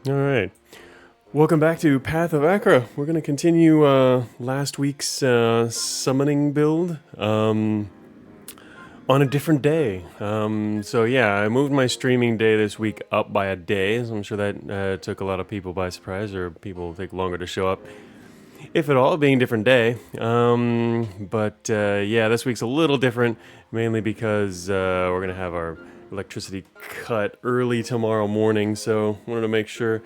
All right. Welcome back to Path of Achra. We're going to continue last week's summoning build on a different day. So yeah, I moved my streaming day this week up by a day. So I'm sure that took a lot of people by surprise, or people take longer to show up, if at all, being a different day. But yeah, this week's a little different, mainly because we're going to have our electricity cut early tomorrow morning. So wanted to make sure.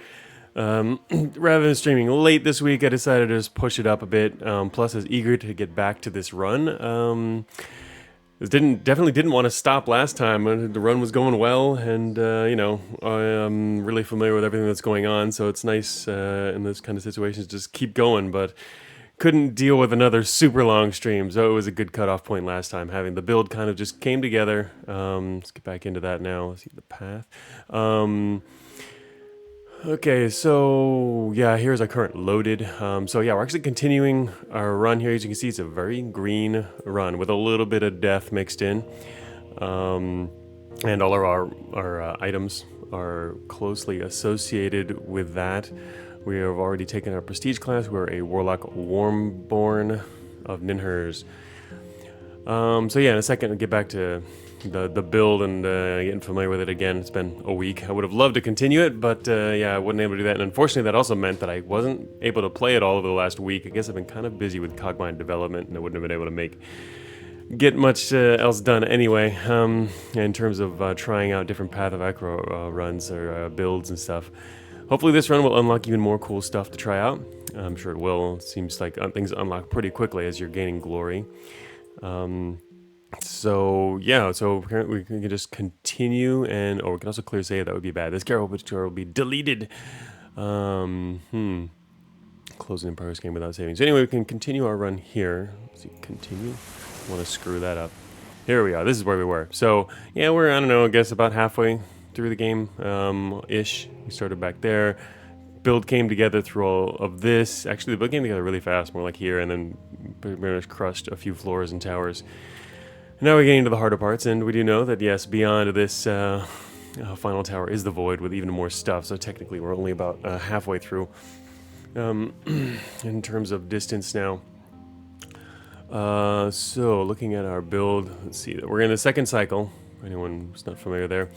Rather than streaming late this week, I decided to just push it up a bit. Plus, I was eager to get back to this run. Definitely didn't want to stop last time. The run was going well, and I'm really familiar with everything that's going on. So it's nice in those kind of situations just keep going. But couldn't deal with another super long stream, so it was a good cutoff point last time. Having the build kind of just came together. Let's get back into that now. Let's see the path. Okay, so yeah, here's our current loaded. So yeah, we're actually continuing our run here. As you can see, it's a very green run with a little bit of death mixed in. And all of our items are closely associated with that. We have already taken our prestige class. We're a warlock warmborn of Ninhers. So yeah, in a second, I'll get back to the build and getting familiar with it again. It's been a week. I would have loved to continue it, but yeah, I wasn't able to do that. And unfortunately, that also meant that I wasn't able to play it all over the last week. I guess I've been kind of busy with Cogmind development, and I wouldn't have been able to get much else done anyway. In terms of trying out different Path of Achra runs or builds and stuff. Hopefully, this run will unlock even more cool stuff to try out. I'm sure it will. It seems like things unlock pretty quickly as you're gaining glory. So yeah, so we can just continue, and we can also clear save. That would be bad. This character will be deleted. Closing Empire's game without saving. So anyway, we can continue our run here. Let's see, continue. I want to screw that up. Here we are. This is where we were. So yeah, we're, I don't know, I guess about halfway through the game ish. We started back there. Build came together through all of this. Actually, the build came together really fast, more like here, and then pretty much crushed a few floors and towers. Now we're getting to the harder parts, and we do know that, yes, beyond this final tower is the void with even more stuff, so technically we're only about halfway through in terms of distance now. So looking at our build, let's see, we're in the second cycle. Anyone who's not familiar there.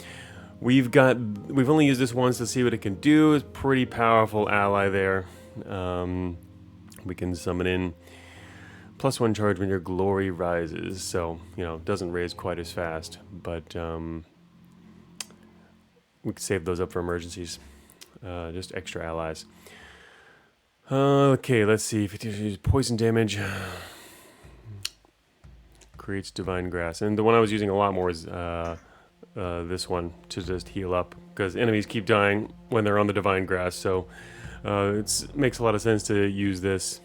We've only used this once to see what it can do. It's a pretty powerful ally there. We can summon in +1 charge when your glory rises, so it doesn't raise quite as fast, but we can save those up for emergencies. Just extra allies. Okay, let's see. If you use poison damage, creates divine grass, and the one I was using a lot more is this one to just heal up, because enemies keep dying when they're on the divine grass, so it makes a lot of sense to use this.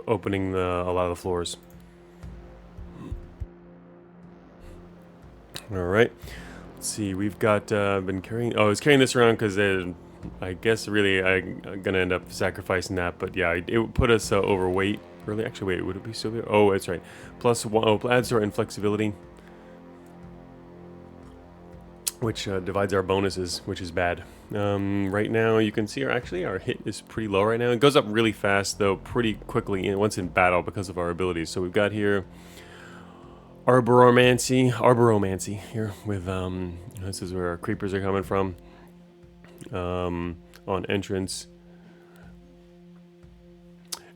Opening a lot of the floors. All right. Let's see. We've got been carrying. Oh, I was carrying this around because I guess really I'm gonna end up sacrificing that. But yeah, it would put us overweight. Really, actually, wait. Would it be still there? Oh, that's right. +1. Oh, adds to our inflexibility, which divides our bonuses, which is bad. Right now, you can see our hit is pretty low right now. It goes up really fast, though, pretty quickly once in battle because of our abilities. So we've got here Arboromancy here with, this is where our creepers are coming from. On entrance,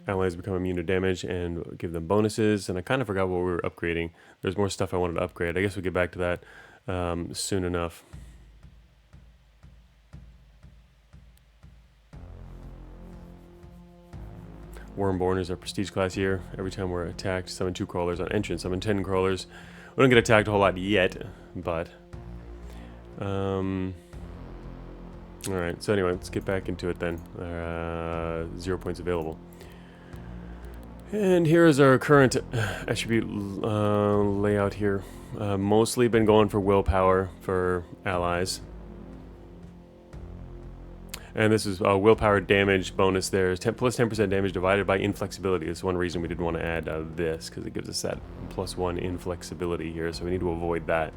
allies become immune to damage and give them bonuses. And I kind of forgot what we were upgrading. There's more stuff I wanted to upgrade. I guess we'll get back to that soon enough. Wormborn is our prestige class here. Every time we're attacked, summon 2 crawlers on entrance, summon 10 crawlers. We don't get attacked a whole lot yet, but alright, so anyway, let's get back into it then. 0 points available. And here is our current attribute layout here. Mostly been going for willpower for allies. And this is willpower damage bonus there. Plus 10% damage divided by inflexibility. That's one reason we didn't want to add this, because it gives us that +1 inflexibility here, so we need to avoid that.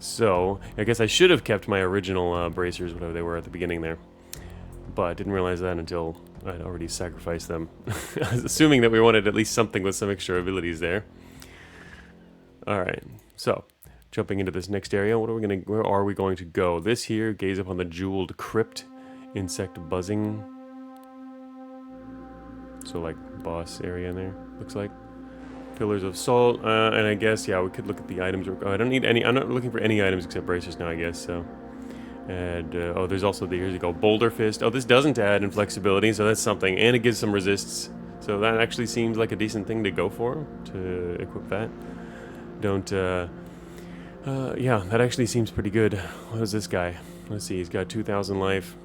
So, I guess I should have kept my original bracers, whatever they were at the beginning there. But didn't realize that until I'd already sacrificed them. I was assuming that we wanted at least something with some extra abilities there. Alright, so, jumping into this next area, where are we going to go? This here, gaze upon the jeweled crypt, insect buzzing. So like boss area in there, looks like. Pillars of salt, and I guess, yeah, we could look at the items. Oh, I don't need any, I'm not looking for any items except bracers now, I guess, so. And, oh, there's also the, here you go, Boulder Fist. Oh, this doesn't add inflexibility, so that's something. And it gives some resists. So that actually seems like a decent thing to go for, to equip that. Don't, yeah, that actually seems pretty good. What is this guy? Let's see, he's got 2,000 life.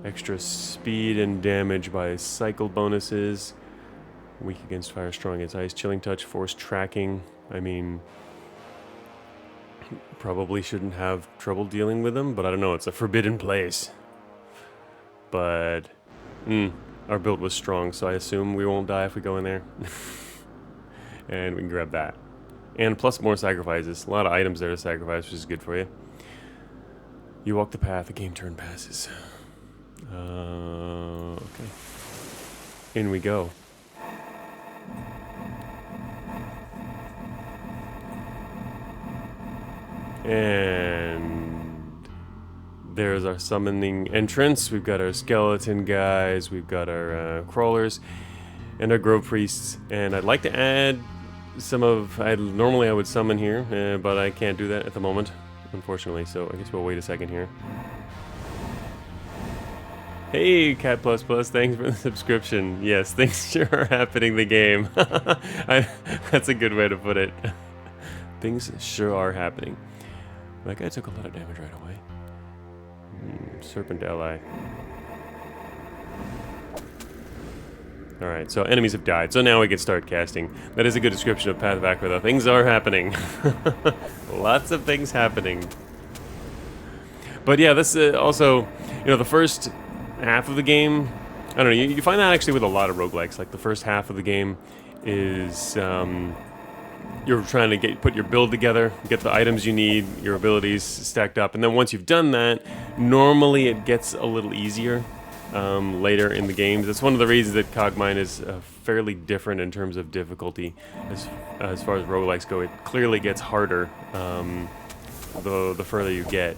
Extra speed and damage by cycle bonuses. Weak against fire, strong against ice. Chilling touch, force tracking. I mean, probably shouldn't have trouble dealing with them, but I don't know. It's a forbidden place. But, our build was strong, so I assume we won't die if we go in there. And we can grab that. And plus more sacrifices. A lot of items there to sacrifice, which is good for you. You walk the path, the game turn passes. Okay. In we go. And there's our summoning entrance. We've got our skeleton guys, we've got our crawlers, and our grove priests. And I'd like to add some of, normally I would summon here, but I can't do that at the moment, unfortunately, so I guess we'll wait a second here. Hey, Cat++, thanks for the subscription. Yes, things sure are happening in the game. That's a good way to put it. Things sure are happening. That guy took a lot of damage right away. Serpent ally. Alright, so enemies have died, so now we can start casting. That is a good description of Path of Achra, though. Things are happening. Lots of things happening. But yeah, this also, you know, the first half of the game, I don't know, you find that actually with a lot of roguelikes. Like the first half of the game is you're trying to put your build together, get the items you need, your abilities stacked up, and then once you've done that, normally it gets a little easier later in the games. That's one of the reasons that Cogmine is fairly different in terms of difficulty as far as roguelikes go. It clearly gets harder the further you get,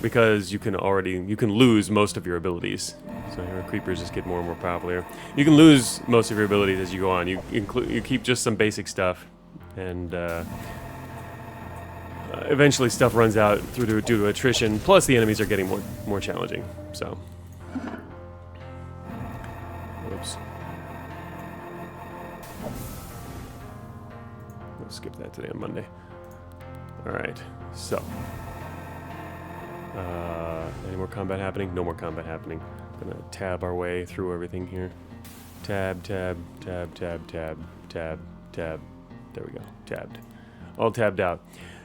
because you can lose most of your abilities. So here creepers just get more and more powerful here. You can lose most of your abilities as you go on. You keep just some basic stuff, and eventually stuff runs out due to attrition. Plus the enemies are getting more challenging. So, oops. We'll skip that today on Monday. All right, so. Any more combat happening? No more combat happening. Gonna tab our way through everything here. Tab, tab, tab, tab, tab, tab, tab. There we go. Tabbed. All tabbed out.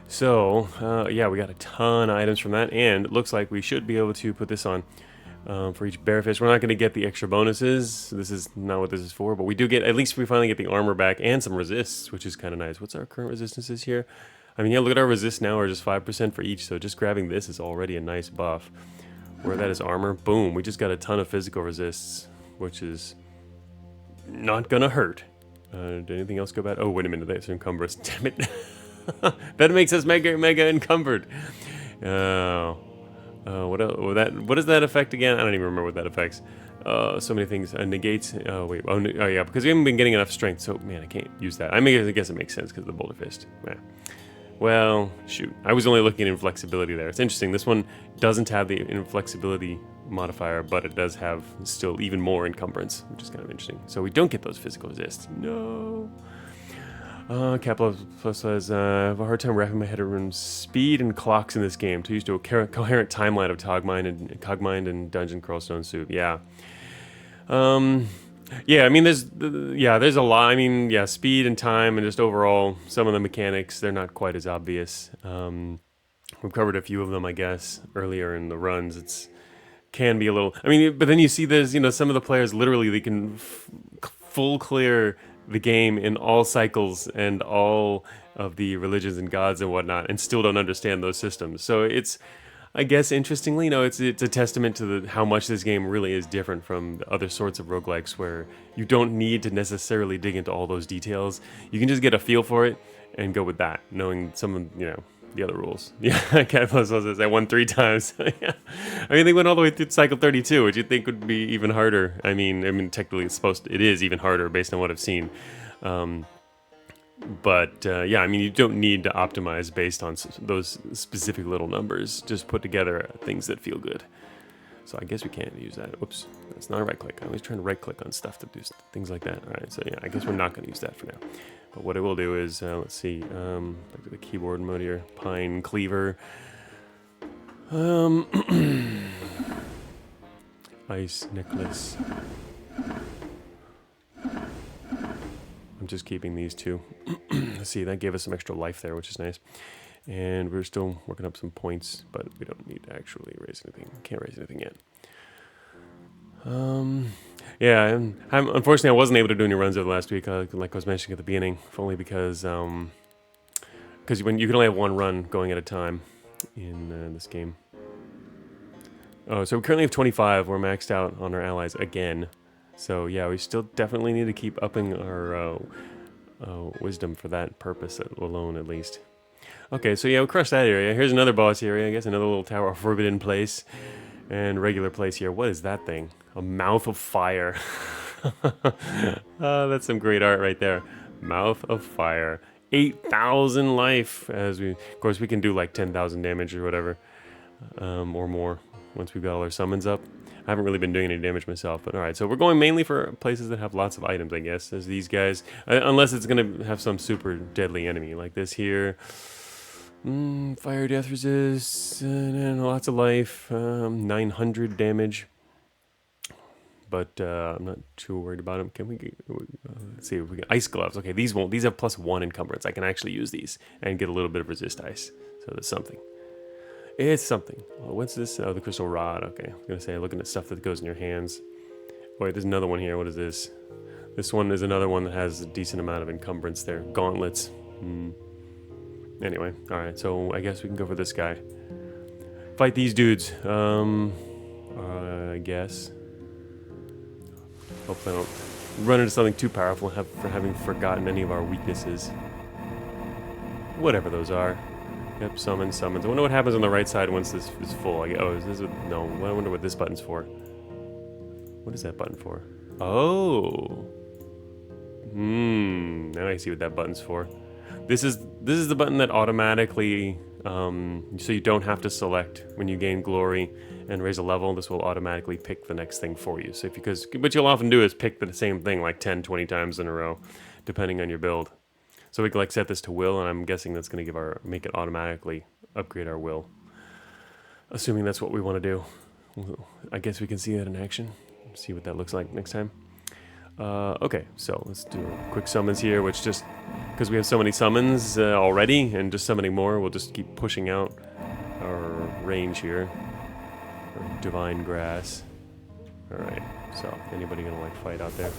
So, yeah, we got a ton of items from that, and it looks like we should be able to put this on for each bear fish. We're not going to get the extra bonuses. This is not what this is for, but we do get, at least we finally get the armor back and some resists, which is kind of nice. What's our current resistances here? I mean, yeah, look at our resists now are just 5% for each, so just grabbing this is already a nice buff. Where that is armor, boom, we just got a ton of physical resists, which is not gonna hurt. Did anything else go bad? Oh, wait a minute, that's encumbrance, damn it. That makes us mega encumbered. What does that affect again? I don't even remember what that affects. So many things. Negates. Oh wait. Oh yeah, because we haven't been getting enough strength. So man, I can't use that. I mean, I guess it makes sense because of the Boulder Fist. Yeah. Well, shoot. I was only looking at inflexibility there. It's interesting. This one doesn't have the inflexibility modifier, but it does have still even more encumbrance, which is kind of interesting. So we don't get those physical resists. No. Capital Plus says, I have a hard time wrapping my head around speed and clocks in this game. Too used to a coherent timeline of Cogmind and Dungeon Crawlstone Soup. Yeah. Yeah, I mean, there's a lot. I mean, yeah, speed and time and just overall, some of the mechanics, they're not quite as obvious. We've covered a few of them, I guess, earlier in the runs. Can be a little, I mean, but then you see there's, some of the players literally, they can full clear the game in all cycles and all of the religions and gods and whatnot, and still don't understand those systems. So it's, I guess, interestingly, it's a testament to how much this game really is different from the other sorts of roguelikes, where you don't need to necessarily dig into all those details. You can just get a feel for it and go with that, knowing some of the other rules. Yeah, Cat Plus was I won 3 times. Yeah. I mean, they went all the way through cycle 32, which you'd think would be even harder. I mean, technically it is even harder based on what I've seen. But yeah, I mean, you don't need to optimize based on those specific little numbers. Just put together things that feel good. So I guess we can't use that. Oops, that's not a right click. I always try to right click on stuff to do things like that. All right, so yeah, I guess we're not going to use that for now. But what I will do is, let's see, back to the keyboard mode here. Pine Cleaver. Ice Necklace. I'm just keeping these two. Let's see, that gave us some extra life there, which is nice. And we're still working up some points, but we don't need to actually raise anything. Can't raise anything yet. Yeah, and unfortunately I wasn't able to do any runs over the last week, like I was mentioning at the beginning, only because when you can only have one run going at a time in this game. Oh, so we currently have 25. We're maxed out on our allies again. So yeah, we still definitely need to keep upping our wisdom for that purpose alone, at least. Okay, so yeah, we crushed that area. Here's another boss area, I guess, another little tower of forbidden place. And regular place here. What is that thing? A mouth of fire. Oh, that's some great art right there. Mouth of fire. 8,000 life. Of course, we can do like 10,000 damage or whatever. Or more once we've got all our summons up. I haven't really been doing any damage myself, but alright. So we're going mainly for places that have lots of items, I guess, as these guys. Unless it's going to have some super deadly enemy, like this here. Fire death resist, and lots of life, 900 damage. But I'm not too worried about them. Can we get, let's see if we can, ice gloves. Okay, these have +1 encumbrance. I can actually use these and get a little bit of resist ice. So there's something. It's something. Well, what's this? Oh, the crystal rod. Okay, I was going to say, looking at stuff that goes in your hands. Wait, there's another one here. What is this? This one is another one that has a decent amount of encumbrance there. Gauntlets. Anyway, alright, so I guess we can go for this guy. Fight these dudes. I guess. Hopefully I don't run into something too powerful for having forgotten any of our weaknesses. Whatever those are. Yep, summons. I wonder what happens on the right side once this is full. No, I wonder what this button's for. What is that button for? Oh! Now I see what that button's for. This is the button that automatically, so you don't have to select when you gain glory and raise a level. This will automatically pick the next thing for you. So what you'll often do is pick the same thing like 10, 20 times in a row, depending on your build. So we can like set this to will, and I'm guessing that's going to make it automatically upgrade our will. Assuming that's what we want to do. I guess we can see that in action. See what that looks like next time. Okay, so let's do quick summons here, which just, because we have so many summons already, and just summoning more, we'll just keep pushing out our range here. Our divine grass. Alright, so anybody gonna like fight out there?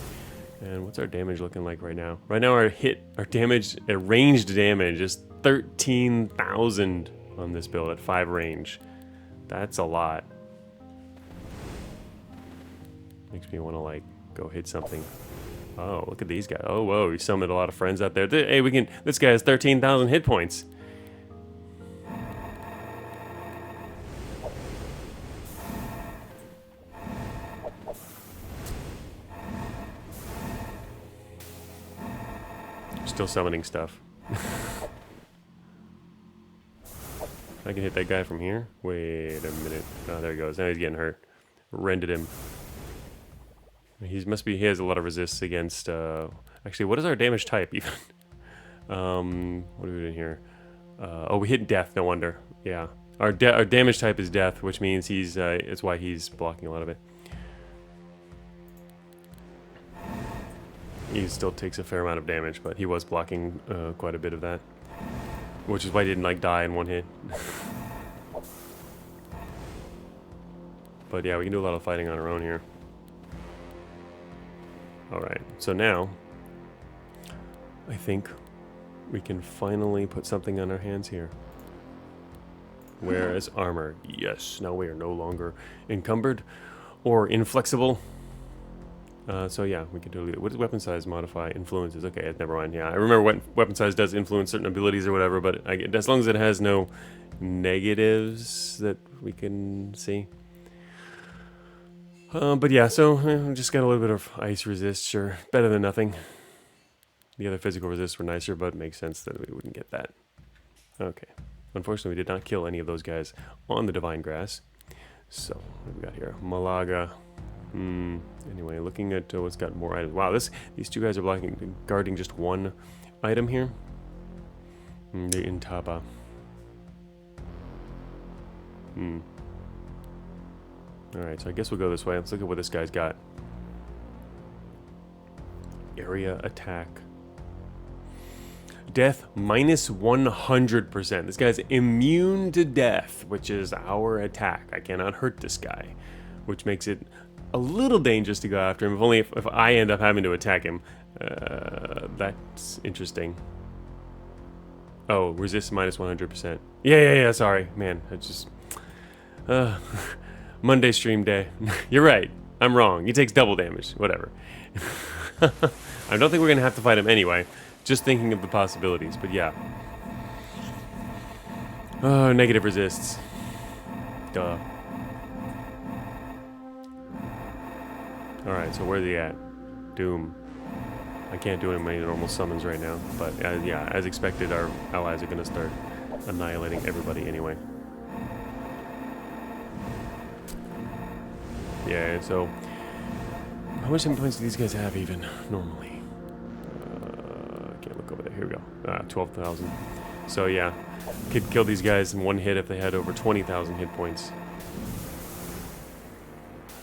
And what's our damage looking like right now? Right now our damage, ranged damage is 13,000 on this build at 5 range. That's a lot. Makes me want to like go hit something. Oh, look at these guys. Oh, whoa, he summoned a lot of friends out there. Hey, this guy has 13,000 hit points. Still summoning stuff. I can hit that guy from here. Wait a minute. Oh, there he goes. Now he's getting hurt. Rended him. He has a lot of resists against, actually, what is our damage type even? What are we doing here? Oh, we hit death, no wonder. Yeah. Our damage type is death, which means it's why he's blocking a lot of it. He still takes a fair amount of damage, but he was blocking quite a bit of that. Which is why he didn't like die in one hit. But yeah, we can do a lot of fighting on our own here. Alright, so now I think we can finally put something on our hands here. Where is armor? Yes, now we are no longer encumbered or inflexible. So yeah, we can totally. What does weapon size modify? Influences. Okay, never mind. Yeah, I remember what weapon size does influence certain abilities or whatever, but as long as it has no negatives that we can see. But yeah, so just got a little bit of ice resist. Sure, better than nothing. The other physical resists were nicer, but it makes sense that we wouldn't get that. Okay. Unfortunately, we did not kill any of those guys on the Divine Grass. So, what have we got here? Malaga. Anyway, looking at what's got more items. Wow, these two guys are guarding just one item here. The Intaba. Alright, so I guess we'll go this way. Let's look at what this guy's got. Area attack. Death minus 100%. This guy's immune to death, which is our attack. I cannot hurt this guy, which makes it a little dangerous to go after him. If only if I end up having to attack him. That's interesting. Oh, resist minus 100%. Yeah, sorry. Man, I just... Monday stream day. You're right. I'm wrong. He takes double damage. Whatever. I don't think we're going to have to fight him anyway. Just thinking of the possibilities, but yeah. Oh, negative resists. Duh. Alright, so where's he at? Doom. I can't do any normal summons right now, but yeah, as expected, our allies are going to start annihilating everybody anyway. Yeah, so... How much hit points do these guys have even, normally? Can't look over there. Here we go. 12,000. So yeah, could kill these guys in one hit if they had over 20,000 hit points.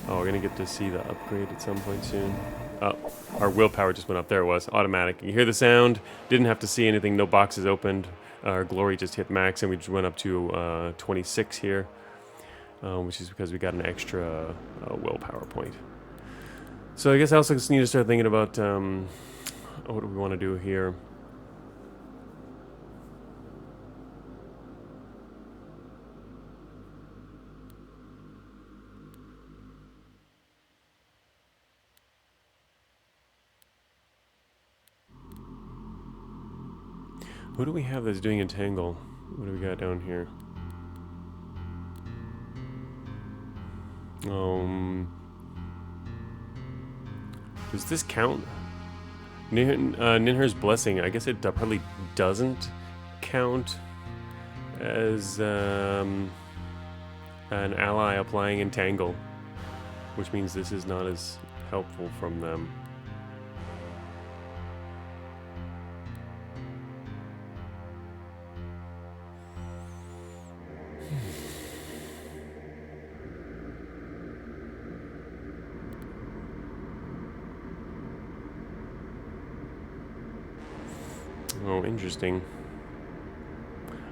Oh, we're gonna get to see the upgrade at some point soon. Oh, our willpower just went up. There it was. Automatic. You hear the sound. Didn't have to see anything. No boxes opened. Our glory just hit max, and we just went up to 26 here, which is because we got an extra willpower point. So I guess I also just need to start thinking about what do we want to do here. Who do we have that's doing Entangle? What do we got down here? Does this count? Ninher's Blessing, I guess it probably doesn't count as an ally applying Entangle, which means this is not as helpful from them. Oh, interesting.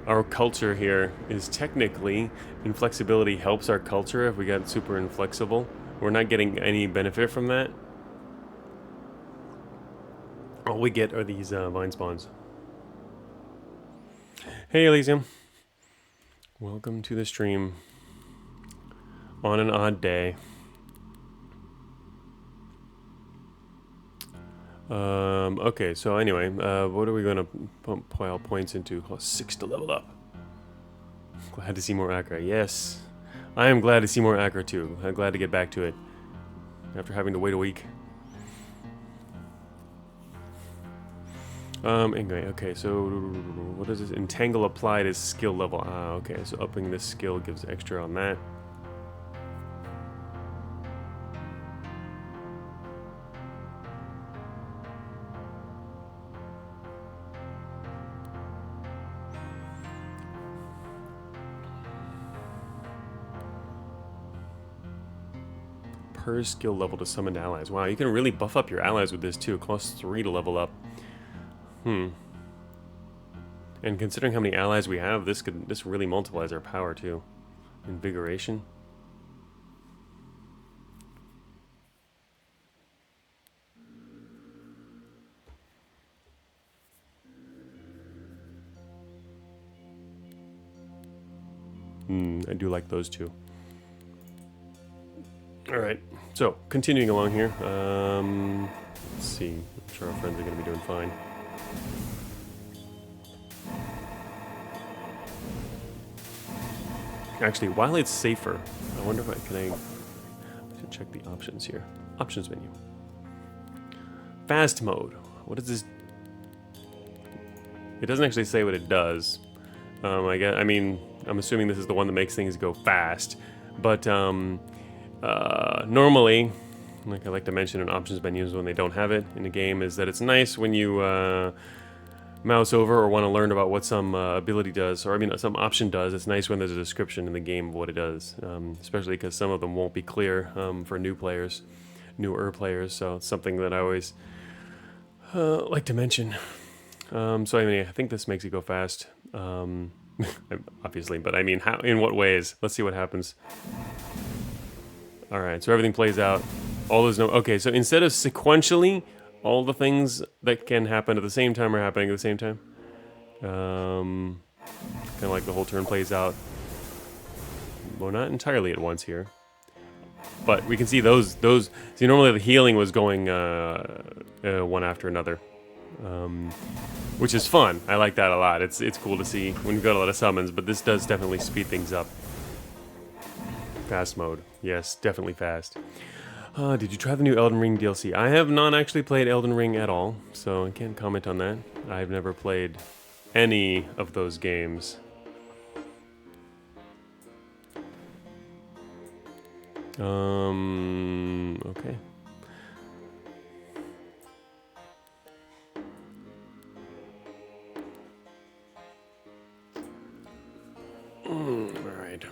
Our culture here is technically, inflexibility helps our culture if we got super inflexible. We're not getting any benefit from that. All we get are these vine spawns. Hey Elysium. Welcome to the stream. On an odd day. Okay, so anyway, what are we going to pile points into? Oh, 6 to level up. Glad to see more Achra. Yes, I am glad to see more Achra too. I'm glad to get back to it after having to wait a week. Anyway, okay, so what is this? Entangle applied is skill level. Ah, okay, so upping this skill gives extra on that. Per skill level to summon allies. Wow, you can really buff up your allies with this too. It costs 3 to level up. And considering how many allies we have, this really multiplies our power too. Invigoration. I do like those too. All right, so continuing along here. Let's see. I'm sure our friends are going to be doing fine. Actually, while it's safer, I wonder if I should check the options here. Options menu. Fast mode. What is this? It doesn't actually say what it does. I mean, I'm assuming this is the one that makes things go fast. But normally, like I like to mention in options menus when they don't have it in the game, is that it's nice when you mouse over or want to learn about what some ability does, or I mean some option does. It's nice when there's a description in the game of what it does, especially because some of them won't be clear for newer players. So it's something that I always like to mention. So I mean, I think this makes it go fast, obviously, but I mean, how? In what ways? Let's see what happens. All right, so everything plays out. Okay, so instead of sequentially, all the things that can happen at the same time are happening at the same time. Kind of like the whole turn plays out. Well, not entirely at once here. But we can see those. See, normally the healing was going one after another, which is fun. I like that a lot. It's cool to see when you've got a lot of summons, but this does definitely speed things up. Fast mode, yes, definitely fast. Did you try the new Elden Ring DLC? I have not actually played Elden Ring at all, so I can't comment on that. I've never played any of those games. Okay. All right.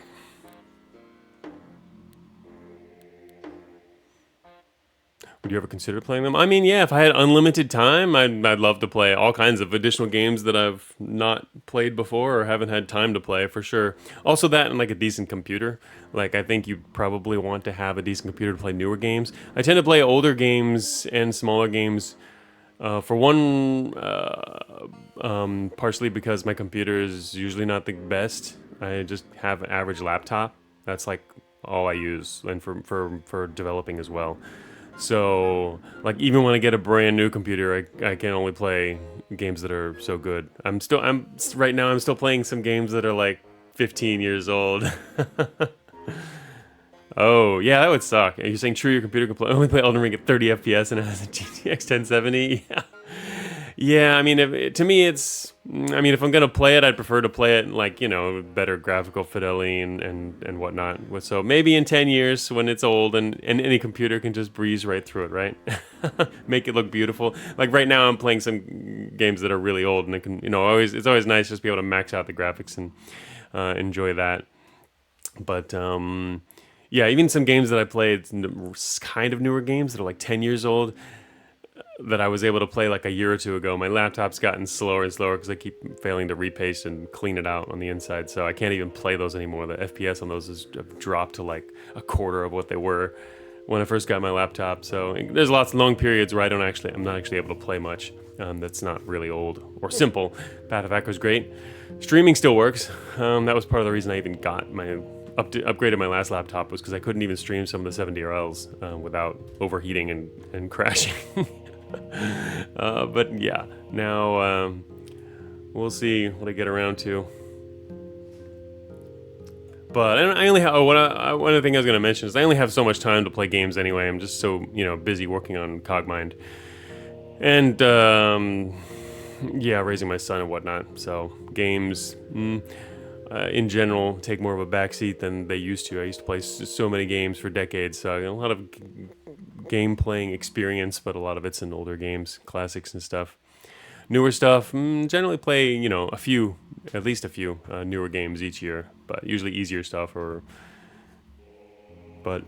Would you ever consider playing them? I mean, yeah, if I had unlimited time, I'd love to play all kinds of additional games that I've not played before or haven't had time to play, for sure. Also that and like a decent computer. Like, I think you probably want to have a decent computer to play newer games. I tend to play older games and smaller games, for one, partially because my computer is usually not the best. I just have an average laptop. That's like all I use, and for developing as well. So, like, even when I get a brand new computer, I can only play games that are so good. Right now I'm still playing some games that are like 15 years old. Oh, yeah, that would suck. Are you saying true your computer can only play Elden Ring at 30 FPS and it has a GTX 1070? Yeah. Yeah, I mean, to me, if I'm gonna play it, I'd prefer to play it in, like, better graphical fidelity and whatnot. So maybe in 10 years when it's old and any computer can just breeze right through it, right? Make it look beautiful. Like right now, I'm playing some games that are really old, and it can, it's always nice just to be able to max out the graphics and enjoy that. But yeah, even some games that I played, kind of newer games that are like 10 years old, that I was able to play like a year or two ago. My laptop's gotten slower and slower because I keep failing to repaste and clean it out on the inside, so I can't even play those anymore. The FPS on those has dropped to like a quarter of what they were when I first got my laptop. So there's lots of long periods where I'm not actually able to play much. That's not really old or simple. Path of Achra is great. Streaming still works. That was part of the reason I even got upgraded my last laptop, was because I couldn't even stream some of the 7DRLs without overheating and crashing. But yeah, now we'll see what I get around to. But I only have one other thing I was going to mention is I only have so much time to play games anyway. I'm just so busy working on Cogmind and yeah, raising my son and whatnot. So games in general take more of a backseat than they used to. I used to play so many games for decades, so a lot of game playing experience, but a lot of it's in older games, classics and stuff. Newer stuff, generally play, at least a few newer games each year, but usually easier stuff but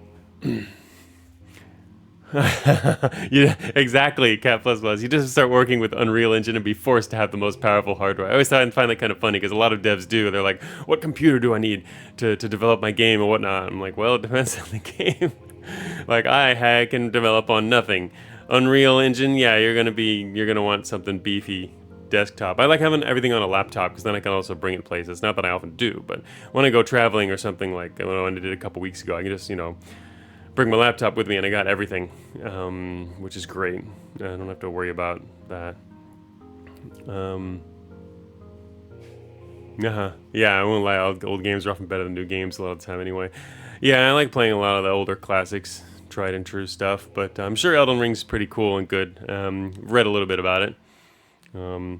yeah, exactly, Cat++. You just start working with Unreal Engine and be forced to have the most powerful hardware. I always find that kind of funny because a lot of devs do. They're like, what computer do I need to develop my game and whatnot? I'm like, well, it depends on the game. Like, I can develop on nothing. Unreal Engine, yeah, you're gonna want something beefy desktop. I like having everything on a laptop because then I can also bring it places. Not that I often do, but when I go traveling or something like when I did a couple weeks ago, I can just, you know, bring my laptop with me and I got everything, which is great. I don't have to worry about that. Yeah, I won't lie, old games are often better than new games a lot of the time anyway. Yeah, I like playing a lot of the older classics, tried and true stuff, but I'm sure Elden Ring's pretty cool and good. Read a little bit about it. So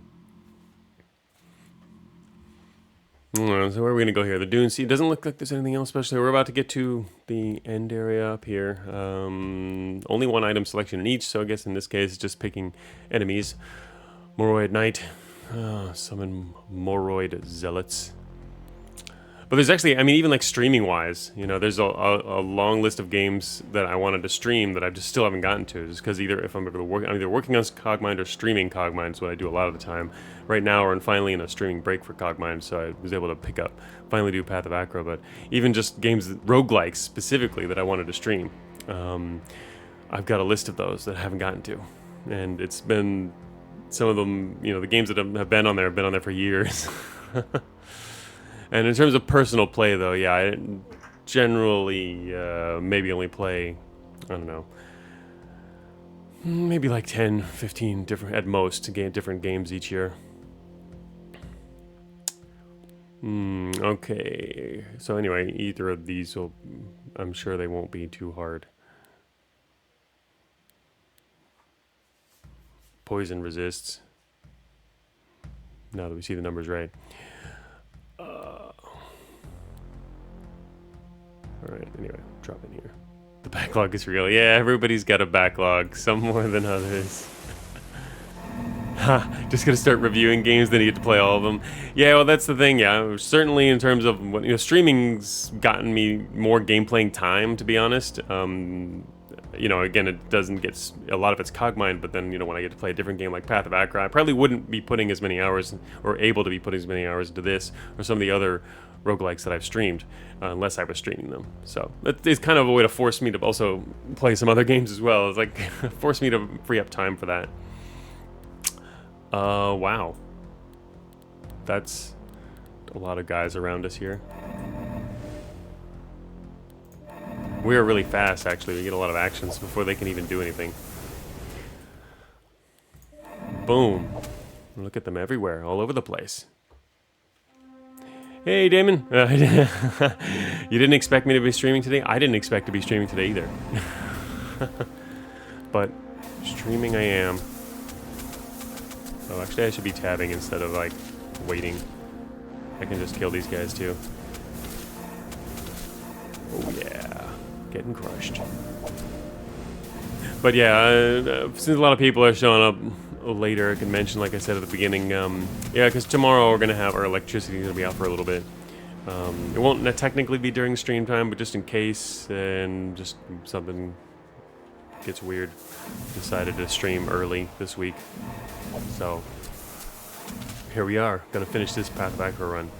where are we going to go here? The Dune Sea. It doesn't look like there's anything else special. We're about to get to the end area up here. Only one item selection in each, so I guess in this case it's just picking enemies. Morroid Knight. Summon Morroid Zealots. But there's actually, I mean, even like streaming wise, you know, there's a long list of games that I wanted to stream that I just still haven't gotten to. Just because either if I'm either working on Cogmind or streaming Cogmind is what I do a lot of the time. Right now, we're finally in a streaming break for Cogmind, so I was able to finally do Path of Achra. But even just games, roguelikes specifically, that I wanted to stream, I've got a list of those that I haven't gotten to, and it's been some of them, you know, the games that have been on there for years. And in terms of personal play, though, yeah, I generally maybe only play, I don't know, maybe like 10, 15 different, at most, different games each year. Okay, so anyway, either of these will, I'm sure they won't be too hard. Poison resists. Now that we see the numbers right. Alright, anyway, drop in here. The backlog is real. Yeah, everybody's got a backlog, some more than others. Just gonna start reviewing games, then you get to play all of them. Yeah, well, that's the thing, yeah. Certainly in terms of, you know, streaming's gotten me more game playing time, to be honest. You know, again, it doesn't get, a lot of it's Cogmind, but then, you know, when I get to play a different game like Path of Achra, I probably wouldn't be putting as many hours, or able to be putting as many hours into this, or some of the other roguelikes that I've streamed, unless I was streaming them. So it's kind of a way to force me to also play some other games as well. It's like, force me to free up time for that. Wow. That's a lot of guys around us here. We are really fast, actually. We get a lot of actions before they can even do anything. Boom. Look at them everywhere, all over the place. Hey, Damon. You didn't expect me to be streaming today? I didn't expect to be streaming today either. But streaming I am. Oh, actually I should be tabbing instead of, like, waiting. I can just kill these guys, too. Oh, yeah. Getting crushed. But yeah, since a lot of people are showing up later, I can mention, like I said at the beginning, yeah, because tomorrow we're going to have our electricity going to be out for a little bit. It won't technically be during stream time, but just in case, and just something gets weird, decided to stream early this week. So, here we are, going to finish this Path of Achra run.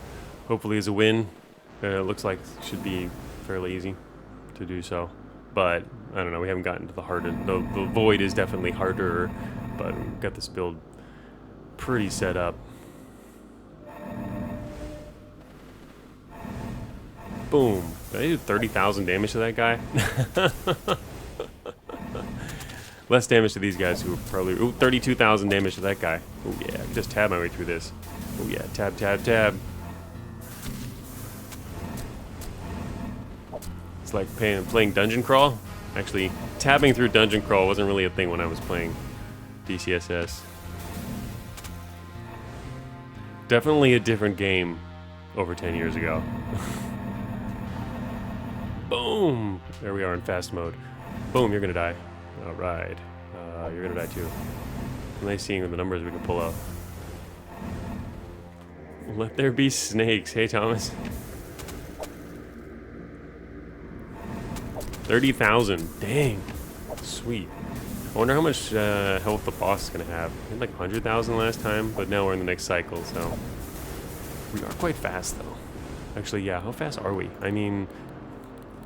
Hopefully it's a win. It looks like it should be fairly easy to do so. But, I don't know, we haven't gotten to the harder, the void is definitely harder, but we've got this build pretty set up. Boom. Did I do 30,000 damage to that guy? Less damage to these guys who are probably... Ooh, 32,000 damage to that guy. Oh yeah, I can just tab my way through this. Oh yeah, tab, tab, tab. It's like playing Dungeon Crawl. Actually, tabbing through Dungeon Crawl wasn't really a thing when I was playing DCSS. Definitely a different game over 10 years ago. Boom! There we are in fast mode. Boom, you're gonna die. Alright. You're gonna die too. Nice seeing the numbers we can pull out. Let there be snakes. Hey, Thomas. 30,000. Dang. Sweet. I wonder how much health the boss is gonna have. I had like 100,000 last time, but now we're in the next cycle, so... We are quite fast, though. Actually, yeah, how fast are we? I mean...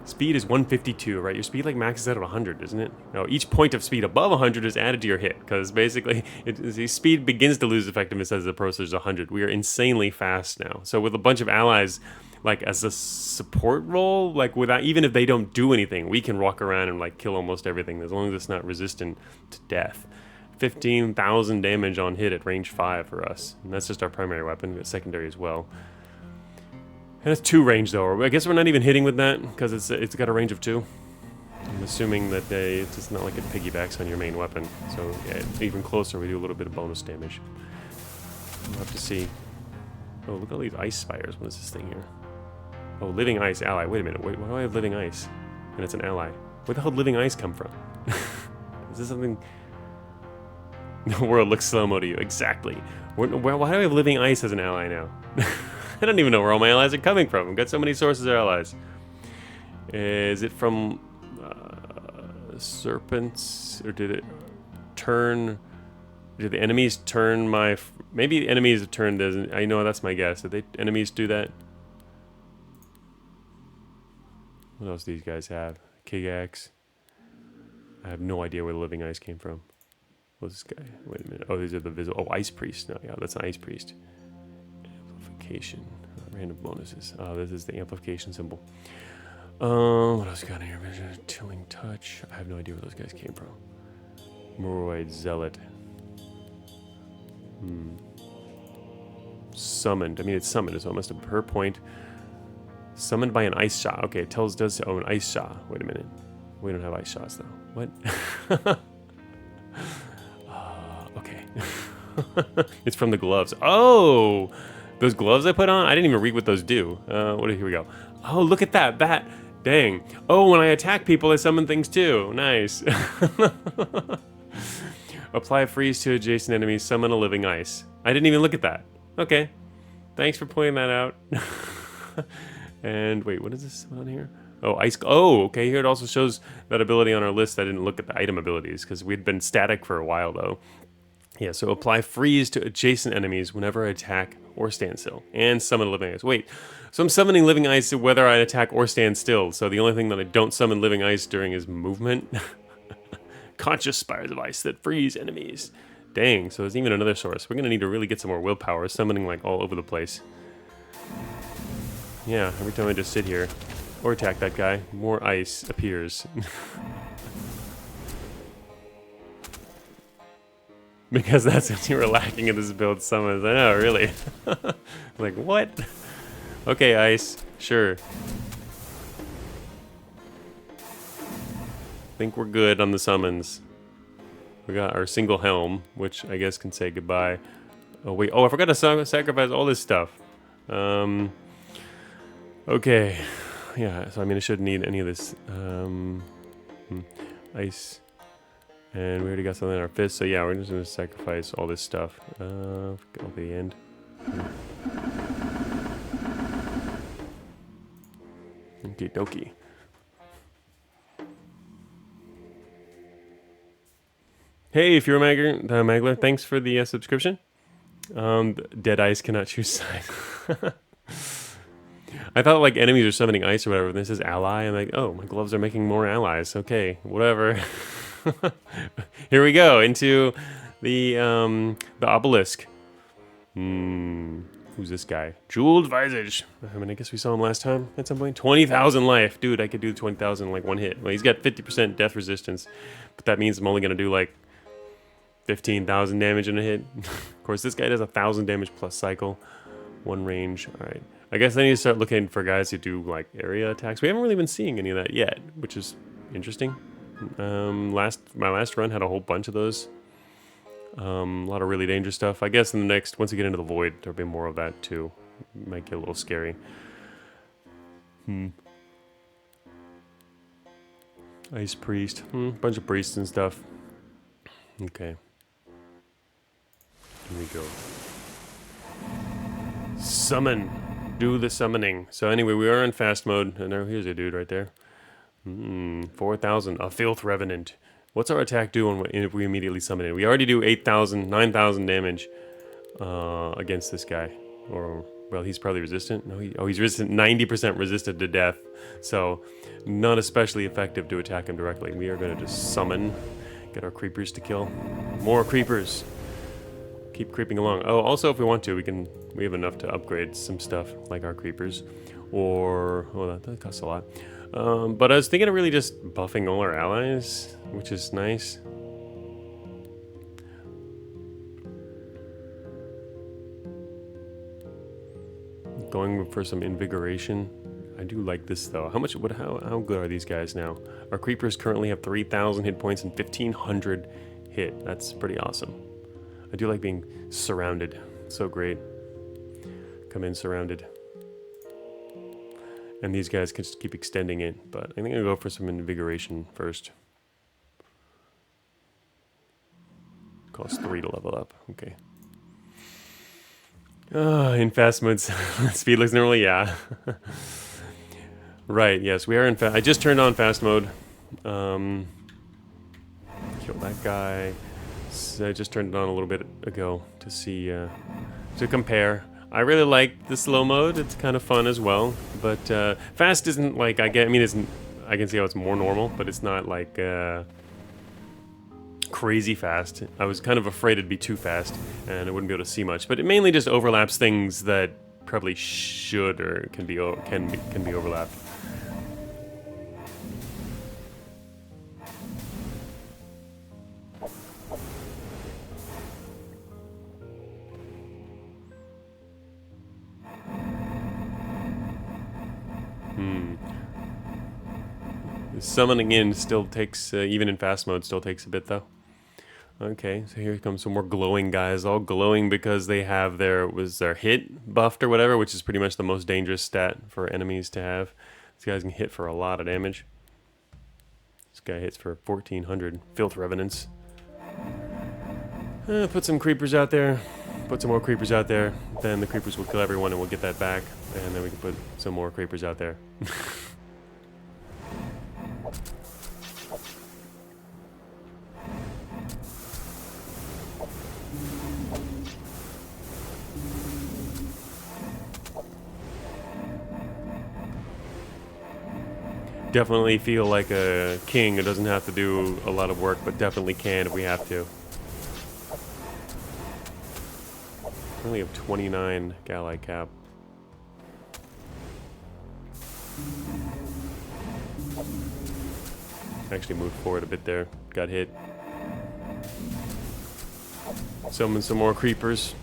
Speed is 152, right? Your speed like maxes out at 100, isn't it? No, each point of speed above 100 is added to your hit, because basically the speed begins to lose effectiveness as the approaches 100. We are insanely fast now. So with a bunch of allies, like as a support role, like without, even if they don't do anything, we can walk around and like kill almost everything as long as it's not resistant to death. 15,000 damage on hit at range 5 for us. And that's just our primary weapon. We got secondary as well. And it's 2 range though. I guess we're not even hitting with that because it's got a range of 2. I'm assuming that it's just not like it piggybacks on your main weapon. So yeah, even closer, we do a little bit of bonus damage. We'll have to see. Oh, look at all these ice spires. What is this thing here? Oh, living ice ally. Wait a minute. Wait, why do I have living ice? And it's an ally. Where the hell did living ice come from? Is this something? The world looks slow-mo to you. Exactly. Why do I have living ice as an ally now? I don't even know where all my allies are coming from. I've got so many sources of allies. Is it from serpents? Or did it turn... Did the enemies turn my... Maybe the enemies have turned... I know that's my guess. Did enemies do that? What else do these guys have? Kigax. I have no idea where the living ice came from. What's this guy? Wait a minute. Oh, these are the visible... Oh, Ice Priest. No, yeah, that's an Ice Priest. Amplification. Random bonuses. Oh, this is the amplification symbol. What else got here? Chilling Touch. I have no idea where those guys came from. Moroid Zealot. Summoned. I mean, it's summoned, so it must have per point. Summoned by an ice shot. Okay, it does an ice shot. Wait a minute. We don't have ice shots though. What? Okay. It's from the gloves. Oh, those gloves I put on. I didn't even read what those do. Here we go. Oh, look at that bat. Dang. Oh, when I attack people, I summon things too. Nice. Apply freeze to adjacent enemies. Summon a living ice. I didn't even look at that. Okay. Thanks for pointing that out. And wait, what is this on here? Oh, ice. Oh, okay. Here it also shows that ability on our list. I didn't look at the item abilities because we'd been static for a while though. Yeah, so apply freeze to adjacent enemies whenever I attack or stand still. And summon living ice. Wait, so I'm summoning living ice whether I attack or stand still. So the only thing that I don't summon living ice during is movement. Conscious spires of ice that freeze enemies. Dang, so there's even another source. We're going to need to really get some more willpower, summoning like all over the place. Yeah, every time I just sit here or attack that guy, more ice appears. Because that's what you were lacking in this build summons. I know, really. Like, what? Okay, ice. Sure. Think we're good on the summons. We got our single helm, which I guess can say goodbye. Oh, wait. Oh, I forgot to sacrifice all this stuff. Okay. Yeah, so I mean, I shouldn't need any of this. Ice. And we already got something in our fist, so yeah, we're just going to sacrifice all this stuff. Go to the end. Okie dokie. Hey, if you're a Magler, thanks for the subscription. Dead ice cannot choose side. I thought like enemies are summoning ice or whatever. This is ally. I'm like, oh, my gloves are making more allies. Okay, whatever. Here we go into the obelisk. Who's this guy? Jeweled Visage. I mean, I guess we saw him last time at some point. 20,000 life. Dude, I could do 20,000 like one hit. Well, he's got 50% death resistance, but that means I'm only going to do like 15,000 damage in a hit. Of course, this guy does 1,000 damage plus cycle. One range. All right. I guess I need to start looking for guys who do like area attacks. We haven't really been seeing any of that yet, which is interesting. My last run had a whole bunch of those. A lot of really dangerous stuff. I guess in the next, once we get into the void, there'll be more of that too. Might get a little scary. Ice Priest. Bunch of priests and stuff. Okay. Here we go. Summon. Do the summoning. So anyway, we are in fast mode. And here's a dude right there. 4,000. A Filth Revenant. What's our attack do if we immediately summon it? We already do 8,000, 9,000 damage against this guy. Or Well, he's probably resistant. No, he's resistant. 90% resistant to death. So, not especially effective to attack him directly. We are going to just summon, get our creepers to kill. More creepers. Keep creeping along. Oh, also, if we want to, we have enough to upgrade some stuff, like our creepers. Or, oh, that costs a lot. But I was thinking of really just buffing all our allies, which is nice. Going for some invigoration. I do like this though. How good are these guys now? Our creepers currently have 3,000 hit points and 1,500 hit. That's pretty awesome. I do like being surrounded. So great. Come in surrounded. And these guys can just keep extending it, but I think I'll go for some invigoration first. Costs 3 to level up. Okay. In fast mode, speed looks normal, yeah. Right, yes, we are in fast. I just turned on fast mode. Kill that guy. So I just turned it on a little bit ago to see, to compare. I really like the slow mode. It's kind of fun as well. But fast isn't like, I can see how it's more normal, but it's not like crazy fast. I was kind of afraid it'd be too fast and I wouldn't be able to see much. But it mainly just overlaps things that probably should or can be overlapped. Summoning in still takes, even in fast mode, still takes a bit though. Okay, so here comes some more glowing guys, all glowing because they have their hit buffed or whatever, which is pretty much the most dangerous stat for enemies to have. These guys can hit for a lot of damage. This guy hits for 1,400 filth revenants. Put some creepers out there, put some more creepers out there, then the creepers will kill everyone and we'll get that back, and then we can put some more creepers out there. Definitely feel like a king who doesn't have to do a lot of work, but definitely can if we have to. I only have 29 Galley cap. Actually moved forward a bit there. Got hit. Summon some more creepers.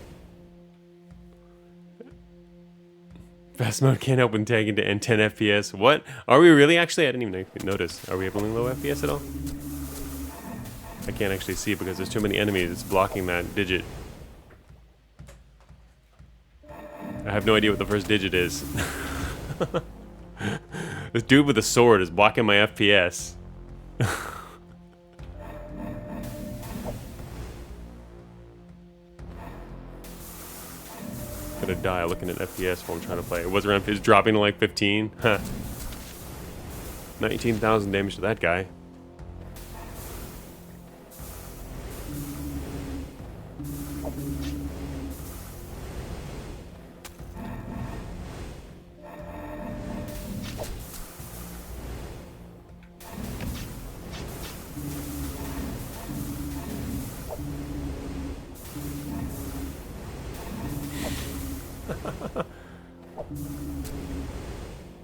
Fast mode can't help when tagging to 10 FPS. What? Are we really actually? I didn't even notice. Are we having low FPS at all? I can't actually see because there's too many enemies. It's blocking that digit. I have no idea what the first digit is. This dude with a sword is blocking my FPS. Gonna die looking at FPS while I'm trying to play. It was around, it's dropping to like 15. Huh. 19,000 damage to that guy.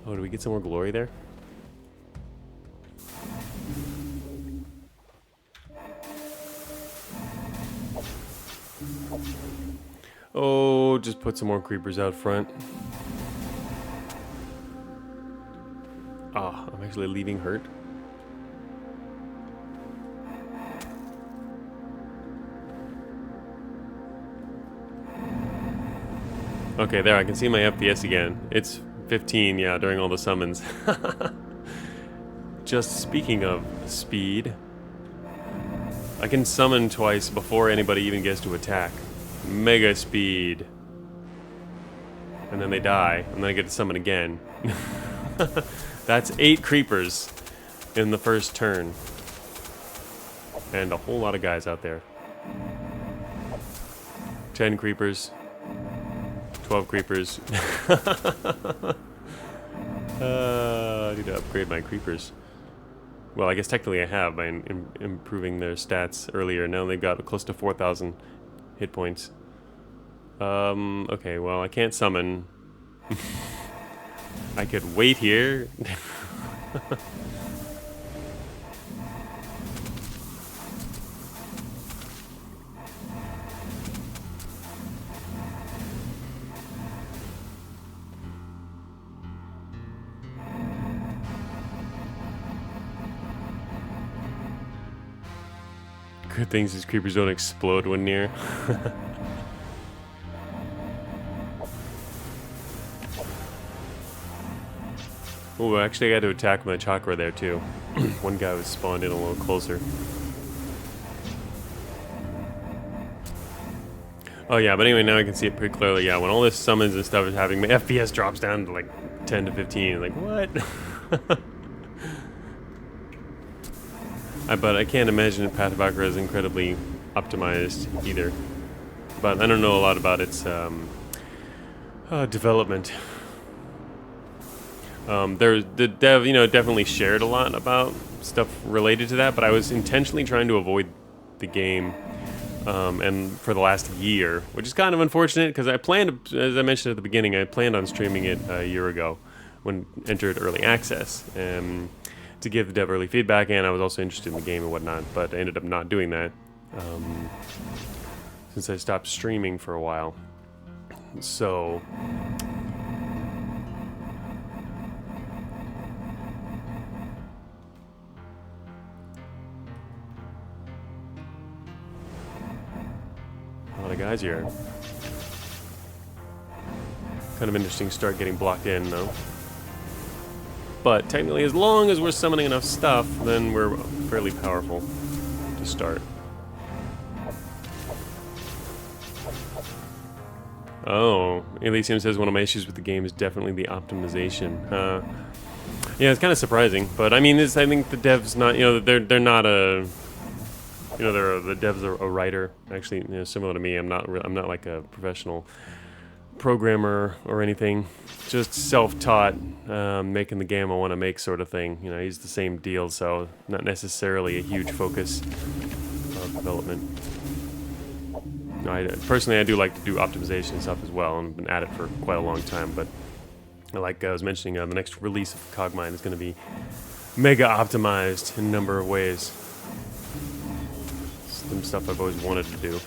Oh, do we get some more glory there? Oh, just put some more creepers out front. Ah, I'm actually leaving hurt. Okay, there, I can see my FPS again. It's 15, yeah, during all the summons. Just speaking of speed, I can summon twice before anybody even gets to attack. Mega speed. And then they die, and then I get to summon again. That's 8 creepers in the first turn. And a whole lot of guys out there. 10 creepers. 12 creepers. I need to upgrade my creepers. Well, I guess technically I have by improving their stats earlier. Now they've got close to 4,000 hit points. Okay, well, I can't summon. I could wait here. Good things these creepers don't explode when near. Oh, actually I got to attack my Achra there too. One guy was spawned in a little closer. Oh yeah, but anyway, now I can see it pretty clearly. Yeah, when all this summons and stuff is happening, my FPS drops down to like 10 to 15. Like, what? But I can't imagine Path of Achra is incredibly optimized either. But I don't know a lot about its development. The dev, definitely shared a lot about stuff related to that, but I was intentionally trying to avoid the game, and for the last year, which is kind of unfortunate because I planned, as I mentioned at the beginning, I planned on streaming it a year ago when entered early access, to give the dev early feedback, and I was also interested in the game and whatnot, but I ended up not doing that since I stopped streaming for a while. So a lot of guys here. Kind of interesting to start getting blocked in though. But technically, as long as we're summoning enough stuff, then we're fairly powerful to start. Oh, Elysium says one of my issues with the game is definitely the optimization. Yeah, it's kind of surprising, but I mean, I think the devs not, they're not a, the devs are a writer. Actually, similar to me, I'm not like a professional programmer or anything. Just self-taught, making the game I want to make, sort of thing. He's the same deal, so not necessarily a huge focus of development. No, personally, I do like to do optimization stuff as well, and I've been at it for quite a long time. But like I was mentioning, the next release of Cogmine is going to be mega optimized in a number of ways. Some stuff I've always wanted to do.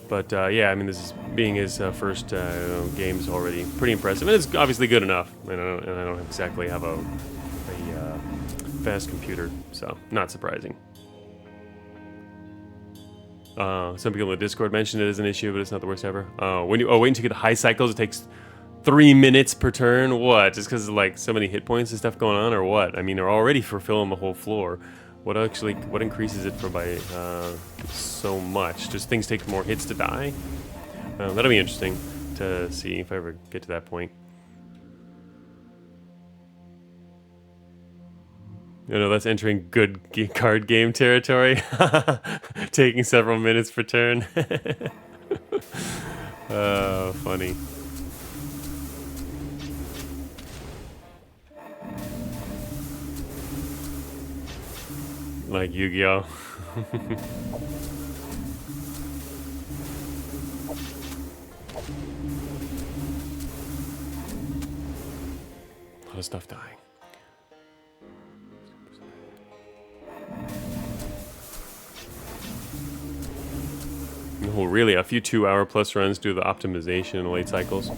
But yeah, I mean, this is being his first game is already pretty impressive, and it's obviously good enough. And I don't exactly have a fast computer, so not surprising. Some people in the Discord mentioned it as an issue, but it's not the worst ever. Wait until you get high cycles, it takes 3 minutes per turn. What? Just because of like so many hit points and stuff going on, or what? I mean, they're already fulfilling the whole floor. What increases it for by so much? Just things take more hits to die? That'll be interesting to see if I ever get to that point. That's entering good card game territory. Taking several minutes per turn. Oh, funny. Like Yu-Gi-Oh. A lot of stuff dying. Oh, really? A few 2-hour plus runs do the optimization in late cycles?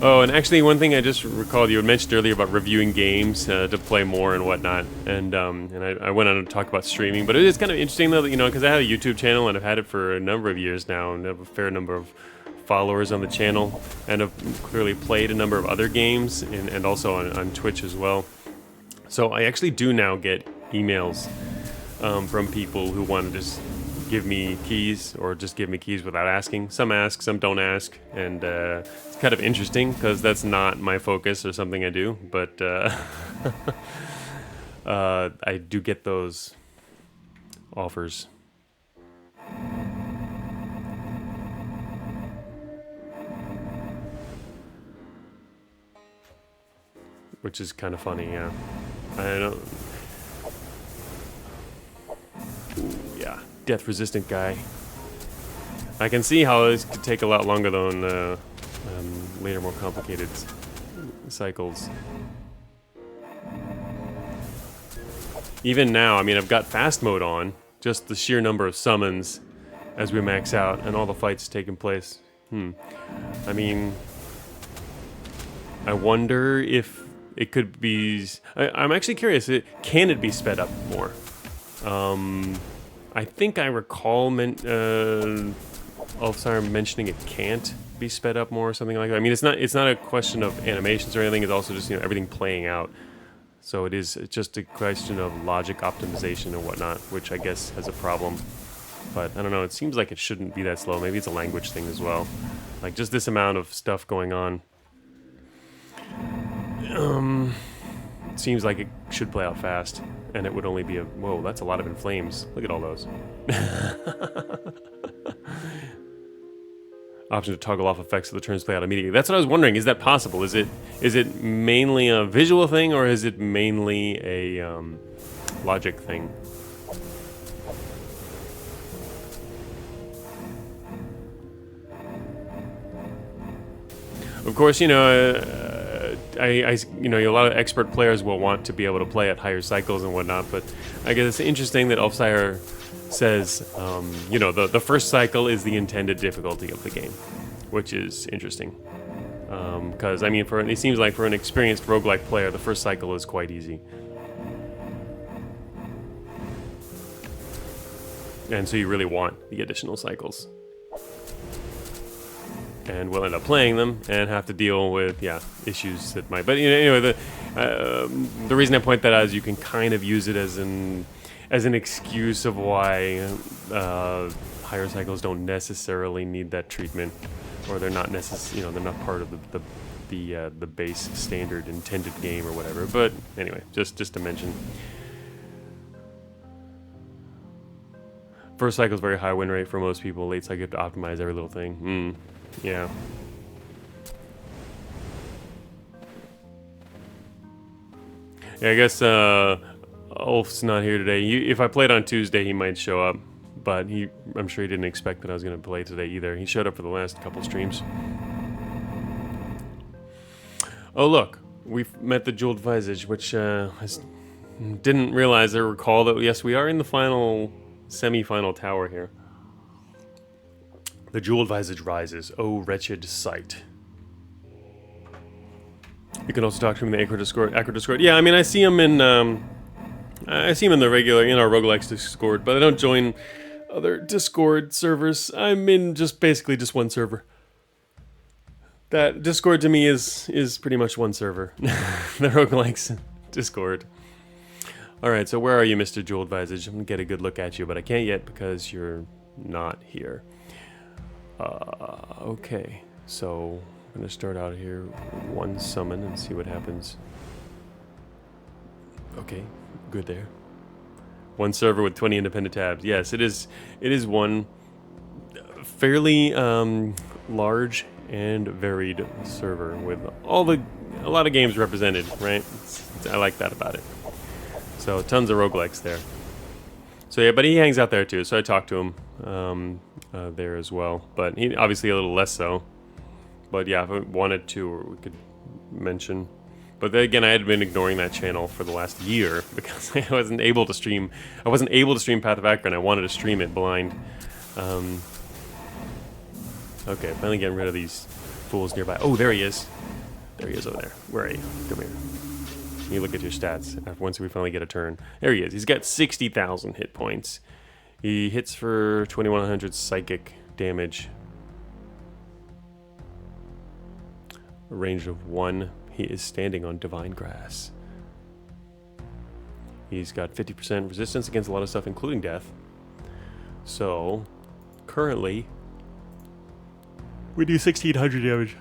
Oh, and actually, one thing I just recalled, you had mentioned earlier about reviewing games to play more and whatnot, and I went on to talk about streaming, but it is kind of interesting though, that, because I have a YouTube channel and I've had it for a number of years now, and I have a fair number of followers on the channel, and have clearly played a number of other games, and also on Twitch as well. So I actually do now get emails from people who want to just give me keys, or just give me keys without asking. Some ask, some don't ask, and it's kind of interesting because that's not my focus or something I do, but I do get those offers. which is kind of funny. Yeah, I don't. Ooh, yeah, death resistant guy. I can see how this could take a lot longer though in later, more complicated cycles. Even now, I mean, I've got fast mode on, just the sheer number of summons as we max out, and all the fights taking place. I mean, I wonder if it could be... I'm actually curious, can it be sped up more? I think I recall Ulfsire mentioning it can't be sped up more or something like that. I mean, it's not a question of animations or anything, it's also just, you know, everything playing out. So it's just a question of logic optimization and whatnot, which I guess has a problem. But I don't know, it seems like it shouldn't be that slow. Maybe it's a language thing as well. Like, just this amount of stuff going on. It seems like it should play out fast, and it would only be a... Whoa, that's a lot of inflames. Look at all those. Option to toggle off effects so the turns play out immediately. That's what I was wondering. Is that possible? Is it mainly a visual thing, or is it mainly a logic thing? Of course, you know, you know, a lot of expert players will want to be able to play at higher cycles and whatnot, but I guess it's interesting that Ulfsire says, you know, the first cycle is the intended difficulty of the game, which is interesting. Because, I mean, it seems like for an experienced roguelike player, the first cycle is quite easy. And so you really want the additional cycles. And we'll end up playing them and have to deal with, yeah, issues that might... But, you know, anyway, the reason I point that out is you can kind of use it as an excuse of why higher cycles don't necessarily need that treatment, or they're not you know, they're not part of the base standard intended game or whatever. But anyway, just to mention, first cycle is very high win rate for most people. Late cycle you have to optimize every little thing. Yeah. Yeah, I guess Ulf's not here today. If I played on Tuesday, he might show up, but I'm sure he didn't expect that I was going to play today either. He showed up for the last couple streams. Oh, look, we've met the Jeweled Visage, which didn't realize or recall that, yes, we are in the semi-final tower here. The Jeweled Visage rises. Oh, wretched sight. You can also talk to him in the Achra Discord. Yeah, I mean, I see him in the regular, in our roguelikes Discord, but I don't join other Discord servers. I'm in basically just one server. That Discord to me is pretty much one server. The roguelikes Discord. Alright, so where are you, Mr. Jeweled Visage? I'm gonna get a good look at you, but I can't yet because you're not here. Okay, so I'm gonna start out here, one summon and see what happens. Okay, good there. One server with 20 independent tabs. Yes, it is one fairly large and varied server with a lot of games represented, right? I like that about it. So tons of roguelikes there. So yeah, but he hangs out there too, so I talked to him there as well. But he obviously a little less so. But yeah, if I wanted to, or we could mention. But then again, I had been ignoring that channel for the last year because I wasn't able to stream. I wasn't able to stream Path of Achra, and I wanted to stream it blind. Okay, finally getting rid of these fools nearby. Oh, there he is. There he is over there. Where are you? Come here. You look at your stats once we finally get a turn. There he is. He's got 60,000 hit points. He hits for 2,100 psychic damage. A range of 1. He is standing on divine grass. He's got 50% resistance against a lot of stuff, including death. So, currently, we do 1,600 damage.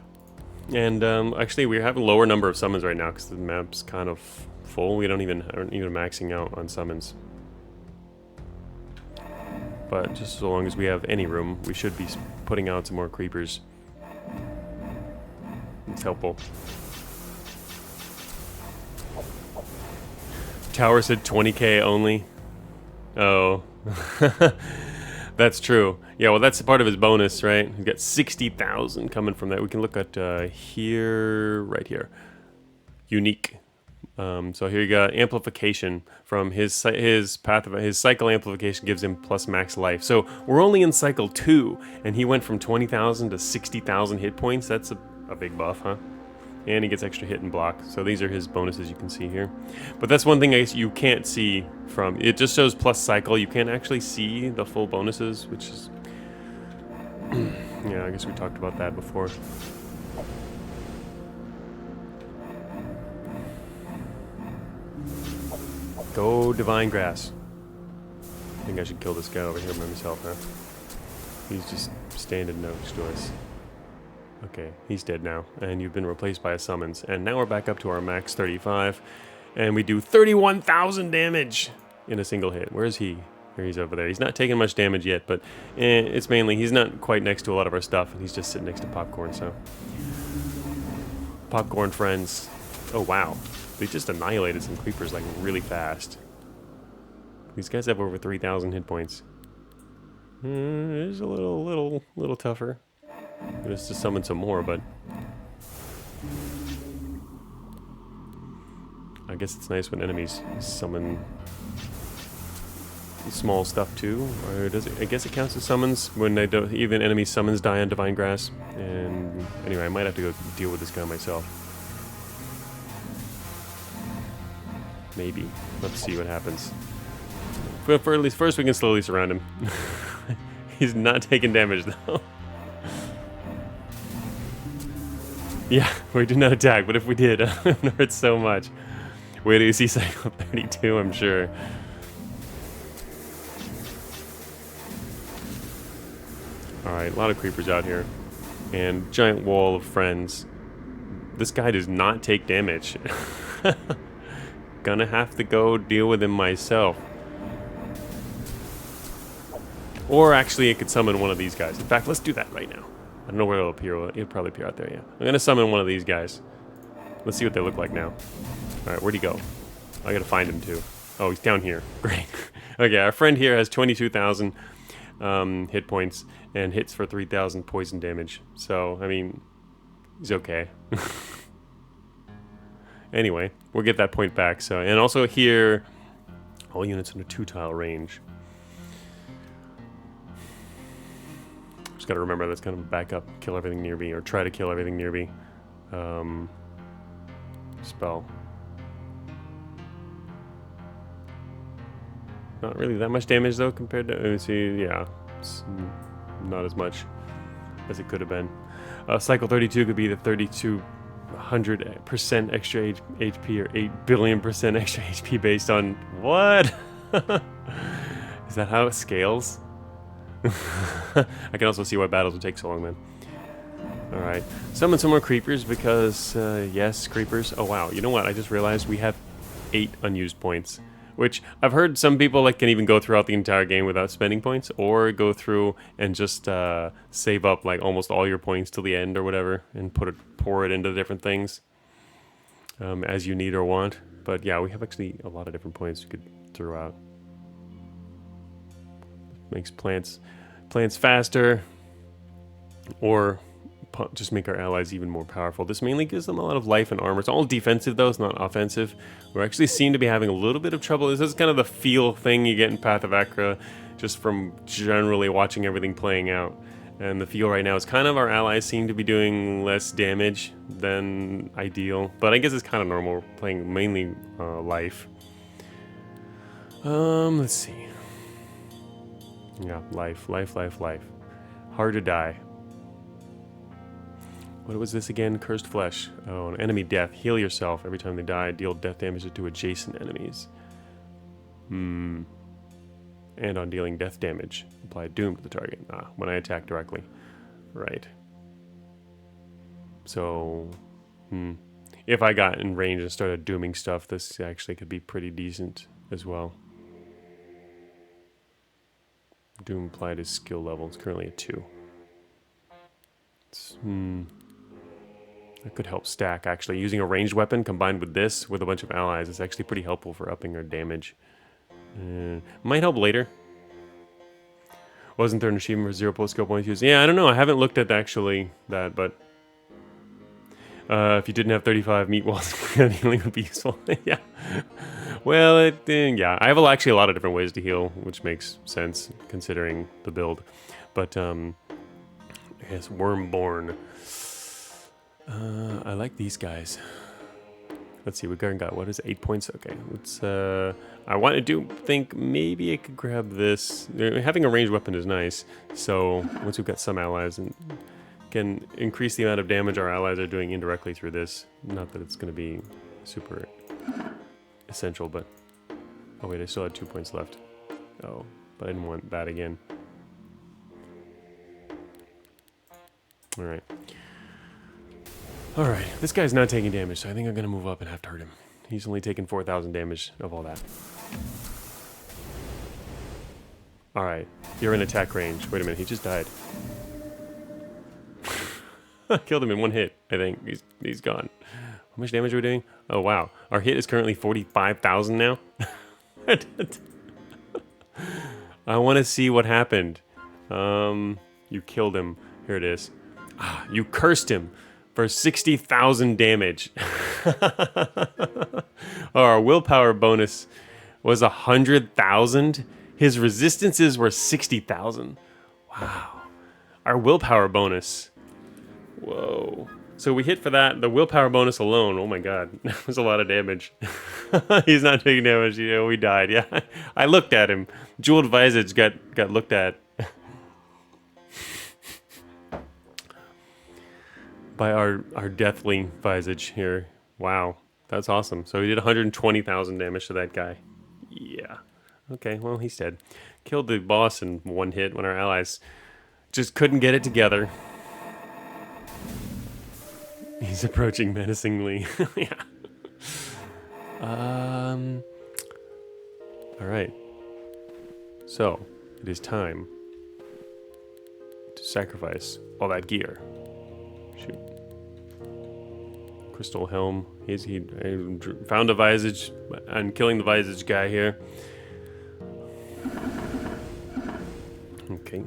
And actually, we have a lower number of summons right now because the map's kind of full. We aren't even maxing out on summons. But just so long as we have any room, we should be putting out some more creepers. It's helpful. Tower said 20k only. Oh. That's true. Yeah, well, that's part of his bonus, right? He's got 60,000 coming from that. We can look at here, right here. Unique. So here you got amplification from his path of his cycle amplification gives him plus max life. So we're only in cycle 2, and he went from 20,000 to 60,000 hit points. That's a big buff, huh? And he gets extra hit and block. So these are his bonuses you can see here. But that's one thing I guess you can't see from it. Just shows plus cycle. You can't actually see the full bonuses, which is yeah. I guess we talked about that before. Go Divine Grass. I think I should kill this guy over here by myself, huh? He's just standing next to us. Okay, he's dead now, and you've been replaced by a summons. And now we're back up to our max 35, and we do 31,000 damage in a single hit. Where is he? There he's over there. He's not taking much damage yet, but it's mainly he's not quite next to a lot of our stuff, and he's just sitting next to Popcorn, so. Popcorn friends. Oh, wow. They just annihilated some creepers like really fast. These guys have over 3,000 hit points. It's a little tougher. Just to summon some more, but I guess it's nice when enemies summon small stuff too. Or does it? I guess it counts as summons when they don't. Even enemy summons die on Divine Grass. And anyway, I might have to go deal with this guy myself. Maybe. Let's see what happens. But for at least first, we can slowly surround him. He's not taking damage though. Yeah, we did not attack, but if we did, it would hurt so much. Wait till you see cycle 32, I'm sure. Alright, a lot of creepers out here. And giant wall of friends. This guy does not take damage. Gonna have to go deal with him myself. Or actually, I could summon one of these guys. In fact, let's do that right now. I don't know where it'll appear. It'll probably appear out there, yeah. I'm gonna summon one of these guys. Let's see what they look like now. Alright, where'd he go? I gotta find him too. Oh, he's down here. Great. Okay, our friend here has 22,000 hit points and hits for 3,000 poison damage. So, I mean, he's okay. Anyway, we'll get that point back. So, and also here, all units in a 2-tile range. Just gotta remember that's kind of a backup. Kill everything near me, or try to kill everything near me. Spell. Not really that much damage though compared to. Let me see. Yeah, it's not as much as it could have been. Cycle 32 could be the 3,200% extra HP or 8 billion% extra HP based on what? Is that how it scales? I can also see why battles would take so long then. Alright. Summon some more creepers because, yes, creepers. Oh wow, you know what? I just realized we have 8 unused points. Which, I've heard some people like can even go throughout the entire game without spending points. Or go through and just save up like almost all your points till the end or whatever. And pour it into different things. As you need or want. But yeah, we have actually a lot of different points we could throw out. Makes plants faster, or just make our allies even more powerful. This mainly gives them a lot of life and armor. It's all defensive though, it's not offensive. We actually seem to be having a little bit of trouble. This is kind of the feel thing you get in Path of Achra, just from generally watching everything playing out. And the feel right now is kind of our allies seem to be doing less damage than ideal. But I guess it's kind of normal. We're playing mainly life. Let's see. Yeah, life. Hard to die. What was this again? Cursed flesh. Oh, an enemy death. Heal yourself. Every time they die, deal death damage to adjacent enemies. And on dealing death damage, apply doom to the target. When I attack directly. Right. So, if I got in range and started dooming stuff, this actually could be pretty decent as well. Doom applied his skill level. It's currently at 2. That could help stack, actually. Using a ranged weapon combined with this, with a bunch of allies, is actually pretty helpful for upping our damage. Might help later. Wasn't there an achievement for 0 skill points used? Yeah, I don't know. I haven't looked at actually that, but... if you didn't have 35 meat walls, healing would be useful. Yeah. Well, yeah. I have actually a lot of different ways to heal, which makes sense, considering the build. But, yes, Wormborn. I like these guys. Let's see, we got, what is it, 8 points? Okay, let's, I think maybe I could grab this. Having a ranged weapon is nice, so once we've got some allies, and can increase the amount of damage our allies are doing indirectly through this. Not that it's going to be super essential, but... Oh wait, I still had 2 points left. Oh, but I didn't want that again. Alright. Alright, this guy's not taking damage, so I think I'm going to move up and have to hurt him. He's only taken 4,000 damage of all that. Alright, you're in attack range. Wait a minute, he just died. I killed him in one hit, I think. He's gone. How much damage are we doing? Oh, wow. Our hit is currently 45,000 now. I want to see what happened. You killed him. Here it is. Ah, you cursed him for 60,000 damage. Our willpower bonus was 100,000. His resistances were 60,000. Wow. Our willpower bonus. Whoa. So we hit for that. The willpower bonus alone. Oh my god. That was a lot of damage. He's not taking damage. You know, we died. Yeah. I looked at him. Jeweled visage got looked at. By our deathly visage here. Wow, that's awesome. So he did 120,000 damage to that guy. Yeah. Okay, well, he's dead. Killed the boss in one hit when our allies just couldn't get it together. He's approaching menacingly. Yeah. Alright. So, it is time to sacrifice all that gear. Shoot. Crystal helm. He found a visage and killing the visage guy here. Okay.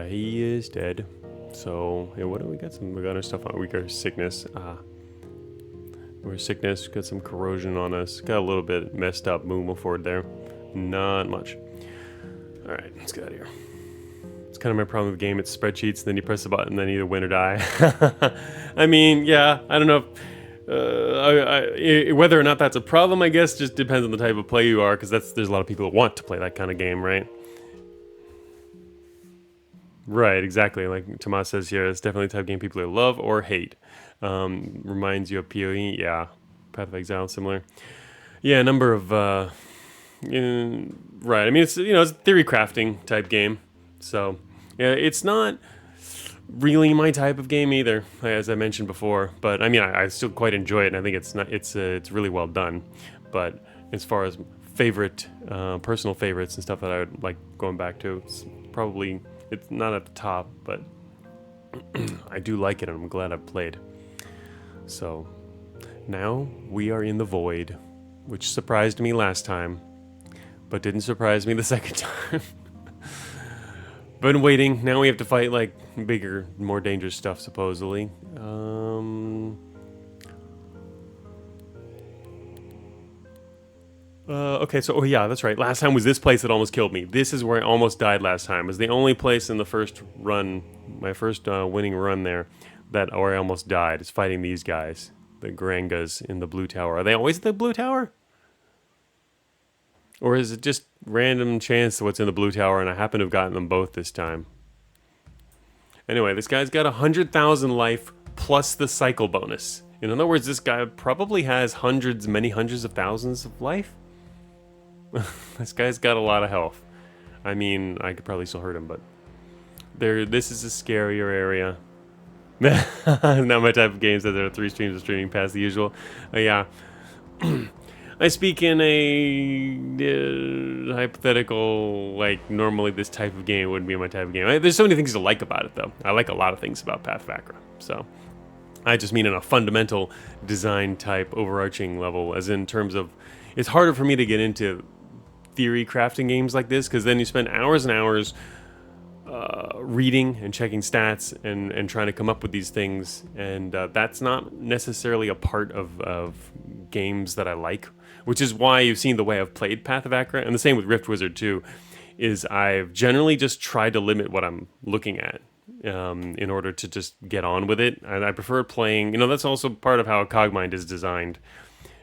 He is dead. So, yeah, what do we got? We got our stuff on. We got our sickness. We're sickness. Got some corrosion on us. Got a little bit messed up movement forward there. Not much. All right, let's get out of here. It's kind of my problem with the game. It's spreadsheets, then you press the button, then either win or die. I mean, yeah, I don't know if, whether or not that's a problem, I guess, just depends on the type of play you are, because there's a lot of people that want to play that kind of game, right? Right, exactly. Like Tomas says here, it's definitely the type of game people either love or hate. Reminds you of PoE, yeah. Path of Exile, similar. Yeah, a number of, right, I mean, it's, it's a theory crafting type game. So, yeah, it's not really my type of game either, as I mentioned before. But I mean, I still quite enjoy it, and I think it's really well done. But as far as favorite, personal favorites and stuff that I would like going back to, it's not at the top, but I do like it, and I'm glad I've played. So now we are in the void, which surprised me last time, but didn't surprise me the second time. Been waiting. Now we have to fight like bigger, more dangerous stuff, supposedly. Okay, so yeah, that's right. Last time was this place that almost killed me. This is where I almost died last time. It was the only place in the first run, my first winning run there, where I almost died. Is fighting these guys, the Garangas in the blue tower. Are they always at the blue tower? Or is it just random chance what's in the blue tower, and I happen to have gotten them both this time? Anyway, this guy's got 100,000 life plus the cycle bonus. In other words, this guy probably has many hundreds of thousands of life. This guy's got a lot of health. I mean, I could probably still hurt him, but this is a scarier area. Not my type of games that there are 3 streams of streaming past the usual. Yeah. I speak in a hypothetical, like normally this type of game wouldn't be my type of game. There's so many things to like about it, though. I like a lot of things about Path of Achra. So I just mean in a fundamental design type, overarching level, as in terms of it's harder for me to get into theory crafting games like this because then you spend hours and hours reading and checking stats and trying to come up with these things, and that's not necessarily a part of games that I like, which is why you've seen the way I've played Path of Achra, and the same with Rift Wizard too, is I've generally just tried to limit what I'm looking at in order to just get on with it, and I prefer playing, that's also part of how Cogmind is designed.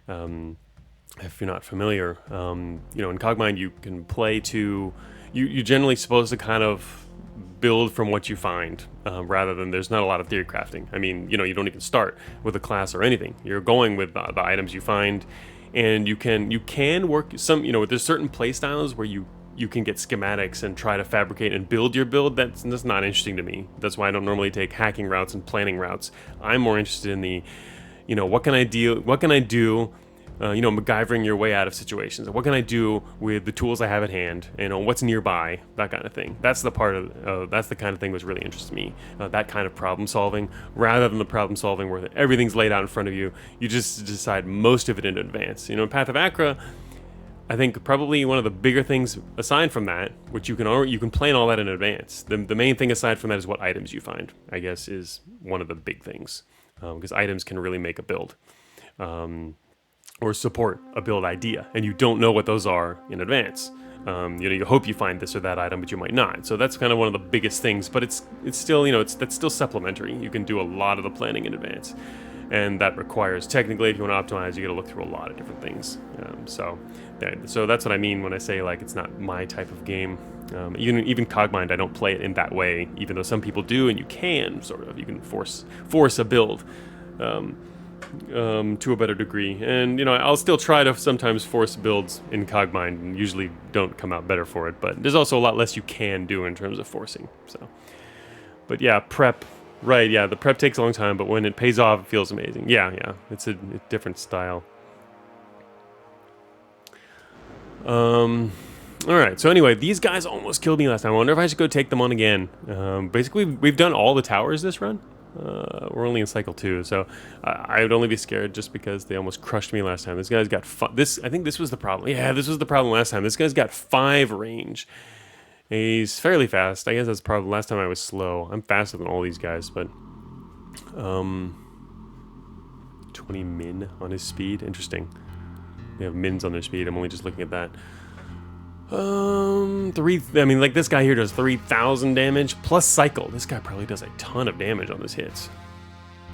If you're not familiar, in Cogmind you can play to, you're generally supposed to kind of build from what you find, rather than there's not a lot of theory crafting. I mean, you don't even start with a class or anything. You're going with the items you find, and you can work some. There's certain play styles where you can get schematics and try to fabricate and build your build. That's not interesting to me. That's why I don't normally take hacking routes and planning routes. I'm more interested in the, what can I do? MacGyvering your way out of situations. What can I do with the tools I have at hand? What's nearby, that kind of thing. That's the kind of thing that's really interests me. That kind of problem solving, rather than the problem solving where everything's laid out in front of you. You just decide most of it in advance. In Path of Achra, I think probably one of the bigger things aside from that, which you can plan all that in advance. The main thing aside from that is what items you find, I guess, is one of the big things, because items can really make a build. Or support a build idea, and you don't know what those are in advance. You hope you find this or that item, but you might not. So that's kind of one of the biggest things. But it's still, that's still supplementary. You can do a lot of the planning in advance, and that requires technically, if you want to optimize, you got to look through a lot of different things. So that's what I mean when I say like it's not my type of game. Even Cogmind, I don't play it in that way, even though some people do, and you can force a build. To a better degree, and I'll still try to sometimes force builds in Cogmind, and usually don't come out better for it. But there's also a lot less you can do in terms of forcing. So, but yeah, prep, right? Yeah, the prep takes a long time, but when it pays off, it feels amazing. Yeah, it's a different style. All right. So anyway, these guys almost killed me last time. I wonder if I should go take them on again. Basically, we've done all the towers this run. We're only in cycle 2, so I would only be scared just because they almost crushed me last time. This guy's got I think this was the problem. Yeah, this was the problem last time. This guy's got 5 range. He's fairly fast. I guess that's the problem. Last time I was slow. I'm faster than all these guys, but 20 min on his speed. Interesting. They have mins on their speed. I'm only just looking at that. This guy here does 3,000 damage plus cycle. This guy probably does a ton of damage on his hits.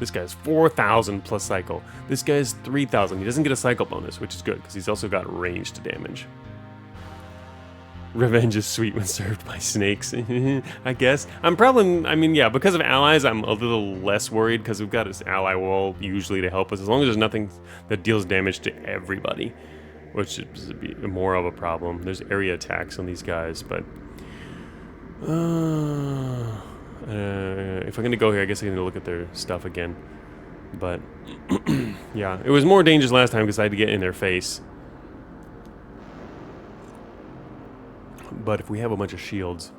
This guy's 4,000 plus cycle. This guy's 3,000. He doesn't get a cycle bonus, which is good because he's also got ranged damage. Revenge is sweet when served by snakes, I guess. Because of allies, I'm a little less worried because we've got this ally wall usually to help us, as long as there's nothing that deals damage to everybody, which is more of a problem. There's area attacks on these guys, but if I'm going to go here, I guess I'm going to look at their stuff again. But yeah, it was more dangerous last time because I had to get in their face. But if we have a bunch of shields,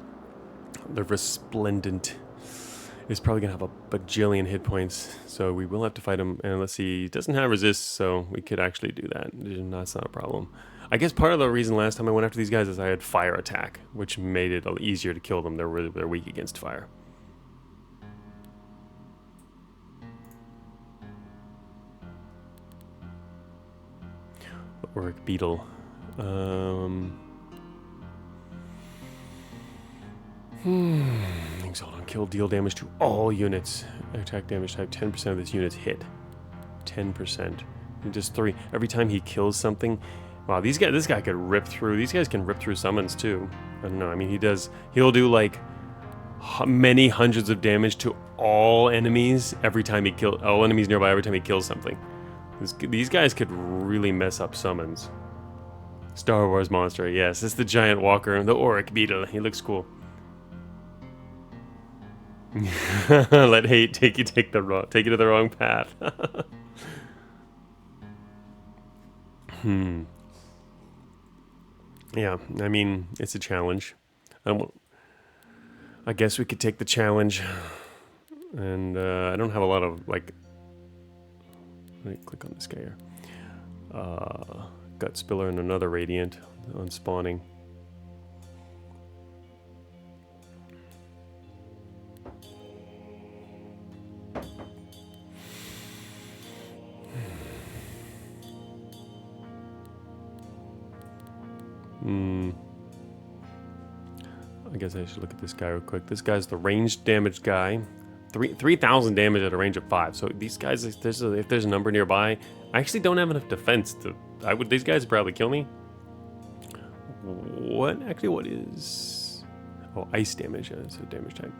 the Resplendent is probably going to have a bajillion hit points, so we will have to fight him. And let's see, he doesn't have resist, so we could actually do that. That's not a problem. I guess part of the reason last time I went after these guys is I had fire attack, which made it easier to kill them. They're weak against fire. Auric Beetle. Exalt on kill, deal damage to all units. Attack damage type, 10% of this unit's hit. 10%. Just 3. Every time he kills something. Wow, this guy could rip through. These guys can rip through summons too. I don't know. I mean, he'll do like many hundreds of damage to all enemies every time he kills. All enemies nearby every time he kills something. These guys could really mess up summons. Star Wars monster. Yes, it's the giant walker, the Auric Beetle. He looks cool. Let hate take you to the wrong path. Yeah, I mean, it's a challenge. I guess we could take the challenge. And I don't have a lot of, like... Let me click on this guy here. Gut Spiller and another Radiant on spawning. I guess I should look at this guy real quick. This guy's the ranged damage guy. 3,000 damage at a range of 5. So these guys, if there's a number nearby, I actually don't have enough defense to... these guys would probably kill me. What? Actually, what is... Oh, ice damage. Yeah, so damage type.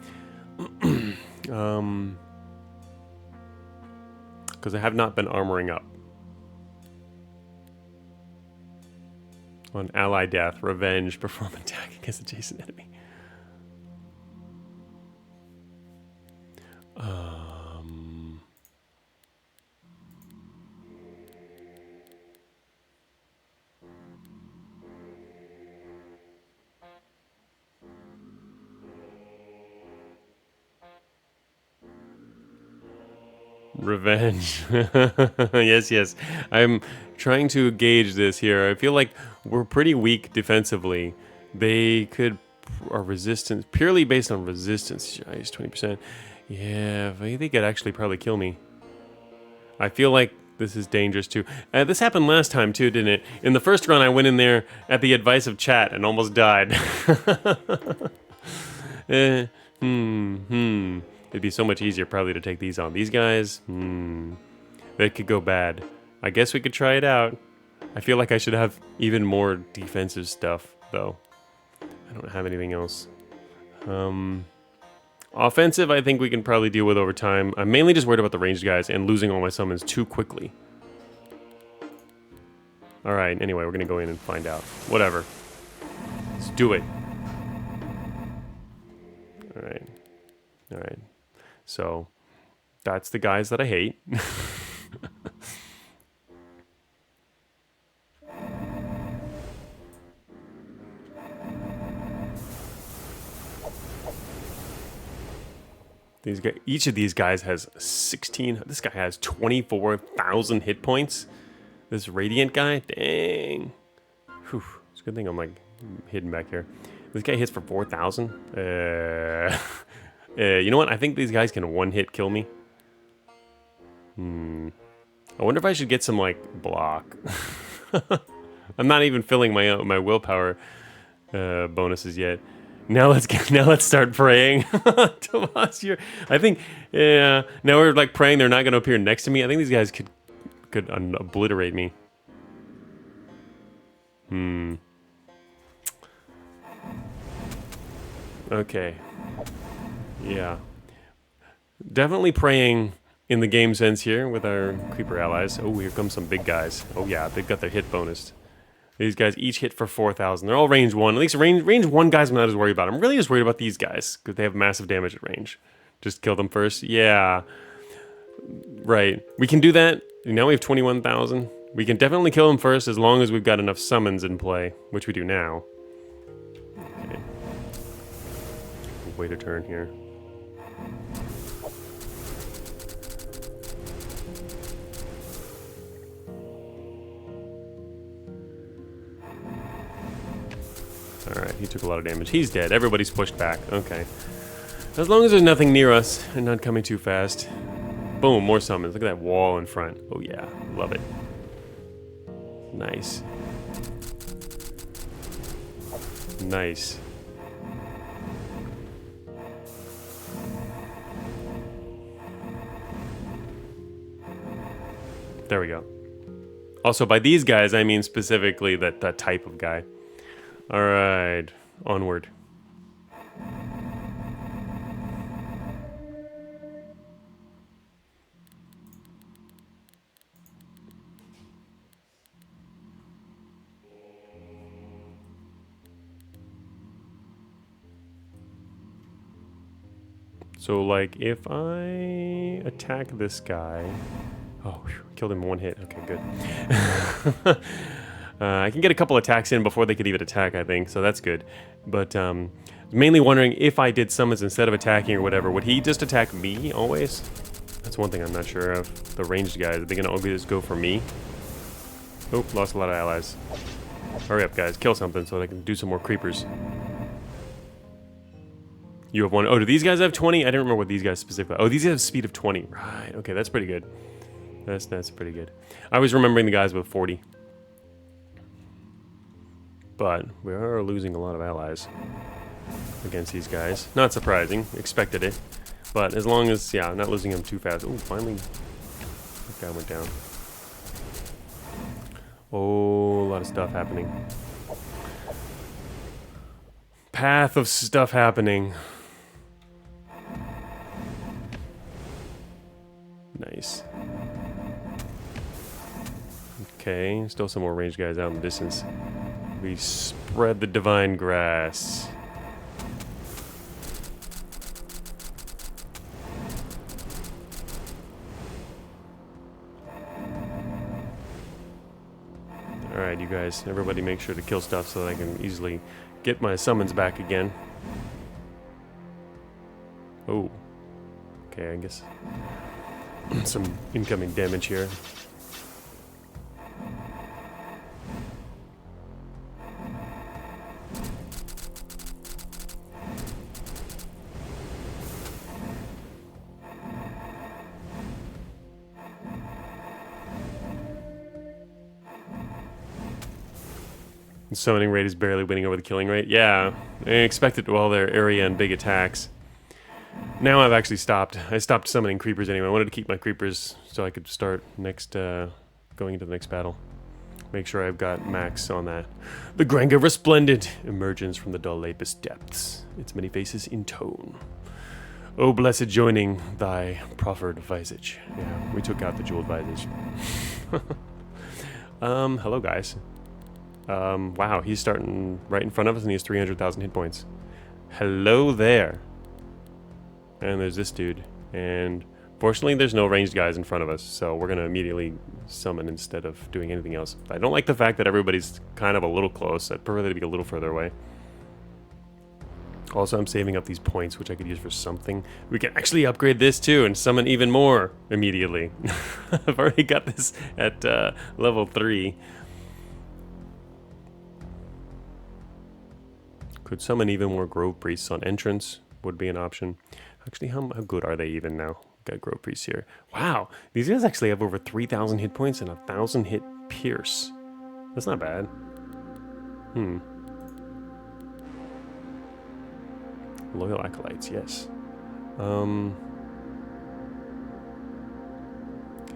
Because I have not been armoring up. On ally death, revenge, perform attack against adjacent enemy. Revenge. Yes, yes. I'm trying to gauge this here. I feel like we're pretty weak defensively. They could... Our resistance... Purely based on resistance. Jeez, 20%. Yeah, they could actually probably kill me. I feel like this is dangerous too. This happened last time too, didn't it? In the first run, I went in there at the advice of chat and almost died. It'd be so much easier probably to take these on. These guys, they could go bad. I guess we could try it out. I feel like I should have even more defensive stuff, though. I don't have anything else. Offensive, I think we can probably deal with over time. I'm mainly just worried about the ranged guys and losing all my summons too quickly. Alright, anyway, we're gonna go in and find out. Whatever. Let's do it. Alright. Alright. So, that's the guys that I hate. These guys, each of these guys has 16. This guy has 24,000 hit points. This Radiant guy, dang. Whew, it's a good thing I'm like hidden back here. This guy hits for 4,000. You know what? I think these guys can one-hit kill me. I wonder if I should get some like block. I'm not even filling my willpower bonuses yet. Now let's start praying. Tomas, I think now we're like praying they're not going to appear next to me. I think these guys could obliterate me. Okay. Yeah. Definitely praying in the game sense here with our creeper allies. Oh, here comes some big guys. Oh yeah, they've got their hit bonus. These guys each hit for 4,000. They're all range 1. At least range 1 guys I'm not as worried about. I'm really just worried about these guys because they have massive damage at range. Just kill them first. Yeah. Right. We can do that. Now we have 21,000. We can definitely kill them first as long as we've got enough summons in play, which we do now. Okay. Wait a turn here. Alright, he took a lot of damage. He's dead. Everybody's pushed back. Okay. As long as there's nothing near us and not coming too fast. Boom, more summons. Look at that wall in front. Oh yeah, love it. Nice. Nice. There we go. Also, by these guys, I mean specifically that type of guy. Alright, onward. So, like, if I attack this guy, Oh, whew, killed him in one hit. Okay, good. I can get a couple attacks in before they could even attack, I think, so that's good. But mainly wondering if I did summons instead of attacking or whatever, would he just attack me always? That's one thing I'm not sure of. The ranged guys, are they going to always go for me? Oh, lost a lot of allies. Hurry up, guys. Kill something so they can do some more creepers. You have one. Oh, do these guys have 20? I didn't remember what these guys specifically... Oh, these guys have speed of 20. Right. Okay, that's pretty good. That's pretty good. I was remembering the guys with 40. But we are losing a lot of allies against these guys. Not surprising. Expected it. But as long as, yeah, I'm not losing them too fast. Oh, finally, that guy went down. Oh, a lot of stuff happening. Path of stuff happening. Nice. Okay, still some more ranged guys out in the distance. We spread the divine grass. Alright, you guys, everybody make sure to kill stuff so that I can easily get my summons back again. Oh. Okay, I guess some incoming damage here. The summoning rate is barely winning over the killing rate. Yeah, I expected well their area and big attacks. Now I've actually stopped. I stopped summoning creepers anyway. I wanted to keep my creepers so I could start next, going into the next battle. Make sure I've got max on that. The Granga Resplendent emerges from the dull Life+ depths, its many faces in tone. Oh, blessed joining thy proffered visage. Yeah, we took out the jeweled visage. Hello guys. Wow, he's starting right in front of us and he has 300,000 hit points. Hello there. And there's this dude. And fortunately, there's no ranged guys in front of us, so we're going to immediately summon instead of doing anything else. I don't like the fact that everybody's kind of a little close. I'd prefer them to be a little further away. Also, I'm saving up these points, which I could use for something. We can actually upgrade this too and summon even more immediately. I've already got this at level 3. Could summon even more Grove Priests on entrance, would be an option. Actually, how good are they even now? Got Grove Priests here. Wow, these guys actually have over 3,000 hit points and 1,000 hit pierce. That's not bad. Loyal Acolytes, yes.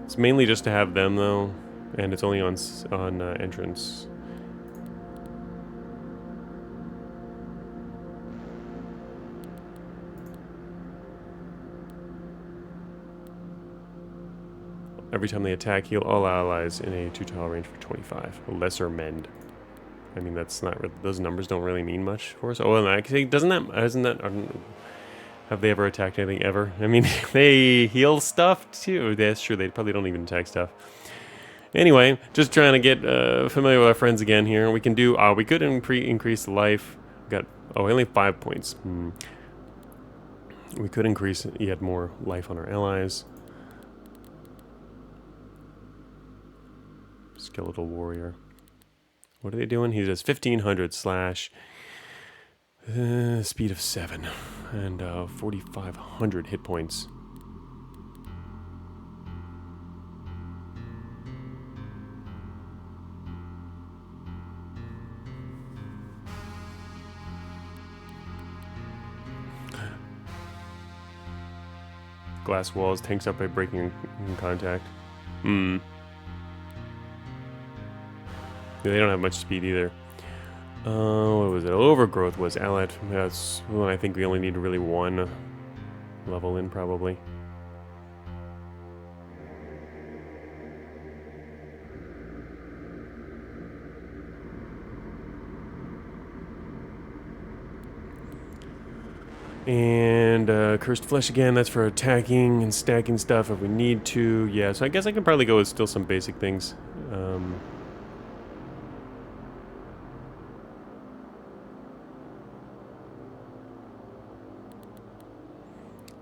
It's mainly just to have them though, and it's only on entrance. Every time they attack, heal all allies in a 2-tile range for 25. Lesser mend. I mean, that's not those numbers don't really mean much for us. Oh, and actually, isn't that? Have they ever attacked anything ever? I mean, they heal stuff too. That's true. They probably don't even attack stuff. Anyway, just trying to get familiar with our friends again here. We can do. We could increase the life. We got only 5 points. We could increase yet more life on our allies. Skeletal warrior. What are they doing? He does 1,500 slash, speed of 7, and 4,500 hit points. Glass walls, tanks up by breaking in contact. They don't have much speed either. What was it? Overgrowth was allied. That's well, I think we only need really one level in, probably. And And Cursed Flesh again, that's for attacking and stacking stuff if we need to. Yeah, so I guess I can probably go with still some basic things.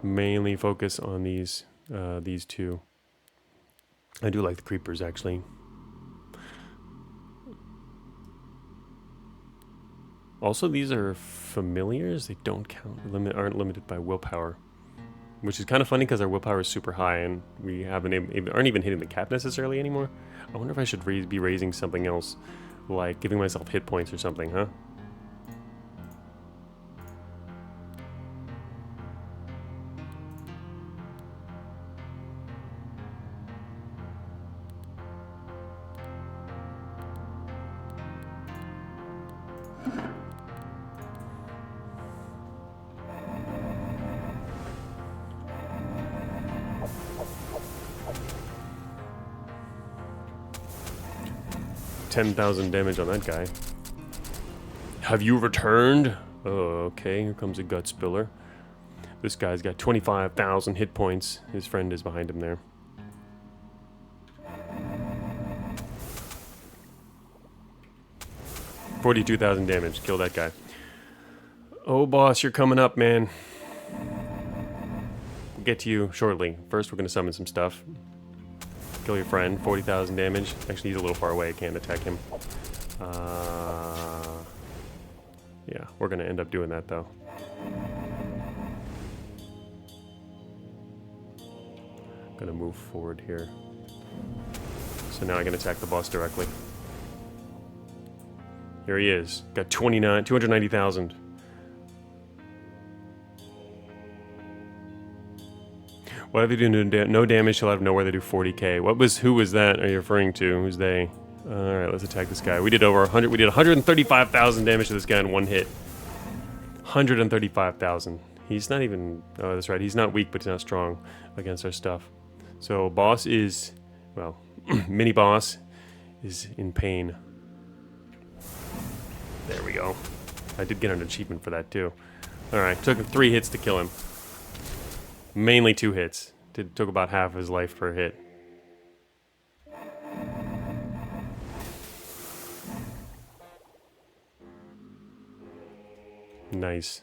Mainly focus on these two. I do like the creepers, actually. Also, these are familiars. They don't count, aren't limited by willpower, which is kind of funny because our willpower is super high and we aren't even hitting the cap necessarily anymore. I wonder if I should be raising something else, like giving myself hit points or something, huh? $10,000 damage on that guy. Have you returned? Oh, okay, here comes a gut spiller. This guy's got 25,000 hit points. His friend is behind him there. $42,000 damage. Kill that guy. Oh, boss, you're coming up, man. We'll get to you shortly. First, we're going to summon some stuff. Kill your friend. 40,000 damage. Actually, he's a little far away. I can't attack him. Yeah, we're going to end up doing that, though. Going to move forward here. So now I can attack the boss directly. Here he is. Got 290,000. Whatever they do, no damage till out of nowhere. They do 40k. Who was that? Are you referring to? Who's they? All right, let's attack this guy. We did over 100. We did 135,000 damage to this guy in one hit. 135,000. He's not even. Oh, that's right. He's not weak, but he's not strong against our stuff. So boss is, well, mini boss is in pain. There we go. I did get an achievement for that too. All right, took him 3 hits to kill him. Mainly 2 hits. Took about half of his life per hit. Nice.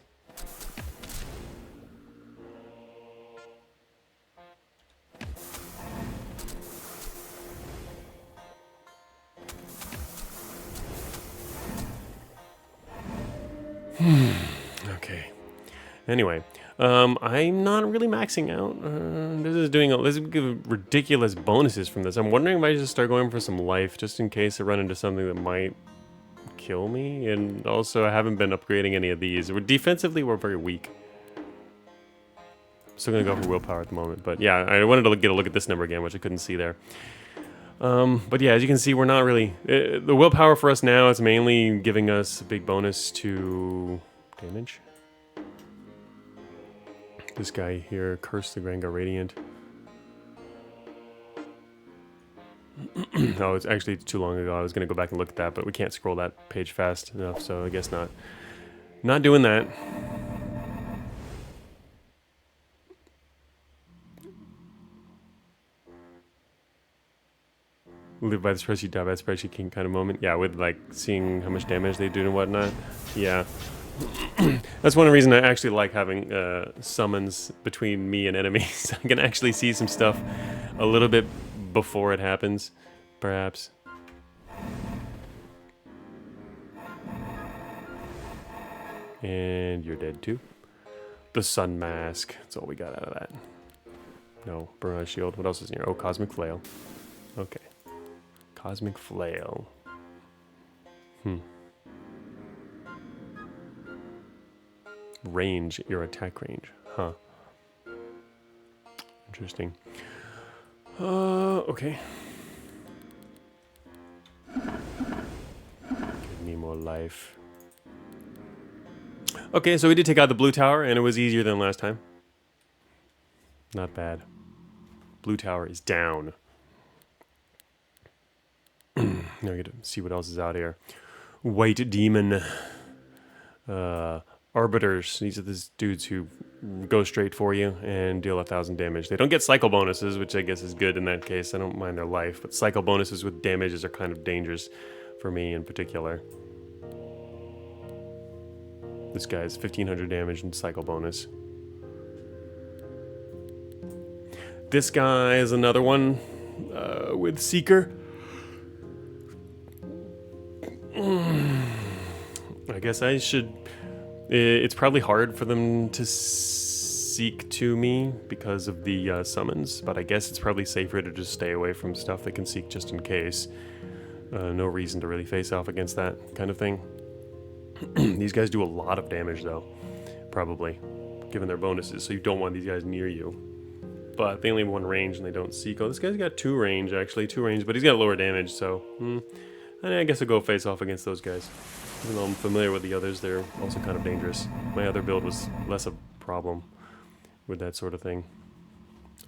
Okay. Anyway. I'm not really maxing out. This is giving ridiculous bonuses from this. I'm wondering if I just start going for some life, just in case I run into something that might kill me. And also, I haven't been upgrading any of these. Defensively, we're very weak. Still gonna go for willpower at the moment, but yeah, I wanted to get a look at this number again, which I couldn't see there. But yeah, as you can see, we're not really... the willpower for us now is mainly giving us a big bonus to damage. This guy here, Curse the Granga Radiant. Oh, it's actually too long ago. I was going to go back and look at that, but we can't scroll that page fast enough, so I guess not. Not doing that. Live by the spreadsheet, die by the spreadsheet king kind of moment. Yeah, with like seeing how much damage they do and whatnot. Yeah. That's one reason I actually like having summons between me and enemies. I can actually see some stuff a little bit before it happens, perhaps. And you're dead too. The Sun Mask. That's all we got out of that. No, Barrage Shield. What else is in here? Oh, Cosmic Flail. Okay. Cosmic Flail. Range, your attack range. Huh. Interesting. Okay. Give me more life. Okay, so we did take out the blue tower, and it was easier than last time. Not bad. Blue tower is down. Now we get to see what else is out here. White Demon. Arbiters. These are these dudes who go straight for you and deal 1,000 damage. They don't get cycle bonuses, which I guess is good in that case. I don't mind their life, but cycle bonuses with damages are kind of dangerous for me in particular. This guy has 1,500 damage and cycle bonus. This guy is another one with Seeker. I guess I should... It's probably hard for them to seek to me because of the summons, but I guess it's probably safer to just stay away from stuff that can seek just in case. No reason to really face off against that kind of thing. These guys do a lot of damage though, probably, given their bonuses, so you don't want these guys near you. But they only have 1 range and they don't seek. Oh, this guy's got 2 range, actually, 2 range, but he's got lower damage, so I guess I'll go face off against those guys. Even though I'm familiar with the others, they're also kind of dangerous. My other build was less a problem with that sort of thing.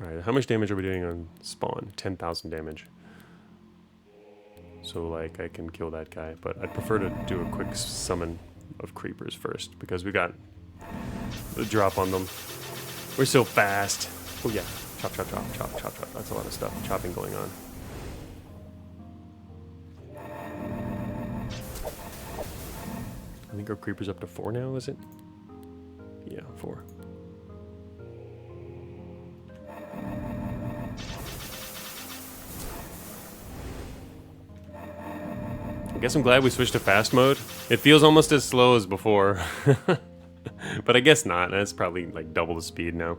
Alright, how much damage are we doing on spawn? 10,000 damage. So, like, I can kill that guy, but I'd prefer to do a quick summon of creepers first, because we got the drop on them. We're so fast. Oh yeah, chop, chop, chop, chop, chop, chop. That's a lot of stuff, chopping going on. I think our creeper's up to 4 now, is it? Yeah, 4. I guess I'm glad we switched to fast mode. It feels almost as slow as before. But I guess not. That's probably like double the speed now.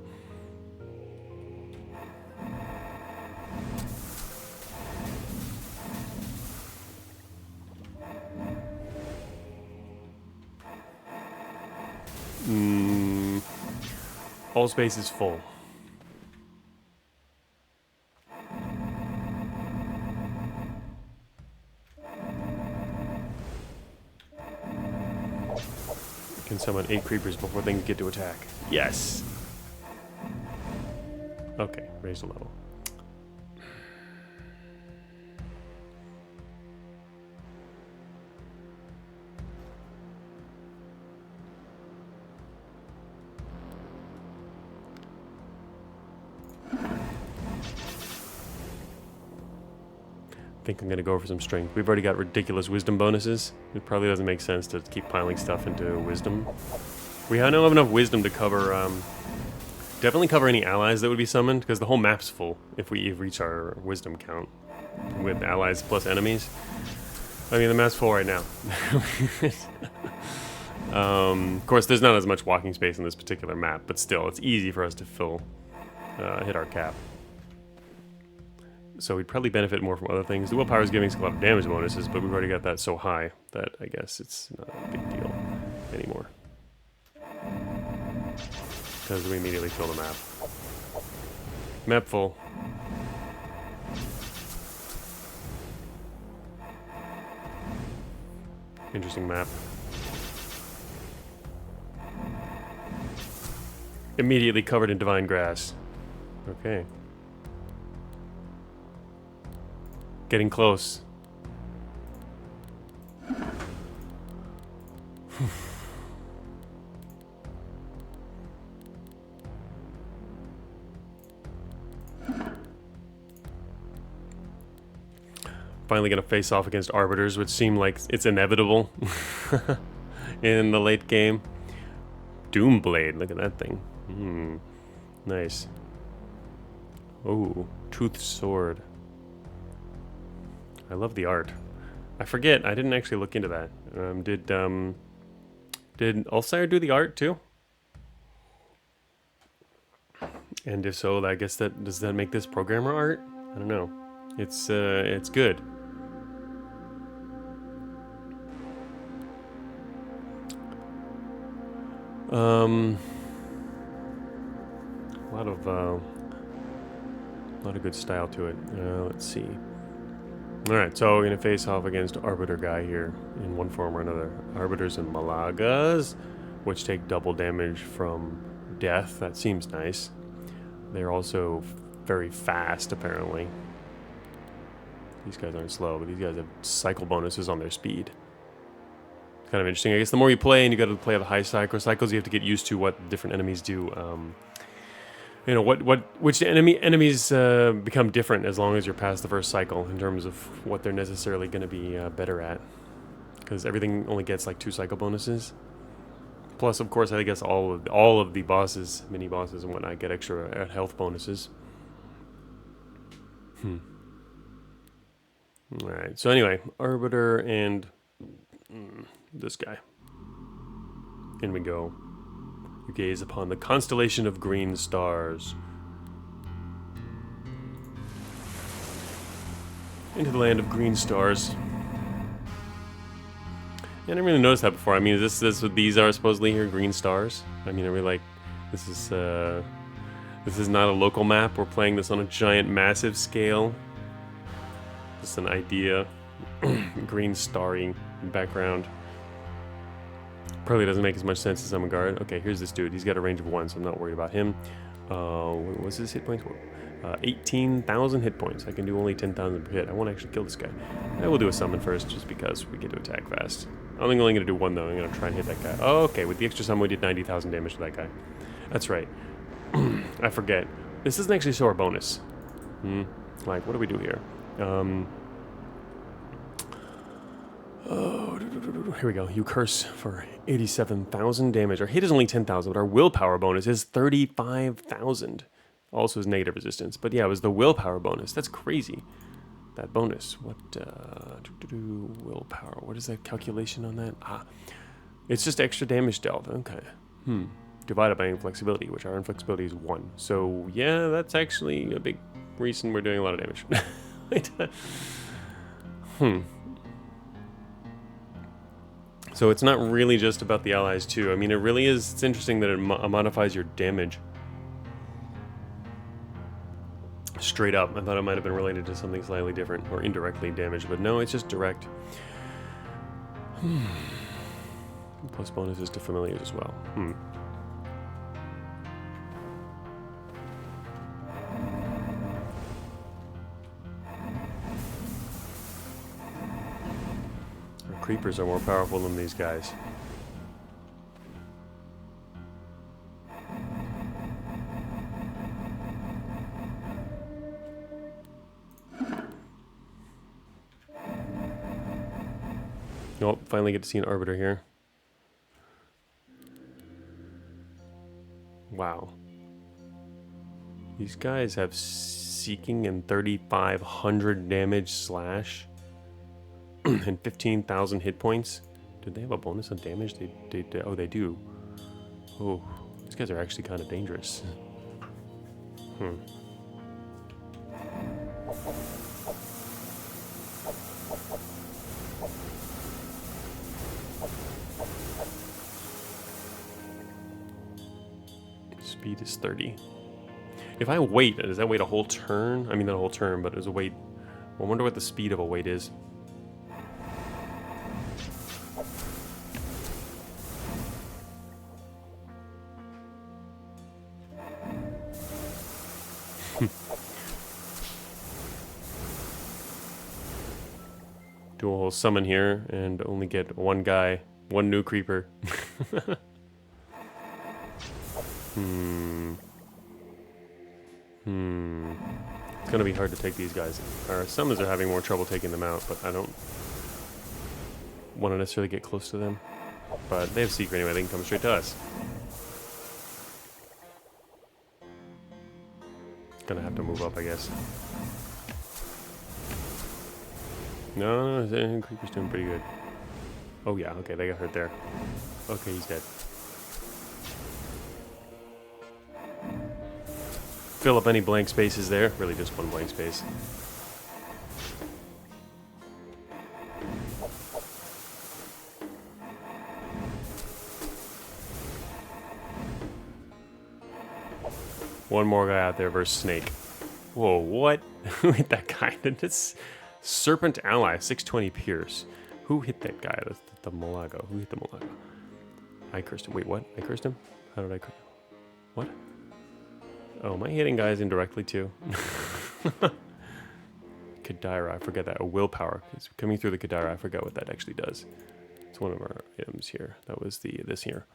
All space is full. Can summon 8 creepers before things get to attack. Yes! Okay, raise the level. I think I'm gonna go for some strength. We've already got ridiculous wisdom bonuses. It probably doesn't make sense to keep piling stuff into wisdom. We don't have enough wisdom to cover, definitely cover any allies that would be summoned, because the whole map's full if we reach our wisdom count with allies plus enemies. I mean, the map's full right now. Of course, there's not as much walking space in this particular map, but still, it's easy for us to hit our cap. So we'd probably benefit more from other things. The willpower is giving us a lot of damage bonuses, but we've already got that so high that I guess it's not a big deal anymore. Because we immediately fill the map. Map full. Interesting map. Immediately covered in divine grass. Okay. Getting close. Finally gonna face off against arbiters, which seem like it's inevitable in the late game. Doomblade, look at that thing. Nice. Oh, Tooth Sword. I love the art. I forget, I didn't actually look into that. Did Ulfsire do the art too? And if so, I guess does that make this programmer art? I don't know. It's good. A lot of good style to it. Let's see. Alright, so we're going to face off against Arbiter guy here in one form or another. Arbiters and Malagas, which take double damage from death. That seems nice. They're also very fast, apparently. These guys aren't slow, but these guys have cycle bonuses on their speed. kind of interesting. I guess the more you play and you got to play the high cycles, you have to get used to what different enemies do. You know which enemies become different as long as you're past the first cycle in terms of what they're necessarily going to be better at, because everything only gets like 2 cycle bonuses. Plus, of course, I guess all of the bosses, mini bosses and whatnot, get extra health bonuses. All right. So anyway, Arbiter and this guy. In we go. You gaze upon the constellation of green stars. Into the land of green stars. I didn't really notice that before. I mean, is this what these are supposedly here? Green stars? I mean, are we like, this is not a local map. We're playing this on a giant, massive scale. Just an idea. Green starry background. Probably doesn't make as much sense as Amagard. Okay, here's this dude. He's got a range of 1, so I'm not worried about him. What's his hit points? 18,000 hit points. I can do only 10,000 per hit. I want to actually kill this guy. I will do a summon first, just because we get to attack fast. I'm only going to do 1, though. I'm going to try and hit that guy. Oh, okay. With the extra summon, we did 90,000 damage to that guy. That's right. I forget. This doesn't actually show our bonus. Like, what do we do here? Oh, here we go. You curse for 87,000 damage. Our hit is only 10,000, but our willpower bonus is 35,000. Also is negative resistance. But yeah, it was the willpower bonus. That's crazy. That bonus. What, willpower. What is that calculation on that? It's just extra damage dealt. Okay. Divided by inflexibility, which our inflexibility is 1. So yeah, that's actually a big reason we're doing a lot of damage. So it's not really just about the allies too. I mean, it really is. It's interesting that it modifies your damage. Straight up. I thought it might have been related to something slightly different or indirectly damaged, but no, it's just direct. Plus bonuses to familiars as well. Creepers are more powerful than these guys. Nope, finally get to see an Arbiter here. Wow. These guys have Seeking and 3,500 damage slash. And 15,000 hit points. Did they have a bonus on damage? Oh, they do. Oh, these guys are actually kind of dangerous. Speed is 30. If I wait, does that wait a whole turn? I mean, not a whole turn, but does it wait? I wonder what the speed of a wait is. Do a whole summon here and only get 1 guy, 1 new creeper. It's gonna be hard to take these guys. Our summons are having more trouble taking them out, but I don't want to necessarily get close to them. But they have secret anyway, they can come straight to us. Gonna have to move up, I guess. No, Creeper's doing pretty good. Oh yeah, okay, they got hurt there. Okay, he's dead. Fill up any blank spaces there. Really just 1 blank space. One more guy out there versus Snake. Whoa, what? Who hit that guy? That's Serpent Ally, 620 Pierce. Who hit that guy? That's the Malago. Who hit the Malago? I cursed him. Wait, what? I cursed him? How did I curse him? What? Oh, am I hitting guys indirectly too? Kadira, I forget that. A willpower. It's coming through the Kadira. I forgot what that actually does. It's one of our items here? That was this here.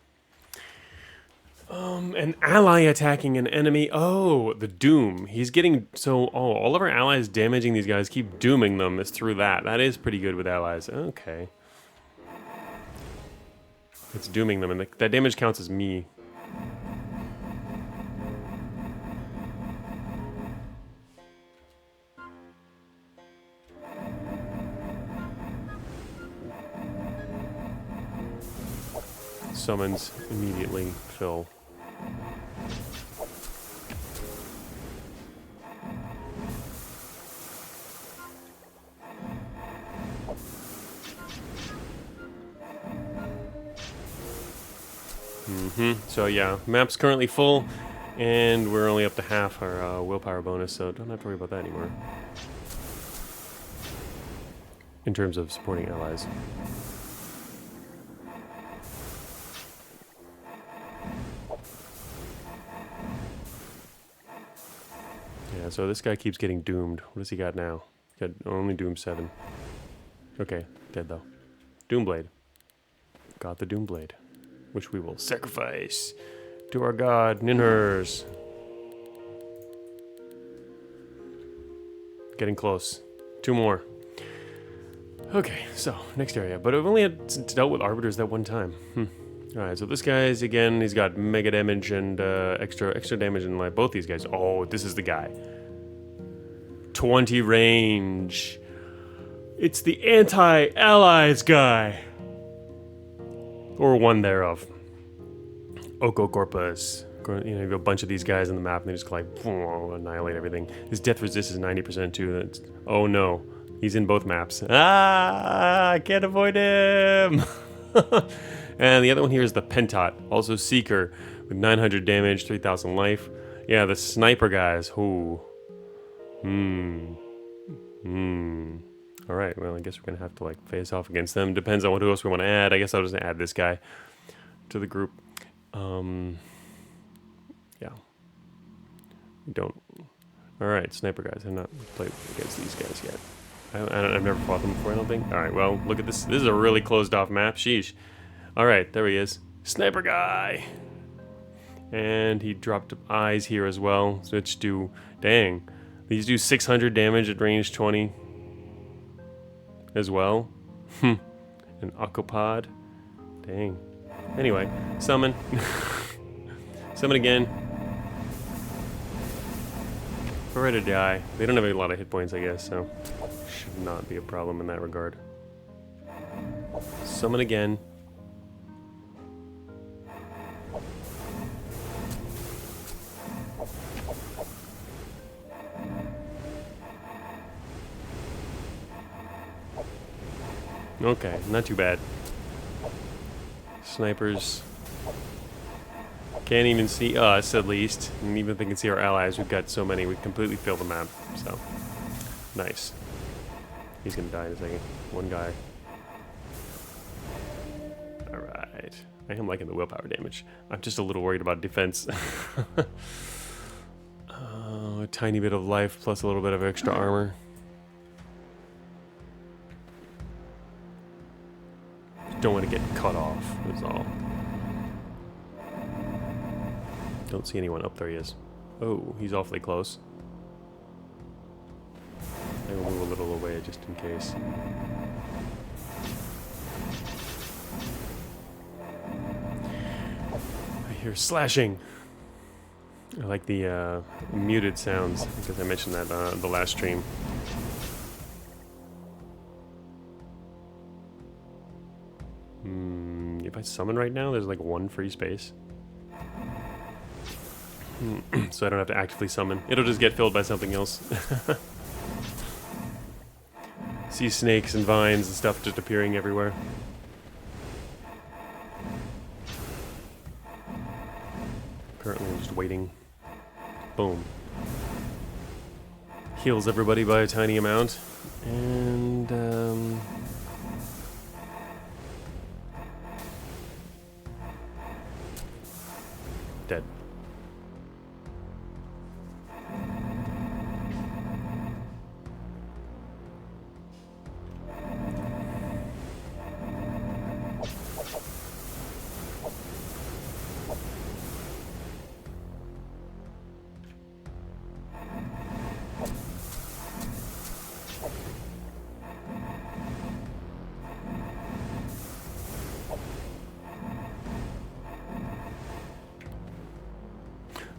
An ally attacking an enemy. Oh, the doom. He's getting all of our allies damaging these guys keep dooming them is through that. That is pretty good with allies. Okay. It's dooming them, and that damage counts as me. Summons immediately fill. So yeah, map's currently full, and we're only up to half our willpower bonus, so don't have to worry about that anymore. In terms of supporting allies. Yeah, so this guy keeps getting doomed. What does he got now? Got only Doom 7. Okay, dead though. Doomblade. Got the Doomblade, which we will sacrifice to our god, Ninhurs. Getting close. 2 more. Okay, so next area. But I've only had dealt with Arbiters that one time. Alright, so this guy's, again, he's got mega damage and extra damage in life. Both these guys. Oh, this is the guy. 20 range. It's the anti-allies guy. Or one thereof. Oko Corpus. You know, you have a bunch of these guys in the map and they just like annihilate everything. His death resist is 90% too. Oh no. He's in both maps. Ah, I can't avoid him. And the other one here is the Pentot, also Seeker, with 900 damage, 3,000 life. Yeah, the sniper guys. Ooh. Alright, well, I guess we're going to have to, like, face off against them. Depends on who else we want to add. I guess I'll just add this guy to the group. Yeah. We don't... Alright, sniper guys. I've not played against these guys yet. I've never fought them before, I don't think. Alright, well, look at this. This is a really closed-off map. Sheesh. Alright, there he is. Sniper guy! And he dropped eyes here as well, which do... Dang. These do 600 damage at range 20 as well. An Octopod. Dang. Anyway, summon. Summon again. We're ready to die. They don't have a lot of hit points, I guess, so should not be a problem in that regard. Summon again. Okay, not too bad. Snipers can't even see us, at least. And even if they can see our allies, we've got so many, we completely fill the map. So, nice. He's gonna die in a second. One guy. Alright. I am liking the willpower damage. I'm just a little worried about defense. A tiny bit of life plus a little bit of extra armor. Don't want to get cut off, is all. Don't see anyone. Up there he is. Oh, he's awfully close. I will move a little away just in case. I hear slashing. I like the muted sounds because I mentioned that the last stream. If I summon right now, there's like 1 free space. So I don't have to actively summon. It'll just get filled by something else. See snakes and vines and stuff just appearing everywhere. Currently I'm just waiting. Boom. Heals everybody by a tiny amount. And dead.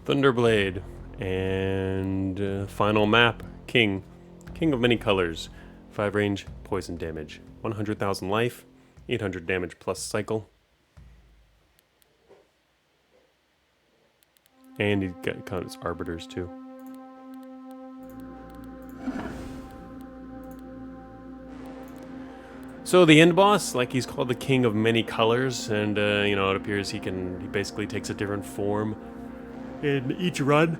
Thunderblade. And final map, King. King of many colors. 5 range, poison damage. 100,000 life, 800 damage plus cycle. And he counts arbiters too. So the end boss, like he's called the King of Many Colors, and you know, it appears he basically takes a different form in each run.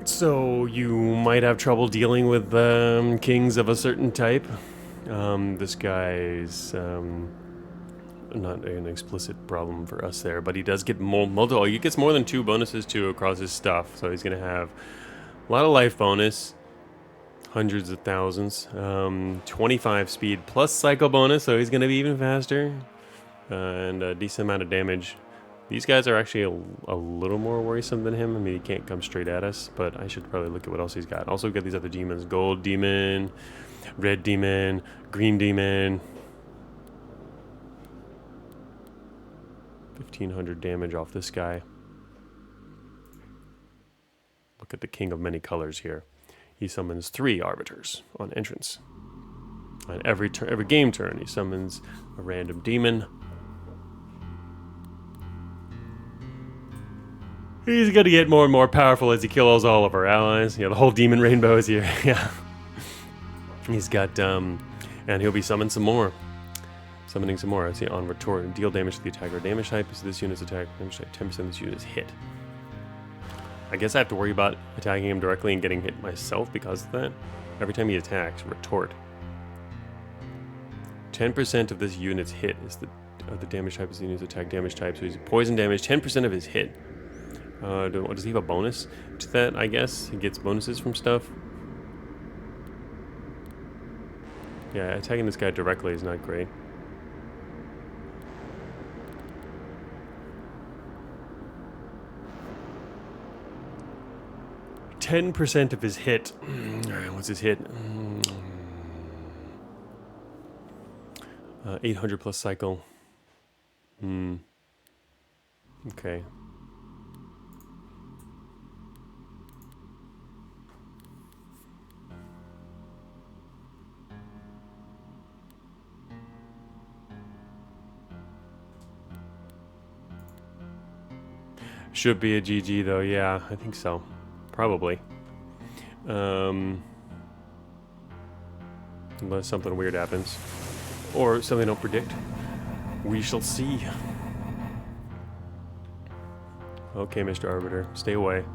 So you might have trouble dealing with kings of a certain type. This guy's not an explicit problem for us there, but he does get multiple. He gets more than 2 bonuses too across his stuff, so he's gonna have a lot of life bonus. Hundreds of thousands. 25 speed plus cycle bonus, so he's going to be even faster. And a decent amount of damage. These guys are actually a little more worrisome than him. I mean, he can't come straight at us, but I should probably look at what else he's got. Also, we've got these other demons. Gold demon, red demon, green demon. 1,500 damage off this guy. Look at the King of Many Colors here. He summons 3 arbiters on entrance. On every game turn, he summons a random demon. He's gonna get more and more powerful as he kills all of our allies. Yeah, the whole demon rainbow is here. Yeah. He's got, and he'll be summoning some more. Summoning some more. I see on retort. Deal damage to the attacker. Damage type is this unit's attack. Damage type 10% of this unit's hit. I guess I have to worry about attacking him directly and getting hit myself because of that. Every time he attacks, retort. 10% of this unit's hit is the damage type is the unit's attack damage type. So he's poison damage, 10% of his hit. Does he have a bonus to that, I guess? He gets bonuses from stuff. Yeah, attacking this guy directly is not great. 10% of his hit. Alright, what's his hit? 800 plus cycle. Okay. Should be a GG though, yeah, I think so. Probably. Unless something weird happens. Or something I don't predict. We shall see. Okay, Mr. Arbiter, stay away.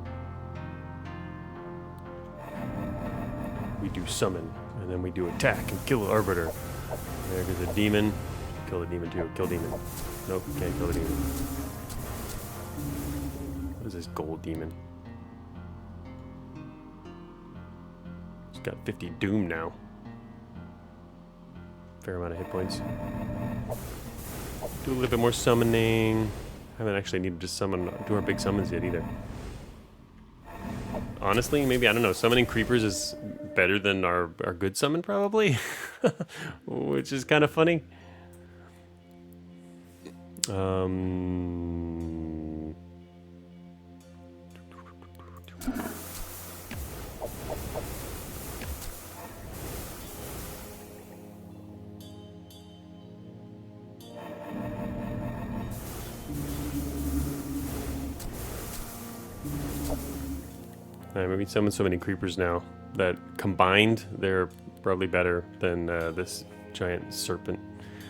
We do summon, and then we do attack and kill the Arbiter. There goes a demon. Kill the demon too. Kill demon. Nope, can't kill the demon. What is this gold demon? He's got 50 doom now. Fair amount of hit points. Do a little bit more summoning. Haven't actually needed to do our big summons yet either. Honestly, maybe, I don't know, summoning creepers is better than our good summon probably. Which is kind of funny. Maybe summon so many creepers now that combined they're probably better than this giant serpent.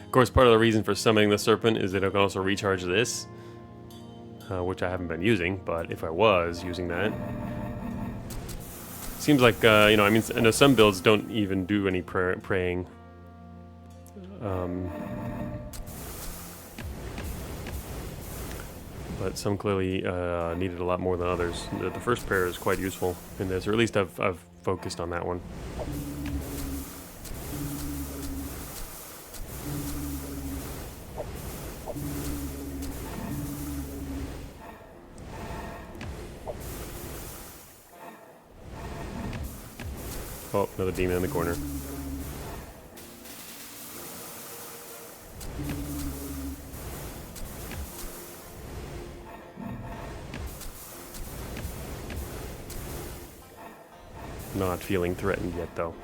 Of course, part of the reason for summoning the serpent is that it can also recharge this, which I haven't been using, but if I was using that, seems like you know, I mean, I know some builds don't even do any praying. But some clearly needed a lot more than others. The first prayer is quite useful in this, or at least I've focused on that one. Oh, another demon in the corner. Not feeling threatened yet, though.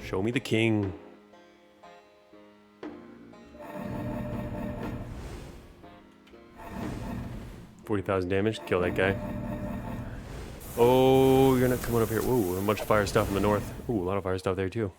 Show me the king. 40,000 damage. Kill that guy. Oh, you're not coming up here. Ooh, a bunch of fire stuff in the north. Ooh, a lot of fire stuff there too.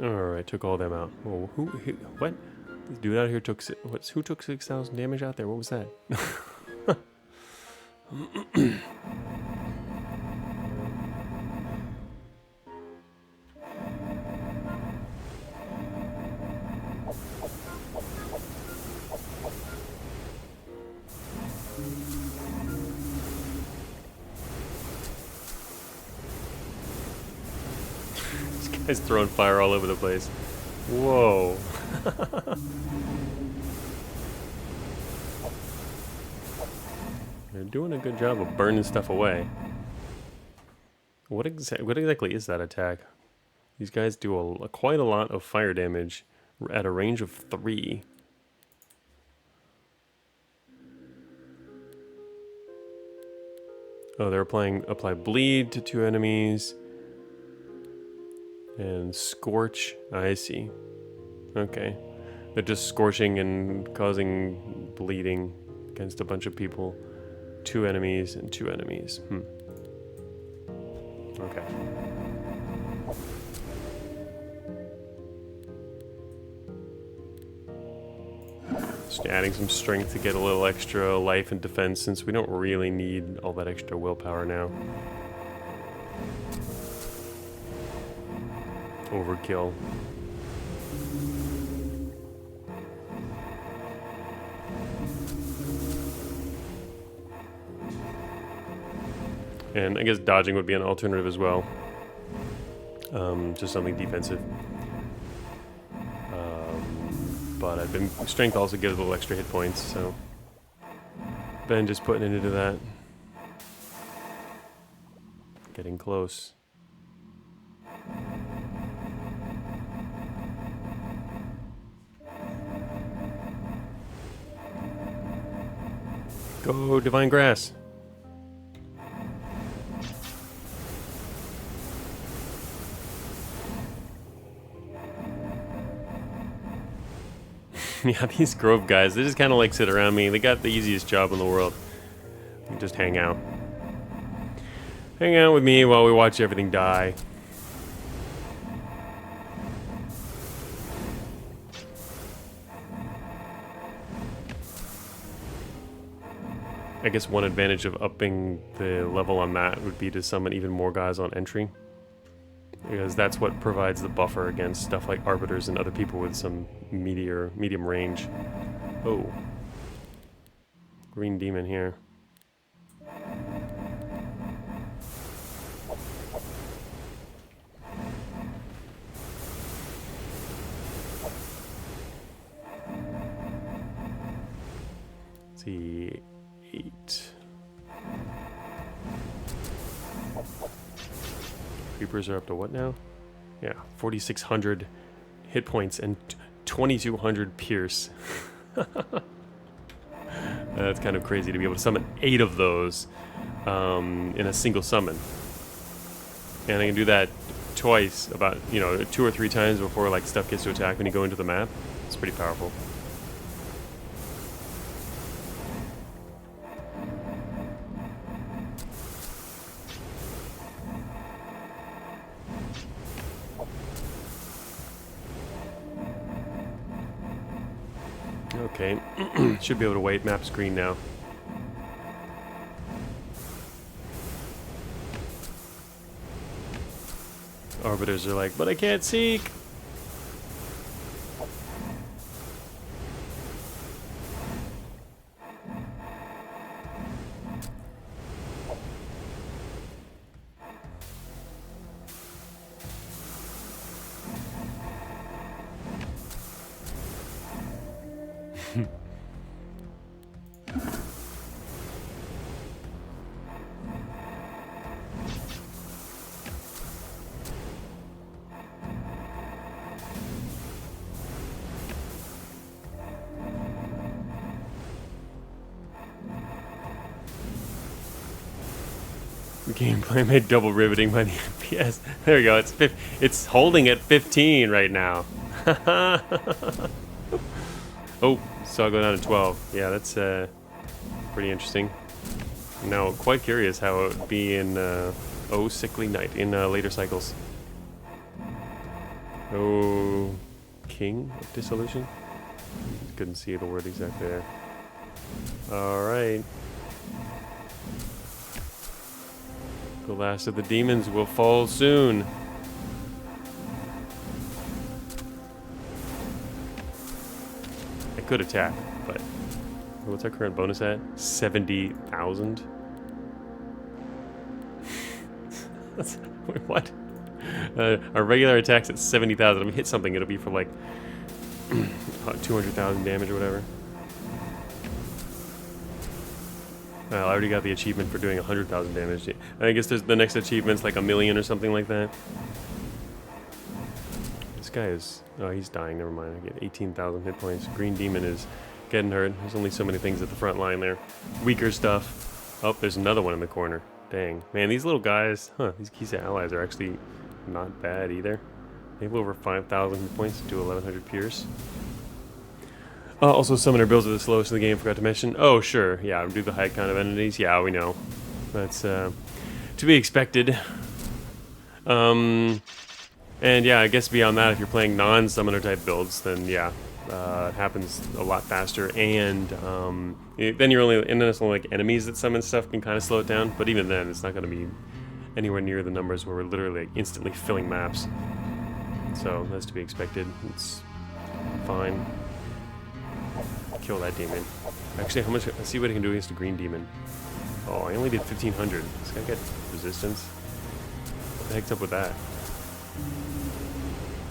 Alright, took all them out. Oh, what? This dude out here took, who took 6,000 damage out there? What was that? This guy's throwing fire all over the place. Whoa. They're doing a good job of burning stuff away. What exactly is that attack? These guys do quite a lot of fire damage at a range of 3. Oh, they're apply bleed to 2 enemies. And scorch. I see. Okay. They're just scorching and causing bleeding against a bunch of people. 2 enemies and 2 enemies. Okay. Just adding some strength to get a little extra life and defense since we don't really need all that extra willpower now. Overkill. And I guess dodging would be an alternative as well. Just something defensive. But I've been strength also gives a little extra hit points, so been just putting it into that. Getting close. Go, Divine Grass. Yeah, these Grove guys, they just kind of like sit around me. They got the easiest job in the world. They just hang out. Hang out with me while we watch everything die. I guess one advantage of upping the level on that would be to summon even more guys on entry. Because that's what provides the buffer against stuff like Arbiters and other people with some medium range. Oh. Green Demon here. Let's see. 8. Creepers are up to what now? Yeah, 4,600 hit points and 2,200 pierce. That's kind of crazy to be able to summon 8 of those in a single summon. And I can do that twice, about 2 or 3 times before like stuff gets to attack when you go into the map. It's pretty powerful. Okay, should be able to wait. Map's green now. Arbiters are like, but I can't seek. Gameplay made double riveting by the FPS. There we go. It's holding at 15 right now. Oh, saw it go down to 12. Yeah, that's pretty interesting. Now, quite curious how it would be in Oh Sickly Night in later cycles. Oh, King of Dissolution. Couldn't see the word exactly there. All right. The last of the demons will fall soon. I could attack, but what's our current bonus at? 70,000? Wait, what? Our regular attack's at 70,000. If we hit something, it'll be for like 200,000 damage or whatever. Well, I already got the achievement for doing 100,000 damage. I guess there's the next achievement's like 1,000,000 or something like that. This guy is... Oh, he's dying. Never mind. I get 18,000 hit points. Green Demon is getting hurt. There's only so many things at the front line there. Weaker stuff. Oh, there's another one in the corner. Dang. Man, these little guys... Huh, these Kisa allies are actually not bad either. They have over 5,000 hit points to 1,100 pierce. Also, summoner builds are the slowest in the game, forgot to mention. Oh, sure, yeah, do the high count of entities. Yeah, we know. That's to be expected. And yeah, I guess beyond that, if you're playing non-summoner type builds, then yeah, it happens a lot faster. And then you're only, and then it's only like enemies that summon stuff can kind of slow it down. But even then, it's not going to be anywhere near the numbers where we're literally like, instantly filling maps. So that's to be expected. It's fine. Kill that demon. Actually, how much? Let's see what I can do against a green demon. Oh, I only did 1,500. This guy got resistance. What the heck's up with that?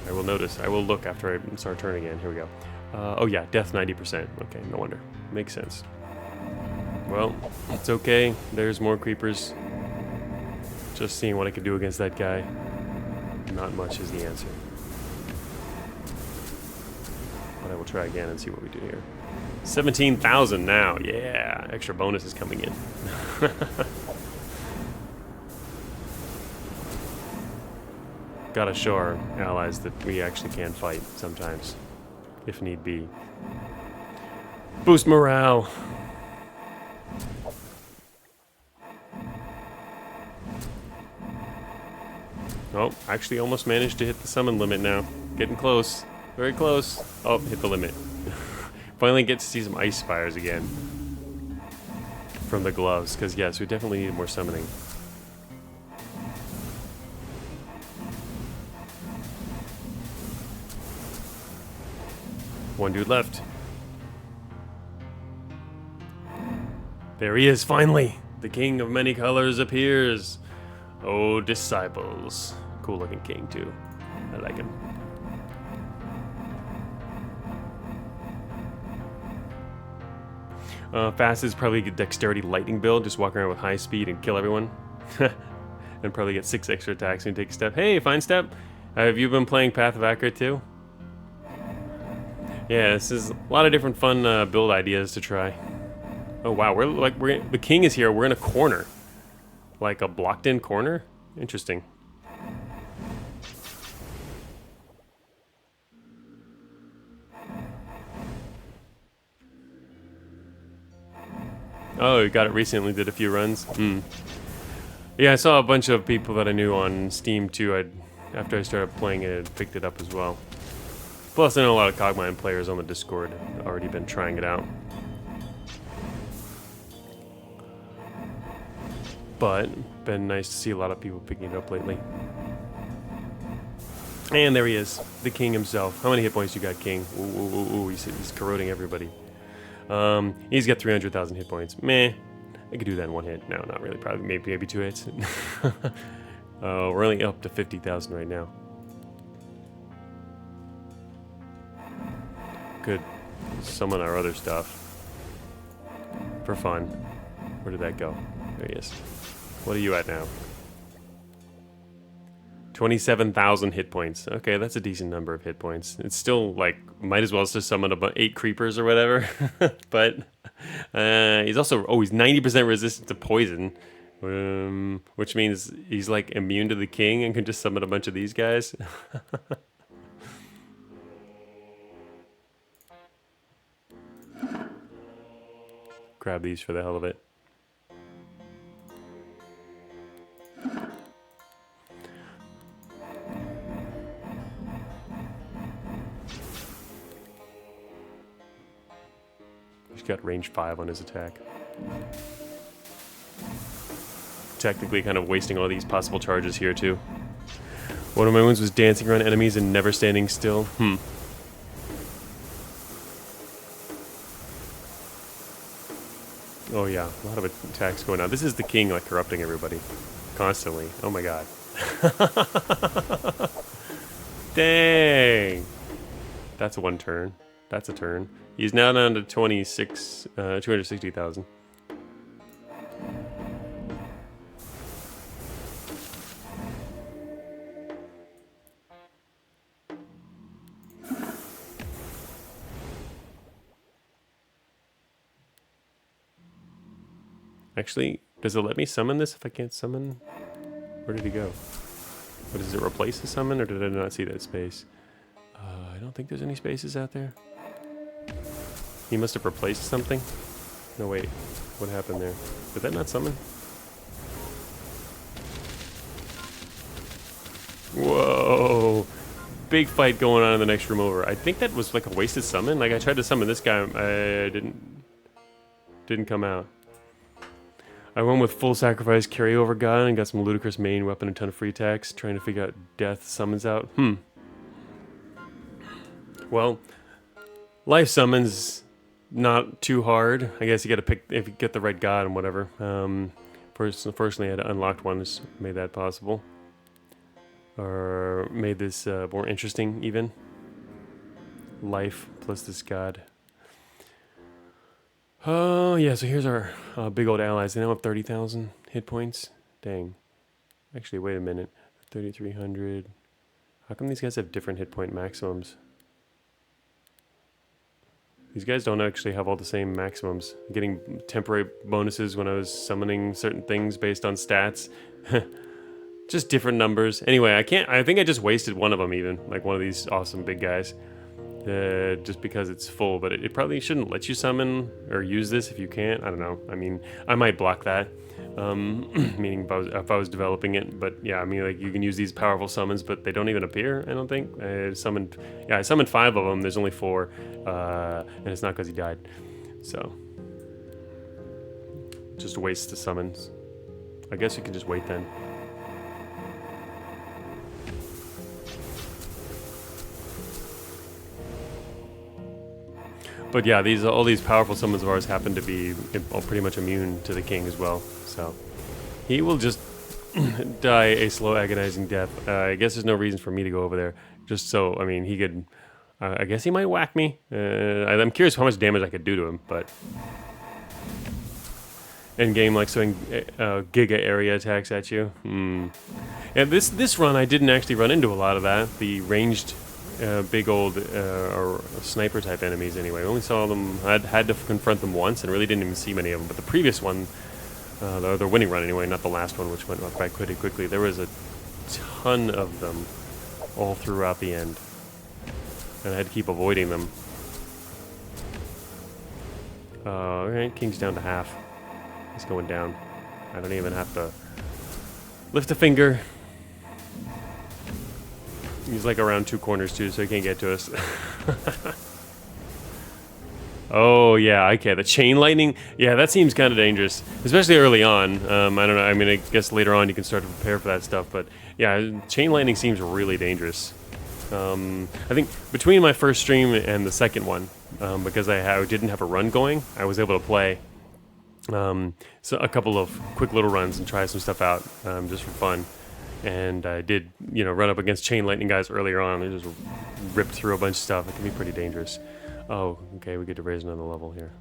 I will notice. I will look after I start turning again. Here we go. Oh yeah, death 90%. Okay, no wonder. Makes sense. Well, it's okay. There's more creepers. Just seeing what I can do against that guy. Not much is the answer. But I will try again and see what we do here. 17,000 now. Yeah, extra bonus is coming in. Gotta show our allies that we actually can fight sometimes, if need be. Boost morale. Oh, actually almost managed to hit the summon limit now. Getting close. Very close. Oh, hit the limit. Finally get to see some ice spires again. From the gloves, because yes, we definitely need more summoning. One dude left. There he is, finally! The king of many colors appears. Oh, disciples. Cool looking king, too. I like him. Fast is probably a dexterity lightning build, just walk around with high speed and kill everyone. And probably get 6 extra attacks and take a step. Hey, fine step! Have you been playing Path of Achra too? Yeah, this is a lot of different fun build ideas to try. Oh wow, the king is here, we're in a corner. Like a blocked in corner? Interesting. Oh, you got it recently, did a few runs? Yeah, I saw a bunch of people that I knew on Steam too. After I started playing it, I picked it up as well. Plus, I know a lot of Cogmind players on the Discord have already been trying it out. But, been nice to see a lot of people picking it up lately. And there he is, the king himself. How many hit points you got, king? Ooh, he's corroding everybody. He's got 300,000 hit points. Meh. I could do that in one hit. No, not really. Probably maybe 2 hits. We're only up to 50,000 right now. Could summon our other stuff for fun. Where did that go? There he is. What are you at now? 27,000 hit points. Okay, that's a decent number of hit points. It's still, like, might as well just summon about 8 creepers or whatever. But he's also, he's 90% resistant to poison. Which means he's, like, immune to the king and can just summon a bunch of these guys. Grab these for the hell of it. He's got range 5 on his attack. Technically kind of wasting all these possible charges here too. One of my wounds was dancing around enemies and never standing still. Oh yeah, a lot of attacks going on. This is the king, like, corrupting everybody. Constantly. Oh my god. Dang! That's one turn. That's a turn. He's now down to 260,000. Actually, does it let me summon this if I can't summon? Where did he go? What, does it replace the summon, or did I not see that space? I don't think there's any spaces out there. He must have replaced something. No, wait. What happened there? Did that not summon? Whoa! Big fight going on in the next room over. I think that was like a wasted summon. Like, I tried to summon this guy, I didn't come out. I went with full sacrifice carryover god and got some ludicrous main weapon and a ton of free attacks, trying to figure out death summons out. Well, life summons not too hard. I guess you gotta pick if you get the right god and whatever. Fortunately, I had unlocked one, just made that possible. Or made this more interesting, even. Life plus this god. Oh, yeah, so here's our big old allies. They now have 30,000 hit points. Dang. Actually, wait a minute. 3,300. How come these guys have different hit point maximums? These guys don't actually have all the same maximums. I'm getting temporary bonuses when I was summoning certain things based on stats. Just different numbers. Anyway, I think I just wasted one of them even. Like one of these awesome big guys. Just because it's full, but it probably shouldn't let you summon or use this if you can't. I don't know. I mean, I might block that, meaning if I was developing it. But yeah, I mean, like, you can use these powerful summons, but they don't even appear. I don't think. I summoned 5 of them. There's only 4, and it's not because he died. So just a waste of summons. I guess you can just wait then. But yeah, all these powerful summons of ours happen to be pretty much immune to the king as well. So he will just die a slow, agonizing death. I guess there's no reason for me to go over there. Just so, I mean, he could... I guess he might whack me. I'm curious how much damage I could do to him, but... Endgame, like, throwing giga area attacks at you. And this run, I didn't actually run into a lot of that. The ranged... big old or sniper type enemies anyway. I only saw them, I had to confront them once and really didn't even see many of them. But the previous one, the winning run anyway, not the last one, which went by pretty quickly, there was a ton of them all throughout the end. And I had to keep avoiding them. Alright, King's down to half. He's going down. I don't even have to lift a finger. He's like around 2 corners too, so he can't get to us. Oh yeah, okay. The chain lightning, yeah, that seems kind of dangerous, especially early on. I don't know. I mean, I guess later on you can start to prepare for that stuff, but yeah, chain lightning seems really dangerous. I think between my first stream and the second one, because I didn't have a run going, I was able to play so a couple of quick little runs and try some stuff out just for fun. And I did, run up against chain lightning guys earlier on. They just ripped through a bunch of stuff. It can be pretty dangerous. Oh, okay, we get to raise another level here.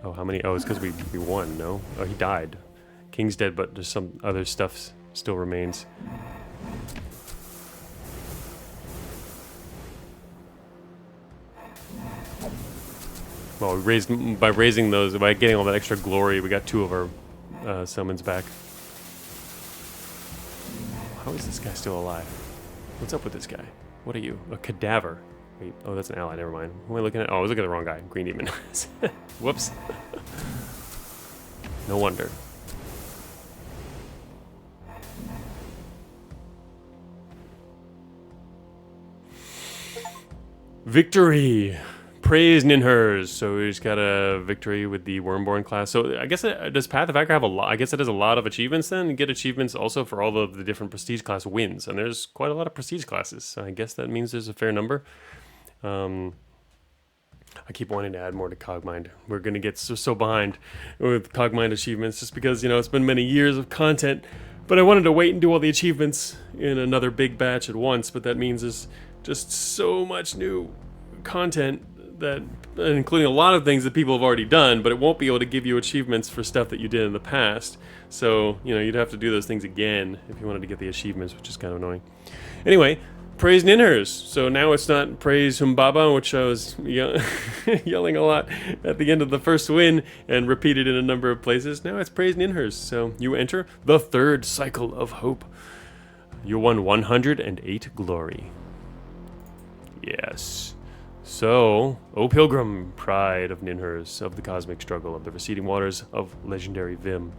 Oh, how many? Oh, it's because we won, no? Oh, he died. King's dead, but there's some other stuff still remains. Well, by raising those, by getting all that extra glory, we got 2 of our summons back. How is this guy still alive? What's up with this guy? What are you? A cadaver. Wait, oh, that's an ally, never mind. Who am I looking at? Oh, I was looking at the wrong guy. Green Demon. Whoops. No wonder. Victory! Praise Ninhers. So we just got a victory with the Wormborn class. So I guess does Path of Achra have a lot? I guess it has a lot of achievements then. You get achievements also for all of the different prestige class wins, and there's quite a lot of prestige classes. So I guess that means there's a fair number. I keep wanting to add more to Cogmind. We're gonna get so behind with Cogmind achievements just because it's been many years of content. But I wanted to wait and do all the achievements in another big batch at once. But that means there's just so much new content that, including a lot of things that people have already done, but it won't be able to give you achievements for stuff that you did in the past. So, you'd have to do those things again if you wanted to get the achievements, which is kind of annoying. Anyway, praise Ninhers. So now it's not praise Humbaba, which I was yelling a lot at the end of the first win and repeated in a number of places. Now it's praise Ninhers. So you enter the 3rd cycle of hope. You won 108 glory. Yes. So, O Pilgrim, pride of Ninhers, of the cosmic struggle, of the receding waters of legendary Vim,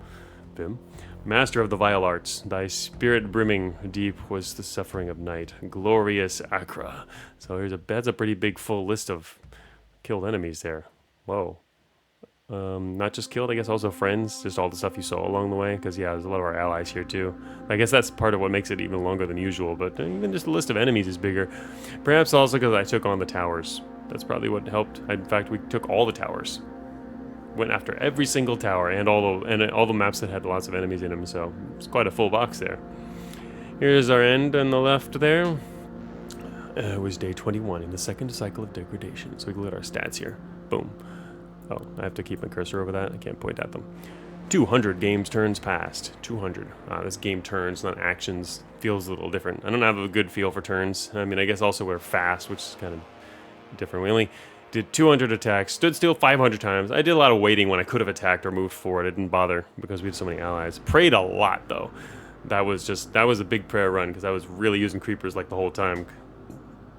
master of the vile arts, thy spirit brimming deep was the suffering of night, glorious Achra. So that's a pretty big full list of killed enemies there. Whoa. Not just killed, I guess also friends, just all the stuff you saw along the way, because there's a lot of our allies here too. I guess that's part of what makes it even longer than usual, but even just the list of enemies is bigger. Perhaps also because I took on the towers. That's probably what helped. In fact, we took all the towers. Went after every single tower and all the maps that had lots of enemies in them, so it's quite a full box there. Here's our end on the left there. It was day 21 in the 2nd cycle of degradation, so we can look at our stats here. Boom. Oh, I have to keep my cursor over that. I can't point at them. 200 games turns passed. 200. This game turns, not actions. Feels a little different. I don't have a good feel for turns. I mean, I guess also we're fast, which is kind of different. We only did 200 attacks. Stood still 500 times. I did a lot of waiting when I could have attacked or moved forward. I didn't bother because we had so many allies. Prayed a lot, though. That was a big prayer run because I was really using creepers like the whole time.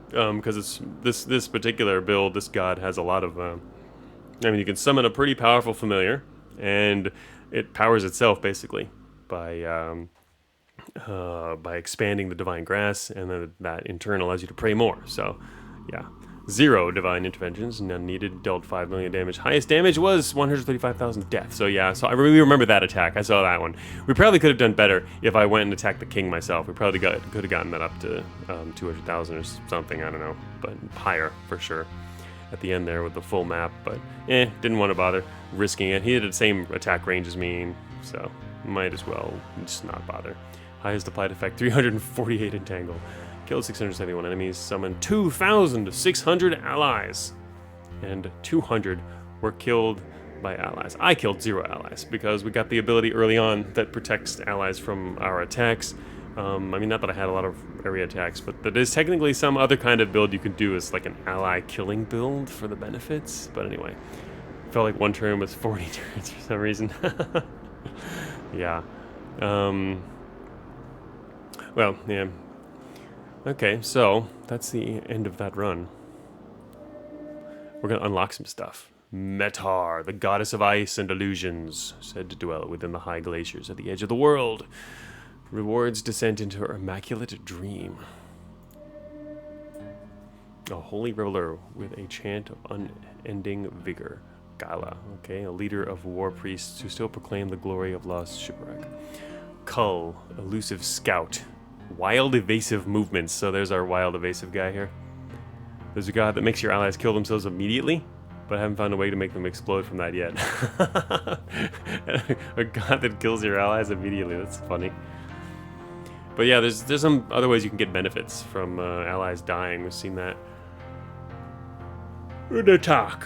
Because it's this particular build, this god has a lot of... I mean, you can summon a pretty powerful familiar, and it powers itself basically by expanding the divine grass, and then that in turn allows you to pray more. So, yeah, 0 divine interventions, none needed. Dealt 5 million damage. Highest damage was 135,000 death. So yeah, so I really remember that attack. I saw that one. We probably could have done better if I went and attacked the king myself. We probably could have gotten that up to 200,000 or something. I don't know, but higher for sure. At the end there with the full map, but didn't want to bother risking it. He had the same attack range as me, so might as well just not bother. Highest applied effect, 348 entangle. Killed 671 enemies, summoned 2,600 allies, and 200 were killed by allies. I killed 0 allies because we got the ability early on that protects allies from our attacks. I mean, not that I had a lot of area attacks, but that is technically some other kind of build you can do as like an ally killing build for the benefits. But anyway, felt like one turn was 40 turns for some reason. Yeah. Well, yeah. Okay, so that's the end of that run. We're going to unlock some stuff. Metar, the goddess of ice and illusions, said to dwell within the high glaciers at the edge of the world. Rewards descent into her immaculate dream. A holy reveler with a chant of unending vigor. Gala, okay, a leader of war priests who still proclaim the glory of lost shipwreck. Cull, elusive scout. Wild evasive movements. So there's our wild evasive guy here. There's a god that makes your allies kill themselves immediately, but I haven't found a way to make them explode from that yet. A god that kills your allies immediately. That's funny. But yeah, there's some other ways you can get benefits from allies dying. We've seen that. An attack.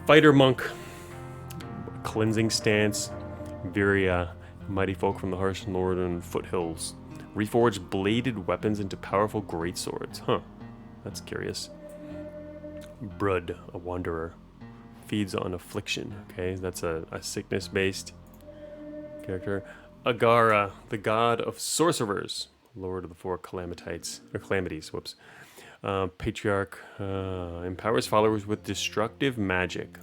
Fighter monk. Cleansing stance. Viria. Mighty folk from the harsh northern foothills. Reforge bladed weapons into powerful greatswords. Huh. That's curious. Brud. A wanderer. Feeds on affliction. Okay, that's a sickness-based character. Agara. The god of sorcerers. Lord of the four calamities. Whoops. Patriarch empowers followers with destructive magic.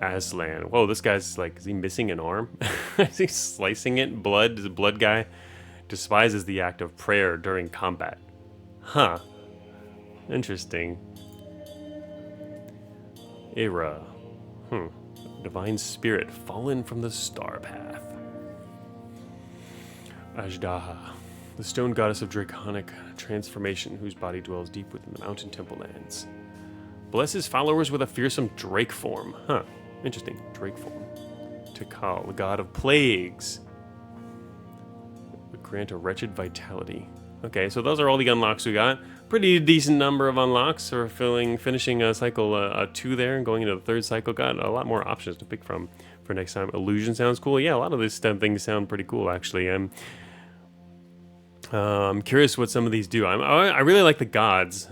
Aslan. Whoa, this guy's like, is he missing an arm? Is he slicing it? Blood? Is a blood guy? Despises the act of prayer during combat. Huh. Interesting. Achra. Divine spirit fallen from the star path. Ajdaha. The stone goddess of draconic transformation, whose body dwells deep within the mountain temple lands. Blesses followers with a fearsome drake form. Huh. Interesting. Drake form. Tikal, the god of plagues. Grant a wretched vitality. Okay, so those are all the unlocks we got. Pretty decent number of unlocks. So we're finishing cycle 2 there and going into the 3rd cycle. Got a lot more options to pick from for next time. Illusion sounds cool. Yeah, a lot of these things sound pretty cool, actually. I'm curious what some of these do. I really like the gods,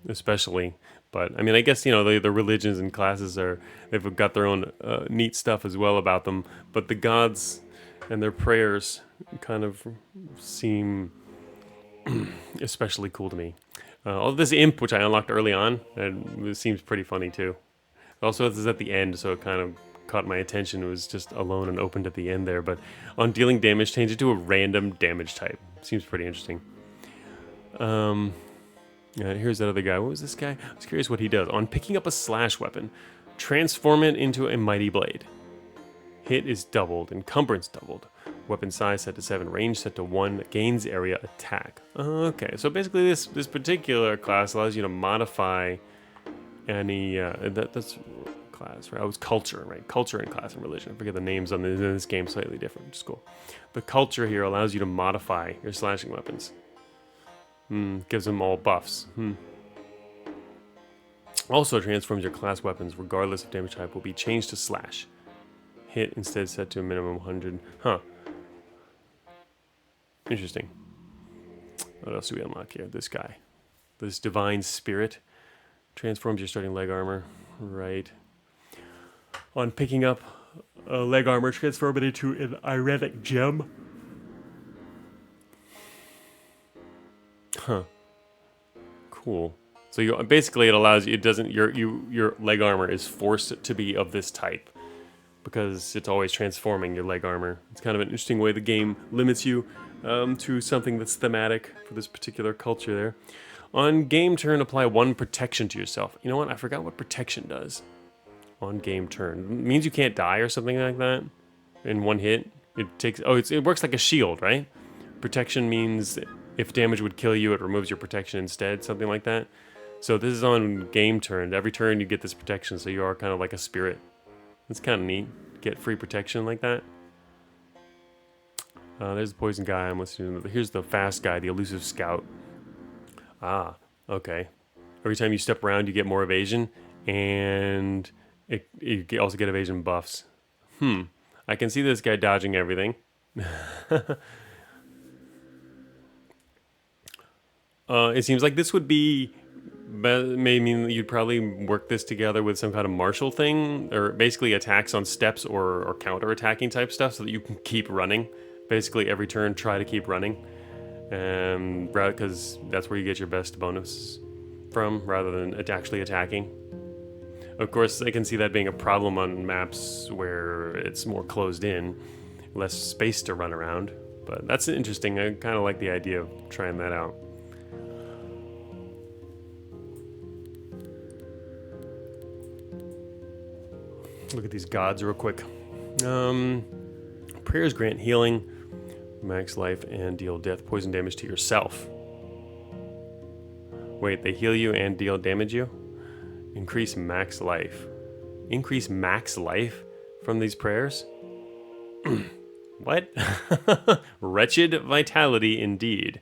especially. But I mean, I guess the religions and classes they've got their own neat stuff as well about them. But the gods and their prayers kind of seem especially cool to me. Although this imp, which I unlocked early on, it seems pretty funny too. Also, this is at the end, so it kind of caught my attention. It was just alone and opened at the end there. But on dealing damage, change it to a random damage type. Seems pretty interesting. Here's that other guy. What was this guy? I was curious what he does. On picking up a slash weapon, transform it into a mighty blade. Hit is doubled, encumbrance doubled. Weapon size set to 7, range set to 1, gains area attack. Okay, so basically this particular class allows you to modify any, that's class, right? Oh, it's culture, right? Culture and class and religion. I forget the names on this game, slightly different, which is cool. The culture here allows you to modify your slashing weapons. Gives them all buffs. Also transforms your class weapons, regardless of damage type, will be changed to slash. Hit instead set to a minimum 100. Huh. Interesting. What else do we unlock here? This guy. This divine spirit transforms your starting leg armor. Right. On picking up a leg armor, transform it into an irenic gem. Huh. Cool. So basically it allows you, it doesn't, your leg armor is forced to be of this type because it's always transforming your leg armor. It's kind of an interesting way the game limits you to something that's thematic for this particular culture there. On game turn, apply 1 protection to yourself. You know what? I forgot what protection does. On game turn. It means you can't die or something like that in 1 hit. It works like a shield, right? Protection means if damage would kill you, it removes your protection instead, something like that. So this is on game turn. Every turn you get this protection, so you are kind of like a spirit. It's kind of neat. Get free protection like that. There's the poison guy I'm listening to. Here's the fast guy, the elusive scout. Ah, okay. Every time you step around, you get more evasion, and you also get evasion buffs. I can see this guy dodging everything. It seems like this would be, maybe you'd probably work this together with some kind of martial thing, or basically attacks on steps or counter-attacking type stuff so that you can keep running. Basically every turn try to keep running, because that's where you get your best bonus from, rather than actually attacking. Of course, I can see that being a problem on maps where it's more closed in, less space to run around. But that's interesting. I kind of like the idea of trying that out. Look at these gods real quick. Prayers grant healing, max life, and deal death poison damage to yourself. Wait, they heal you and deal damage you? Increase max life. Increase max life from these prayers? What? Wretched vitality indeed.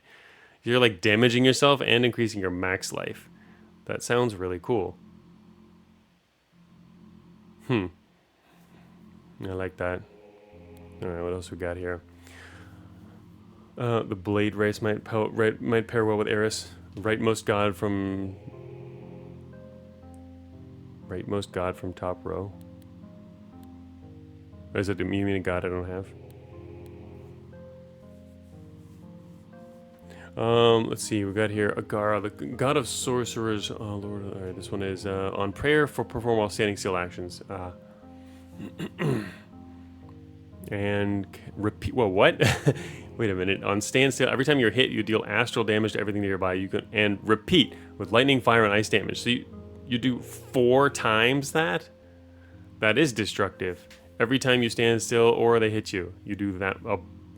You're like damaging yourself and increasing your max life. That sounds really cool. I like that. Alright, what else we got here? The blade race might pair well with Eris. Rightmost god from top row. Or is it you mean a god I don't have? Let's see, we got here Achra, the god of sorcerers. Oh lord, alright, this one is on prayer for perform while standing still actions. And repeat. Well, what? Wait a minute. On standstill, every time you're hit, you deal astral damage to everything nearby. You can and repeat with lightning, fire, and ice damage. So you do 4 times that. That is destructive. Every time you stand still or they hit you, you do that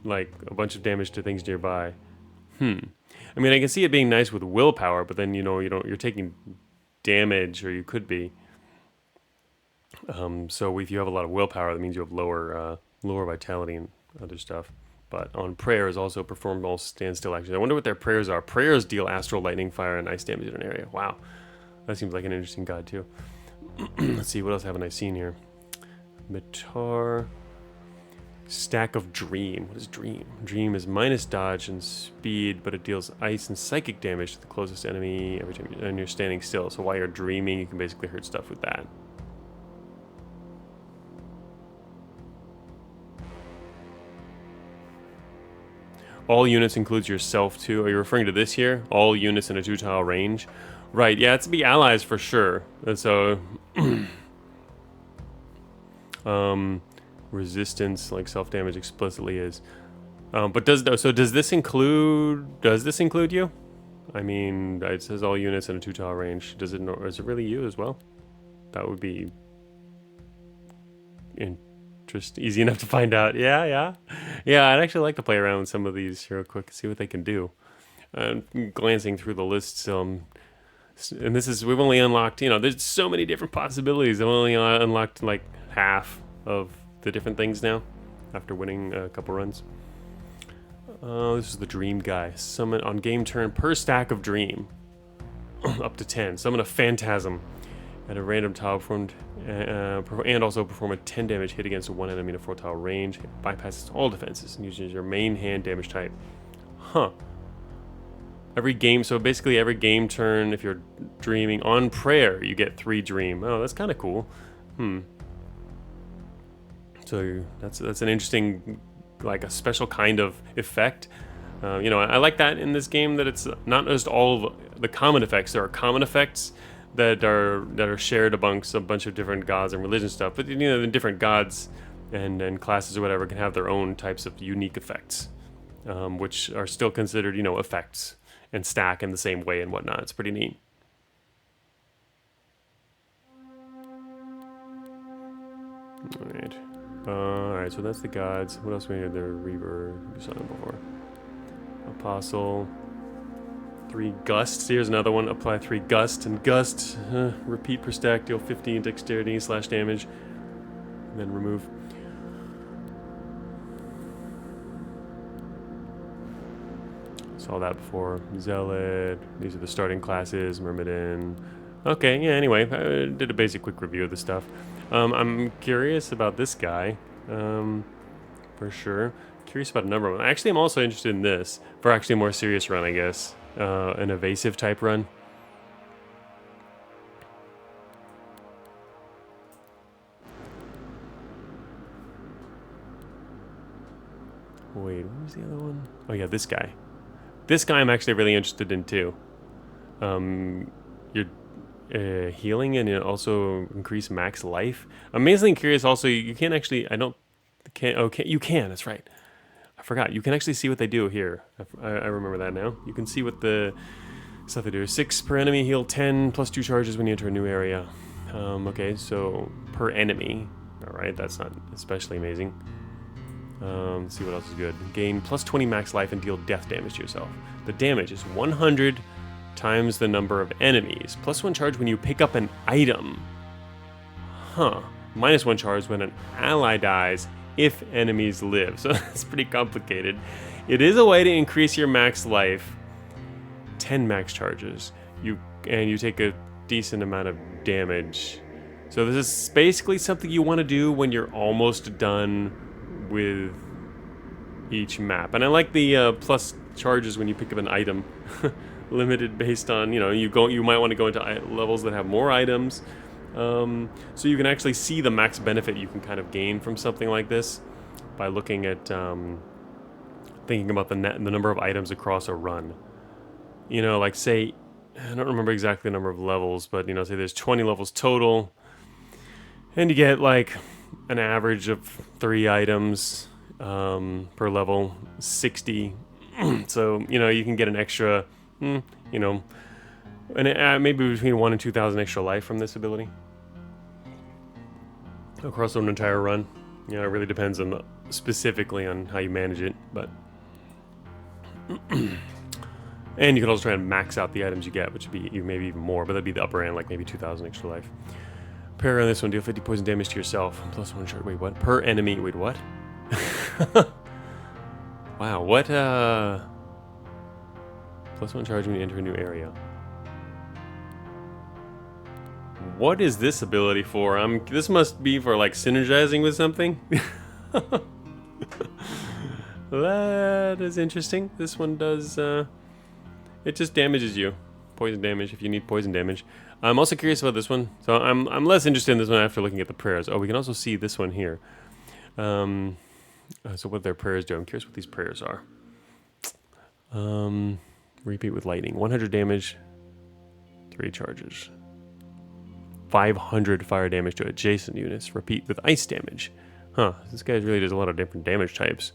like a bunch of damage to things nearby. I mean, I can see it being nice with willpower, but then you're taking damage, or you could be. So if you have a lot of willpower, that means you have lower vitality and other stuff. But on prayers, also perform all standstill actions. I wonder what their prayers are. Prayers deal astral, lightning, fire, and ice damage in an area. Wow, that seems like an interesting god too. Let's see, what else haven't I seen here? Mitar. Stack of Dream. What is Dream? Dream is minus dodge and speed, but it deals ice and psychic damage to the closest enemy every time you're standing still. So while you're dreaming, you can basically hurt stuff with that. All units includes yourself too. Are you referring to this here? All units in a 2-tile range? Right, yeah, it's to be allies for sure. And so resistance, like self-damage explicitly is. But does this include you? I mean, it says all units in a 2-tile range. Is it really you as well? That would be easy enough to find out. Yeah. I'd actually like to play around with some of these real quick, see what they can do. Glancing through the list, and we've only unlocked. There's so many different possibilities. I've only unlocked like half of the different things now, after winning a couple runs. This is the Dream guy. Summon on game turn per stack of Dream, up to 10. Summon a Phantasm at a random tile performed, and also perform a 10 damage hit against one enemy in a 4-tile range. It bypasses all defenses and uses your main hand damage type. So basically every game turn, if you're dreaming on prayer, you get 3 dream. Oh, that's kind of cool. So that's an interesting, like a special kind of effect. I like that in this game, that it's not just all of the common effects. There are common effects that are shared amongst a bunch of different gods and religion stuff. But the different gods and classes or whatever can have their own types of unique effects, which are still considered effects and stack in the same way and whatnot. It's pretty neat. Alright, so that's the gods. What else we need? The Reaver, we saw them before. Apostle. 3 gusts. Here's another one. Apply 3 gust. And gust, repeat per stack, deal 15 dexterity / damage. And then remove. Saw that before. Zealot. These are the starting classes. Myrmidon. Okay, yeah, anyway, I did a basic quick review of the stuff. I'm curious about this guy, for sure. Curious about a number of them. Actually, I'm also interested in this, for actually a more serious run, I guess. An evasive type run. Wait, what was the other one? Oh yeah, this guy. This guy I'm actually really interested in too. You're healing and it also increase max life. Amazingly curious also, you can't actually, you can, that's right. I forgot. You can actually see what they do here. I remember that now. You can see what the stuff they do. 6 per enemy, heal 10, plus 2 charges when you enter a new area. Okay, so per enemy. Alright, that's not especially amazing. Let's see what else is good. Gain plus 20 max life and deal death damage to yourself. The damage is 100 times the number of enemies. Plus 1 charge when you pick up an item. Huh. Minus 1 charge when an ally dies if enemies live. So that's pretty complicated. It is a way to increase your max life. 10 max charges. You take a decent amount of damage. So this is basically something you want to do when you're almost done with each map. And I like the plus charges when you pick up an item. Limited based on, you might want to go into levels that have more items. So you can actually see the max benefit you can kind of gain from something like this by looking at thinking about the number of items across a run. Like say, I don't remember exactly the number of levels, but say there's 20 levels total, and you get like an average of 3 items per level, 60. So you can get an extra, and maybe between 1,000 and 2,000 extra life from this ability across an entire run. It really depends on specifically on how you manage it, but. And you can also try and max out the items you get, which would be maybe even more, but that'd be the upper end, like maybe 2,000 extra life. Parry on this one, deal 50 poison damage to yourself. Plus 1 charge. Wait, what? Per enemy. Wait, what? Wow, what? Plus 1 charge when you enter a new area. What is this ability for? This must be for like synergizing with something. That is interesting. This one does. It just damages you. Poison damage if you need poison damage. I'm also curious about this one. So I'm less interested in this one after looking at the prayers. Oh, we can also see this one here. So what their prayers do. I'm curious what these prayers are. Repeat with lightning. 100 damage. 3 charges. 500 fire damage to adjacent units. Repeat with ice damage. Huh. This guy really does a lot of different damage types.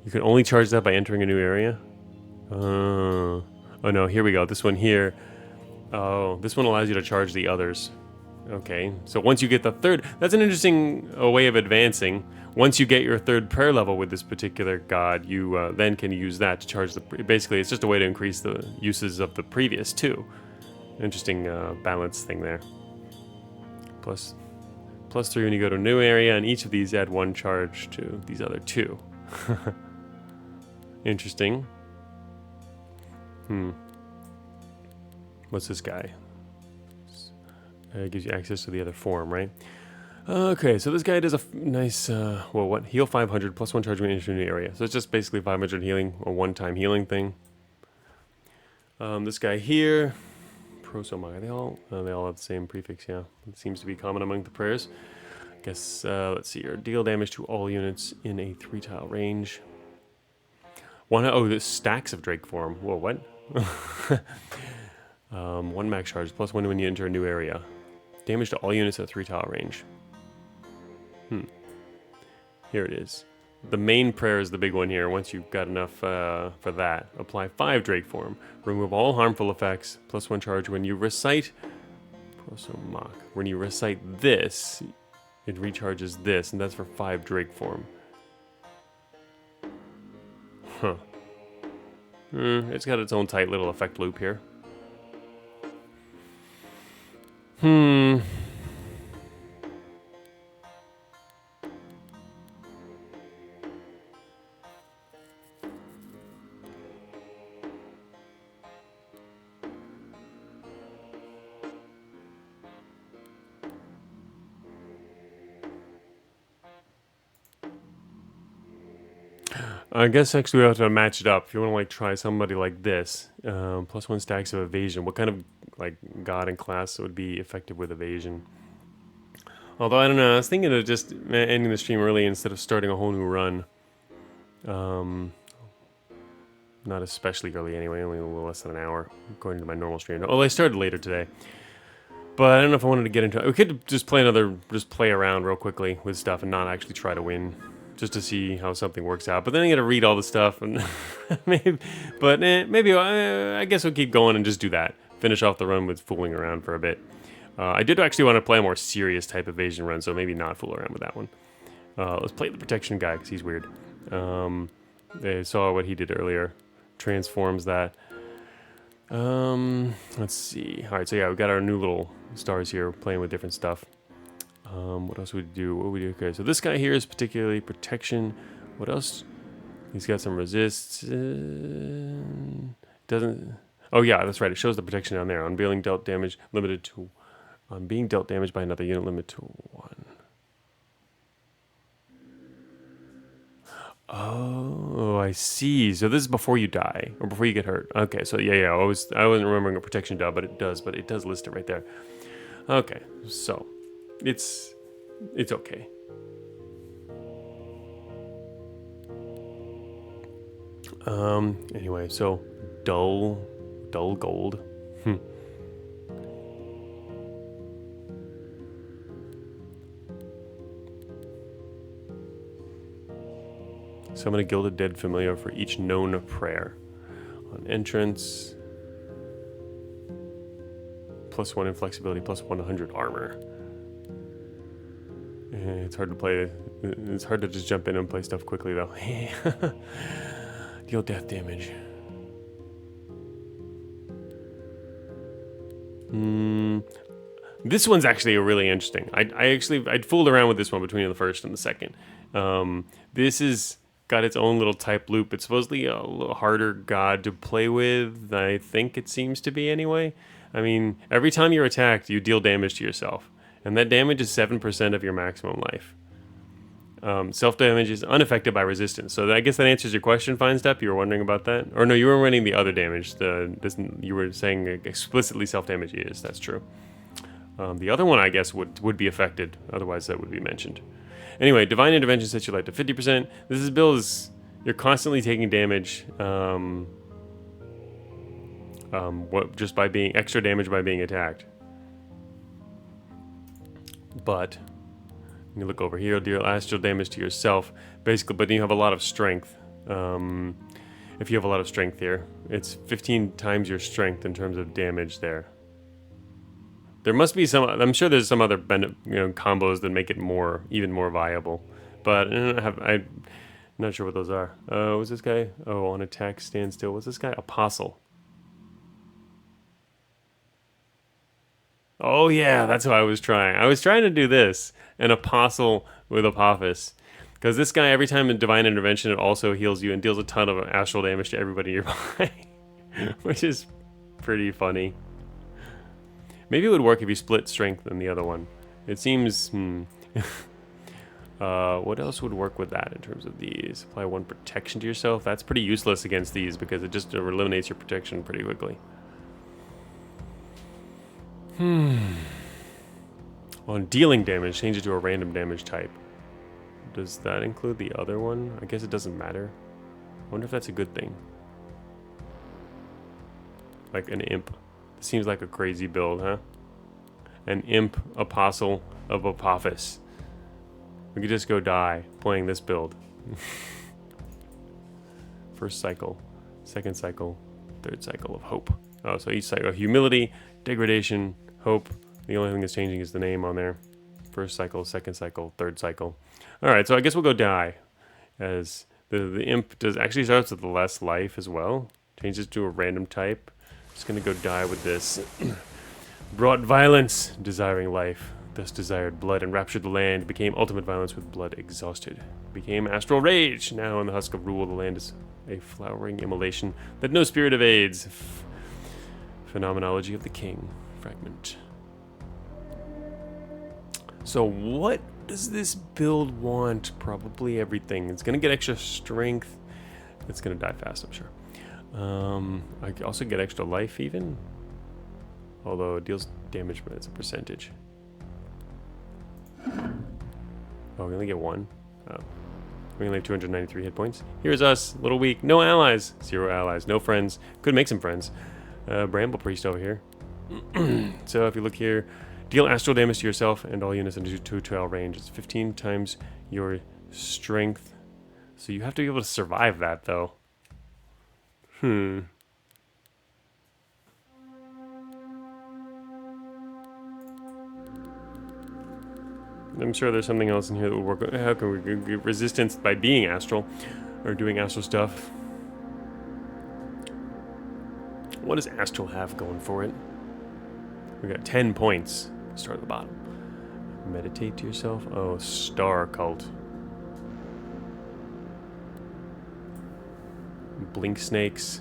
You can only charge that by entering a new area. Oh no, here we go. This one here. Oh, this one allows you to charge the others. Okay, so once you get the third, that's an interesting way of advancing. Once you get your 3rd prayer level with this particular god, you then can use that to charge the. Basically, it's just a way to increase the uses of the previous 2. Interesting balance thing there. Plus 3 when you go to a new area, and each of these add 1 charge to these other 2. Interesting. What's this guy? Gives you access to the other form, right? Okay, so this guy does a nice, heal 500 plus 1 charge when you enter a new area. So it's just basically 500 healing, a one-time healing thing. This guy here, prosomag, they all have the same prefix, yeah. It seems to be common among the prayers. I guess, let's see here. Deal damage to all units in a 3-tile range. There's stacks of Drake form. Whoa, what? 1 max charge, plus 1 when you enter a new area. Damage to all units at 3-tile range. Here it is. The main prayer is the big one here. Once you've got enough for that, apply 5 Drake form. Remove all harmful effects, plus 1 charge when you recite prosomag. When you recite this, it recharges this, and that's for 5 Drake form. Huh. It's got its own tight little effect loop here. I guess actually we have to match it up. If you want to like try somebody like this, plus 1 stacks of evasion. What kind of like god and class would be effective with evasion? Although I don't know. I was thinking of just ending the stream early instead of starting a whole new run. Not especially early anyway. Only a little less than an hour according to my normal stream. Oh, I started later today. But I don't know if I wanted to get into it. We could just play around real quickly with stuff and not actually try to win. just to see how something works out. But then I got to read all the stuff, and maybe, I guess we'll keep going and just do that. Finish off the run with fooling around for a bit. I did actually want to play a more serious type evasion run, so maybe not fool around with that one. Let's play the protection guy because he's weird. They saw what he did earlier. Transforms that. Let's see. All right, so yeah, we got our new little stars here, playing with different stuff. What else would we do? What would we do? Okay, so this guy here is particularly protection. What else? He's got some resists. Doesn't. Oh yeah, that's right. It shows the protection down there. On being dealt damage, limited to. On being dealt damage by another unit, limit to 1. Oh, I see. So this is before you die or before you get hurt. Okay, so yeah. I wasn't remembering a protection dot, but it does list it right there. Okay, so it's okay. Anyway, so dull gold. Summon a gilded dead familiar for each known prayer. On entrance, +1 inflexibility, +100 armor. It's hard to play. It's hard to just jump in and play stuff quickly, though. Deal death damage. This one's actually really interesting. I'd fooled around with this one between the first and the second. This is got its own little type loop. It's supposedly a little harder god to play with. I think it seems to be anyway. I mean, every time you're attacked, you deal damage to yourself, and that damage is 7% of your maximum life. Self-damage is unaffected by resistance. So I guess that answers your question, Fine Step. You were wondering about that? Or no, you were running the other damage. You were saying explicitly self-damage is. That's true. The other one, I guess, would be affected. Otherwise, that would be mentioned. Anyway, Divine Intervention sets your life to 50%. This build is... You're constantly taking damage. Just by being... Extra damage by being attacked. But... You look over here, deal astral damage to yourself, basically, but you have a lot of strength. If you have a lot of strength here, it's 15 times your strength in terms of damage there. There must be some. I'm sure there's some other combos that make it even more viable, but I'm not sure what those are. What's this guy? Oh, on attack, stand still. What's this guy? Apostle. Oh yeah, that's what I was trying. I was trying to do this, an Apostle with Apophis. Because this guy, every time in Divine Intervention, it also heals you and deals a ton of astral damage to everybody nearby. Which is pretty funny. Maybe it would work if you split strength in the other one. It seems... what else would work with that in terms of these? Apply 1 protection to yourself. That's pretty useless against these because it just eliminates your protection pretty quickly. On dealing damage, change it to a random damage type. Does that include the other one? I guess it doesn't matter. I wonder if that's a good thing. Like an imp. This seems like a crazy build, huh? An Imp Apostle of Apophis. We could just go die playing this build. First cycle, second cycle, third cycle of hope. Oh, so each cycle, humility, degradation, hope. The only thing that's changing is the name on there. First cycle, second cycle, third cycle. All right, so I guess we'll go die. As the imp actually starts with less life as well. Changes to a random type. Just gonna go die with this. Brought violence, desiring life. Thus desired blood, enraptured the land. Became ultimate violence with blood exhausted. Became astral rage. Now in the husk of rule, the land is a flowering immolation that no spirit evades. Phenomenology of the king. Fragment. So what does this build want? Probably everything. It's gonna get extra strength. It's gonna die fast, I'm sure. I can also get extra life even. Although it deals damage, but it's a percentage. Oh, we only get 1. Oh. We only have 293 hit points. Here's us, little weak. No allies. 0 allies. No friends. Could make some friends. Bramble Priest over here. So if you look here, deal astral damage to yourself and all units into 2 trail range. It's 15 times your strength So you have to be able to survive that, though. I'm sure there's something else in here that will work. How can we get resistance by being astral or doing astral stuff? What does astral have going for it? We got 10 points. Start at the bottom. Meditate to yourself. Oh, star cult. Blink snakes.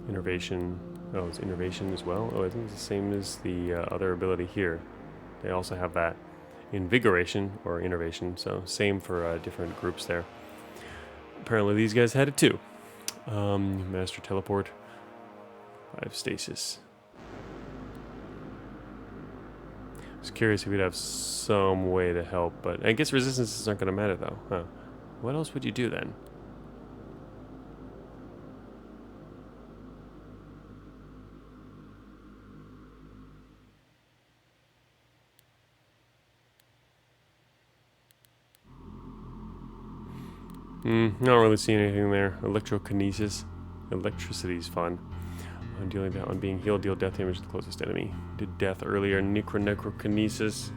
Innervation. Oh, it's innervation as well. Oh, I think it's the same as the other ability here. They also have that. Invigoration or innervation. So same for different groups there. Apparently these guys had it too. Master teleport. 5 stasis. I was curious if we'd have some way to help, but I guess resistances aren't going to matter though. Huh. What else would you do then? Not really seeing anything there. Electrokinesis. Electricity's fun. On dealing on being healed, deal death damage to the closest enemy. Did death earlier. Necrokinesis.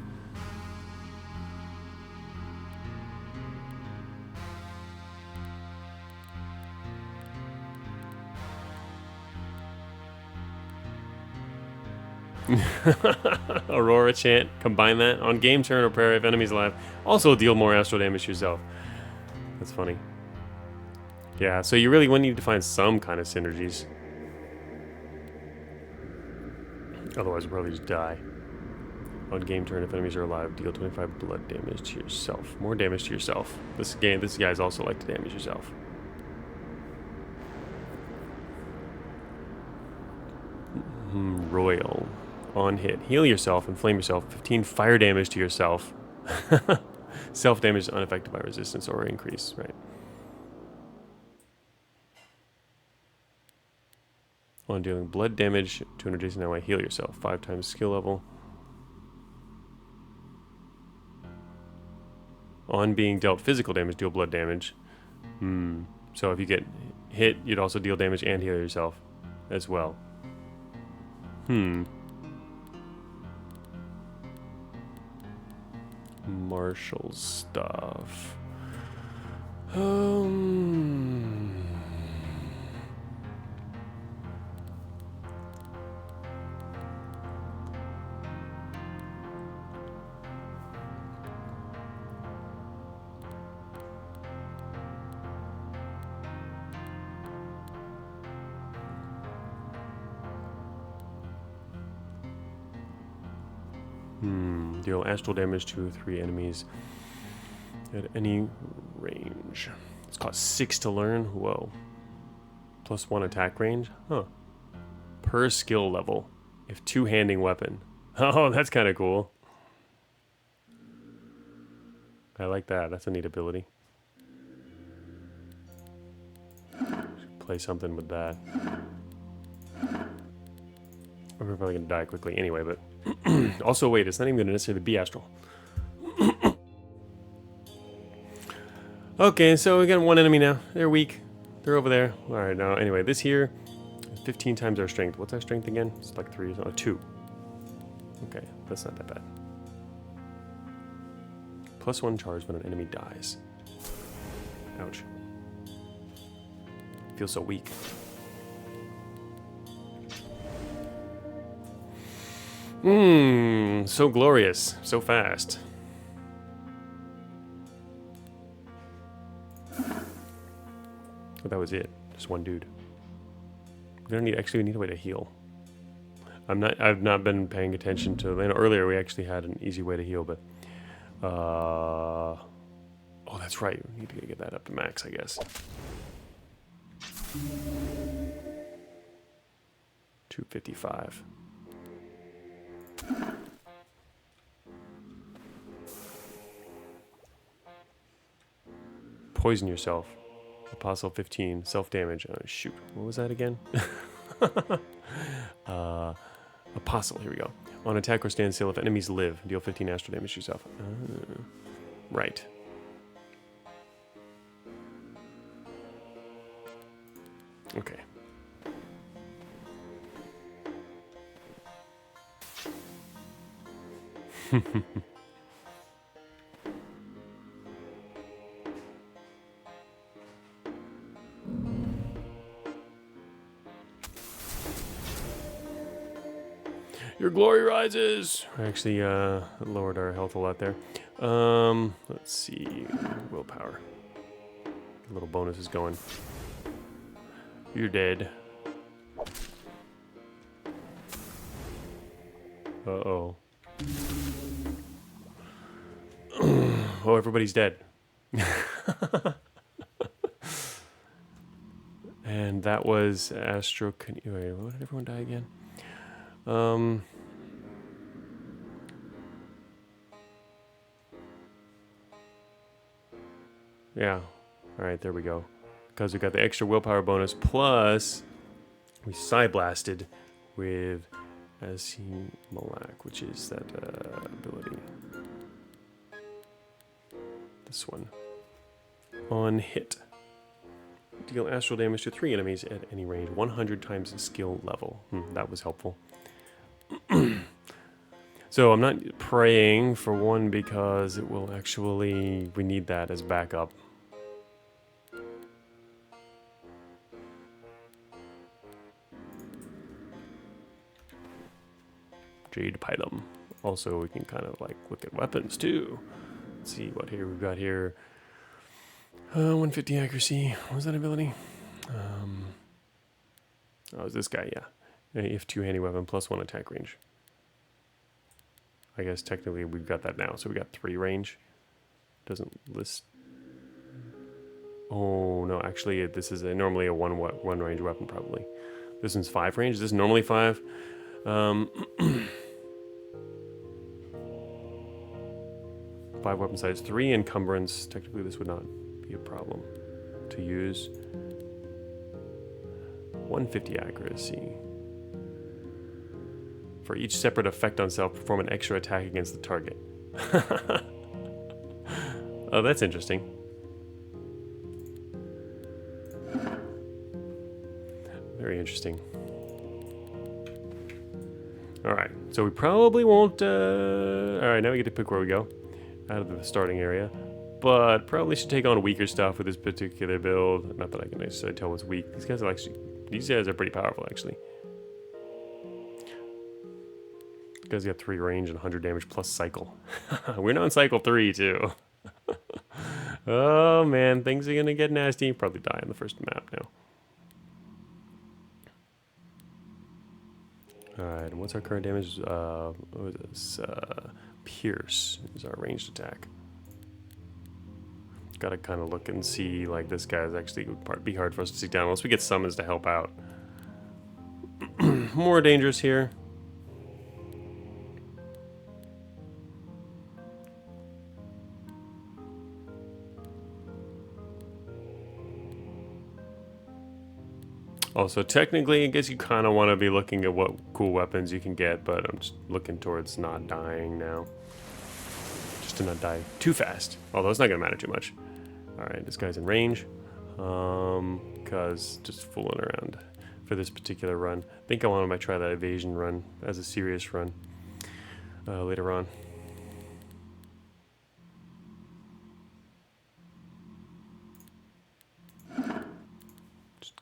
Aurora chant. Combine that on game turn or prayer if enemies alive. Also deal more astral damage to yourself. That's funny. Yeah, so you really would need to find some kind of synergies. Otherwise, you'll probably just die. On game turn, if enemies are alive, deal 25 blood damage to yourself. More damage to yourself. This guy's also like to damage yourself. Royal. On hit. Heal yourself and flame yourself. 15 fire damage to yourself. Self-damage is unaffected by resistance or increase, right? On dealing blood damage to an adjacent ally, heal yourself. 5 times skill level. On being dealt physical damage, deal blood damage. So if you get hit, you'd also deal damage and heal yourself as well. Martial stuff. Deal astral damage to 3 enemies at any range. It's cost 6 to learn. Whoa. Plus 1 attack range. Huh. Per skill level. If 2-handing weapon. Oh, that's kind of cool. I like that. That's a neat ability. Should play something with that. I'm probably gonna die quickly anyway, but also wait, it's not even gonna necessarily be astral. Okay, so we got 1 enemy now. They're weak. They're over there. Alright, now anyway, this here 15 times our strength. What's our strength again? It's like 3, 2. Okay, that's not that bad. Plus 1 charge when an enemy dies. Ouch. Feels so weak. So glorious, so fast. But that was it. Just 1 dude. We're gonna we need a way to heal. I've not been paying attention to. Earlier we actually had an easy way to heal, but oh, that's right. We need to get that up to max, I guess. 255. Poison yourself. Apostle 15. Self-damage. Oh, shoot. What was that again? Apostle. Here we go. On attack or stand still, if enemies live, deal 15 astral damage to yourself. Right. Okay. Your glory rises. Actually, lowered our health a lot there. Let's see, willpower. A little bonus is going. You're dead. Uh-oh. Oh, everybody's dead. And that was Astro... Wait, what did everyone die again? Yeah. Alright, there we go. Because we got the extra willpower bonus, plus we side blasted with Asi Malak, which is that ability. This one. On hit. Deal astral damage to 3 enemies at any range, 100 times the skill level. That was helpful. So I'm not praying for one because it will actually... We need that as backup. Jade Pylum. Also, we can kind of like look at weapons too. Let's see what here we've got here. 150 accuracy. What was that ability? Oh, it's this guy, yeah. If two-handed weapon, +1 attack range. I guess technically we've got that now, so we got 3 range. Doesn't list. Oh no, actually this is normally a one range weapon probably. This one's 5 range. Is this normally 5? 5 weapon size, 3 encumbrance. Technically this would not be a problem to use. 150 accuracy. For each separate effect on self, perform an extra attack against the target. Oh, that's interesting. Very interesting. Alright, so we probably won't... Alright, now we get to pick where we go. Out of the starting area. But probably should take on weaker stuff with this particular build. Not that I can necessarily tell what's weak. These guys are actually... These guys are pretty powerful, actually. These guys got 3 range and 100 damage plus cycle. We're not on cycle 3, too. Oh, man. Things are going to get nasty. Probably die on the first map now. Alright, and what's our current damage? What is this? Pierce is our ranged attack. Gotta kind of look and see, like, this guy is actually would be hard for us to see down unless we get summons to help out. More dangerous here. Also, technically, I guess you kind of want to be looking at what cool weapons you can get, but I'm just looking towards not dying now. Just to not die too fast. Although it's not going to matter too much. Alright, this guy's in range. Because just fooling around for this particular run. I think I want to try that evasion run as a serious run later on.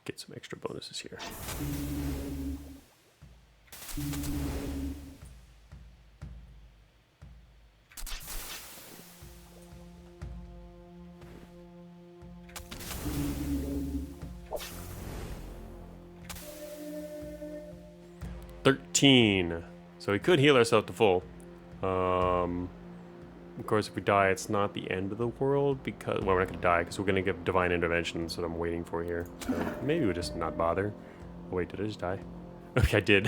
Get some extra bonuses here. $13. So we could heal ourselves to full. Of course, if we die, it's not the end of the world because, well, we're not going to die because we're going to get divine intervention. That's what I'm waiting for here. So maybe we'll just not bother. Oh, wait, did I just die? Okay, I did.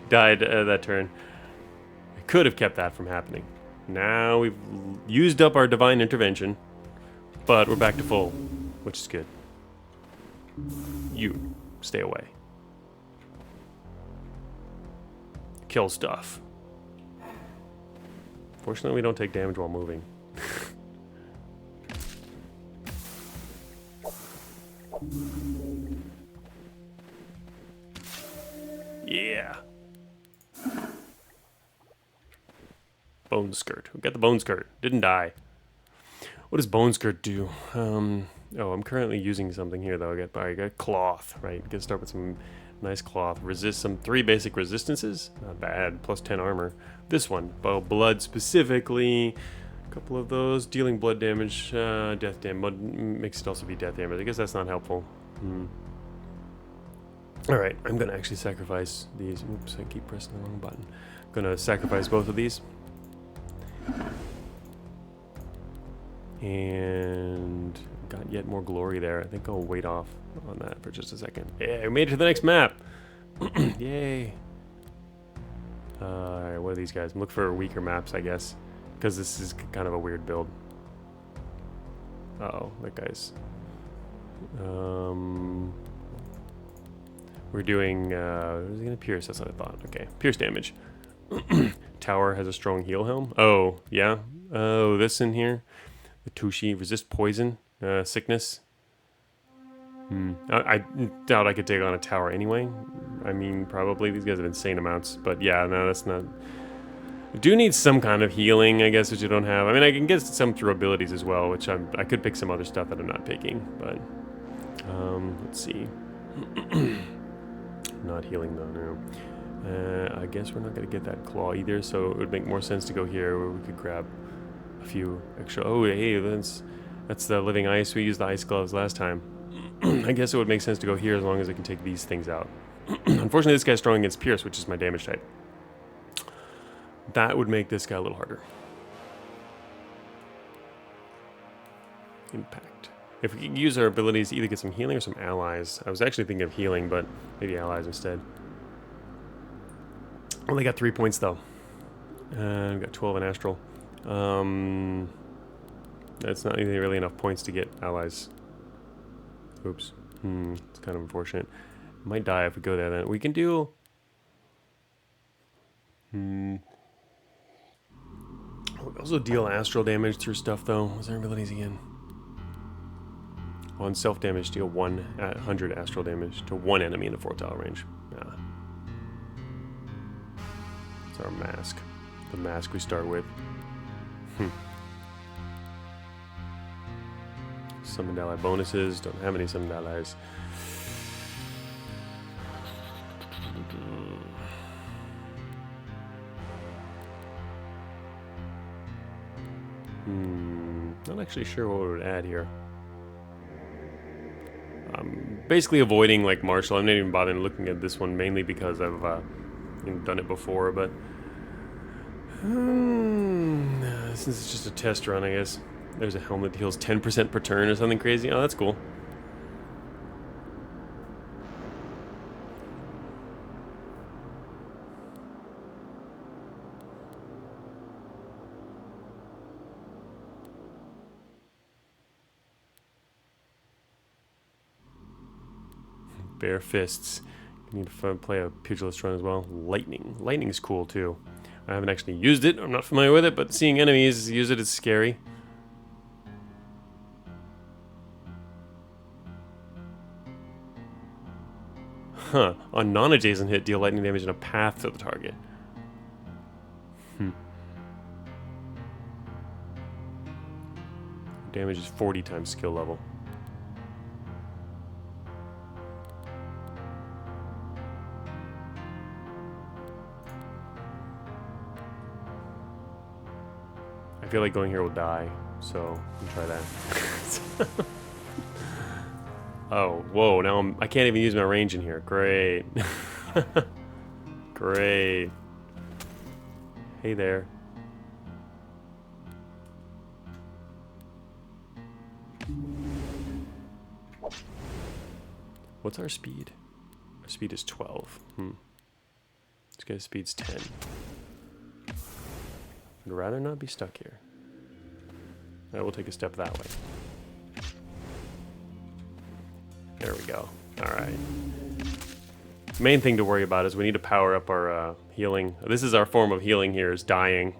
Died that turn. I could have kept that from happening. Now we've used up our divine intervention, but we're back to full, which is good. You, stay away. Kill stuff. Fortunately, we don't take damage while moving. Bone skirt. We got the bone skirt. Didn't die. What does bone skirt do? Oh, I'm currently using something here though. I got cloth, right? Gotta start with some nice cloth. Resist some 3 basic resistances. Not bad. Plus 10 armor. This one, blood specifically. A couple of those. Dealing blood damage, death damage. Makes it also be death damage. I guess that's not helpful. Alright, I'm gonna actually sacrifice these. Oops, I keep pressing the wrong button. I'm gonna sacrifice both of these. And got yet more glory there. I think I'll wait off on that for just a second. Yeah, we made it to the next map. Yay. Alright, what are these guys? I'm looking for weaker maps, I guess. Because this is kind of a weird build. Uh-oh, that guy's... We're doing... is he gonna pierce? That's what I thought. Okay, pierce damage. Tower has a strong heal helm. Oh, yeah? Oh, this in here? The Tushi, resist poison, sickness. I doubt I could take on a tower anyway. I mean, probably. These guys have insane amounts. But yeah, no, that's not... I do need some kind of healing, I guess, which you don't have. I mean, I can get some through abilities as well, which I could pick some other stuff that I'm not picking. But, let's see. Not healing, though, no. I guess we're not going to get that claw either, so it would make more sense to go here where we could grab a few extra... Oh, hey, that's the living ice. We used the ice gloves last time. I guess it would make sense to go here as long as I can take these things out. Unfortunately, this guy's strong against Pierce, which is my damage type. That would make this guy a little harder. Impact. If we could use our abilities to either get some healing or some allies. I was actually thinking of healing, but maybe allies instead. Only got 3 points, though. We've got 12 in Astral. That's not really enough points to get allies. Oops. It's kind of unfortunate. Might die if we go there then. We can do... We also deal astral damage through stuff though. What's our abilities again? On self damage, deal 100 astral damage to one enemy in a 4-tile range. Yeah. It's our mask. The mask we start with. Summoned ally bonuses. Don't have any summoned allies. Not actually sure what we would add here. I'm basically avoiding like martial. I'm not even bothering looking at this one mainly because I've done it before, but since it's just a test run, I guess. There's a helmet that heals 10% per turn or something crazy. Oh, that's cool. Bare fists. You need to play a pugilist run as well. Lightning. Lightning's cool too. I haven't actually used it. I'm not familiar with it, but seeing enemies use it is scary. Huh. On non-adjacent hit, deal lightning damage in a path to the target. Damage is 40 times skill level. I feel like going here will die, so we'll try that. Oh, whoa, now I can't even use my range in here. Great. Great. Hey there. What's our speed? Our speed is 12. This guy's speed's 10. I'd rather not be stuck here. I will take a step that way. There we go. Alright. Main thing to worry about is we need to power up our healing. This is our form of healing here, is dying.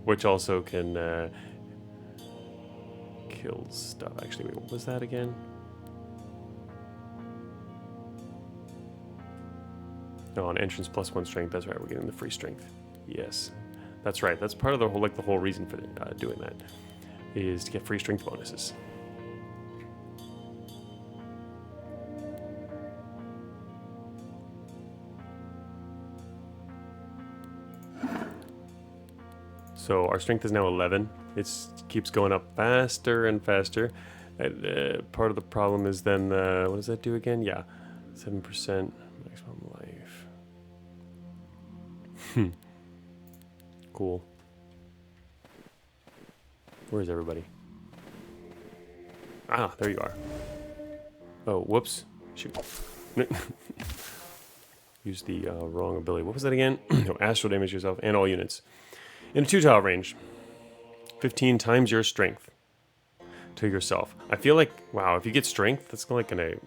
Which also can kill stuff. Actually, wait, what was that again? No, on entrance +1 strength. That's right, we're getting the free strength. Yes. That's right. That's part of the whole, like, the whole reason for doing that is to get free strength bonuses. So our strength is now 11. It keeps going up faster and faster. Part of the problem is then, what does that do again? Yeah, 7% maximum life. Cool. Where's everybody? Ah, there you are. Oh, whoops. Shoot. Use the wrong ability. What was that again? No, astral damage yourself and all units. In a 2-tile range. 15 times your strength to yourself. I feel like, wow, if you get strength, that's like gonna, it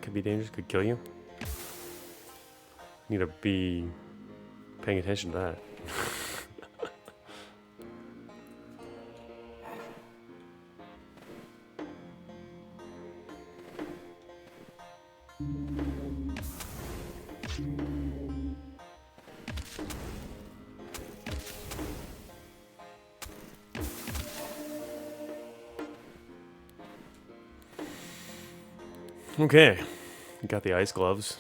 could be dangerous, could kill you. Need to be paying attention to that. Okay, got the ice gloves.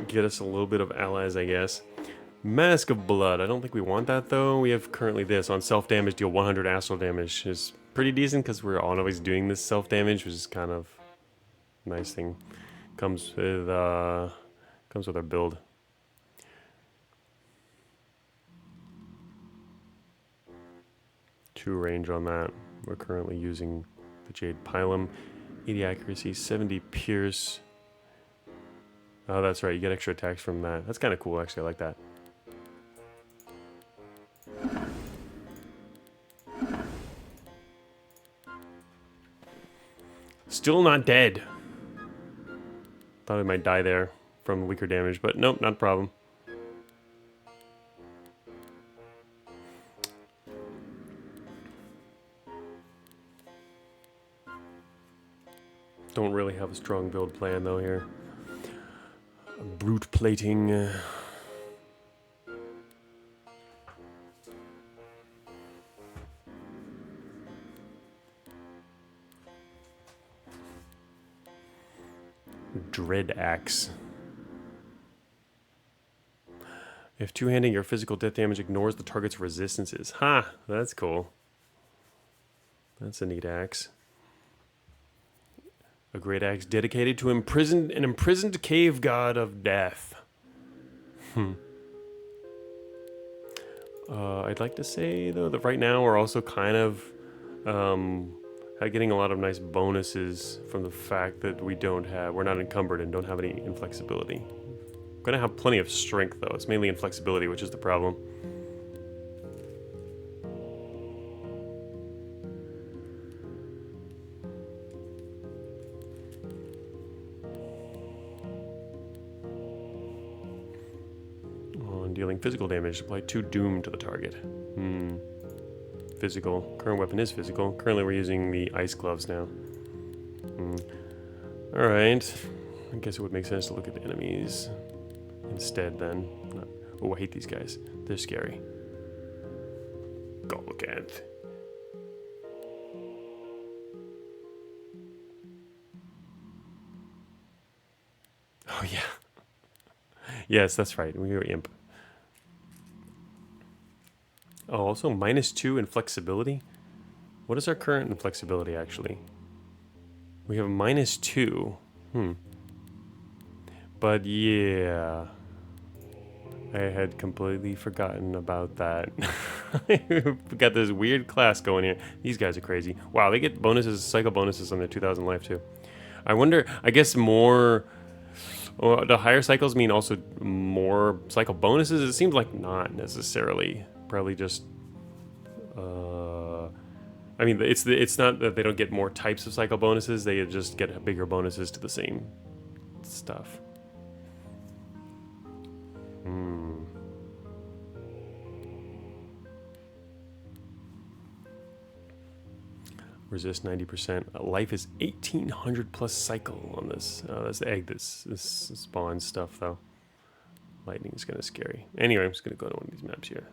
Get us a little bit of allies, I guess. Mask of Blood. I don't think we want that, though. We have currently this. On self-damage, deal 100 astral damage. Is pretty decent, because we're always doing this self-damage, which is kind of a nice thing. Comes with our build. Two range on that. We're currently using the Jade Pilum. 80 accuracy, 70 pierce. Oh, that's right. You get extra attacks from that. That's kind of cool, actually. I like that. Still not dead. Thought I might die there from weaker damage, but nope, not a problem. Don't really have a strong build plan, though, here. Brute plating. Dread Axe. If two-handing, your physical death damage ignores the target's resistances. Ha! That's cool. That's a neat axe. A great axe dedicated to an imprisoned cave god of death. I'd like to say, though, that right now we're also kind of getting a lot of nice bonuses from the fact that we're not encumbered and don't have any inflexibility. We're gonna have plenty of strength, though. It's mainly inflexibility, which is the problem. Dealing physical damage, apply 2 doom to the target. Physical. Current weapon is physical. Currently we're using the ice gloves now. Alright. I guess it would make sense to look at the enemies instead then. Oh, I hate these guys. They're scary. Golgant. Oh yeah. Yes, that's right. We were Imp. Oh, also -2 in flexibility? What is our current inflexibility, actually? We have -2. But yeah. I had completely forgotten about that. We got this weird class going here. These guys are crazy. Wow, they get bonuses, cycle bonuses on their 2000 life, too. I wonder, I guess more... Well, the higher cycles mean also more cycle bonuses? It seems like not necessarily. Probably just... I mean, it's not that they don't get more types of cycle bonuses, they just get bigger bonuses to the same stuff. Resist 90%. Life is 1800 plus cycle on this. That's the egg that spawns stuff, though. Lightning is kind of scary. Anyway, I'm just going to go to one of these maps here.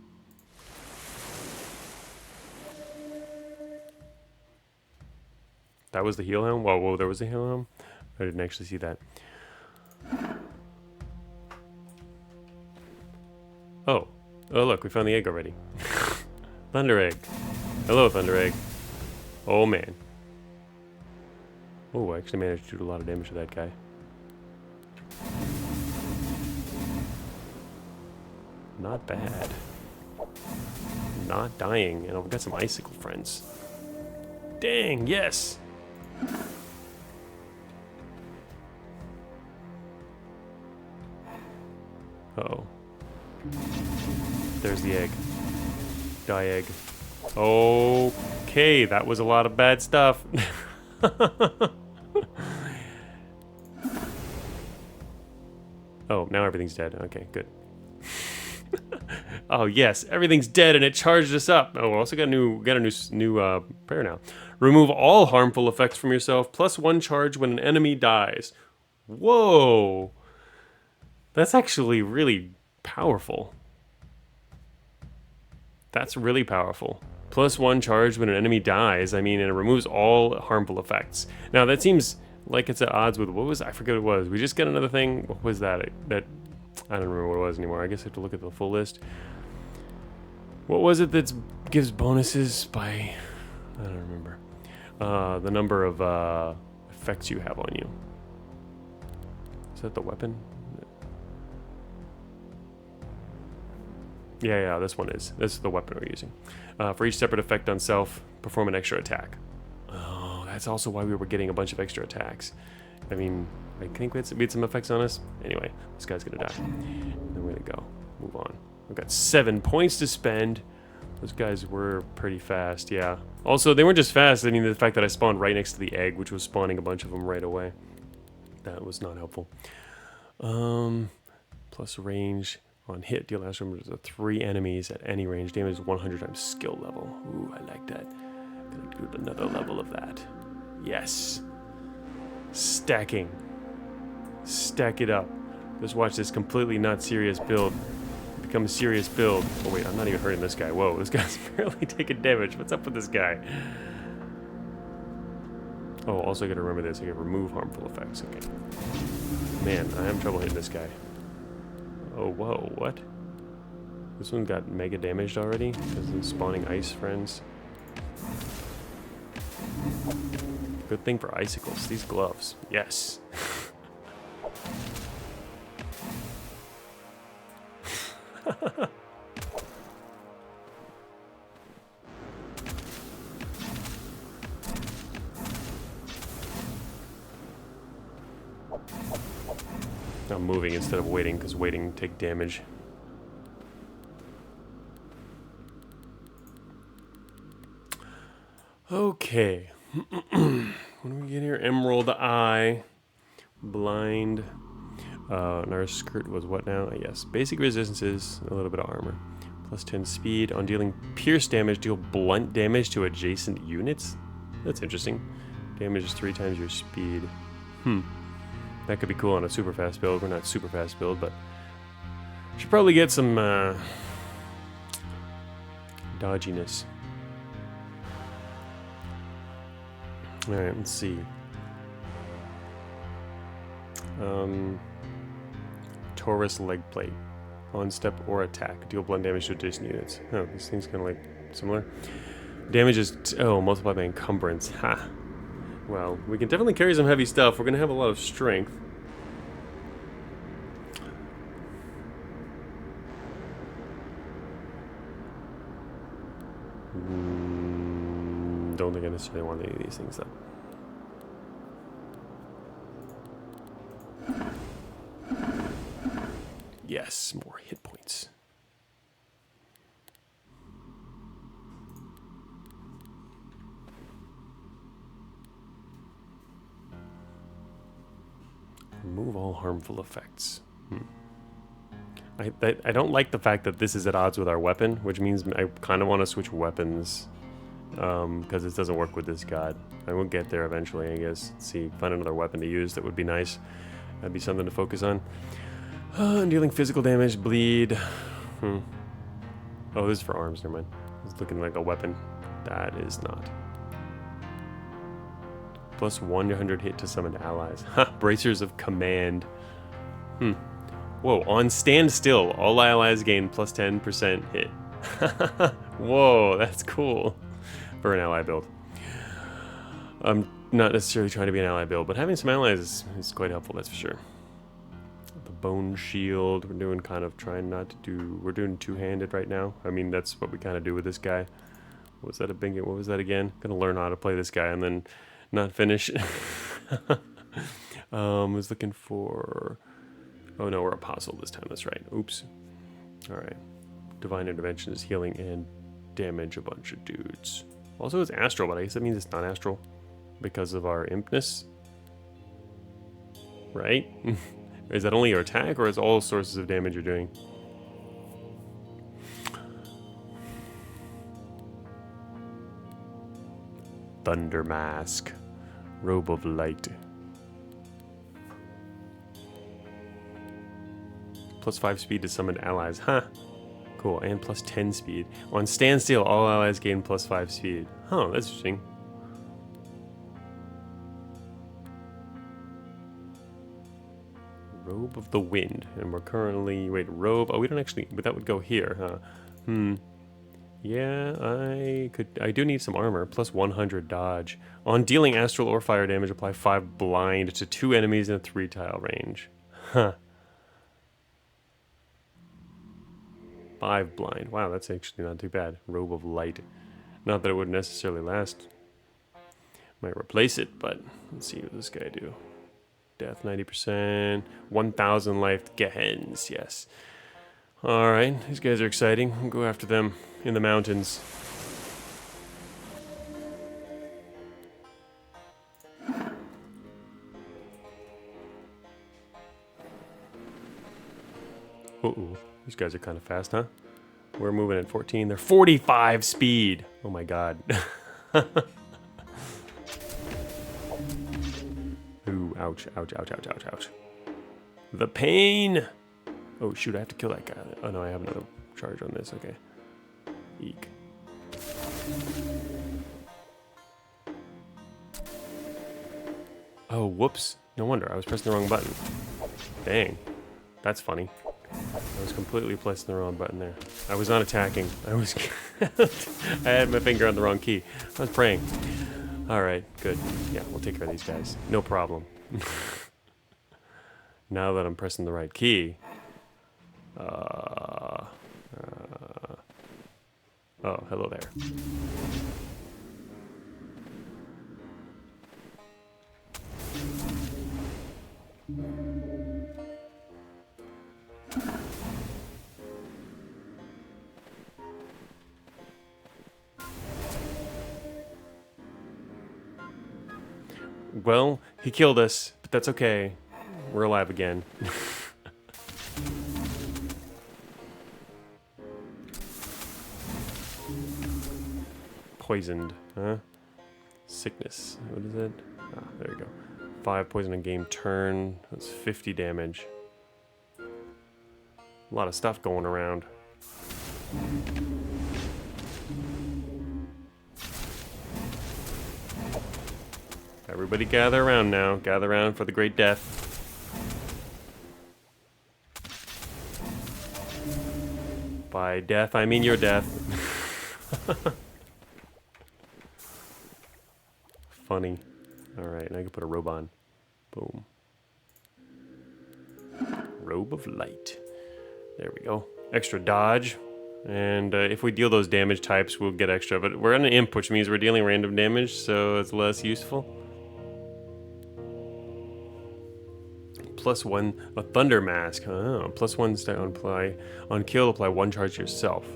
That was the heal helm? Whoa, there was a heal helm? I didn't actually see that. Oh. Oh, look, we found the egg already. Thunder egg. Hello, Thunder egg. Oh, man. Oh, I actually managed to do a lot of damage to that guy. Not bad. Not dying. And I've got some icicle friends. Dang, yes! Uh-oh. There's the egg. Die egg. Okay, that was a lot of bad stuff. Oh, now everything's dead. Okay, good. Oh yes, everything's dead and it charged us up. Oh, we also got a new prayer now. Remove all harmful effects from yourself, plus 1 charge when an enemy dies. Whoa, that's actually really powerful. That's really powerful. Plus 1 charge when an enemy dies. I mean, and it removes all harmful effects. Now that seems like it's at odds with I forget what it was. We just got another thing. What was that? I don't remember what it was anymore. I guess I have to look at the full list. What was it that gives bonuses by... I don't remember. The number of effects you have on you. Is that the weapon? Yeah, this one is. This is the weapon we're using. For each separate effect on self, perform an extra attack. Oh, that's also why we were getting a bunch of extra attacks. I mean, I think we had some effects on us. Anyway, this guy's gonna die. And then we're gonna go. Move on. We've got 7 points to spend. Those guys were pretty fast, yeah. Also, they weren't just fast. I mean, the fact that I spawned right next to the egg, which was spawning a bunch of them right away. That was not helpful. Plus range. On hit, deal last numbers of 3 enemies at any range. Damage 100 times skill level. Ooh, I like that. Gonna do another level of that. Yes. Stacking. Stack it up. Just watch this completely not serious build become a serious build. Oh wait, I'm not even hurting this guy. Whoa, this guy's barely taking damage. What's up with this guy? Oh, also I gotta remember this. I gotta remove harmful effects. Okay. Man, I have trouble hitting this guy. Oh, whoa, what? This one got mega damaged already because I'm spawning ice friends. Good thing for icicles. These gloves. Yes. I'm moving instead of waiting because waiting take damage. Okay. What do we get here? Emerald Eye. Blind. And our skirt was what now? Yes. Basic resistances, a little bit of armor. Plus 10 speed. On dealing pierce damage, deal blunt damage to adjacent units? That's interesting. Damage is 3 times your speed. That could be cool on a super fast build. We're not super fast build, but should probably get some dodginess. Alright, let's see. Taurus leg plate. On step or attack. Deal blunt damage to adjacent units. Oh, this thing's kind of like similar. Damage is, multiplied by encumbrance. Ha! Well, we can definitely carry some heavy stuff. We're going to have a lot of strength. Don't think I necessarily want any of these things, though. Yes, more hit points. Remove all harmful effects. I don't like the fact that this is at odds with our weapon, which means I kind of want to switch weapons because this doesn't work with this god. I will get there eventually, I guess. Let's see, find another weapon to use that would be nice. That'd be something to focus on. Dealing physical damage, bleed. Oh, this is for arms, never mind. It's looking like a weapon. That is not. Plus 100 hit to summoned allies. Ha! Bracers of command. Whoa, on standstill, all allies gain plus 10% hit. Whoa, that's cool. For an ally build. I'm not necessarily trying to be an ally build, but having some allies is quite helpful, that's for sure. The bone shield, we're doing kind of trying not to do, we're doing two-handed right now. I mean, that's what we kind of do with this guy. Was that a bingo? What was that again? Gonna learn how to play this guy and then not finish. Was looking for, oh no, we're apostle this time, that's right. Oops. Alright. Divine intervention is healing and damage a bunch of dudes. Also it's astral, but I guess that means it's not astral because of our impness. Right? Is that only your attack, or is all sources of damage you're doing? Thunder Mask. Robe of Light. Plus 5 speed to summon allies. Huh. Cool. And plus 10 speed. On standstill, all allies gain plus 5 speed. Huh, that's interesting. Robe of the Wind. And we're currently... Wait, robe... Oh, we don't actually... But that would go here, huh? Yeah, I do need some armor. Plus 100 dodge. On dealing astral or fire damage, apply 5 blind to 2 enemies in a 3-tile range. Huh. 5 blind. Wow, that's actually not too bad. Robe of Light. Not that it would necessarily last. Might replace it, but let's see what this guy do. Death 90%. 1,000 life. Gehens, yes. Alright, these guys are exciting. We'll go after them in the mountains. Uh-oh. These guys are kind of fast, huh? We're moving at 14. They're 45 speed. Oh my god. Ooh, ouch, ouch, ouch, ouch, ouch, ouch. The pain! Oh shoot, I have to kill that guy. Oh no, I have another charge on this, okay. Eek. Oh, whoops. No wonder, I was pressing the wrong button. Dang. That's funny. I was completely pressing the wrong button there. I was not attacking. I was... I had my finger on the wrong key. I was praying. Alright, good. Yeah, we'll take care of these guys. No problem. Now that I'm pressing the right key... oh, hello there. Well, he killed us, but that's okay. We're alive again. Poisoned, huh? Sickness. What is it? Ah, there you go. 5 poison in game turn. That's 50 damage. A lot of stuff going around. Everybody gather around now. Gather around for the great death. By death, I mean your death. Funny. Alright, now I can put a robe on. Boom. Robe of Light. There we go. Extra dodge. And if we deal those damage types, we'll get extra. But we're on an imp, which means we're dealing random damage, so it's less useful. +1, a Thunder Mask. Oh, +1 stat on apply. On kill, apply 1 charge to yourself.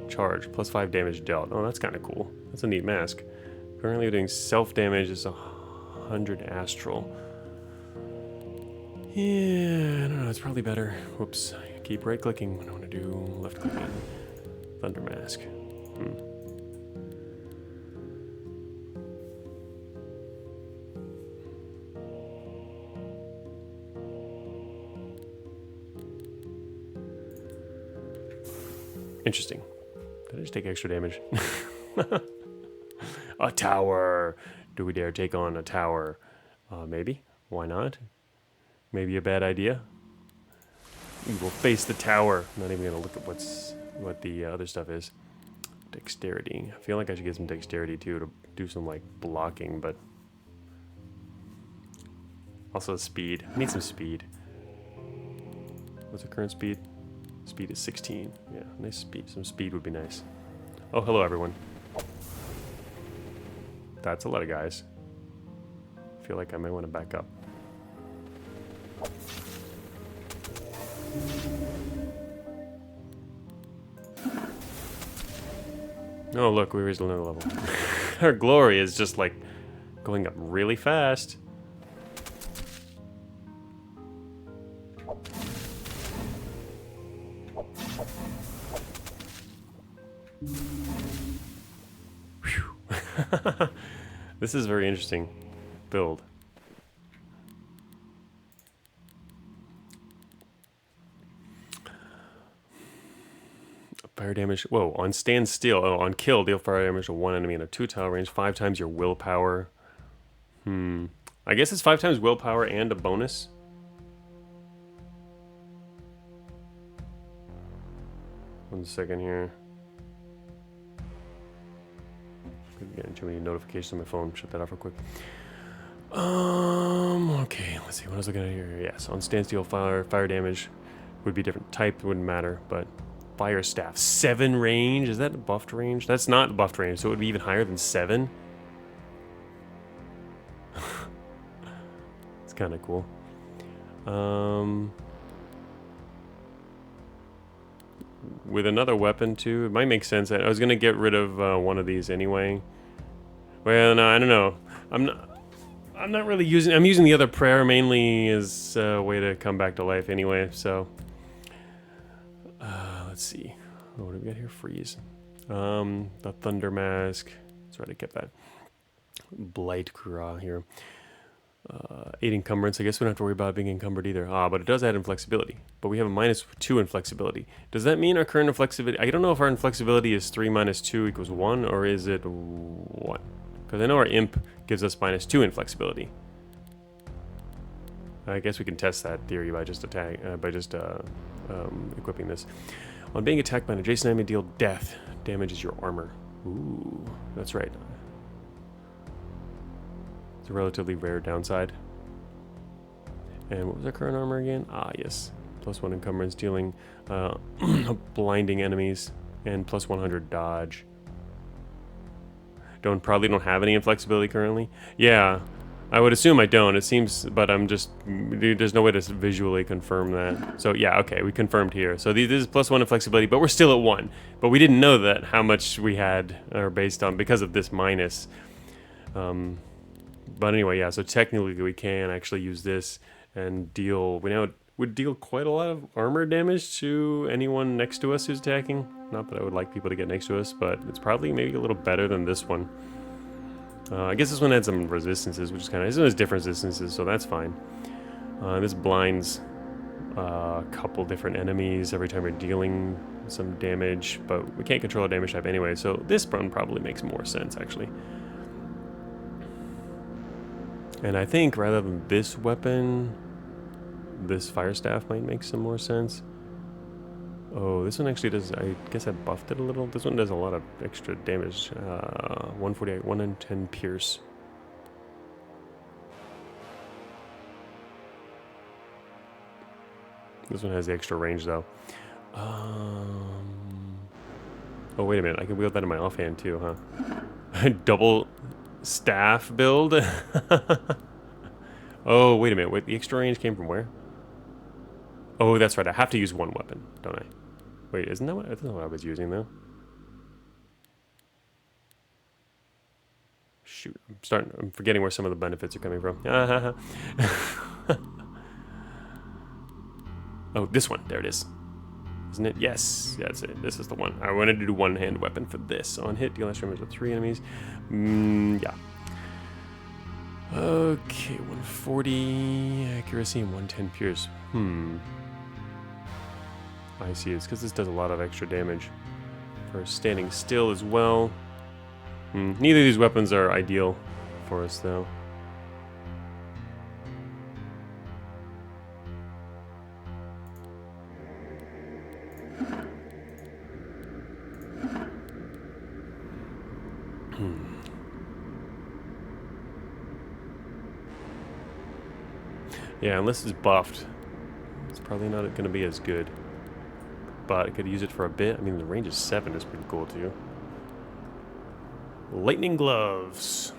Charge, +5 damage dealt. Oh, that's kind of cool. That's a neat mask. Currently doing self damage is 100 astral. Yeah, I don't know, it's probably better. Whoops, I keep right clicking when I want to do left clicking. Thunder Mask. Interesting. Did I just take extra damage? A tower. Do we dare take on a tower? Maybe. Why not? Maybe a bad idea. We will face the tower. Not even gonna look at what the other stuff is. Dexterity. I feel like I should get some dexterity too to do some like blocking, but also speed. I need some speed. What's the current speed? Speed is 16. Yeah, nice speed. Some speed would be nice. Oh, hello everyone. That's a lot of guys. I feel like I might want to back up. Oh, look, we raised another level. Our glory is just like going up really fast. This is a very interesting build. Fire damage. Whoa, on stand still. Oh, on kill, deal fire damage to one enemy in a 2-tile range, 5 times your willpower. I guess it's 5 times willpower and a bonus. One second here. Getting too many notifications on my phone. Shut that off real quick. Okay, let's see what I was looking at here. Yes, on standstill, fire damage would be different type, wouldn't matter, but fire staff 7 range. Is that a buffed range? That's not buffed range, so it would be even higher than 7. It's kind of cool. With another weapon too, it might make sense. I was gonna get rid of one of these anyway. Well, no, I don't know. I'm not really using. I'm using the other prayer mainly as a way to come back to life anyway. So, let's see. Oh, what do we got here? Freeze. The Thunder Mask. That's right, I kept that. Blight Kura here. 8 encumbrance. I guess we don't have to worry about being encumbered either. But it does add inflexibility. But we have a -2 inflexibility. Does that mean our current inflexibility... I don't know if our inflexibility is 3 minus 2 equals 1, or is it 1? Because I know our imp gives us -2 inflexibility. I guess we can test that theory by just equipping this. On being attacked by an adjacent enemy, deal death. Damages your armor. Ooh, that's right. It's a relatively rare downside. And what was our current armor again? Yes. +1 encumbrance, dealing blinding enemies, and +100 dodge. Probably don't have any inflexibility currently. Yeah, I would assume I don't. It seems, but there's no way to visually confirm that. So yeah, okay, we confirmed here. So this is +1 inflexibility, but we're still at 1. But we didn't know that how much we had, or based on, because of this minus. But anyway, yeah, so technically we can actually use this and deal... We now would deal quite a lot of armor damage to anyone next to us who's attacking. Not that I would like people to get next to us, but it's probably maybe a little better than this one. I guess this one had some resistances, which is kind of... This one has different resistances, so that's fine. This blinds a couple different enemies every time you're dealing some damage, but we can't control our damage type anyway, so this one probably makes more sense, actually. And I think rather than this weapon, this fire staff might make some more sense. Oh, this one actually does... I guess I buffed it a little. This one does a lot of extra damage. 148, 1 in 10 pierce. This one has the extra range though. Oh, wait a minute. I can wield that in my offhand too, huh? Double staff build? Oh, wait a minute. Wait, the extra range came from where? Oh, that's right. I have to use one weapon, don't I? Wait, isn't that what... That's not what I was using, though. Shoot. I'm forgetting where some of the benefits are coming from. Oh, this one. There it is. Isn't it? Yes. Yeah, that's it. This is the one. I wanted to do one-hand weapon for this. On hit, deal extra damage to 3 enemies. Yeah. Okay, 140 accuracy and 110 pierce. I see. It's because this does a lot of extra damage. for standing still as well. Neither of these weapons are ideal for us, though. Yeah, unless it's buffed, it's probably not going to be as good. But I could use it for a bit. I mean, the range of 7 is pretty cool, too. Lightning gloves.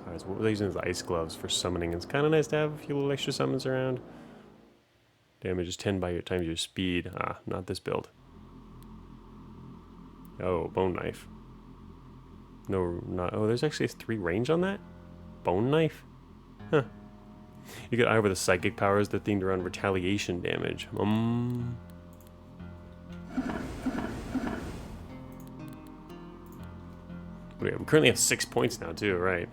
Alright, so what was I using as ice gloves for summoning? It's kind of nice to have a few little extra summons around. Damage is 10 by your times your speed. Ah, not this build. Oh, bone knife. No, not. Oh, there's actually 3 range on that? Bone knife? Huh. You get either the psychic powers that themed around retaliation damage. We currently have 6 points now too, right?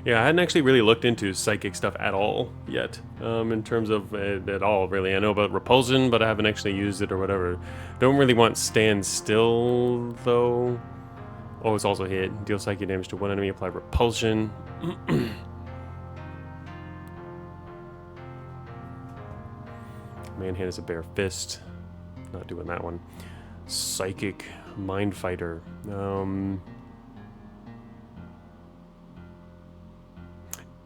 Yeah, I hadn't actually really looked into psychic stuff at all yet, in terms of at all, really. I know about repulsion, but I haven't actually used it or whatever. Don't really want stand still, though. Oh, it's also hit. Deal psychic damage to one enemy, apply repulsion. Manhand is a bare fist. Not doing that one. Psychic mind fighter. On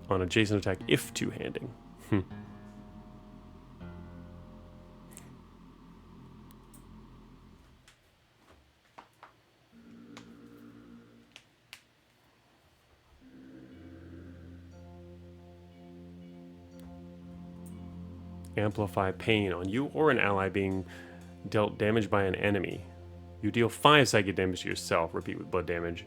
adjacent attack if two-handing. Amplify pain on you or an ally being dealt damage by an enemy. You deal 5 psychic damage to yourself. Repeat with blood damage.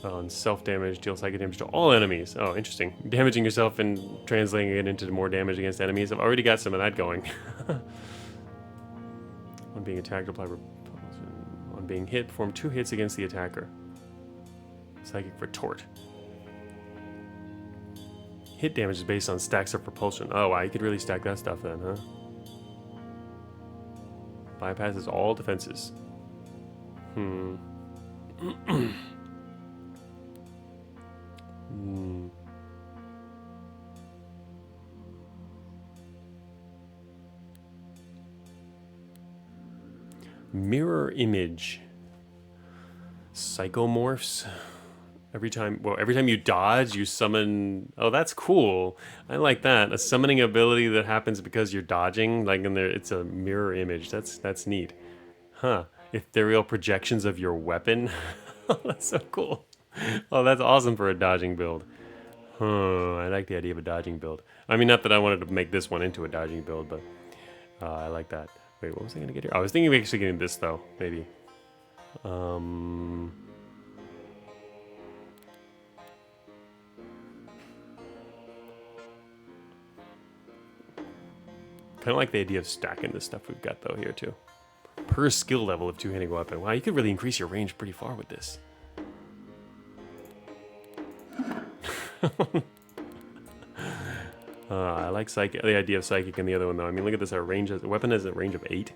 On self-damage, deal psychic damage to all enemies. Oh, interesting. Damaging yourself and translating it into more damage against enemies. I've already got some of that going. On being attacked, apply repulsion. On being hit, perform 2 hits against the attacker. Psychic retort. Hit damage is based on stacks of repulsion. Oh, wow, you could really stack that stuff then, huh? Bypasses all defenses. Mirror image. Psychomorphs. Every time you dodge, you summon. Oh, that's cool. I like that. A summoning ability that happens because you're dodging, like in there, it's a mirror image. That's neat, huh? Ethereal projections of your weapon. Oh, that's so cool. Oh, that's awesome for a dodging build. Huh? I like the idea of a dodging build. I mean, not that I wanted to make this one into a dodging build, but I like that. Wait, what was I gonna get here? I was thinking of actually getting this though, maybe. Kind of like the idea of stacking this stuff we've got though here too. Per skill level of two-handed weapon. Wow, you could really increase your range pretty far with this. I like psychic. The idea of psychic in the other one though. I mean, look at this. Our range has, the weapon has a range of 8.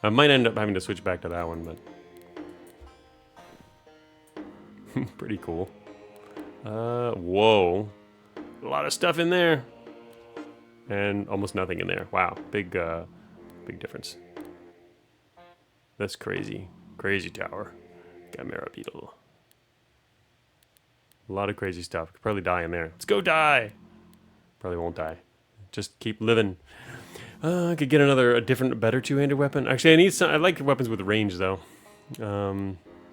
I might end up having to switch back to that one, but pretty cool. Whoa, a lot of stuff in there. And almost nothing in there. Wow, big difference. That's crazy. Crazy tower. Chimera beetle. A lot of crazy stuff. Could probably die in there. Let's go die! Probably won't die. Just keep living. I could get a different, better two-handed weapon. Actually, I need some. I like weapons with range, though.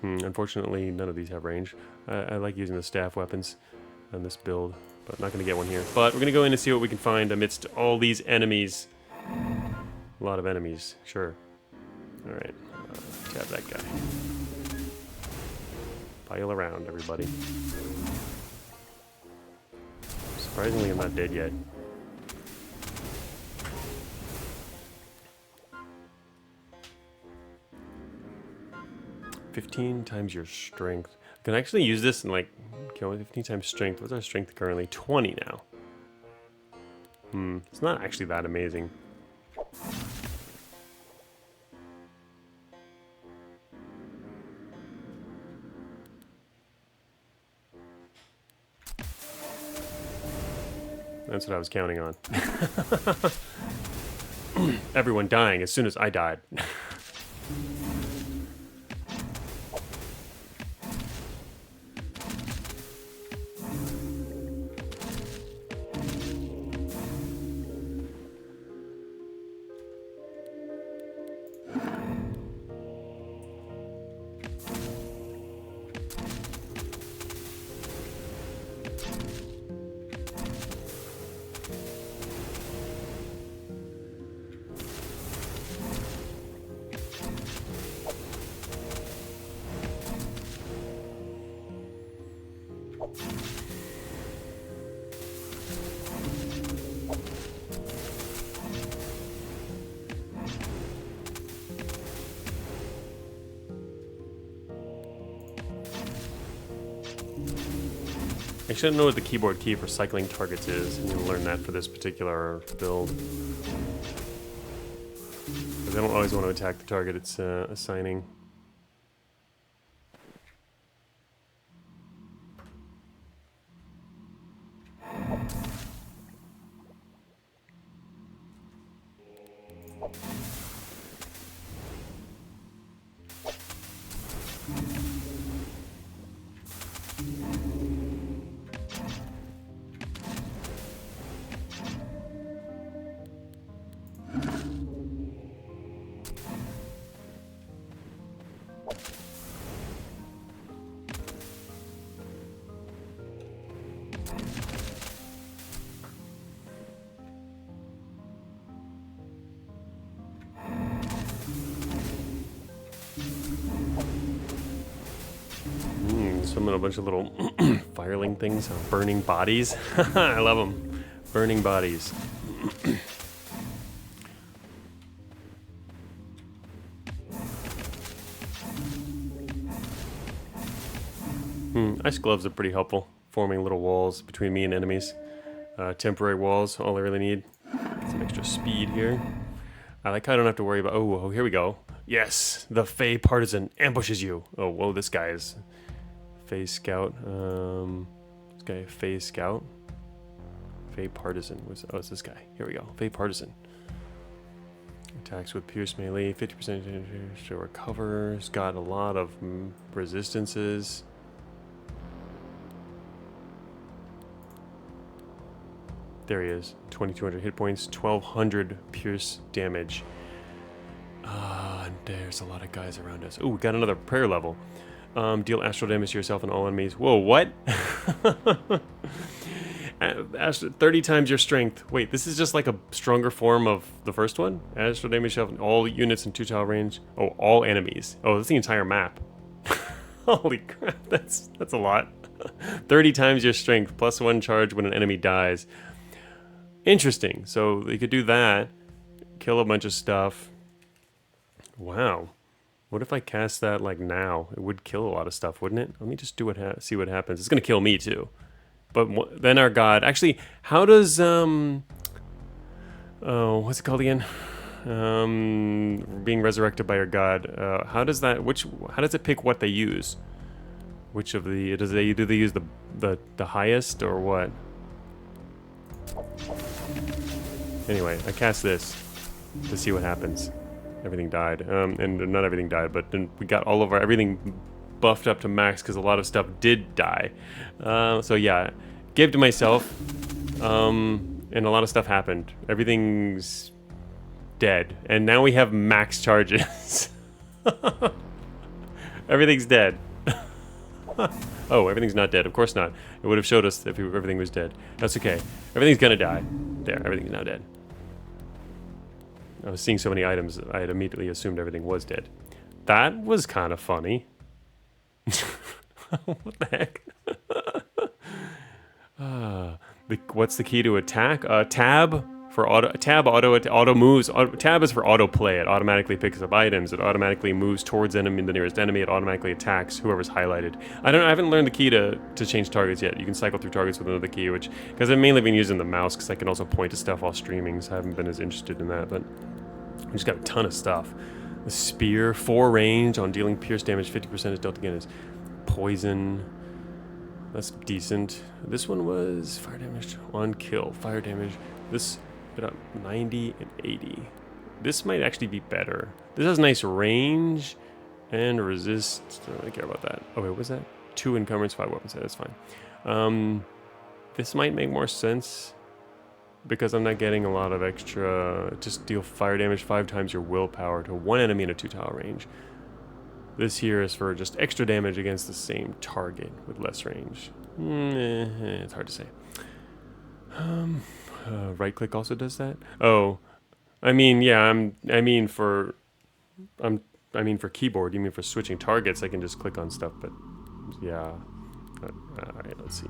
Unfortunately, none of these have range. I like using the staff weapons on this build. But not going to get one here. But we're going to go in and see what we can find amidst all these enemies. A lot of enemies, sure. Alright, tab that guy. Pile around, everybody. Surprisingly, I'm not dead yet. $15 times your strength. I can actually use this and like kill 15 times strength. What's our strength currently? 20 now. It's not actually that amazing. That's what I was counting on. Everyone dying as soon as I died. I should know what the keyboard key for cycling targets is. I'm gonna learn that for this particular build. Because I don't always want to attack the target it's assigning. Summon a bunch of little fireling things, burning bodies. I love them. Burning bodies. Ice gloves are pretty helpful, forming little walls between me and enemies. Temporary walls, all I really need. Get some extra speed here. I like how I don't have to worry about... Oh, here we go. Yes, the Fey Partisan ambushes you. Oh, whoa, this guy is... Fey Scout. This guy, Fey Scout. Fey Partisan. Oh, it's this guy. Here we go. Fey Partisan. Attacks with Pierce Melee. 50% to recover. He's got a lot of resistances. There he is. 2,200 hit points. 1,200 Pierce damage. And there's a lot of guys around us. Oh, we got another prayer level. Deal astral damage to yourself and all enemies. Whoa, what? 30 times your strength. Wait, this is just like a stronger form of the first one? Astral damage to yourself and all units in 2-tile range. Oh, all enemies. Oh, that's the entire map. Holy crap, that's a lot. 30 times your strength, plus 1 charge when an enemy dies. Interesting. So you could do that. Kill a bunch of stuff. Wow. What if I cast that like now? It would kill a lot of stuff, wouldn't it? Let me just do see what happens. It's gonna kill me too. But then our god. Actually, how does oh, what's it called again? Being resurrected by your god. How does that? How does it pick what they use? Which of the do they use the highest or what? Anyway, I cast this to see what happens. Everything died, and not everything died, but then we got all of everything buffed up to max because a lot of stuff did die. So yeah, gave to myself, and a lot of stuff happened. Everything's dead, and now we have max charges. Everything's dead. Oh, everything's not dead. Of course not. It would have showed us if everything was dead. That's okay. Everything's gonna die. There, everything's now dead. I was seeing so many items, I had immediately assumed everything was dead. That was kind of funny. What the heck? What's the key to attack? Tab for auto moves. Tab is for auto play. It automatically picks up items. It automatically moves towards the nearest enemy. It automatically attacks whoever's highlighted. I haven't learned the key to change targets yet. You can cycle through targets with another key, because I've mainly been using the mouse because I can also point to stuff while streaming. So I haven't been as interested in that, but I just got a ton of stuff. The spear, 4 range on dealing pierce damage. 50% is dealt again as poison. That's decent. This one was fire damage on kill. Fire damage. This bit up 90 and 80. This might actually be better. This has nice range and resist. Don't really care about that. Oh wait, what was that? 2 encumbrance, 5 weapons. That's fine. This might make more sense because I'm not getting a lot of extra. Just deal fire damage 5 times your willpower to 1 enemy in a 2-tile range. This here is for just extra damage against the same target with less range. It's hard to say. Right click also does that. Oh, I mean, yeah. I mean for keyboard. You mean for switching targets? I can just click on stuff, but yeah. All right, let's see.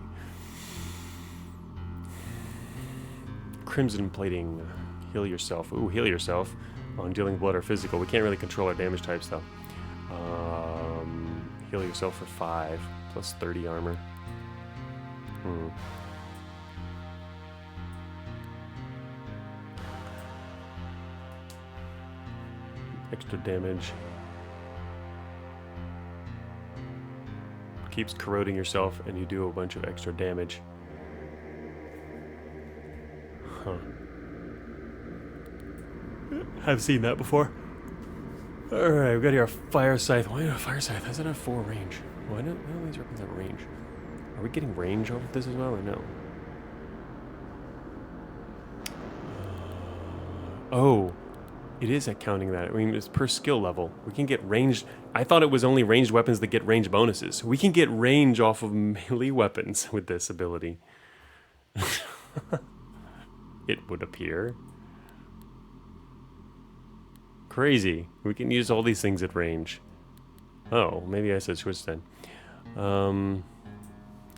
Crimson plating. Heal yourself. Ooh, heal yourself on dealing blood or physical. We can't really control our damage types though. Heal yourself for 5 plus 30 armor. Extra damage. Keeps corroding yourself and you do a bunch of extra damage. Huh. I've seen that before. Alright, we've got here a fire scythe. Why not a fire scythe? How's that have 4 range? Why don't these weapons have range? Are we getting range off of this as well or no? Oh, it is at counting that. I mean, it's per skill level. We can get ranged. I thought it was only ranged weapons that get range bonuses. We can get range off of melee weapons with this ability. It would appear. Crazy. We can use all these things at range. Oh, maybe I said switch then.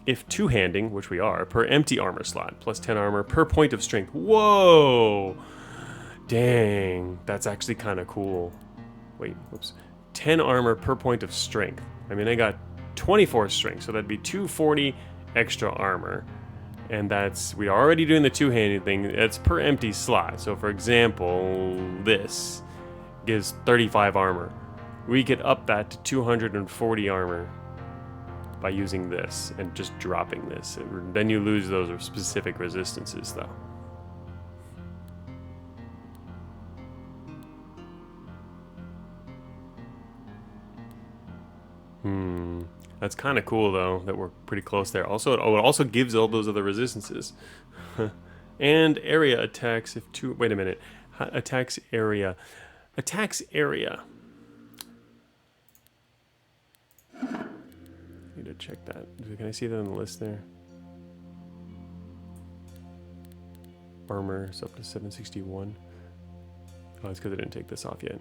If two-handing, which we are, per empty armor slot, plus 10 armor per point of strength. Whoa! Dang, that's actually kind of cool. Wait, whoops. 10 armor per point of strength. I mean, I got 24 strength, so that'd be 240 extra armor. And that's, we're already doing the two-handed thing. That's per empty slot. So for example, this gives 35 armor. We could up that to 240 armor by using this and just dropping this. Then you lose those specific resistances though. That's kind of cool though that we're pretty close there. Also, it also gives all those other resistances. And area attacks if two. Wait a minute. Attacks area. Attacks area. Need to check that. Can I see that on the list there? Armor is up to 761. Oh, it's because I didn't take this off yet.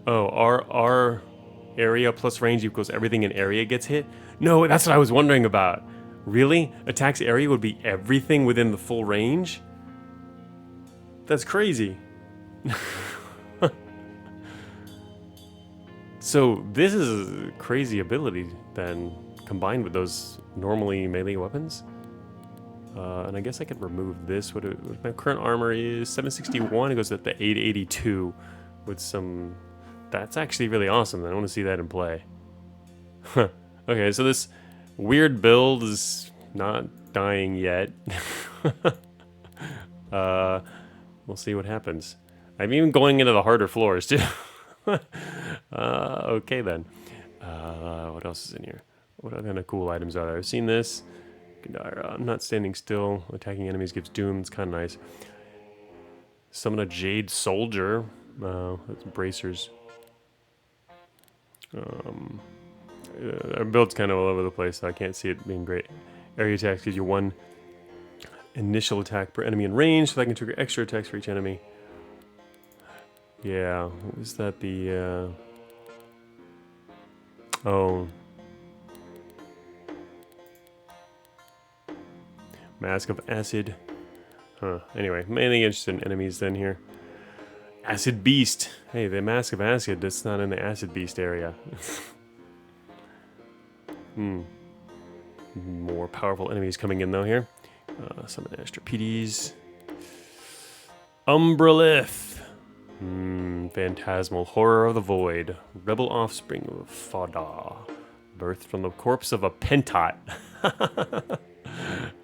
Oh, our area plus range equals everything in area gets hit? No, that's what I was wondering about. Really? Attacks area would be everything within the full range? That's crazy. So this is a crazy ability then, combined with those normally melee weapons. And I guess I could remove this. What my current armor is 761. It goes up to 882 with some. That's actually really awesome. I want to see that in play. Okay, so this weird build is not dying yet. We'll see what happens. I'm even going into the harder floors too. Okay then. What else is in here? What kind of cool items are there? I've seen this. I'm not standing still. Attacking enemies gives doom. It's kind of nice. Summon a Jade Soldier. That's bracers. Our build's kind of all over the place, so I can't see it being great. Area attacks gives you 1 initial attack per enemy in range, so I can trigger extra attacks for each enemy. Yeah, what was that? The oh, Mask of Acid. Huh. Anyway, mainly interested in enemies then here. Acid Beast. Hey, the Mask of Acid, that's not in the Acid Beast area. More powerful enemies coming in though here. Summon Astropedes. Umbralith. Phantasmal horror of the void. Rebel offspring of Fada. Birthed from the corpse of a pentot.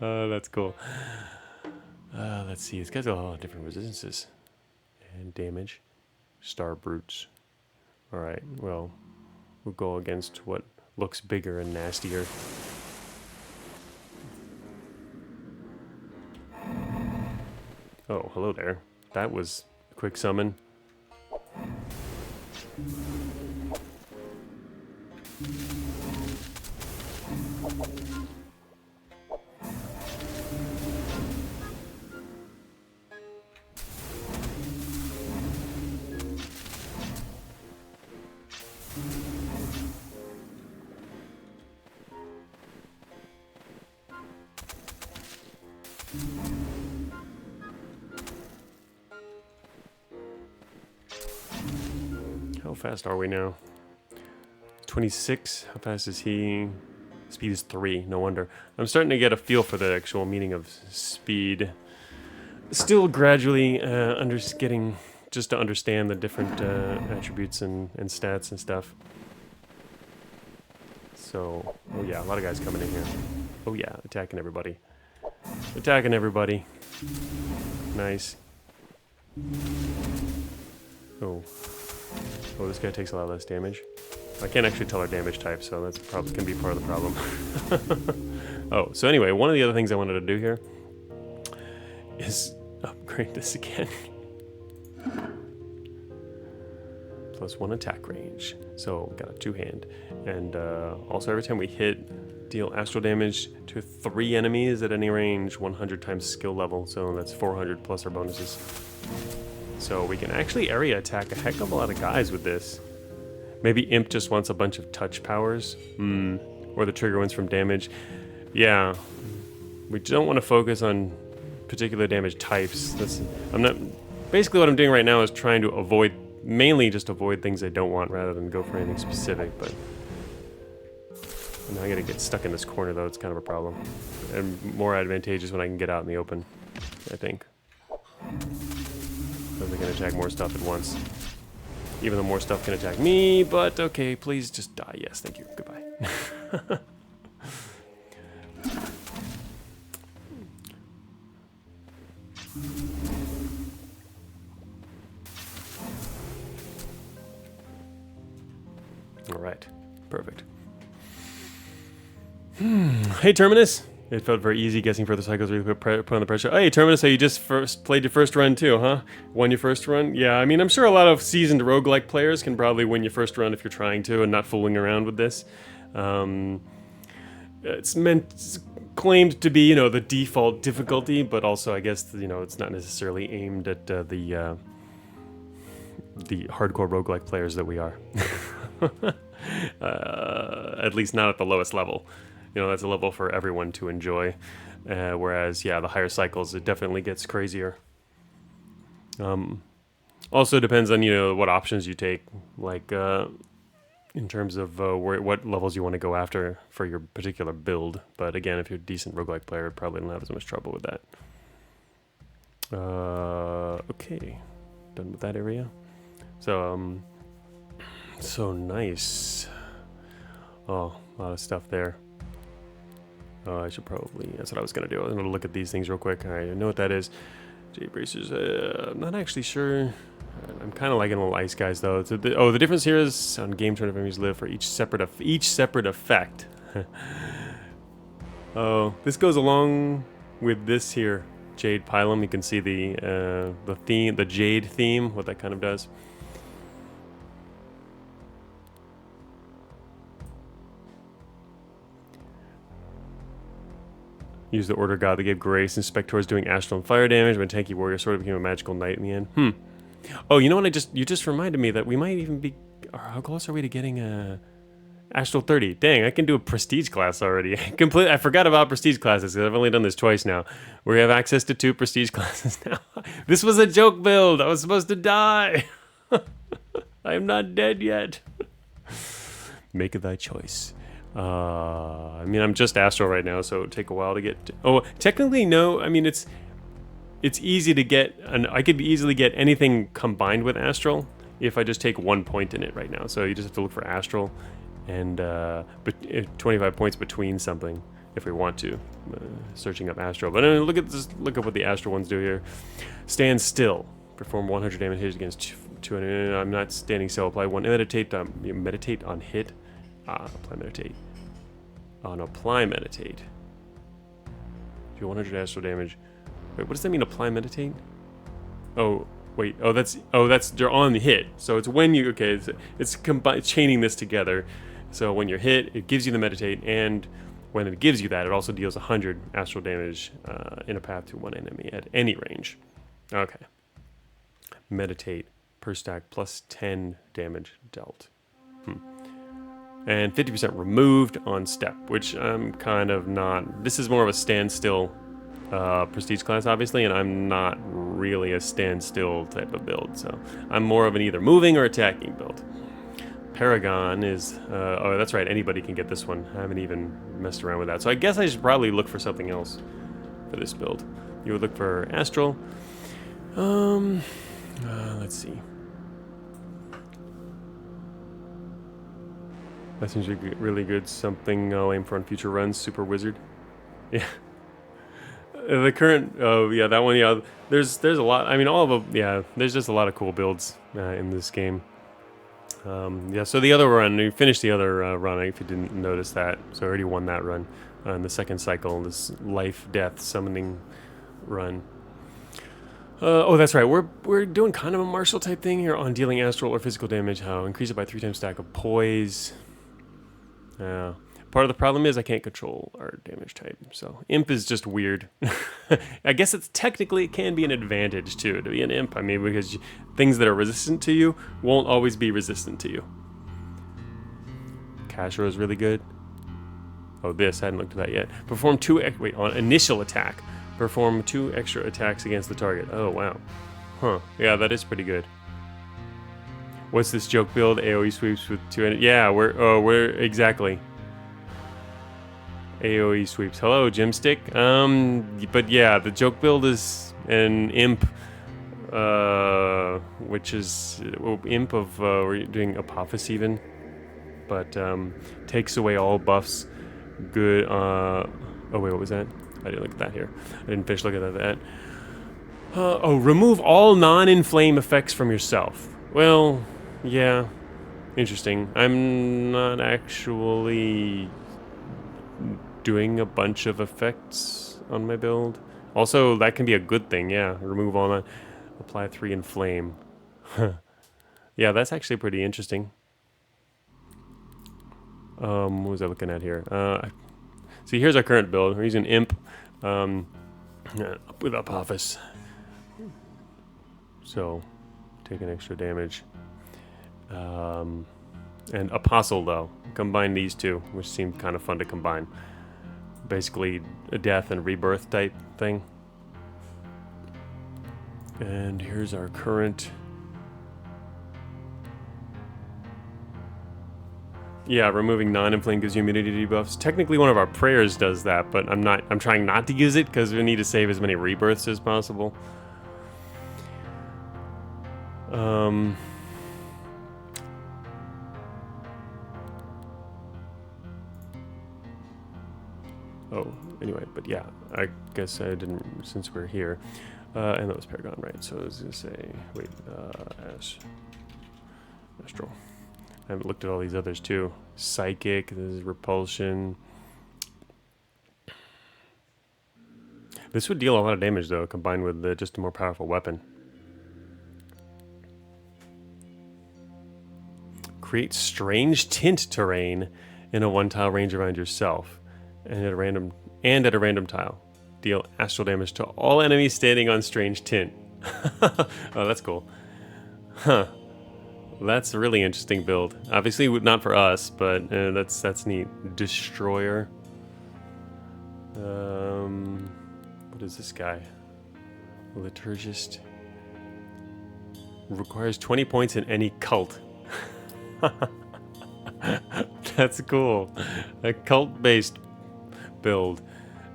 Oh, that's cool. Let's see. It's got a lot of different resistances. And damage. Star brutes. Alright, well, we'll go against what looks bigger and nastier. Oh, hello there. That was a quick summon. How fast are we now? 26. How fast is he? Speed is 3. No wonder. I'm starting to get a feel for the actual meaning of speed. Still gradually getting just to understand the different attributes and stats and stuff. So, oh yeah, a lot of guys coming in here. Oh yeah, attacking everybody. Attacking everybody. Nice. Oh. Oh, this guy takes a lot less damage. I can't actually tell our damage type, so that's probably can be part of the problem. Oh, so anyway, one of the other things I wanted to do here is upgrade this again. +1 attack range. So we got a 2-hand. And also every time we hit, deal astral damage to 3 enemies at any range, 100 times skill level. So that's 400 plus our bonuses. So we can actually area attack a heck of a lot of guys with this. Maybe Imp just wants a bunch of touch powers. Or the trigger wins from damage. Yeah. We don't want to focus on particular damage types. Basically what I'm doing right now is trying to mainly just avoid things I don't want rather than go for anything specific, but now I gotta get stuck in this corner though, it's kind of a problem. And more advantageous when I can get out in the open, I think. Because I can attack more stuff at once. Even though more stuff can attack me, but okay, please just die. Yes, thank you. Goodbye. Alright, perfect. Hey, Terminus. It felt very easy guessing further cycles where you put on the pressure. Hey, Terminus, so you just played your first run too, huh? Won your first run? Yeah, I mean, I'm sure a lot of seasoned roguelike players can probably win your first run if you're trying to and not fooling around with this. It's claimed to be, you know, the default difficulty, but also I guess, you know, it's not necessarily aimed at the hardcore roguelike players that we are. At least not at the lowest level. You know, that's a level for everyone to enjoy. Whereas, yeah, the higher cycles, it definitely gets crazier. Also depends on, you know, what options you take. Like, in terms of what levels you want to go after for your particular build. But again, if you're a decent roguelike player, probably don't have as much trouble with that. Okay. Done with that area. So, so nice. Oh, a lot of stuff there. Oh, I should probably, that's what I was going to do. I was going to look at these things real quick. All right, I know what that is. Jade bracers, I'm not actually sure. I'm kind of liking little ice guys though. The difference here is on game turn enemies live for each separate effect. Oh, this goes along with this here, Jade Pylum. You can see the theme, the Jade theme, what that kind of does. Use the Order God that gave grace, and Spectors doing astral and fire damage when tanky warrior sort of became a magical knight in the end. Oh, you know what? You just reminded me that we might even be. How close are we to getting Astral 30? Dang, I can do a prestige class already. I forgot about prestige classes because I've only done this twice now. We have access to 2 prestige classes now. This was a joke build. I was supposed to die. I am not dead yet. Make thy choice. I mean, I'm just Astral right now, so it would take a while to get to... Oh, technically, no. I mean, it's... it's easy to get, and I could easily get anything combined with astral if I just take 1 point in it right now. So you just have to look for astral and 25 points between something if we want to, searching up astral. But look at this, look at what the astral ones do here. Stand still. Perform 100 damage hit against 200. I'm not standing still. Apply one. Meditate. Meditate on hit. Apply meditate. On apply meditate. Do 100 astral damage. Wait, what does that mean? Apply meditate? Oh, wait. Oh, that's they're on the hit. So it's when you it's chaining this together. So when you're hit, it gives you the meditate, and when it gives you that, it also deals 100 astral damage in a path to one enemy at any range. Okay. Meditate per stack plus 10 damage dealt. And 50% removed on step, which I'm kind of not. This is more of a standstill prestige class, obviously, and I'm not really a standstill type of build. So I'm more of an either moving or attacking build. Paragon is, oh, that's right, anybody can get this one. I haven't even messed around with that. So I guess I should probably look for something else for this build. You would look for astral. Let's see. That seems really good. Something I'll aim for on future runs. Super Wizard. Yeah. The current, oh yeah, that one, yeah. There's a lot. I mean, all of them. Yeah. There's just a lot of cool builds in this game. Yeah. So the other run, you finished the other run. If you didn't notice that, so I already won that run in the second cycle. This Life+Death Summoning run. Oh, that's right. We're doing kind of a martial type thing here on dealing astral or physical damage. How increase it by 3 times stack of poise. Part of the problem is I can't control our damage type, so imp is just weird. I guess it can be an advantage too to be an imp. I mean, because things that are resistant to you won't always be resistant to you. Achra is really good. Oh, I hadn't looked at that yet. Perform on initial attack. Perform 2 extra attacks against the target. Oh wow, yeah, that is pretty good. What's this joke build? AoE sweeps with 200. Yeah, we're exactly. AoE sweeps. Hello, Gymstick. But yeah, the joke build is an imp, which is imp of we're doing Apophis even, but takes away all buffs. Good. Oh wait, what was that? I didn't look at that here. I didn't finish looking at that. Remove all non-inflame effects from yourself. Well, yeah, interesting. I'm not actually doing a bunch of effects on my build. Also, that can be a good thing, yeah. Remove all that. Apply 3 inflame. Yeah, that's actually pretty interesting. What was I looking at here? See, here's our current build. We're using Imp with Apophis. So, take an extra damage. And Apostle, though. Combine these two, which seemed kind of fun to combine. Basically, a death and rebirth type thing. And here's our current. Yeah, removing non-inflame gives you immunity debuffs. Technically, one of our prayers does that, but I'm trying not to use it because we need to save as many rebirths as possible. Oh, anyway, but yeah, I guess I didn't, since we're here. And that was Paragon, right? So I was going to say, wait, Astral. I haven't looked at all these others too. Psychic, this is Repulsion. This would deal a lot of damage though, combined with just a more powerful weapon. Create strange tint terrain in a 1-tile range around yourself. And at a random tile. Deal astral damage to all enemies standing on strange tint. Oh, that's cool. Huh. That's a really interesting build. Obviously not for us, but that's neat. Destroyer. What is this guy? Liturgist. Requires 20 points in any cult. That's cool. A cult-based build.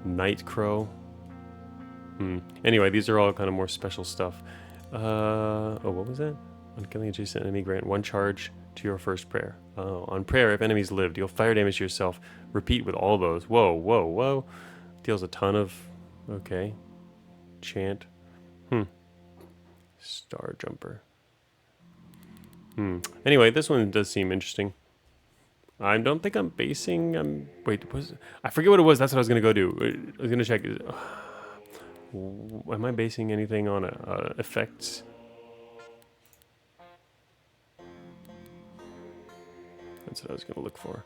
Night Crow. Anyway, these are all kind of more special stuff. Oh, what was that? On killing adjacent enemy, grant 1 charge to your first prayer. Oh, on prayer, if enemies live, deal fire damage to yourself. Repeat with all those. Whoa, whoa, whoa. Deals a ton of... Okay. Chant. Star Jumper. Anyway, this one does seem interesting. I don't think I'm basing... wait, I forget what it was. That's what I was going to go do. I was going to check... am I basing anything on effects? That's what I was going to look for.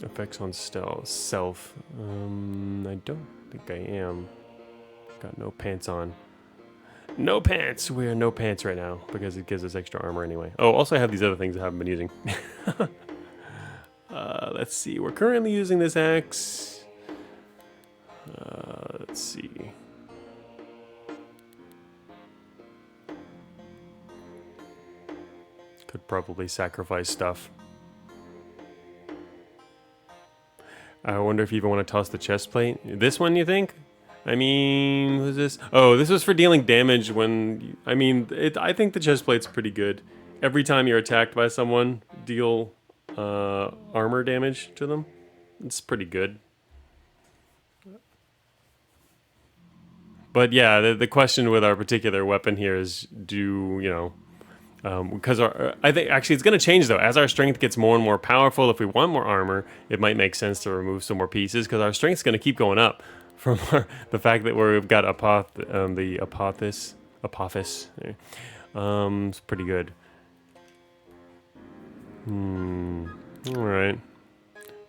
Effects on self. I don't think I am. Got no pants on. No pants! We are no pants right now because it gives us extra armor anyway. Oh, also I have these other things I haven't been using. Let's see. We're currently using this axe. Let's see. Could probably sacrifice stuff. I wonder if you even want to toss the chest plate. This one, you think? I mean, what's this? Oh, this was for dealing damage when... I think the chest plate's pretty good. Every time you're attacked by someone, deal armor damage to them. It's pretty good. But yeah, the question with our particular weapon here is, because I think actually it's going to change though. As our strength gets more and more powerful, if we want more armor, it might make sense to remove some more pieces because our strength's going to keep going up from the fact that we've got the Apophis. It's pretty good. All right.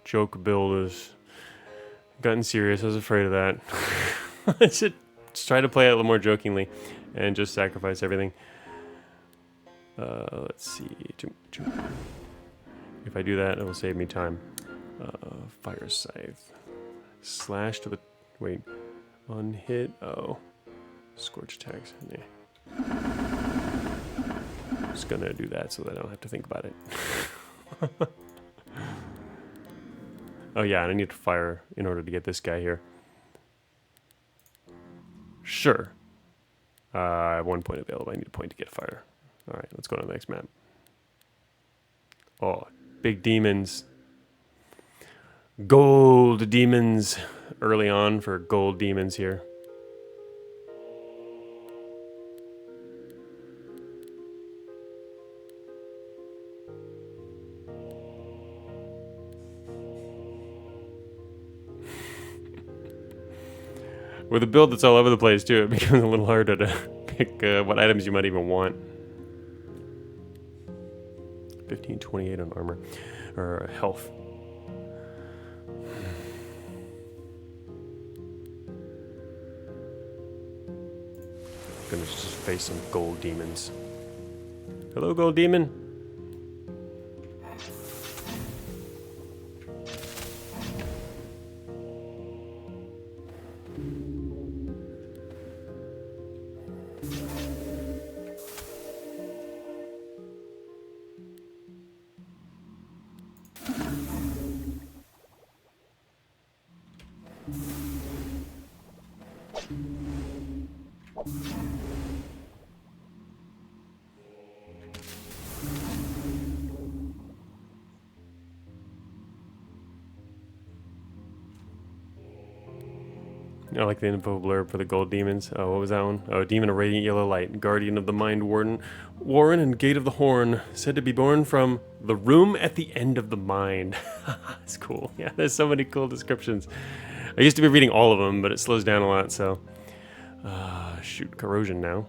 Joke build has gotten serious. I was afraid of that. I should just try to play it a little more jokingly and just sacrifice everything. Let's see. If I do that, it will save me time. Fire scythe. Slash to the... Wait. On hit. Oh. Scorch attacks. Yeah. Just gonna do that so that I don't have to think about it. Oh yeah, and I need to fire in order to get this guy here. Sure. I have 1 point available. I need a point to get fire. Alright, let's go to the next map. Oh, big demons. Gold demons. Early on for gold demons here. With a build that's all over the place too, it becomes a little harder to pick what items you might even want. 1528 on armor, or health. Gonna just face some gold demons. Hello, gold demon. I like the info blurb for the gold demons. Oh, what was that one? Oh, demon of radiant yellow light, guardian of the mind warden, and gate of the horn, said to be born from the room at the end of the mind. That's cool. Yeah, there's so many cool descriptions. I used to be reading all of them, but it slows down a lot, so... shoot, corrosion now.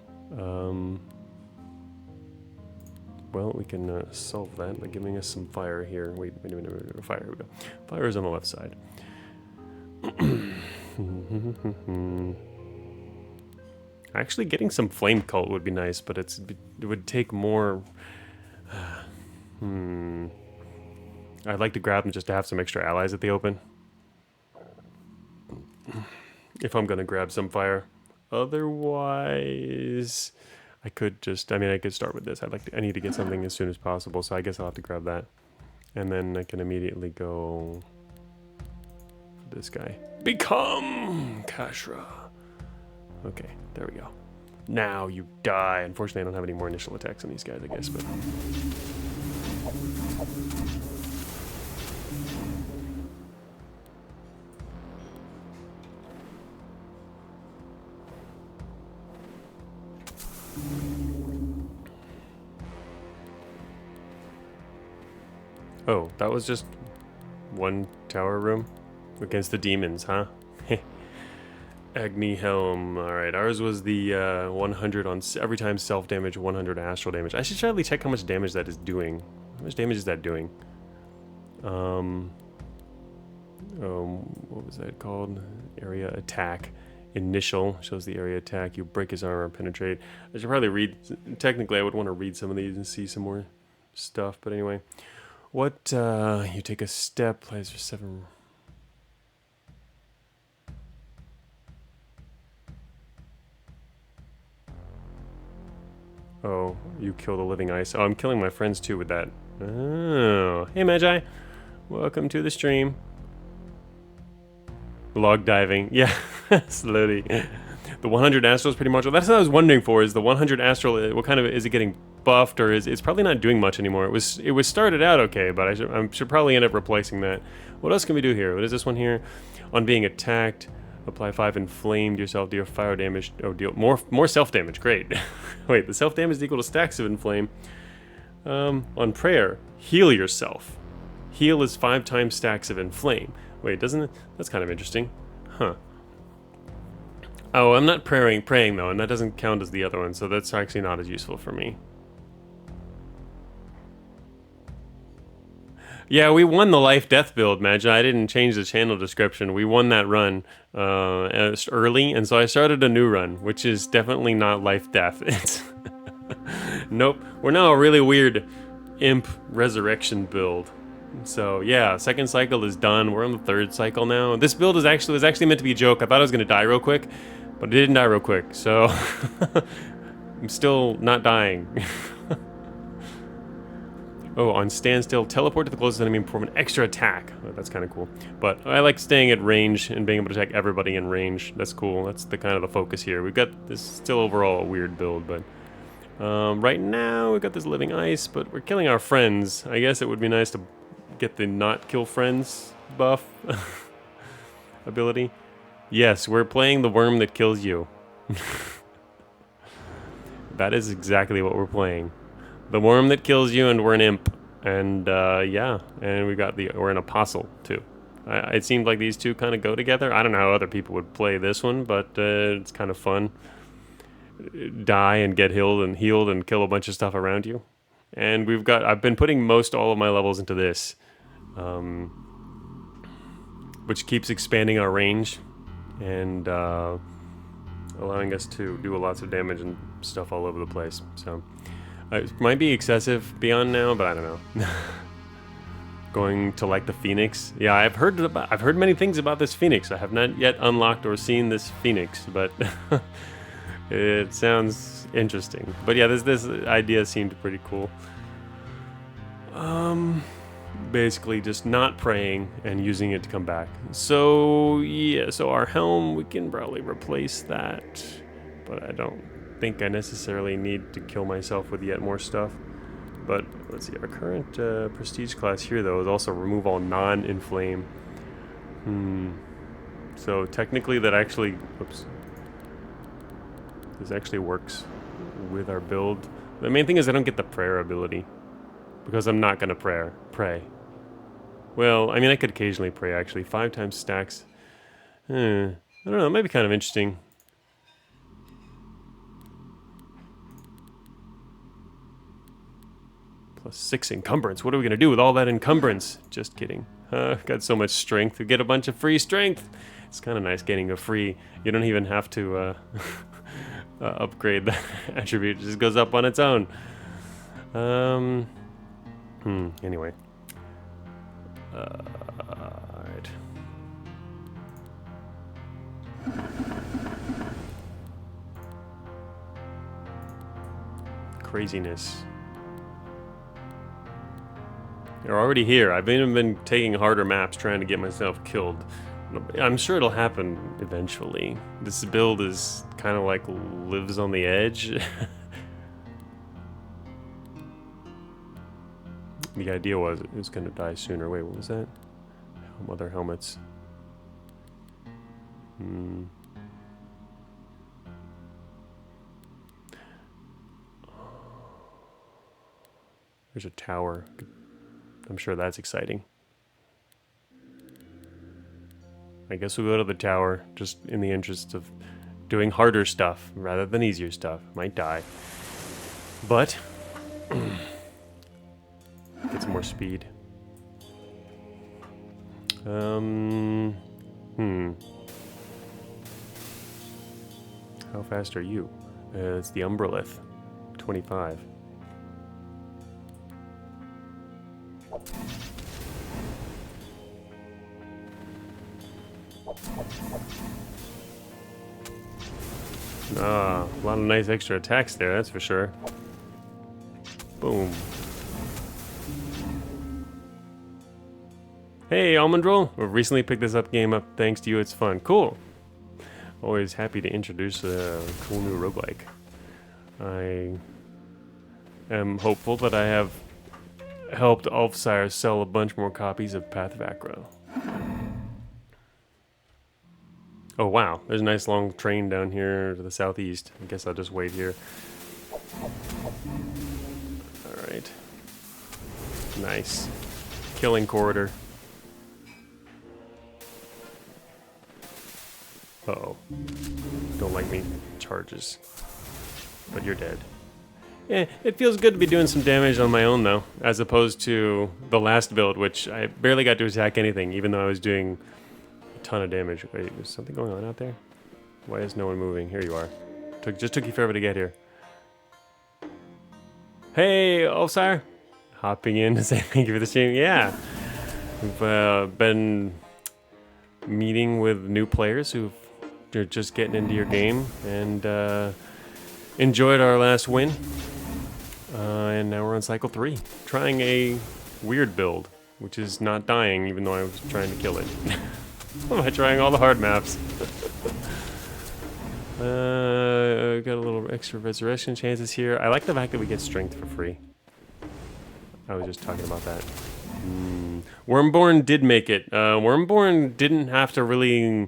Well, we can solve that by giving us some fire here. Wait, fire, here we go. Fire is on the left side. Actually, getting some flame cult would be nice, but it would take more... I'd like to grab them just to have some extra allies at the open. If I'm gonna grab some fire. Otherwise, I could just... I could start with this. I need to get something as soon as possible, so I guess I'll have to grab that. And then I can immediately go... this guy. Become Achra. Okay, there we go. Now you die. Unfortunately, I don't have any more initial attacks on these guys, I guess, but... Oh, that was just one tower room against the demons, huh? Agni Helm. Alright, ours was the 100 on every time self-damage, 100 astral damage. I should try to check how much damage that is doing. How much damage is that doing? What was that called? Area attack. Initial shows the area attack. You break his armor, penetrate. I should probably read. Technically, I would want to read some of these and see some more stuff. But anyway, what you take a step. Plays for 7. Oh, you kill the living ice. Oh, I'm killing my friends too with that. Oh, hey Magi, welcome to the stream. Log diving, yeah, slowly. The 100 astral is pretty much. That's what I was wondering for. Is the 100 astral? What kind of is it getting buffed, or is it's probably not doing much anymore? It was started out okay, but I should probably end up replacing that. What else can we do here? What is this one here? On being attacked, apply 5 inflamed yourself, deal fire damage. Oh, deal more self damage. Great. Wait, the self damage is equal to stacks of inflame. On prayer, heal yourself. Heal is 5 times stacks of inflame. Wait, doesn't it? That's kind of interesting. Huh. Oh, I'm not praying though, and that doesn't count as the other one, so that's actually not as useful for me. Yeah, we won the Life+Death build, Magi. I didn't change the channel description. We won that run early, and so I started a new run, which is definitely not Life+Death. It's nope. We're now a really weird Imp Resurrection build. So yeah, second cycle is done. We're on the 3rd cycle now. This build was actually meant to be a joke. I thought I was gonna die real quick, but it didn't die real quick. So I'm still not dying. Oh, on standstill, teleport to the closest enemy and perform an extra attack. Oh, that's kind of cool. But I like staying at range and being able to attack everybody in range. That's cool. That's the kind of the focus here. We've got this still overall a weird build, but right now we've got this living ice, but we're killing our friends. I guess it would be nice to get the not kill friends buff ability. Yes, we're playing the worm that kills you. That is exactly what we're playing. The worm that kills you, and we're an imp. And yeah, and we're an apostle too. It seemed like these two kind of go together. I don't know how other people would play this one, but it's kind of fun. Die and get healed and kill a bunch of stuff around you. And I've been putting all of my levels into this, which keeps expanding our range and allowing us to do lots of damage and stuff all over the place. So it might be excessive beyond now, but I don't know. Going to like the Phoenix. Yeah, I've heard many things about this Phoenix. I have not yet unlocked or seen this Phoenix, but it sounds interesting. But yeah, this idea seemed pretty cool. Basically just not praying and using it to come back. So yeah, so our helm, we can probably replace that, but I don't think I necessarily need to kill myself with yet more stuff. But let's see, our current prestige class here though is also remove all non-inflame. So technically that actually, this actually works with our build. The main thing is I don't get the prayer ability because I'm not gonna pray. Well, I mean I could occasionally pray actually. 5 times stacks. I don't know, it might be kind of interesting. +6 encumbrance. What are we gonna do with all that encumbrance? Just kidding. Got so much strength. We get a bunch of free strength. It's kind of nice getting a free. You don't even have to upgrade the attribute. It just goes up on its own. Anyway. Alright. Craziness. They're already here. I've even been taking harder maps trying to get myself killed. I'm sure it'll happen eventually. This build is kind of like lives on the edge. The idea was it was going to die sooner. Wait, what was that? Other helmets. There's a tower. I'm sure that's exciting. I guess we'll go to the tower, just in the interest of doing harder stuff rather than easier stuff. Might die. But get some more speed. How fast are you? It's the Umbralith. 25. Ah, a lot of nice extra attacks there, that's for sure. Boom. Hey, Almond Roll. We've recently picked this game up thanks to you. It's fun. Cool. Always happy to introduce a cool new roguelike. I am hopeful that I have helped Ulfsire sell a bunch more copies of Path of Achra. Oh wow, there's a nice long train down here to the southeast. I guess I'll just wait here. Alright. Nice. Killing corridor. Uh-oh. Don't like me. Charges. But you're dead. Yeah, it feels good to be doing some damage on my own, though, as opposed to the last build, which I barely got to attack anything, even though I was doing a ton of damage. Wait, is something going on out there? Why is no one moving? Here you are. Just took you forever to get here. Hey, Ulfsire! Hopping in to say thank you for the stream. Yeah! We've been meeting with new players who've just getting into your game, and enjoyed our last win. And now we're on cycle 3, trying a weird build, which is not dying, even though I was trying to kill it. Am I trying all the hard maps? Got a little extra resurrection chances here. I like the fact that we get strength for free. I was just talking about that. Wormborn did make it. Wormborn didn't have to really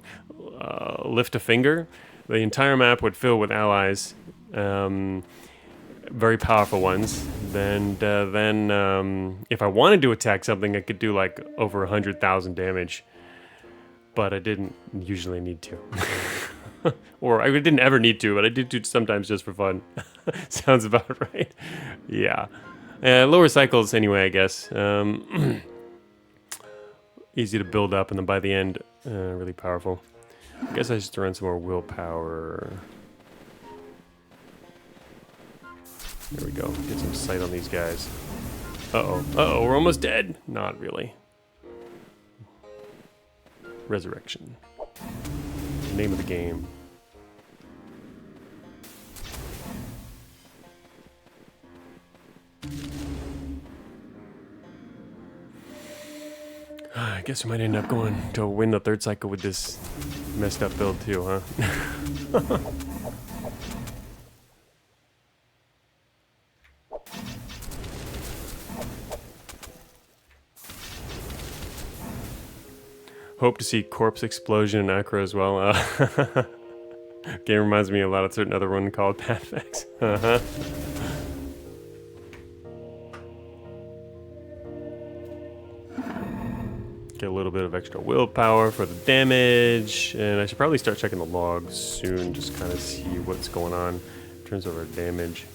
lift a finger. The entire map would fill with allies. Very powerful ones. Then if I wanted to attack something, I could do like over 100,000 damage. But I didn't usually need to. Or I didn't ever need to, but I did do sometimes just for fun. Sounds about right. Yeah. Lower cycles anyway, I guess. Easy to build up, and then by the end, really powerful. I guess I just run some more willpower. There we go. Get some sight on these guys. Uh-oh. Uh-oh, we're almost dead. Not really. Resurrection. Name of the game. I guess we might end up going to win the third cycle with this messed up build too, huh? Hope to see Corpse Explosion in Achra as well. Game reminds me a lot of a certain other one called Pathfix. Get a little bit of extra willpower for the damage, and I should probably start checking the logs soon, just kind of see what's going on in terms of our damage.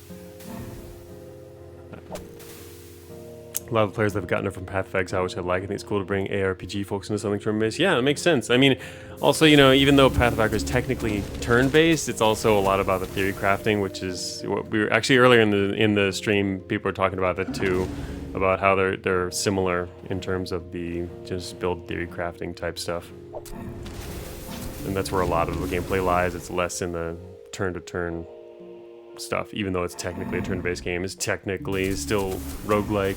A lot of players that have gotten it from Pathfix, which I like. I think it's cool to bring ARPG folks into something turn-based. Yeah, it makes sense. I mean, also, you know, even though Path of Achra is technically turn-based, it's also a lot about the theory crafting, which is what we were actually earlier in the stream. People were talking about that too, about how they're similar in terms of the just build theory crafting type stuff. And that's where a lot of the gameplay lies. It's less in the turn-to-turn stuff, even though it's technically a turn-based game. It's technically still roguelike.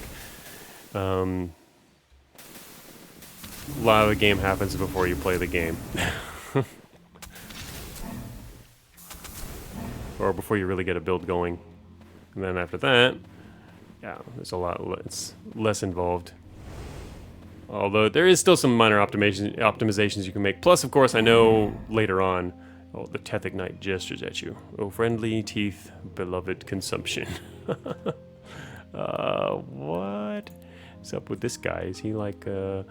A lot of the game happens before you play the game. Or before you really get a build going. And then after that, yeah, there's a lot, it's less involved. Although there is still some minor optimizations you can make. Plus, of course, I know later on, oh, the Tethic Knight gestures at you. Oh, friendly teeth, beloved consumption. What is up with this guy? Is he like, well,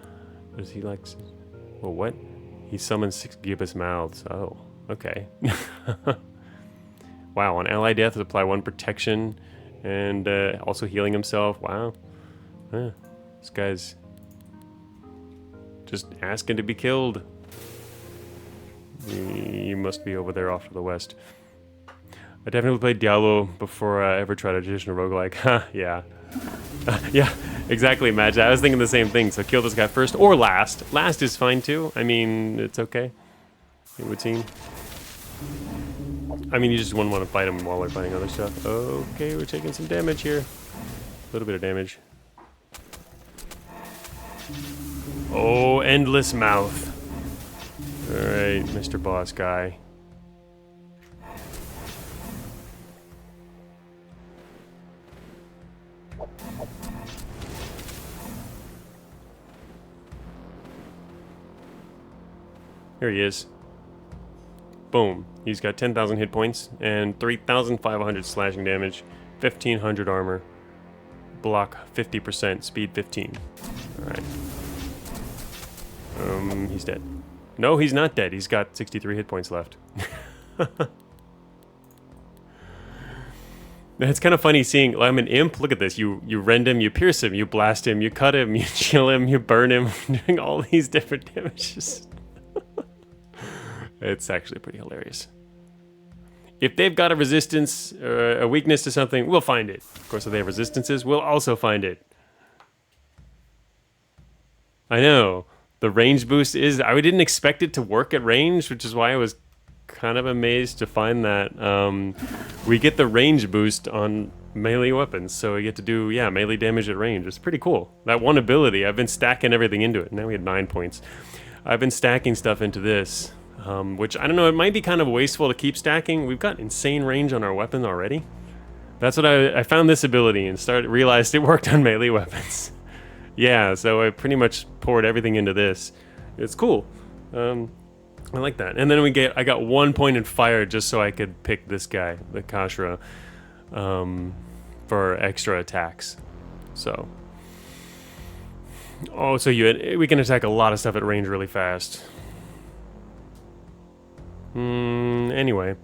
what? He summons 6 gibbous mouths. Oh, okay. Wow, on ally death, apply 1 protection, and also healing himself. Wow. This guy's just asking to be killed. You must be over there off to the west. I definitely played Diablo before I ever tried a traditional roguelike. Yeah. Yeah, exactly, Madge. I was thinking the same thing. So kill this guy first or last. Last is fine too. I mean, it's okay. It would seem. I mean, you just wouldn't want to fight him while we're fighting other stuff. Okay, we're taking some damage here. A little bit of damage. Oh, endless mouth. Alright, Mr. Boss Guy. Here he is. Boom. He's got 10,000 hit points and 3,500 slashing damage, 1,500 armor, block 50%, speed 15. Alright. He's dead. No, he's not dead. He's got 63 hit points left. It's kind of funny seeing, I'm an imp, look at this. You rend him, you pierce him, you blast him, you cut him, you chill him, you burn him, doing all these different damages. It's actually pretty hilarious. If they've got a resistance or a weakness to something, we'll find it. Of course, if they have resistances, we'll also find it. I know. The range boost is... I didn't expect it to work at range, which is why I was kind of amazed to find that. We get the range boost on melee weapons, so we get to do, yeah, melee damage at range. It's pretty cool. That one ability, I've been stacking everything into it. Now we had 9 points. I've been stacking stuff into this. Which, I don't know, it might be kind of wasteful to keep stacking. We've got insane range on our weapon already. That's what I found this ability and realized it worked on melee weapons. Yeah, so I pretty much poured everything into this. It's cool. I like that. And then I got 1 point in fire just so I could pick this guy, the Achra, for extra attacks. So. Oh, so we can attack a lot of stuff at range really fast. Anyway,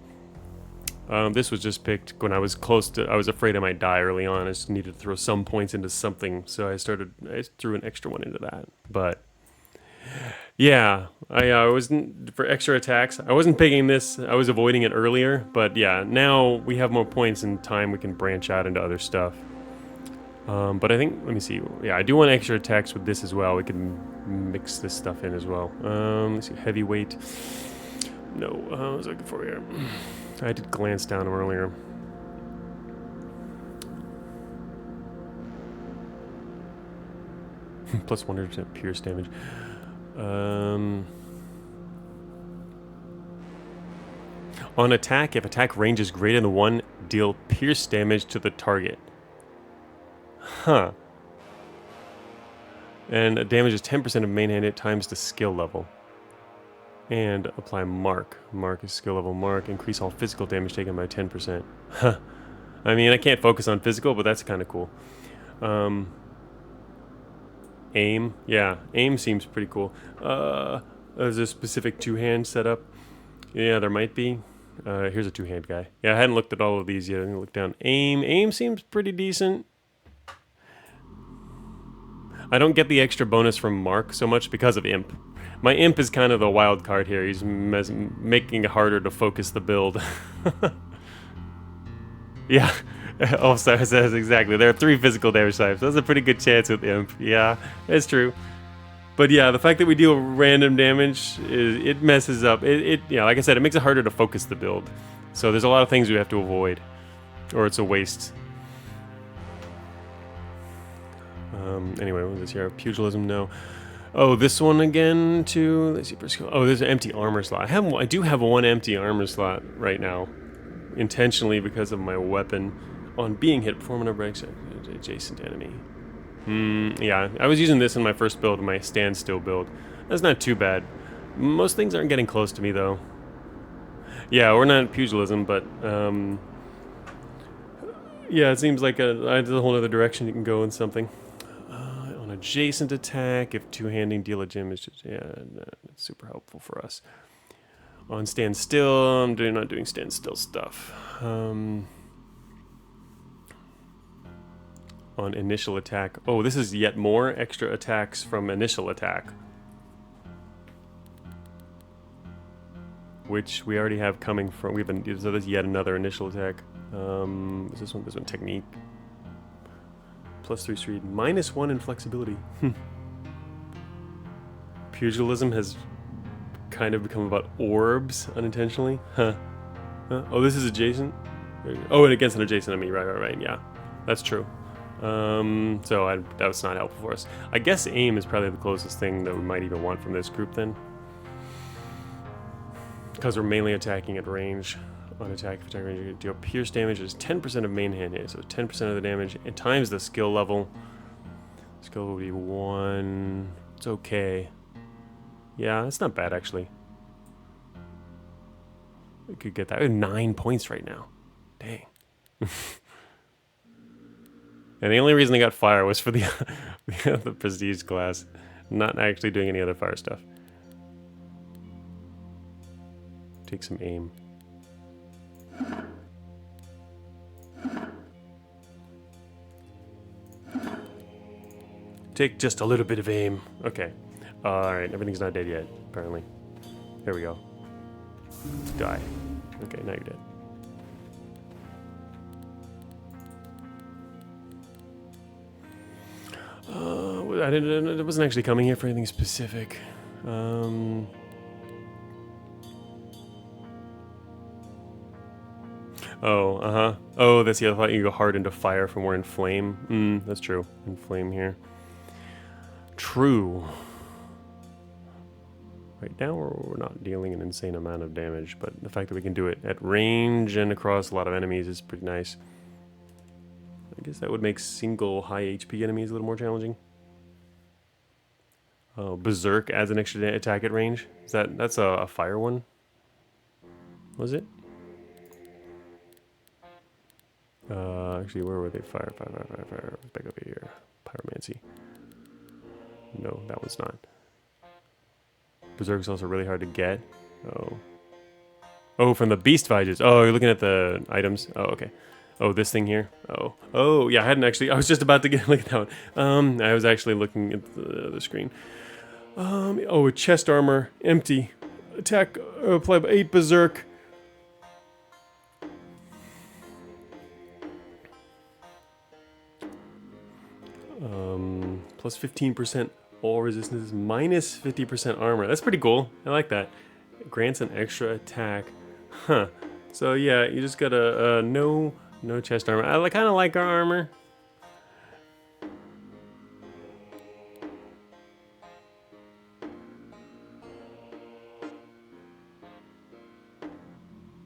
this was just picked when I was close to, I was afraid I might die early on. I just needed to throw some points into something, so I threw an extra one into that. But, yeah, I wasn't, for extra attacks, I wasn't picking this, I was avoiding it earlier, but yeah, now we have more points and time we can branch out into other stuff. But I think, let me see, yeah, I do want extra attacks with this as well. We can mix this stuff in as well. Let's see, heavyweight. No, what was I looking for here? I did glance down them earlier. Plus 100% pierce damage. On attack, if attack range is greater than 1, deal pierce damage to the target. Huh. And damage is 10% of main hand hit times the skill level. And apply mark. Mark is skill level mark. Increase all physical damage taken by 10%. Huh. I mean, I can't focus on physical, but that's kind of cool. Aim. Yeah, aim seems pretty cool. There's a specific two-hand setup. Yeah, there might be. Here's a two-hand guy. Yeah, I hadn't looked at all of these yet. I'm gonna look down. Aim. Aim seems pretty decent. I don't get the extra bonus from Mark so much because of Imp. My Imp is kind of the wild card here. He's making it harder to focus the build. Yeah. Oh, sorry, says exactly. There are 3 physical damage types. That's a pretty good chance with Imp. Yeah, it's true. But yeah, the fact that we deal random damage, it messes up. Yeah, like I said, it makes it harder to focus the build. So there's a lot of things we have to avoid, or it's a waste. Anyway, what was this here? Pugilism, no. Oh, this one again too. Let's see. Oh, there's an empty armor slot. I do have one empty armor slot right now, intentionally because of my weapon. On being hit, perform an breaks adjacent enemy. Yeah, I was using this in my first build, my standstill build. That's not too bad. Most things aren't getting close to me though. Yeah, we're not pugilism, but yeah, it seems like there's a whole other direction you can go in something. On adjacent attack, if two-handing deal a gem is just, yeah, no, it's super helpful for us. On standstill, I'm not doing standstill stuff. On initial attack, oh, this is yet more extra attacks from initial attack, which we already have coming from. So there's yet another initial attack. Is this one? This one technique. +3 speed, -1 in flexibility. Pugilism has kind of become about orbs unintentionally. Huh. Oh, this is adjacent. Oh, and against an adjacent enemy. Right. Yeah, that's true. So that was not helpful for us. I guess aim is probably the closest thing that we might even want from this group then, because we're mainly attacking at range. On attack, if attack range, you deal pierce damage is 10% of main hand hit, so 10% of the damage, and times the skill level. Skill will be 1. It's okay. Yeah, it's not bad actually. We could get that. We have 9 points right now. Dang. And the only reason I got fire was for the the prestige class, not actually doing any other fire stuff. Take some aim. Take just a little bit of aim. Okay. Alright, everything's not dead yet, apparently. Here we go. Die. Okay, now you're dead. I wasn't actually coming here for anything specific. Oh, that's the other thought. You go hard into fire from we're in flame. That's true. In flame here. True. Right now we're not dealing an insane amount of damage, but the fact that we can do it at range and across a lot of enemies is pretty nice. I guess that would make single high HP enemies a little more challenging. Oh, Berserk adds an extra attack at range. That's a fire one? Was it? Actually, where were they? Fire. Back up here. Pyromancy. No, that one's not. Berserk's also really hard to get. Oh, from the beast viges. Oh, you're looking at the items. Oh, okay. Oh, this thing here. Oh, yeah. I was just about to look at that one. I was actually looking at the screen. Oh, chest armor, empty. Attack, apply 8 berserk. Plus 15% all resistances, minus 50% armor. That's pretty cool. I like that. It grants an extra attack. Huh. So yeah, you just got a no chest armor. I kind of like our armor.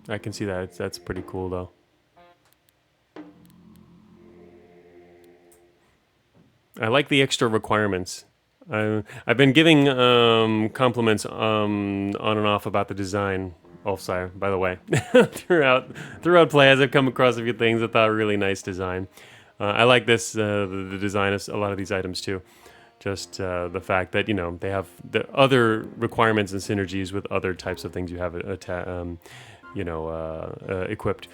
I can see that. That's pretty cool though. I like the extra requirements. I've been giving compliments on and off about the design, Ulfsire, by the way. throughout play, as I've come across a few things, I thought really nice design. I like this, the design of a lot of these items too. Just the fact that, they have the other requirements and synergies with other types of things you have equipped.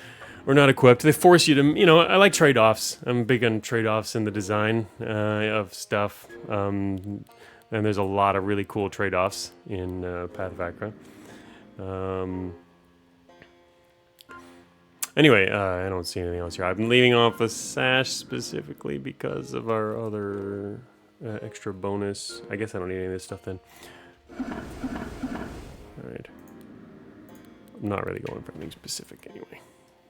Or not equipped. They force you to, I like trade-offs. I'm big on trade-offs in the design of stuff. And there's a lot of really cool trade-offs in Path of Achra. Anyway, I don't see anything else here. I'm leaving off the sash specifically because of our other extra bonus. I guess I don't need any of this stuff then. Alright. I'm not really going for anything specific anyway.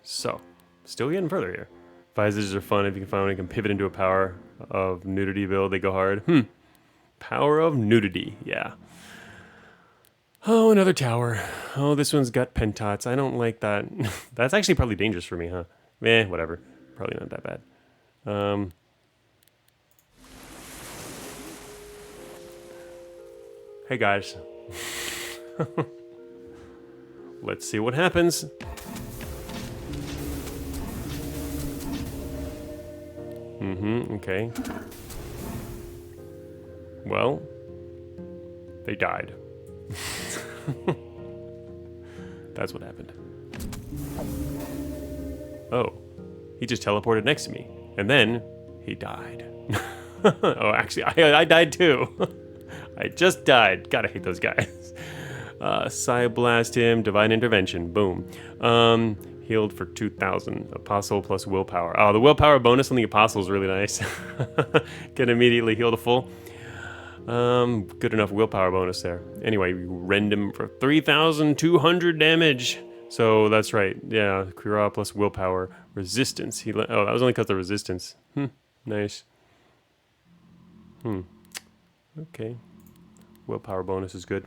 So, still getting further here. Visors are fun if you can find one you can pivot into a power of nudity build. They go hard. Power of nudity. Yeah. Oh, another tower. Oh, this one's got pentats. I don't like that. That's actually probably dangerous for me, huh? Whatever. Probably not that bad. Hey, guys. Let's see what happens. Okay. Well, they died. That's what happened. Oh, he just teleported next to me, and then he died. Oh, actually, I died too. I just died. Gotta hate those guys. Blast him, Divine Intervention, boom. Healed for 2,000. Apostle plus willpower. Oh, the willpower bonus on the Apostle is really nice. Can immediately heal to full. Good enough willpower bonus there. Anyway, we rend him for 3,200 damage. So that's right. Yeah, Achra plus willpower. Resistance. Oh, that was only because of resistance. Nice. Okay. Willpower bonus is good.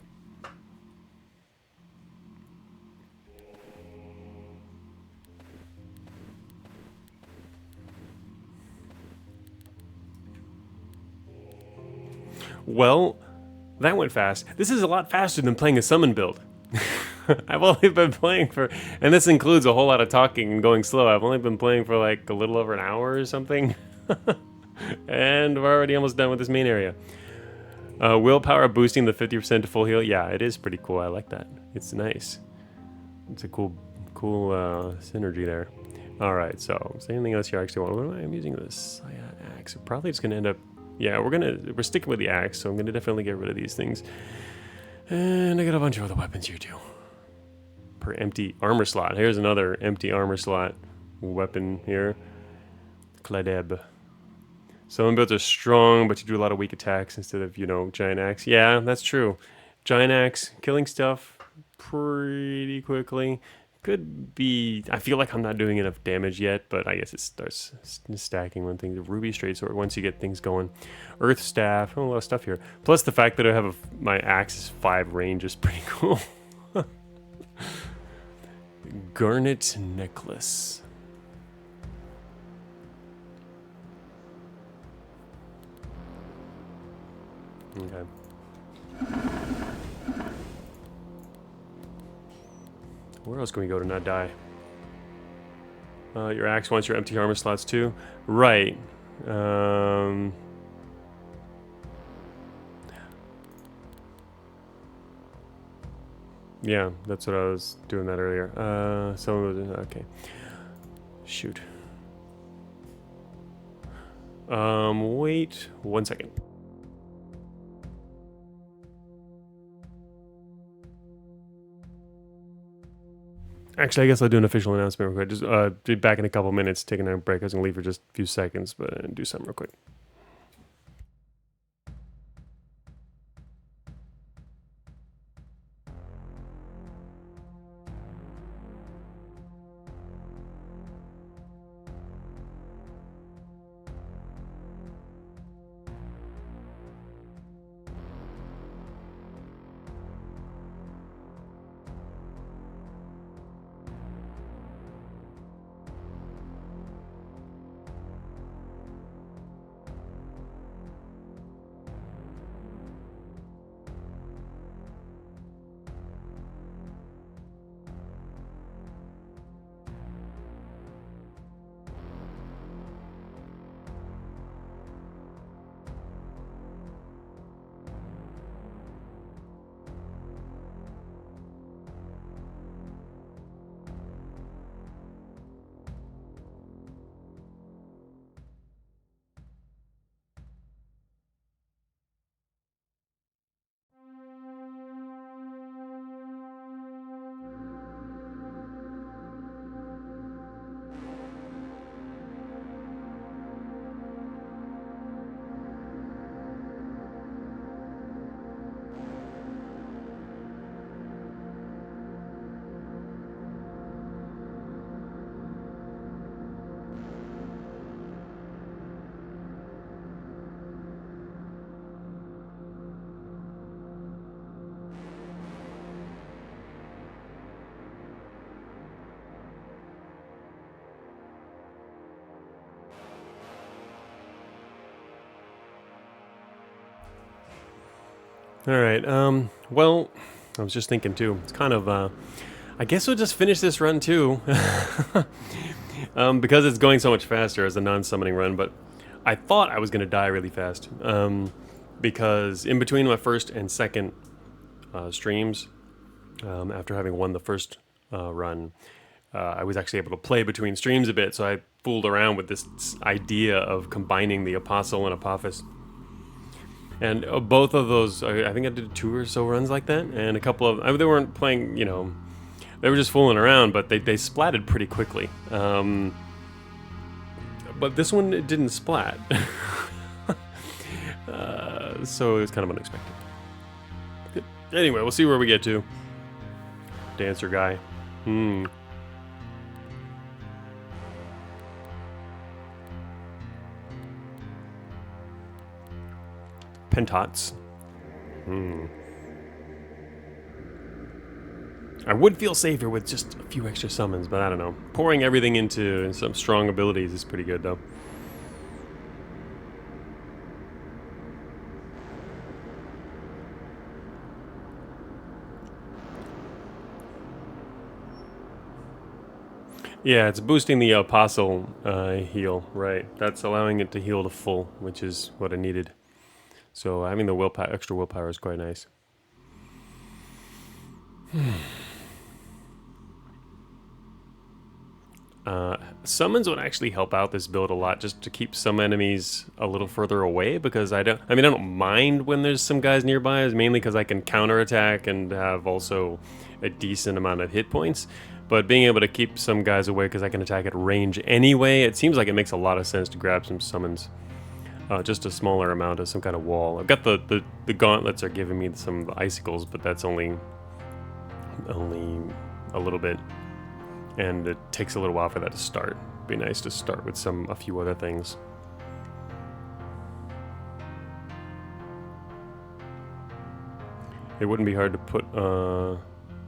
Well, that went fast. This is a lot faster than playing a summon build. I've only been playing for, and this includes a whole lot of talking and going slow. I've only been playing for like a little over an hour or something. And we're already almost done with this main area. Willpower boosting the 50% to full heal. Yeah, it is pretty cool. I like that. It's nice. It's a cool synergy there. All right, so is there anything else you actually want? What am I using this axe? Probably just gonna end up. Yeah, we're sticking with the axe, so I'm gonna definitely get rid of these things. And I got a bunch of other weapons here too. Per empty armor slot. Here's another empty armor slot weapon here. Kladeb. Some builds are strong, but you do a lot of weak attacks instead of, giant axe. Yeah, that's true. Giant axe, killing stuff pretty quickly. Could be, I feel like I'm not doing enough damage yet, but I guess it starts stacking when things, ruby straight sword, once you get things going. Earth staff, a lot of stuff here. Plus the fact that I have my axe is 5 range is pretty cool. Garnet necklace. Okay. Where else can we go to not die? Your axe wants your empty armor slots too. Right. Yeah, that's what I was doing that earlier. Okay. Shoot. Wait 1 second. Actually, I guess I'll do an official announcement real quick. Just be back in a couple minutes, taking a break. I was gonna leave for just a few seconds, but do something real quick. All right. Well, I was just thinking too. It's kind of. I guess we'll just finish this run too, because it's going so much faster as a non-summoning run. But I thought I was going to die really fast, because in between my first and second streams, after having won the first run, I was actually able to play between streams a bit. So I fooled around with this idea of combining the Apostle and Apophis. And both of those, I think I did 2 or so runs like that, and a couple of, I mean, they weren't playing, they were just fooling around, but they splatted pretty quickly. But this one it didn't splat, so it was kind of unexpected. Anyway, we'll see where we get to. Dancer guy. Pentats. I would feel safer with just a few extra summons, but I don't know. Pouring everything into some strong abilities is pretty good, though. Yeah, it's boosting the Apostle heal, right. That's allowing it to heal to full, which is what I needed. So having the extra willpower is quite nice. Summons would actually help out this build a lot, just to keep some enemies a little further away, because I don't mind when there's some guys nearby, is mainly because I can counterattack and have also a decent amount of hit points. But being able to keep some guys away because I can attack at range anyway, it seems like it makes a lot of sense to grab some summons. Just a smaller amount of some kind of wall. I've got the gauntlets are giving me some icicles, but that's only a little bit, and it takes a little while for that to start. It'd be nice to start with a few other things. It wouldn't be hard to put a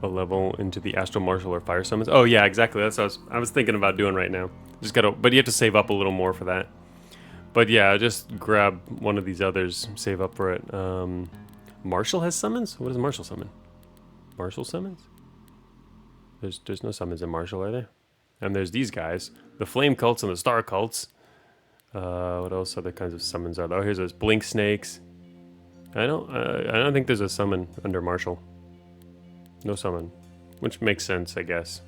level into the Astral Martial or Fire Summons. Oh yeah, exactly. That's what I was thinking about doing right now. But you have to save up a little more for that. But yeah, just grab one of these others, save up for it. Martial has summons? What does Martial summon? Martial summons? There's no summons in Martial, are there? And there's these guys, the Flame Cults and the Star Cults. What else other kinds of summons are there? Oh, here's those Blink Snakes. I don't think there's a summon under Martial. No summon, which makes sense, I guess.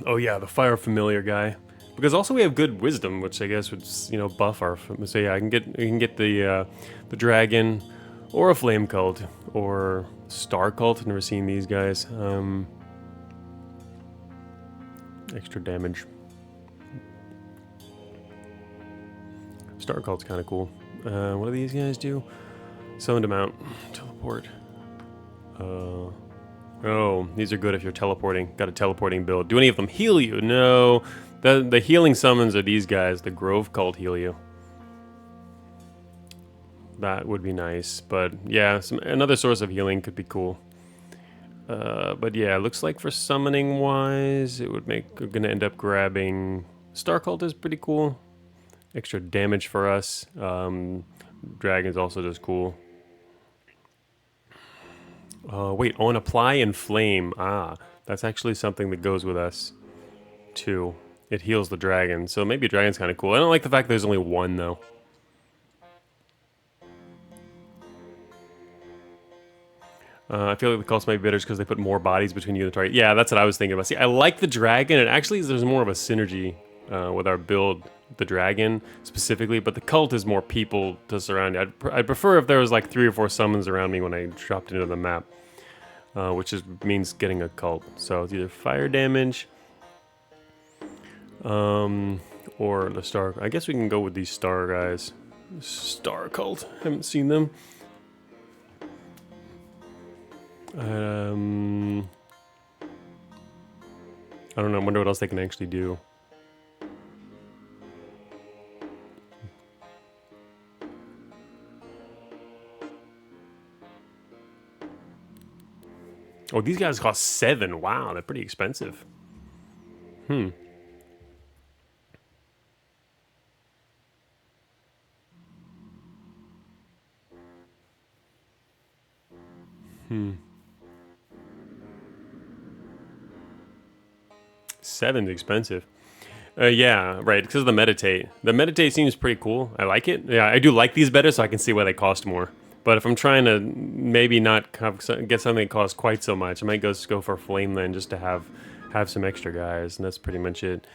Oh yeah, the Fire Familiar guy. Because also we have good wisdom, which I guess would buff our. So yeah, I can get the dragon, or a flame cult, or star cult. I've never seen these guys. Extra damage. Star cult's kind of cool. What do these guys do? Summoned them out. Teleport. Oh, these are good if you're teleporting. Got a teleporting build. Do any of them heal you? No. The healing summons are these guys. The Grove Cult heal you. That would be nice. But yeah, another source of healing could be cool. But yeah, it looks like for summoning wise, we're gonna end up grabbing Star Cult is pretty cool. Extra damage for us. Dragon's also just cool. Wait, on apply and flame. Ah, that's actually something that goes with us too. It heals the dragon, so maybe dragon's kind of cool. I don't like the fact there's only one though. I feel like the cults might be better because they put more bodies between you and the target. Yeah, that's what I was thinking about. See, I like the dragon, and actually there's more of a synergy with our build, the dragon specifically, but the cult is more people to surround you. I'd prefer if there was like 3 or 4 summons around me when I dropped into the map, which means getting a cult. So it's either fire damage, or the star. I guess we can go with these star guys. Star cult. Haven't seen them. I don't know. I wonder what else they can actually do. Oh, these guys cost 7. Wow, they're pretty expensive. $7's expensive. Yeah, right, because of the meditate. The meditate seems pretty cool. I like it. Yeah, I do like these better, so I can see why they cost more. But if I'm trying to maybe not get something that costs quite so much, I might just go for flame then, just to have some extra guys, and that's pretty much it.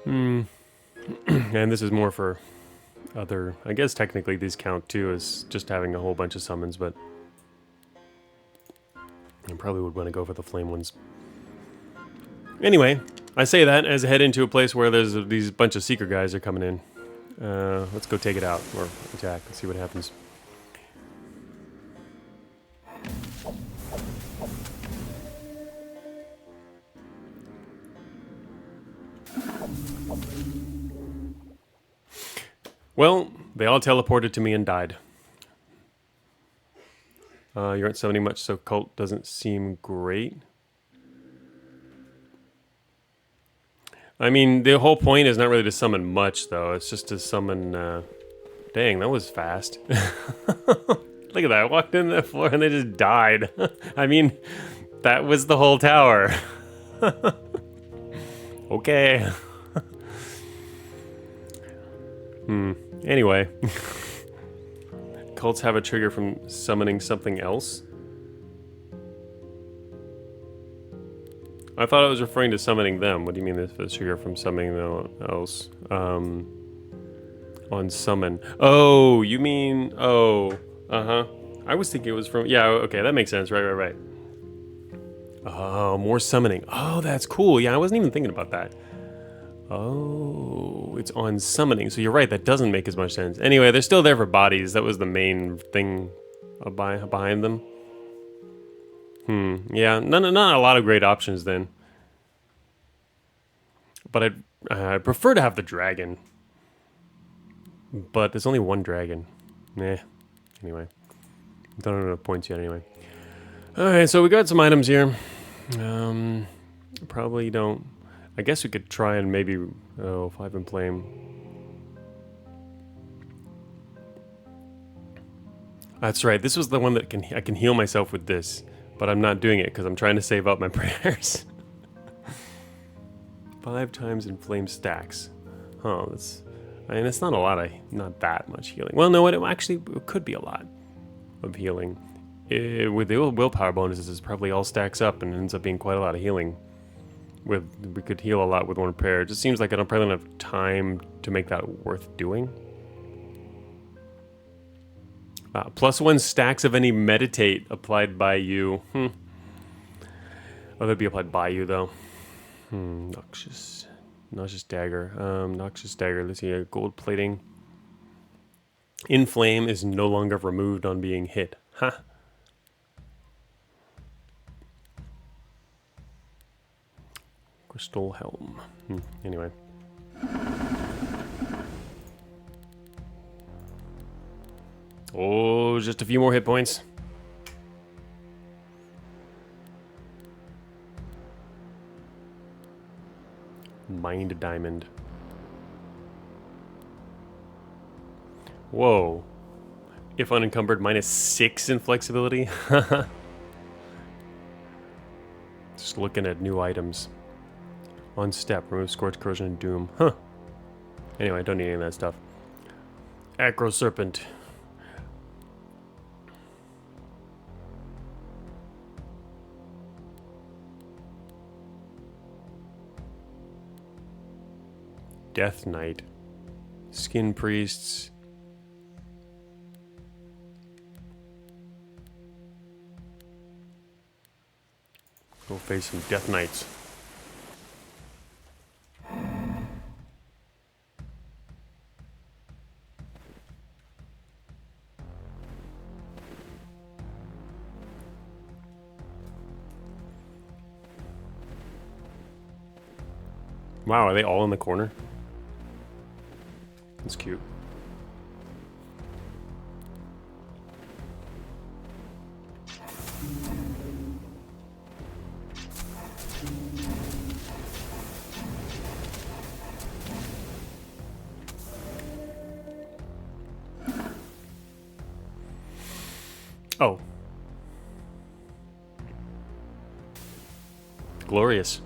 And this is more for other. I guess technically these count too as just having a whole bunch of summons, but I probably would want to go for the flame ones. Anyway, I say that as I head into a place where there's these bunch of seeker guys are coming in. Let's go take it out, or attack, and see what happens. Well, they all teleported to me and died. You aren't summoning much, so cult doesn't seem great. I mean, the whole point is not really to summon much, though. It's just to summon... Dang, that was fast. Look at that. I walked in the floor and they just died. I mean, that was the whole tower. Okay. Anyway. Cults have a trigger from summoning something else? I thought I was referring to summoning them. What do you mean this is trigger from summoning else? On summon. Oh, you mean... Oh, uh-huh. I was thinking it was from... Yeah, okay, that makes sense. Right. Oh, more summoning. Oh, that's cool. Yeah, I wasn't even thinking about that. Oh, it's on summoning. So you're right, that doesn't make as much sense. Anyway, they're still there for bodies. That was the main thing behind them. Yeah, not a lot of great options then. But I'd prefer to have the dragon. But there's only one dragon. Anyway. Don't have enough points yet anyway. Alright, so we got some items here. Probably don't... I guess we could try and maybe... Oh, 5 in flame. That's right, this was the one that I can heal myself with this. But I'm not doing it because I'm trying to save up my prayers. 5 times in flame stacks. Huh, that's... I mean, it's not a lot not that much healing. Well, no, it could be a lot of healing. With the willpower bonuses, it probably all stacks up and ends up being quite a lot of healing. We could heal a lot with one prayer. It just seems like I probably don't have time to make that worth doing. +1 stacks of any meditate applied by you. Oh, that'd be applied by you, though. Noxious dagger. Noxious dagger. Let's see. Gold plating. In flame is no longer removed on being hit. Huh. Crystal helm. Anyway. Oh, just a few more hit points. Mind diamond. Whoa. If unencumbered, -6 in flexibility. Just looking at new items. On step, remove scorch, corrosion, and doom. Huh. Anyway, I don't need any of that stuff. Achra serpent. Death Knight. Skin priests. Go face some Death Knights. Wow, are they all in the corner? That's cute. Oh. Glorious.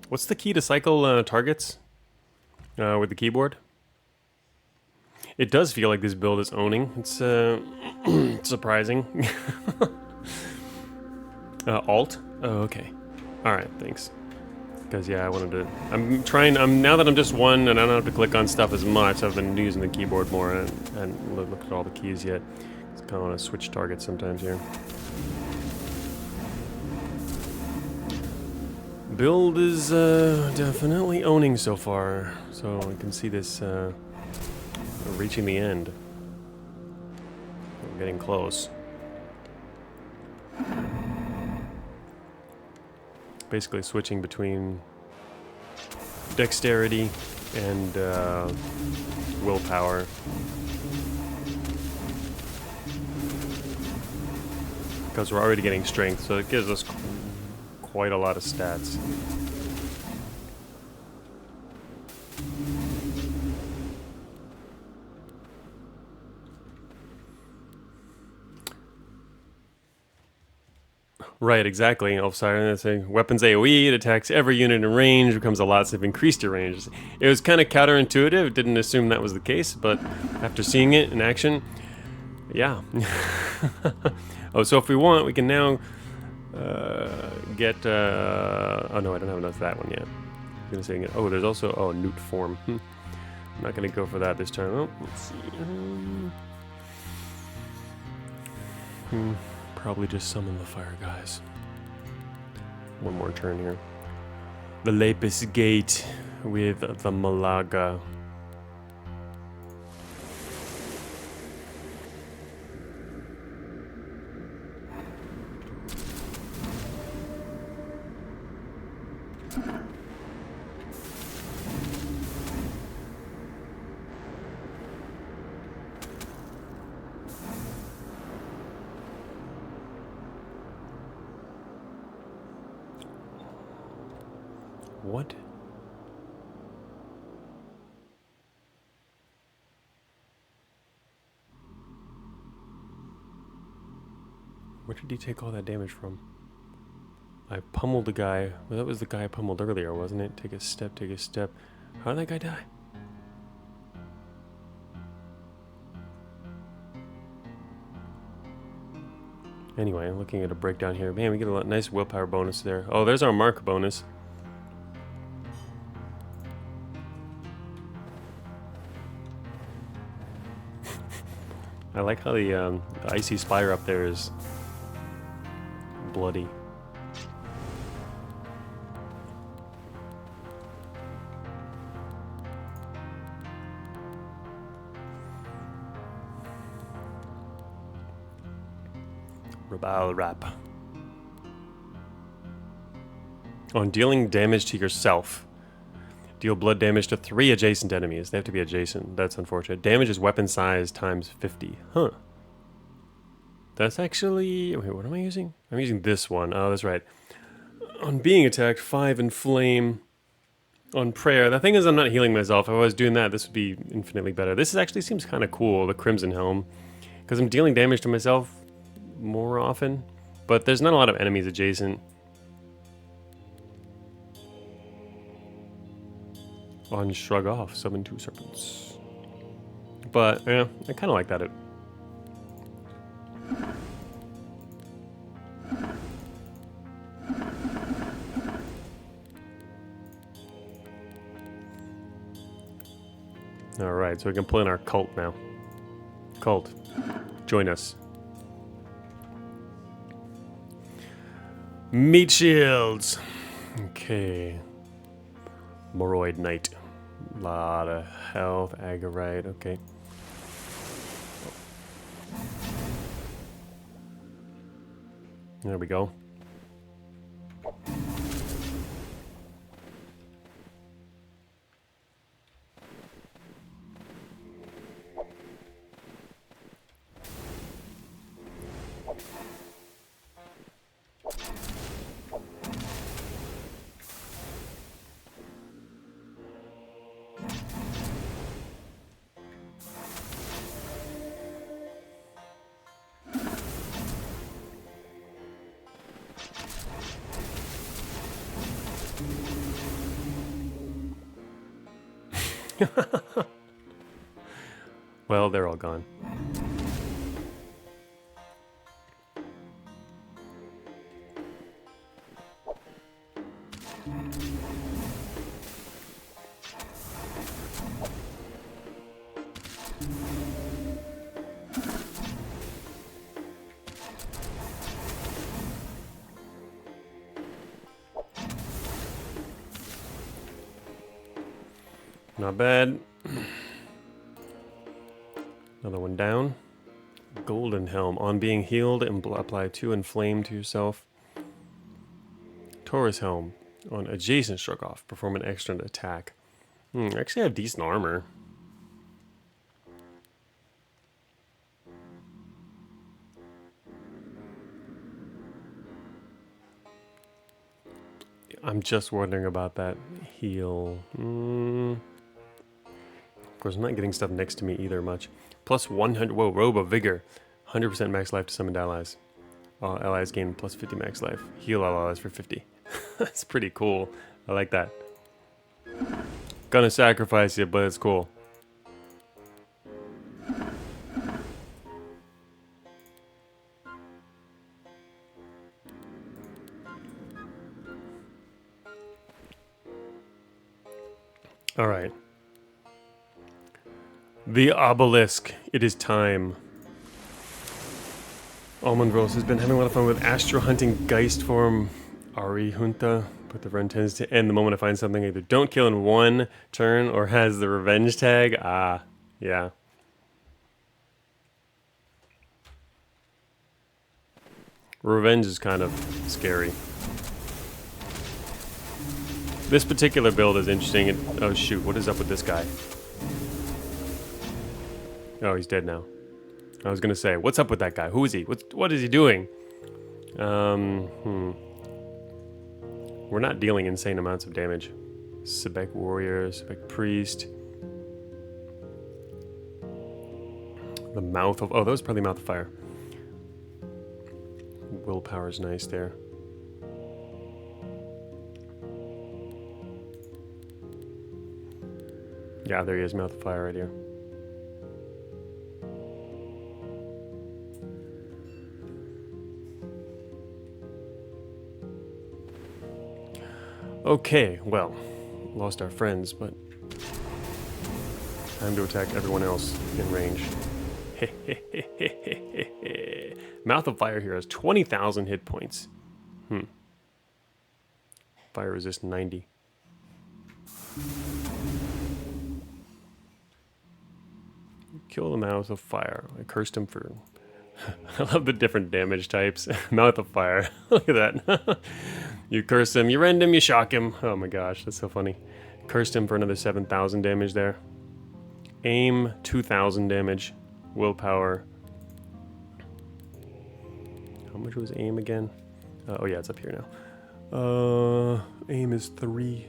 What's the key to cycle targets with the keyboard? It does feel like this build is owning. It's surprising. Alt? Oh, okay. Alright, thanks. Because, yeah, I wanted to... now that I'm just one and I don't have to click on stuff as much, I've been using the keyboard more and looked at all the keys yet. So I kind of want to switch targets sometimes here. Build is definitely owning so far, so I can see this reaching the end. We're getting close. Basically switching between dexterity and willpower. Because we're already getting strength, so it gives us quite a lot of stats. Right, exactly. Oh, sorry, that's a weapons AoE. It attacks every unit in range, becomes a lot, so they've increased your range. It was kind of counterintuitive. Didn't assume that was the case, but after seeing it in action, yeah. Oh, so if we want, we can now get... oh, no, I don't have enough of that one yet. I'm gonna say, oh, there's also... Oh, newt form. I'm not going to go for that this time. Oh, let's see. Probably just summon the fire guys. One more turn here. The Lapis Gate with the Malaga. What? Where did he take all that damage from? I pummeled the guy. Well, that was the guy I pummeled earlier, wasn't it? Take a step, take a step. How did that guy die? Anyway, I'm looking at a breakdown here. Man, we get a nice willpower bonus there. Oh, there's our mark bonus. I like how the icy spire up there is bloody. Rabal Rap. On dealing damage to yourself, deal blood damage to 3 adjacent enemies. They have to be adjacent. That's unfortunate. Damage is weapon size times 50. Huh. That's actually... Wait, what am I using? I'm using this one. Oh, that's right. On being attacked, 5 inflame. On prayer. The thing is, I'm not healing myself. If I was doing that, this would be infinitely better. This actually seems kind of cool, the Crimson Helm. Because I'm dealing damage to myself more often. But there's not a lot of enemies adjacent. On Shrug Off, summon 2 serpents. But, yeah, I kind of like that. Alright, so we can pull in our cult now. Cult, join us. Meat shields! Okay. Moroid Knight. Lot of health, Agorite, okay. There we go. Well, they're all gone. Not bad. Another one down. Golden Helm. On being healed, and apply 2 Inflame to yourself. Taurus Helm. On adjacent struck off, perform an extra attack. Actually, I have decent armor. I'm just wondering about that heal. Of course, I'm not getting stuff next to me either much. Plus 100. Whoa, Robe of Vigor. 100% max life to summoned allies. Allies gain plus 50 max life. Heal all allies for 50. That's pretty cool. I like that. Gonna sacrifice it, but it's cool. All right. The obelisk. It is time. Almond Rose has been having a lot of fun with astral hunting Geist form Ari Junta, but the run tends to end the moment I find something either don't kill in one turn or has the revenge tag. Ah, yeah. Revenge is kind of scary. This particular build is interesting. Oh shoot, what is up with this guy? Oh, he's dead now. I was gonna say, what's up with that guy? Who is he? What is he doing? We're not dealing insane amounts of damage. Sebek Warrior, Sebek Priest. The Mouth of... Oh, that was probably Mouth of Fire. Willpower's nice there. Yeah, there he is, Mouth of Fire right here. Okay, well, lost our friends, but time to attack everyone else in range. Mouth of Fire here has 20,000 hit points. Fire resist 90. Kill the Mouth of Fire. I cursed him for... I love the different damage types. Mouth of Fire. Look at that. You curse him, you rend him, you shock him. Oh my gosh, that's so funny. Cursed him for another 7,000 damage there. Aim, 2,000 damage. Willpower. How much was aim again? Oh yeah, it's up here now. Aim is 3.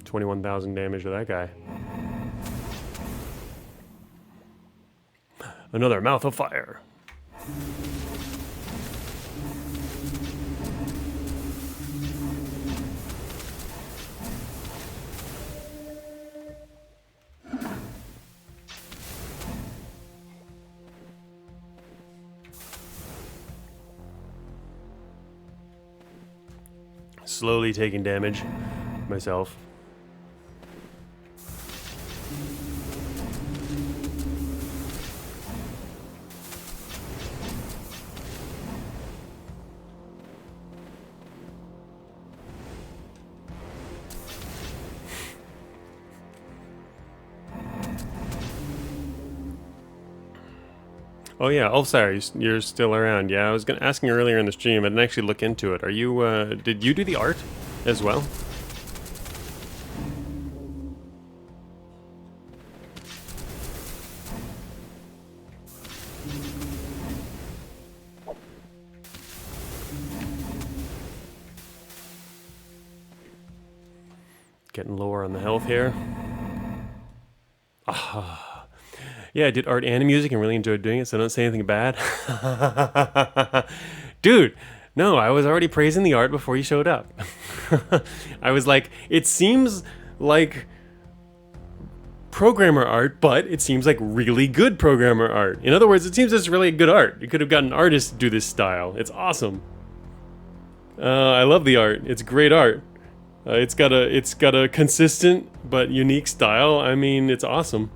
$21,000 damage to that guy. Another Mouth of Fire. Slowly taking damage myself. Oh yeah, Ulfsire, you're still around. Yeah, I was asking earlier in the stream. I didn't actually look into it. Are you? Did you do the art as well? getting lower on the health here. Yeah, I did art and music and really enjoyed doing it, so don't say anything bad. Dude, no, I was already praising the art before you showed up. I was like, it seems like programmer art, but it seems like really good programmer art. In other words, it seems it's really good art. You could have gotten an artist to do this style. It's awesome. I love the art. It's great art. It's got a consistent but unique style. I mean, it's awesome.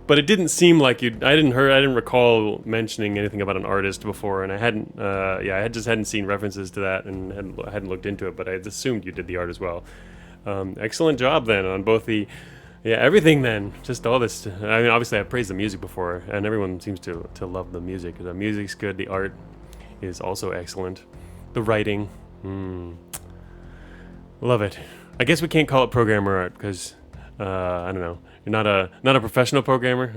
But it didn't seem like you. I didn't recall mentioning anything about an artist before, and I hadn't. I just hadn't seen references to that, and hadn't looked into it. But I assumed you did the art as well. Excellent job then on both the, everything then. Just all this. I mean, obviously I praised the music before, and everyone seems to love the music. The music's good. The art is also excellent. The writing, love it. I guess we can't call it programmer art because I don't know. You're not a professional programmer.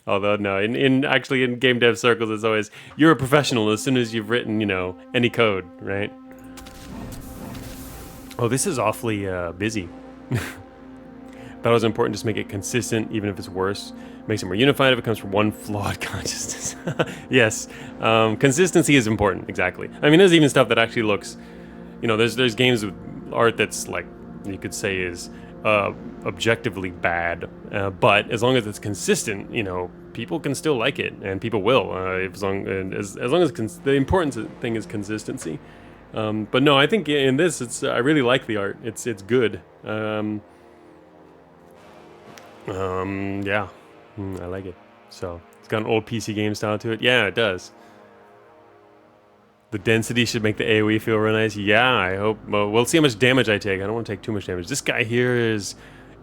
Although no, in game dev circles, it's always you're a professional as soon as you've written any code, right? Oh, this is awfully busy. Thought it was important just to make it consistent, even if it's worse. Makes it more unified if it comes from one flawed consciousness. Yes, consistency is important. Exactly. I mean, there's even stuff that actually looks, there's games with art that's like you could say is objectively bad, but as long as it's consistent, people can still like it, and people will. As long as the important thing is consistency. But no, I think in this, I really like the art. It's good. I like it. So it's got an old PC game style to it. Yeah, it does. The density should make the AoE feel real nice. Yeah, I hope. Well, we'll see how much damage I take. I don't want to take too much damage. This guy here is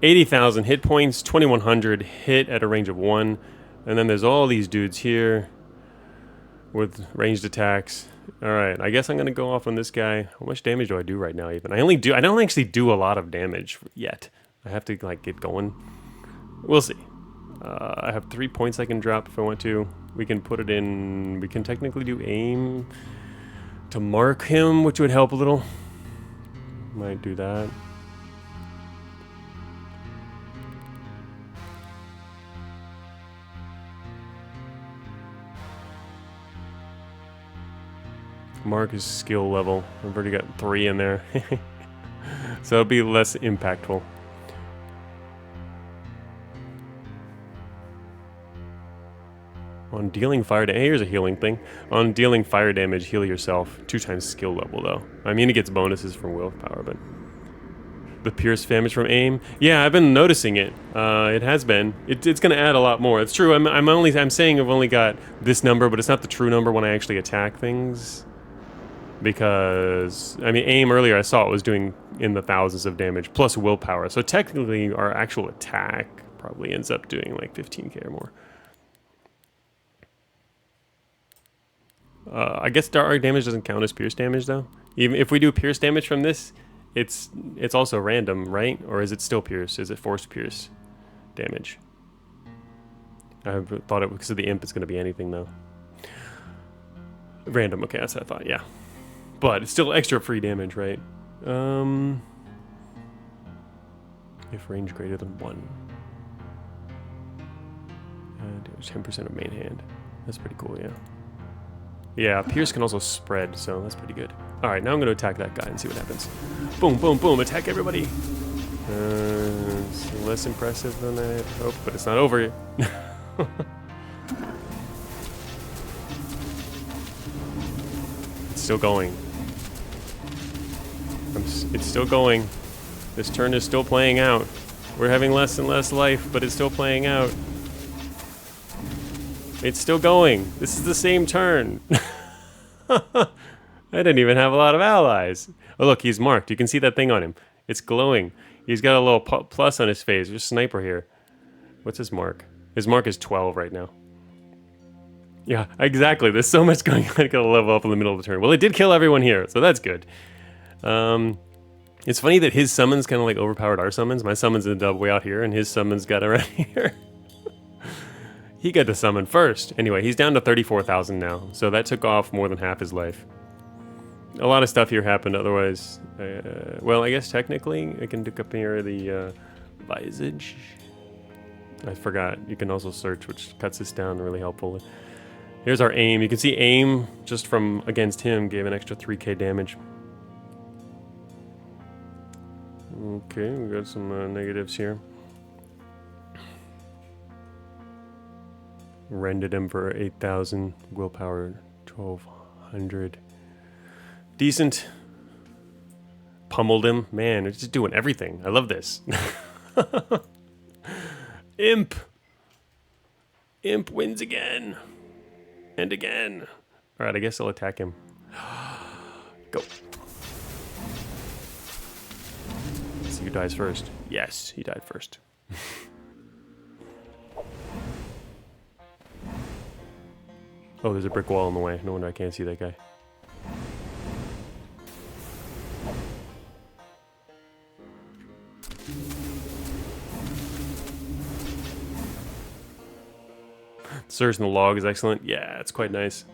80,000 hit points, 2,100 hit at a range of 1. And then there's all these dudes here with ranged attacks. All right, I guess I'm going to go off on this guy. How much damage do I do right now even? I don't actually do a lot of damage yet. I have to get going. We'll see. I have 3 points I can drop if I want to. We can put it in. We can technically do aim to mark him, which would help a little. Might do that. Mark his skill level. I've already got 3 in there. So it'll be less impactful. On dealing fire damage, here's a healing thing. On dealing fire damage, heal yourself 2 times skill level though. I mean, it gets bonuses from willpower, but the pierce damage from aim. Yeah, I've been noticing it. It has been. It's going to add a lot more. It's true. I'm saying I've only got this number, but it's not the true number when I actually attack things. Because I mean, aim earlier I saw it was doing in the thousands of damage plus willpower. So technically, our actual attack probably ends up doing like 15k or more. I guess dark damage doesn't count as pierce damage though. Even if we do pierce damage from this, it's also random, right? Or is it still pierce? Is it forced pierce damage? I thought it because of the imp it's going to be anything though. Random. Okay, that's what I thought. Yeah, but it's still extra free damage, right? If range greater than 1, and 10% of main hand. That's pretty cool. Yeah. Yeah, pierce can also spread, so that's pretty good. All right, now I'm going to attack that guy and see what happens. Boom, boom, boom, attack everybody. It's less impressive than I had hoped, but it's not over yet. It's still going. It's still going. This turn is still playing out. We're having less and less life, but it's still playing out. It's still going. This is the same turn. I didn't even have a lot of allies. Oh, look, he's marked. You can see that thing on him. It's glowing. He's got a little plus on his face. There's a sniper here. What's his mark? His mark is 12 right now. Yeah, exactly. There's so much going on. I gotta level up in the middle of the turn. Well, it did kill everyone here, so that's good. It's funny that his summons kind of like overpowered our summons. My summons ended up way out here, and his summons got around here. He got to summon first. Anyway, he's down to 34,000 now, so that took off more than half his life. A lot of stuff here happened. Otherwise, well, I guess technically I can look up here the visage. I forgot. You can also search, which cuts this down, really helpful. Here's our aim. You can see aim just from against him gave an extra 3k damage. Okay, we got some negatives here. Rendered him for 8,000 willpower, 1,200. Decent. Pummeled him. Man, it's just doing everything. I love this. Imp. Imp wins again. And again. Alright, I guess I'll attack him. Go. Let's see who dies first. Yes, he died first. Oh, there's a brick wall in the way. No wonder I can't see that guy. Search in the log is excellent. Yeah, it's quite nice.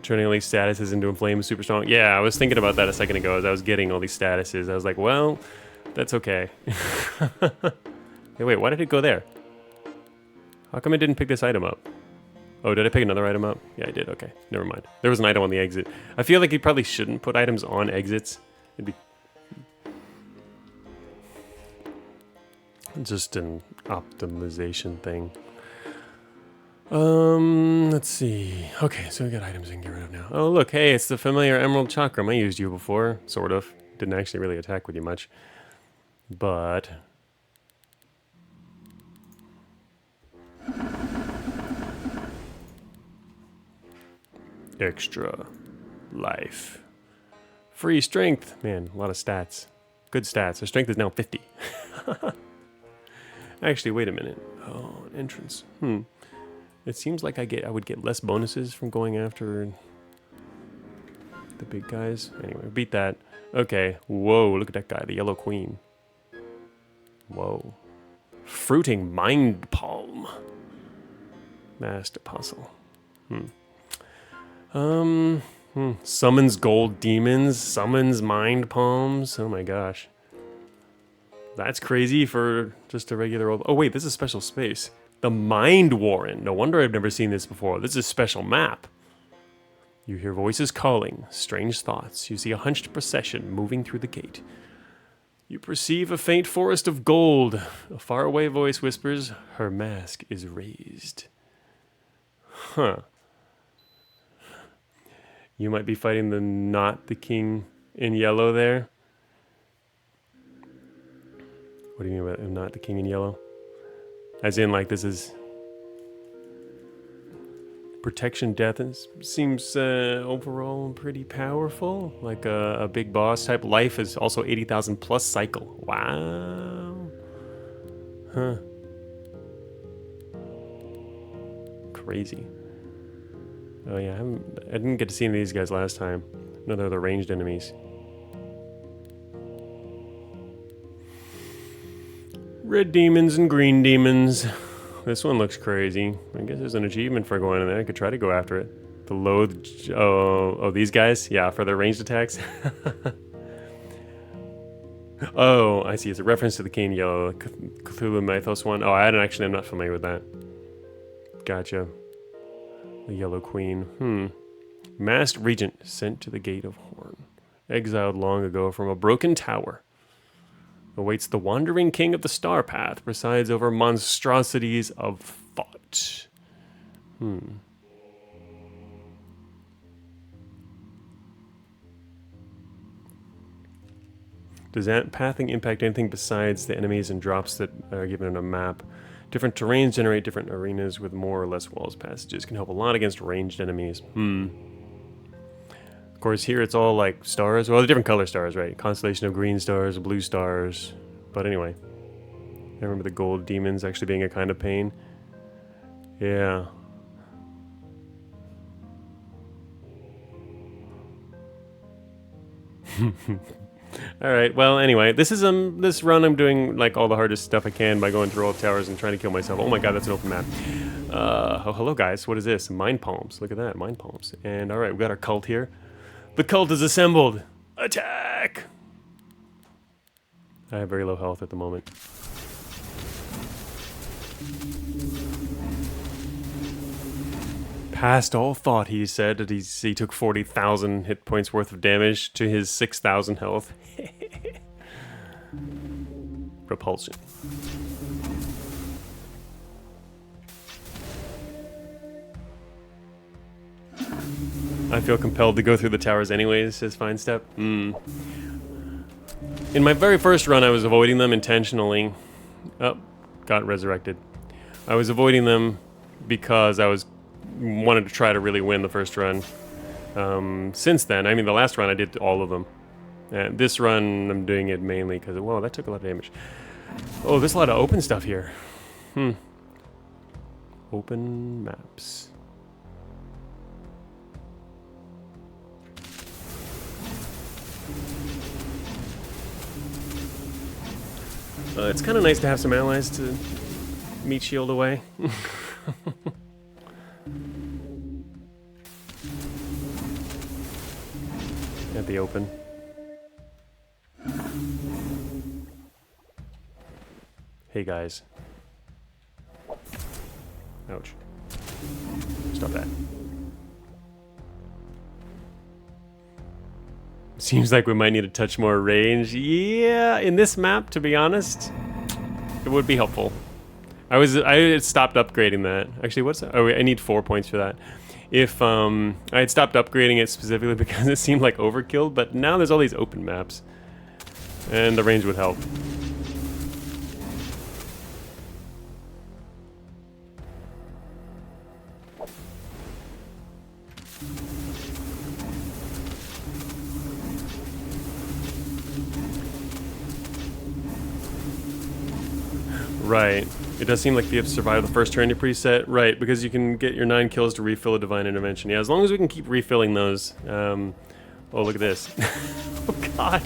Turning all these statuses into a flame is super strong. Yeah, I was thinking about that a second ago as I was getting all these statuses. I was like, well, that's okay. Hey, wait, why did it go there? How come I didn't pick this item up? Oh, did I pick another item up? Yeah, I did. Okay, never mind. There was an item on the exit. I feel like you probably shouldn't put items on exits. It'd be just an optimization thing. Let's see. Okay, so we got items we can get rid of now. Oh, look, hey, it's the familiar Emerald Chakram. I used you before, sort of. Didn't actually really attack with you much. But extra life. Free strength. Man, a lot of stats. Good stats. Our strength is now 50. Actually, wait a minute. Oh, an entrance. It seems like I would get less bonuses from going after the big guys. Anyway, beat that. Okay. Whoa, look at that guy, the Yellow Queen. Whoa. Fruiting Mind Palm. Masked Apostle. Summons gold demons, summons mind palms. Oh my gosh. That's crazy for just a regular old... Oh wait, this is a special space. The Mind Warren. No wonder I've never seen this before. This is a special map. You hear voices calling, strange thoughts. You see a hunched procession moving through the gate. You perceive a faint forest of gold. A faraway voice whispers, her mask is raised. Huh. You might be fighting the not the king in yellow there. What do you mean by not the king in yellow? As in, like, this is protection death, and seems overall pretty powerful. Like a big boss type. Life is also 80,000 plus cycle. Wow. Huh. Crazy. Oh yeah, I didn't get to see any of these guys last time. No, they're the ranged enemies. Red demons and green demons. This one looks crazy. I guess there's an achievement for going in there. I could try to go after it. The loathed... Oh, these guys? Yeah, for their ranged attacks. Oh, I see. It's a reference to the King Yellow Cthulhu Mythos one. Oh, I'm not familiar with that. Gotcha. The Yellow Queen. Masked Regent sent to the Gate of Horn. Exiled long ago from a broken tower. Awaits the wandering king of the star path. Presides over monstrosities of thought. Does that pathing impact anything besides the enemies and drops that are given in a map? Different terrains generate different arenas with more or less walls. Passages can help a lot against ranged enemies. Of course, here it's all like stars. Well, they're different color stars, right? Constellation of green stars, blue stars. But anyway, I remember the gold demons actually being a kind of pain. Yeah. All right. Well, anyway, this is this run. I'm doing like all the hardest stuff I can by going through all the towers and trying to kill myself. Oh my god, that's an open map. Oh, hello guys. What is this? Mind palms. Look at that. Mind palms. And all right, we got our cult here. The cult is assembled. Attack! I have very low health at the moment. Past all thought, he said that he took 40,000 hit points worth of damage to his 6,000 health. Repulsion. I feel compelled to go through the towers anyways, says Fine Step. In my very first run, I was avoiding them intentionally. Oh, got resurrected. I was avoiding them because I wanted to try to really win the first run. Since then, I mean, the last run I did all of them. This run, I'm doing it mainly because, whoa, that took a lot of damage. Oh, there's a lot of open stuff here. Open maps. It's kind of nice to have some allies to meet shield away. At the open. Hey guys. Ouch. Stop that. Seems like we might need a touch more range. Yeah, in this map, to be honest, it would be helpful. I had stopped upgrading that. Actually, what's that? Oh, I need 4 points for that. If I had stopped upgrading it specifically because it seemed like overkill, but now there's all these open maps, and the range would help. Right. It does seem like you have to survive the first turn you preset. Right, because you can get your 9 kills to refill a Divine Intervention. Yeah, as long as we can keep refilling those. Oh, look at this. Oh, God.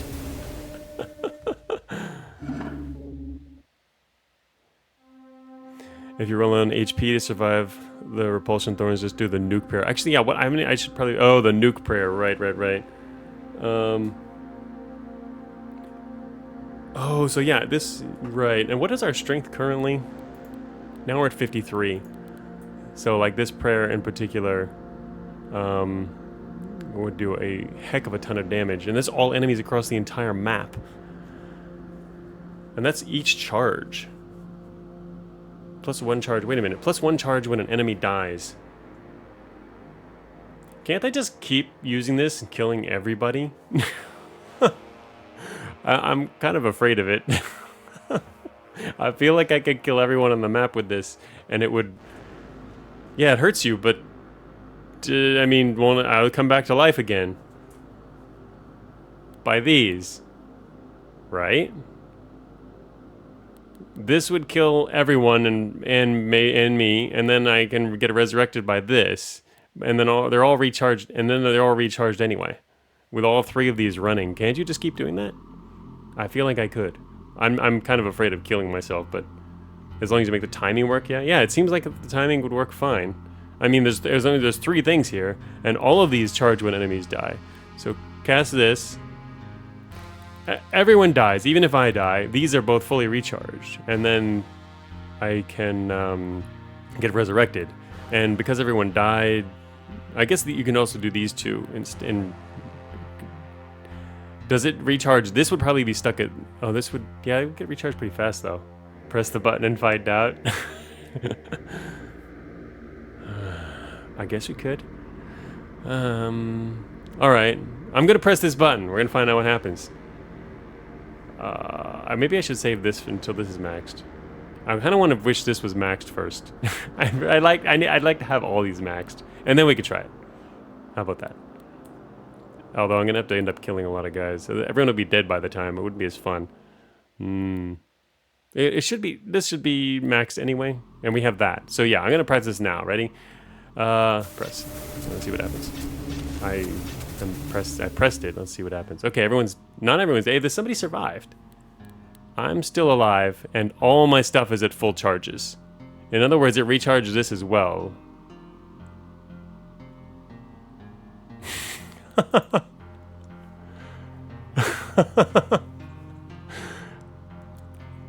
If you roll on HP to survive the Repulsion Thorns, just do the Nuke Prayer. Actually, yeah, I should probably... Oh, the Nuke Prayer. Right. Oh, so yeah, this... Right. And what is our strength currently? Now we're at 53. So, like, this prayer in particular would do a heck of a ton of damage. And that's all enemies across the entire map. And that's each charge. Plus 1 charge. Wait a minute. Plus 1 charge when an enemy dies. Can't I just keep using this and killing everybody? I'm kind of afraid of it. I feel like I could kill everyone on the map with this, and it would... Yeah, it hurts you, but... I mean, I'll come back to life again. By these. Right? This would kill everyone and me, and then I can get resurrected by this. And then they're all recharged, and then they're all recharged anyway. With all 3 of these running. Can't you just keep doing that? I feel like I could. I'm kind of afraid of killing myself, but as long as you make the timing work, yeah. Yeah, it seems like the timing would work fine. I mean, there's 3 things here, and all of these charge when enemies die. So cast this. Everyone dies, even if I die. These are both fully recharged, and then I can get resurrected. And because everyone died, I guess that you can also do these 2 in Does it recharge? This would probably be stuck at... Oh, this would... Yeah, it would get recharged pretty fast, though. Press the button and find out. I guess you could. Alright. I'm going to press this button. We're going to find out what happens. Maybe I should save this until this is maxed. I kind of want to wish this was maxed first. I'd like to have all these maxed. And then we could try it. How about that? Although I'm going to have to end up killing a lot of guys. Everyone will be dead by the time. It wouldn't be as fun. It should be... This should be maxed anyway. And we have that. So yeah, I'm going to press this now. Ready? Press. Let's see what happens. I pressed it. Let's see what happens. Okay, not everyone's... Hey, somebody survived. I'm still alive, and all my stuff is at full charges. In other words, it recharges this as well.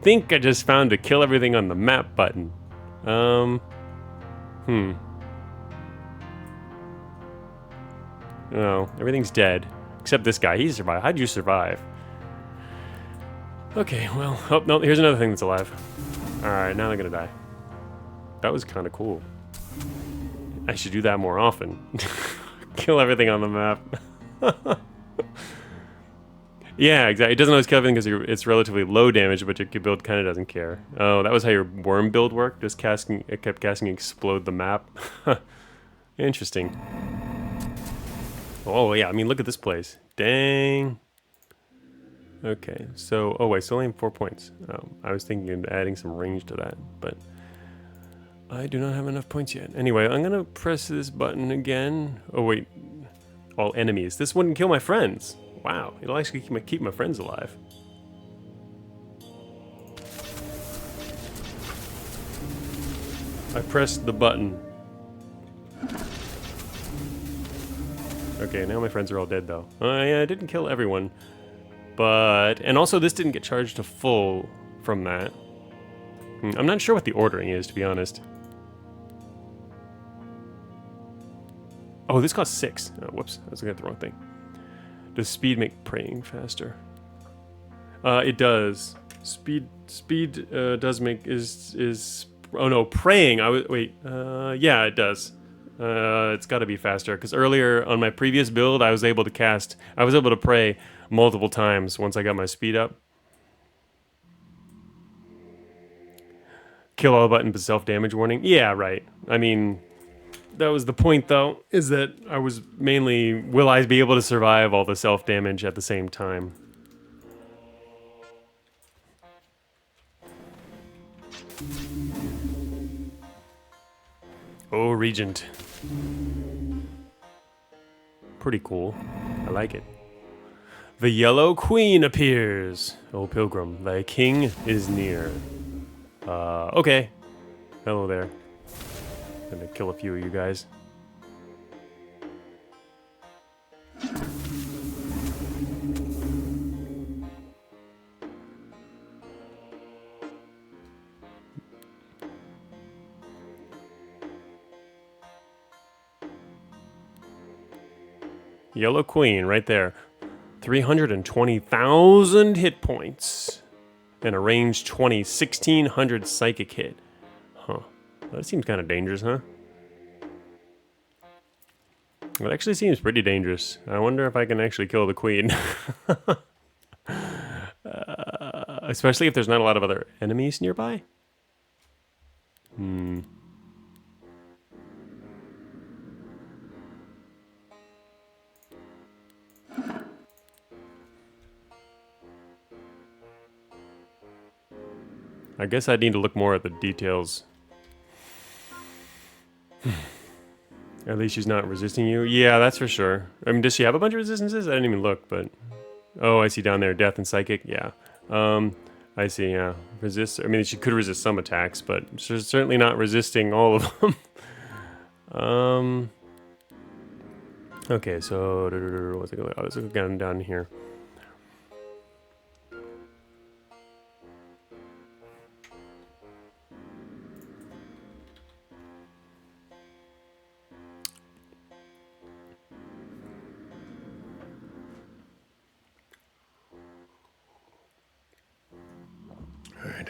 Think I just found a kill everything on the map button. No, everything's dead. Except this guy, he survived. How'd you survive? Okay, well, oh, no, here's another thing that's alive. Alright, now they're gonna die. That was kind of cool. I should do that more often. Kill everything on the map. Yeah, exactly. It doesn't always kill everything because it's relatively low damage, but your build kind of doesn't care. Oh, that was how your worm build worked? Just casting, it kept casting explode the map? Interesting. Oh, yeah, I mean, look at this place. Dang. Okay, so, oh wait, still only 4 points. Oh, I was thinking of adding some range to that, but I do not have enough points yet. Anyway, I'm gonna press this button again. Oh wait, all enemies. This wouldn't kill my friends. Wow, it'll actually keep my friends alive. I pressed the button. Okay, now my friends are all dead though. Yeah, I didn't kill everyone. But, and also this didn't get charged to full from that. I'm not sure what the ordering is, to be honest. Oh, this costs 6. Oh, whoops, I was looking at the wrong thing. Does speed make praying faster? It does. Speed does make, oh no, praying, wait, yeah, it does. It's gotta be faster, because earlier on my previous build, I was able to pray multiple times once I got my speed up. Kill all button but self-damage warning. Yeah, right. I mean, that was the point though, is that I was mainly, will I be able to survive all the self-damage at the same time? Oh, Regent. Pretty cool. I like it. The Yellow Queen appears. O Pilgrim, thy king is near. Okay. Hello there. Gonna kill a few of you guys. Yellow Queen, right there. 320,000 hit points. And a range 20, 1,600 psychic hit. Huh. That seems kind of dangerous, huh? It actually seems pretty dangerous. I wonder if I can actually kill the queen. Especially if there's not a lot of other enemies nearby. I guess I need to look more at the details. At least she's not resisting you. Yeah, that's for sure. I mean, does she have a bunch of resistances? I didn't even look, but... Oh, I see down there. Death and Psychic. Yeah. I see, yeah. Resist... I mean, she could resist some attacks, but she's certainly not resisting all of them. Okay, so... What's it going? Oh, let's go down here. All right.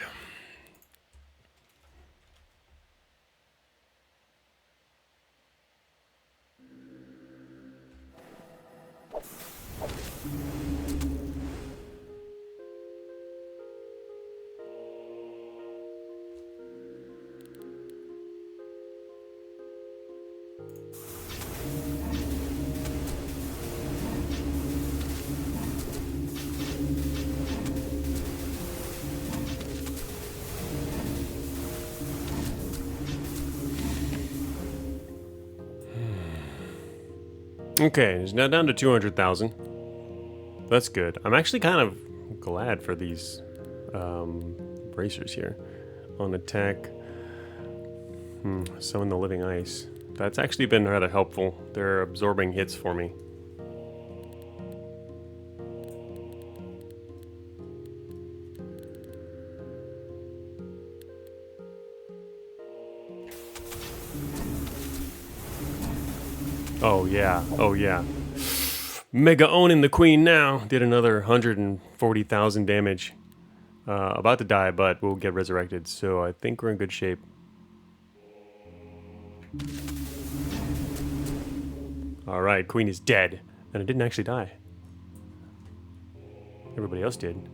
Okay, it's now down to 200,000. That's good. I'm actually kind of glad for these bracers here. On attack, Summon the living ice. That's actually been rather helpful. They're absorbing hits for me. Oh yeah, oh yeah. Mega owning the queen now. Did another 140,000 damage. About to die, but we'll get resurrected, so I think we're in good shape. Alright, queen is dead. And it didn't actually die. Everybody else did.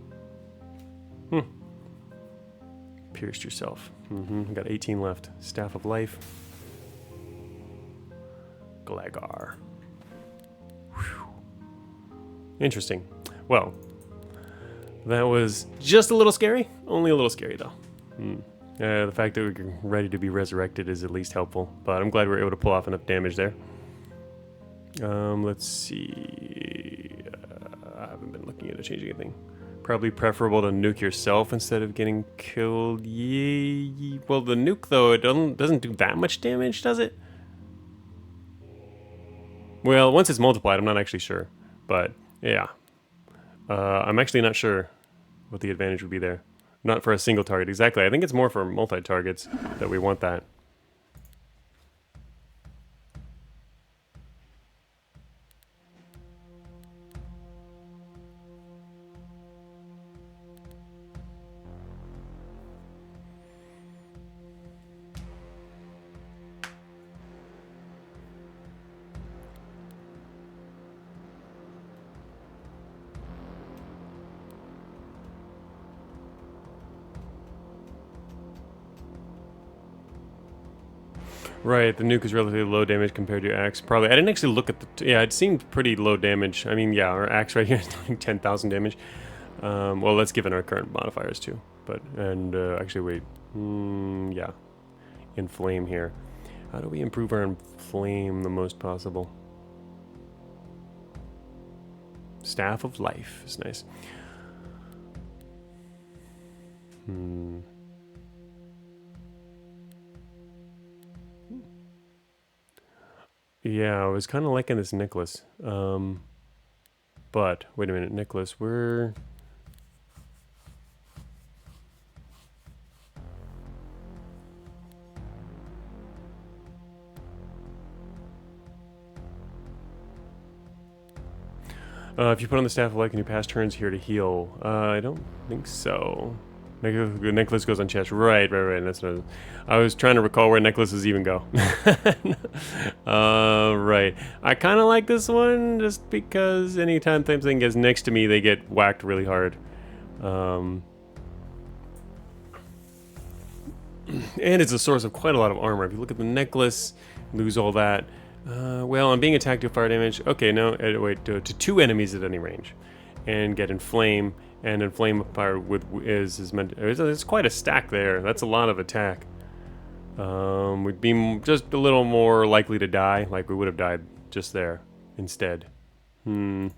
Pierced yourself. Got 18 left. Staff of life. Glagar. Whew. Interesting. Well, that was just a little scary. Only a little scary, though. The fact that we're ready to be resurrected is at least helpful. But I'm glad we were able to pull off enough damage there. Let's see. I haven't been looking at changing anything. Probably preferable to nuke yourself instead of getting killed. Yeah. Well, the nuke, though, it doesn't do that much damage, does it? Well, once it's multiplied, I'm not actually sure. But, yeah. I'm actually not sure what the advantage would be there. Not for a single target. Exactly. I think it's more for multi-targets that we want that. Right, the nuke is relatively low damage compared to your axe. Probably, I didn't actually look at the... yeah, it seemed pretty low damage. I mean, yeah, our axe right here is doing 10,000 damage. Well, let's give it our current modifiers too. But, and, actually, wait. Yeah. Inflame here. How do we improve our inflame the most possible? Staff of life is nice. Yeah, I was kind of liking this necklace. But, wait a minute, necklace, we're... if you put on the Staff of Life, can you pass turns here to heal? I don't think so. Necklace goes on chest. Right. That's what I was trying to recall where necklaces even go. Right. I kind of like this one just because anytime something gets next to me, they get whacked really hard. And it's a source of quite a lot of armor. If you look at the necklace, lose all that. Well, I'm being attacked to fire damage. Okay, no, wait, to 2 enemies at any range. And get inflame. And inflame fire with is meant. It's quite a stack there. That's a lot of attack. We'd be just a little more likely to die, like we would have died just there instead. Running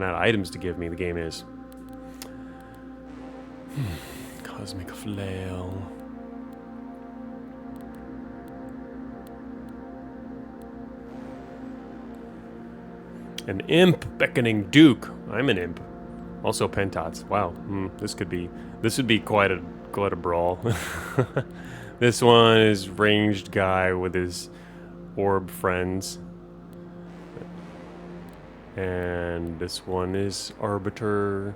out of items to give me. The game is. Cosmic flail. An imp beckoning Duke. I'm an imp. Also pentats. Wow. This would be quite a brawl. This one is ranged guy with his orb friends. And this one is arbiter.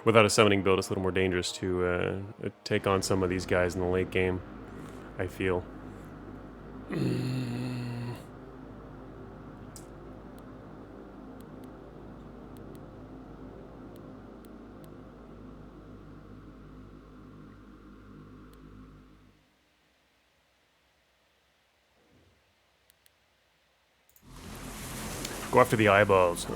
Without a summoning build, it's a little more dangerous to take on some of these guys in the late game, I feel. Go after the eyeballs.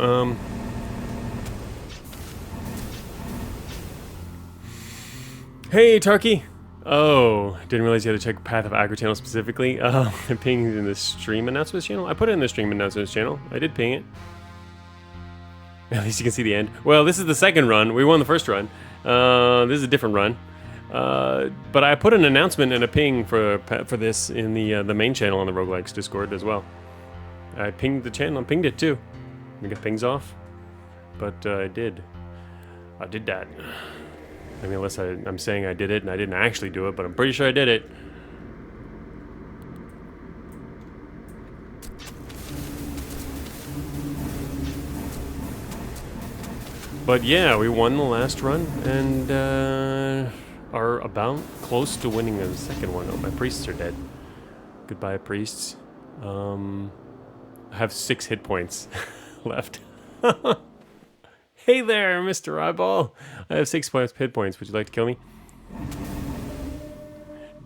Hey, Turkey. Oh, didn't realize you had to check Path of Achra channel specifically. Oh, I pinged in the stream announcements channel. I put it in the stream announcements channel. I did ping it. At least you can see the end. Well, this is the second run. We won the first run. This is a different run. But I put an announcement and a ping for this in the main channel on the Roguelikes Discord as well. I pinged the channel. I pinged it too. We get pings off, but I did. I did that. I mean, unless I'm saying I did it and I didn't actually do it, but I'm pretty sure I did it. But yeah, we won the last run and are about close to winning the second one. Oh, my priests are dead. Goodbye, priests. I have 6 hit points left. Hey there, Mr. Eyeball. I have 6 hit points. Would you like to kill me?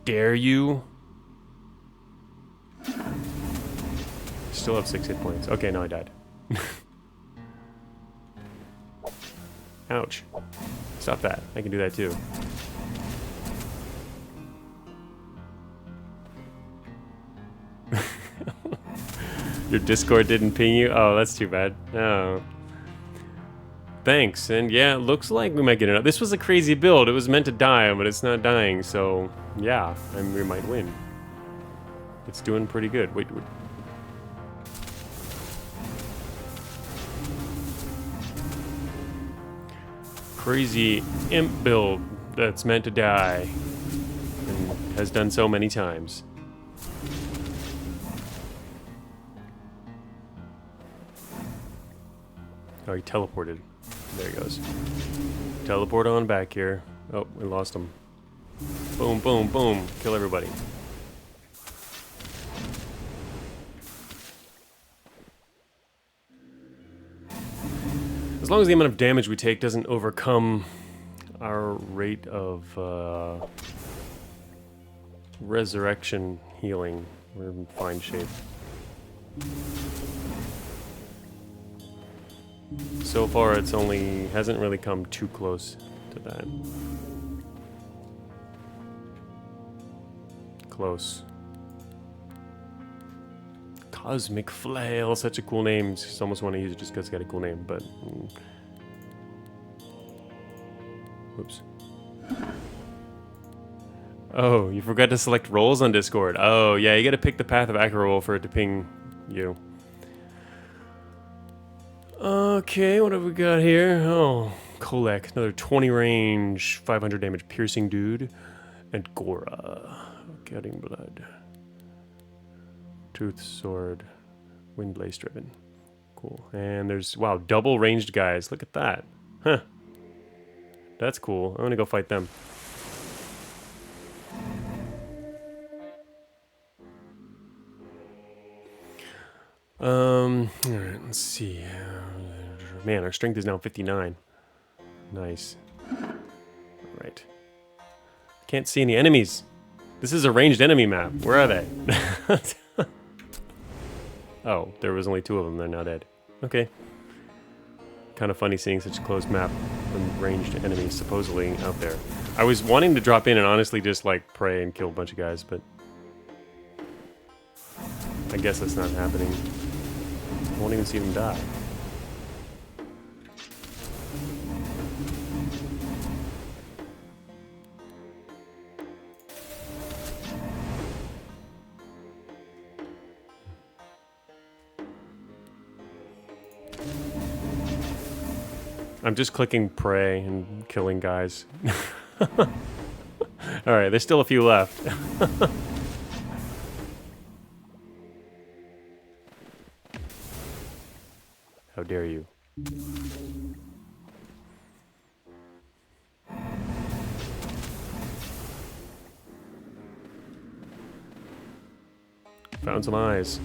Dare you? Still have 6 hit points. Okay, now I died. Ouch. Stop that. I can do that too. Your Discord didn't ping you? Oh, that's too bad. Oh. Thanks, and yeah, it looks like we might get it. This was a crazy build. It was meant to die, but it's not dying, so yeah, and we might win. It's doing pretty good. Wait. Crazy imp build that's meant to die, and has done so many times. Oh, he teleported. There he goes. Teleport on back here. Oh, we lost him. Boom, boom, boom. Kill everybody. As long as the amount of damage we take doesn't overcome our rate of resurrection healing, we're in fine shape. So far, hasn't really come too close to that. Close. Cosmic Flail, such a cool name. Just almost want to use it just because it's got a cool name, but... Whoops. Oh, you forgot to select roles on Discord. Oh, yeah, you gotta pick the Path of Achra role for it to ping you. Okay, what have we got here? Oh, Kolek, another 20 range, 500 damage piercing dude. And Gora, getting blood. Tooth sword, wind blaze driven. Cool. And there's, wow, double ranged guys. Look at that. Huh. That's cool. I'm gonna go fight them. Alright, let's see. Man, our strength is now 59. Nice. Alright. Can't see any enemies. This is a ranged enemy map. Where are they? Oh, there was only 2 of them. They're now dead. Okay. Kind of funny seeing such a closed map and ranged enemies supposedly out there. I was wanting to drop in and honestly just like pray and kill a bunch of guys, but I guess that's not happening. I won't even see them die. I'm just clicking pray and killing guys. Alright, there's still a few left. How dare you? Found some eyes.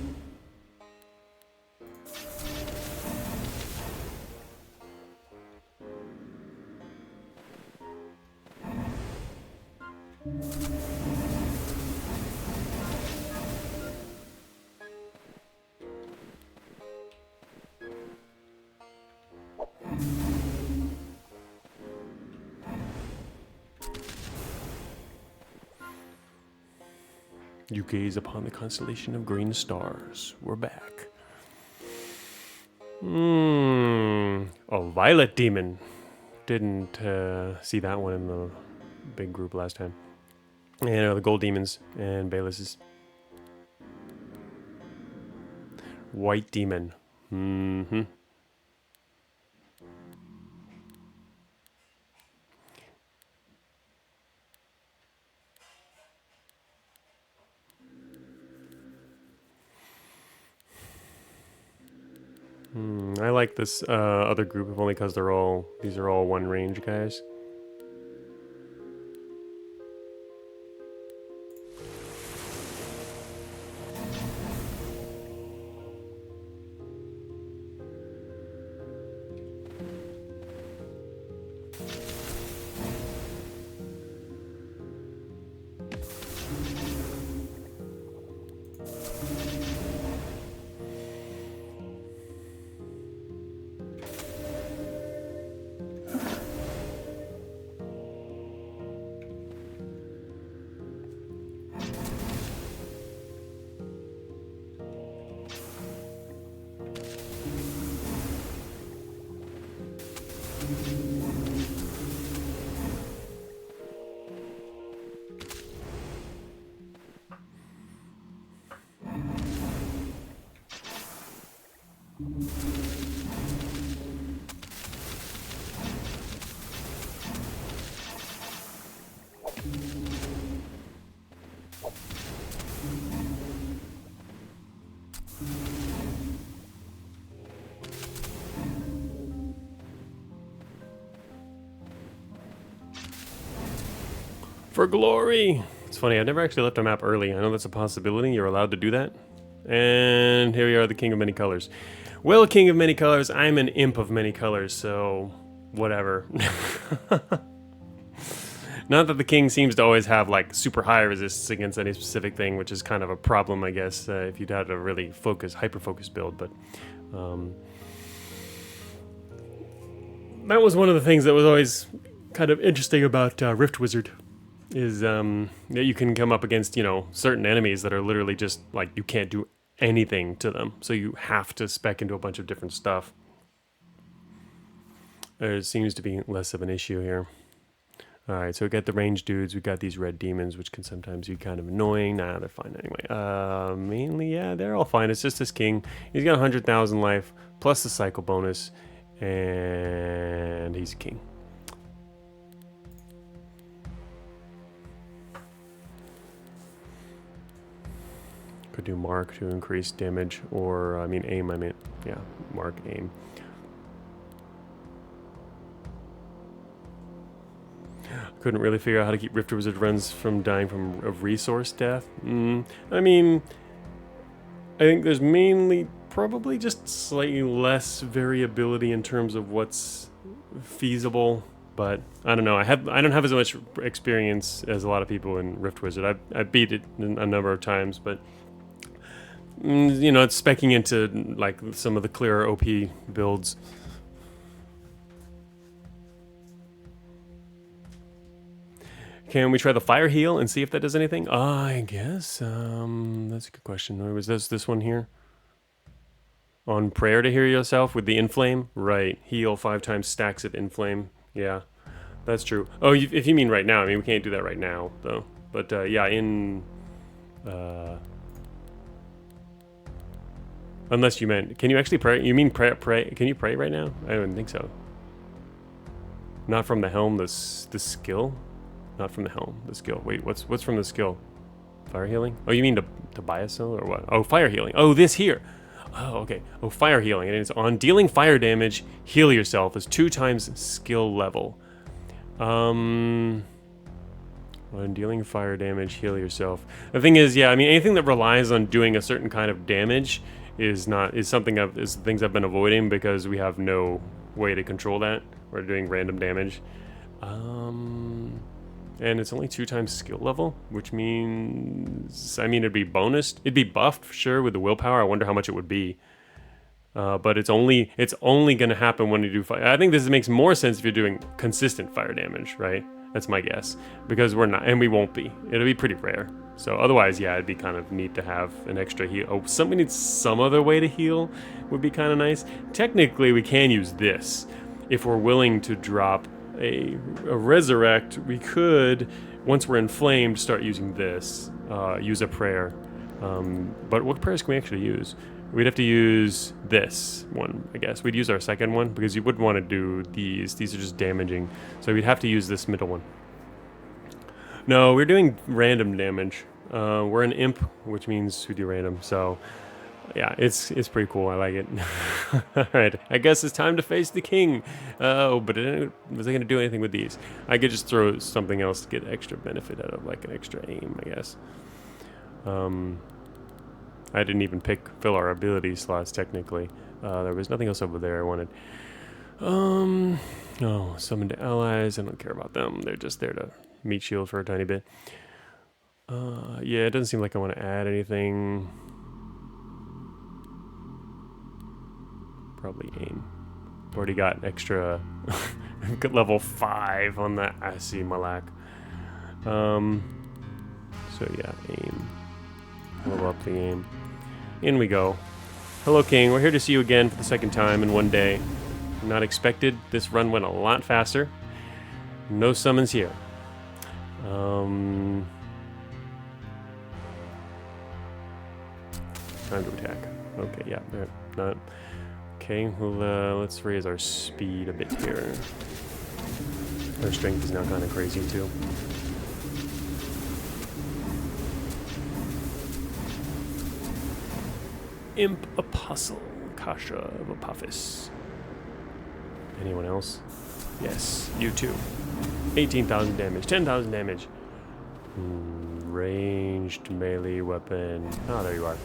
You gaze upon the constellation of green stars. We're back. A violet demon. Didn't see that one in the big group last time. And the gold demons and Baelis's. White demon. I like this other group only because these are all one range guys. For glory! It's funny, I've never actually left a map early. I know that's a possibility. You're allowed to do that. And here we are, the King of Many Colors. Well, King of Many Colors, I'm an Imp of Many Colors, so whatever. Not that the King seems to always have like super high resistance against any specific thing, which is kind of a problem, I guess, if you'd had a really hyper-focused build, but that was one of the things that was always kind of interesting about Rift Wizard. Is that you can come up against, you know, certain enemies that are literally just like you can't do anything to them, so you have to spec into a bunch of different stuff. There seems to be less of an issue here. Alright, so we got the ranged dudes, we got these red demons, which can sometimes be kind of annoying. Nah, they're fine anyway. Mainly, yeah, they're all fine. It's just this king. He's got 100,000 life, plus the cycle bonus, and he's a king. Could do mark to increase damage, or aim. Yeah, mark, aim. Couldn't really figure out how to keep Rift Wizard runs from dying of resource death. I think there's mainly probably just slightly less variability in terms of what's feasible. But I don't know. I don't have as much experience as a lot of people in Rift Wizard. I beat it a number of times, but you know, it's specking into like some of the clearer OP builds. Can we try the fire heal and see if that does anything? I guess. That's a good question. Or was this one here? On prayer to heal yourself with the inflame? Right. Heal 5 times stacks of inflame. Yeah, that's true. Oh, if you mean right now, I mean, we can't do that right now, though. But yeah, in... unless you meant... Can you actually pray? You mean pray? Can you pray right now? I don't think so. Not from the helm, the skill? Not from the helm, the skill. Wait, what's from the skill? Fire healing? Oh, you mean to buy a cell or what? Oh, fire healing. Oh, this here. Oh, okay. Oh, fire healing. And it's on dealing fire damage, heal yourself is 2 times skill level. On dealing fire damage, heal yourself. The thing is, yeah, I mean, anything that relies on doing a certain kind of damage is things I've been avoiding because we have no way to control that. We're doing random damage. And it's only 2 times skill level, which means, I mean, it'd be bonused. It'd be buffed, sure, with the willpower. I wonder how much it would be. But it's only going to happen when you do fire. I think this makes more sense if you're doing consistent fire damage, right? That's my guess. Because we're not, and we won't be. It'll be pretty rare. So otherwise, yeah, it'd be kind of neat to have an extra heal. Oh, somebody needs some other way to heal would be kind of nice. Technically, we can use this. If we're willing to drop a resurrect, we could, once we're inflamed, start using this. Use a prayer. But what prayers can we actually use? We'd have to use this one, I guess. We'd use our second one because you wouldn't want to do these. These are just damaging. So we'd have to use this middle one. No, we're doing random damage. We're an imp, which means we do random. So, yeah, it's pretty cool. I like it. All right, I guess it's time to face the king. Oh, but was I going to do anything with these? I could just throw something else to get extra benefit out of, like an extra aim, I guess. I didn't even fill our ability slots technically. There was nothing else over there I wanted. Oh, summon to allies. I don't care about them. They're just there to meat shield for a tiny bit. Yeah, it doesn't seem like I want to add anything. Probably aim. Already got extra level 5 on that Asi Malak. So yeah, aim. Level up the aim. In we go. Hello, King. We're here to see you again for the second time in one day. Not expected. This run went a lot faster. No summons here. Time to attack. Okay, yeah. Not. Okay, well, let's raise our speed a bit here. Our strength is now kind of crazy, too. Imp Apostle+Apophis. Anyone else? Yes, you too. 18,000 damage, 10,000 damage. Ranged melee weapon. Oh, there you are.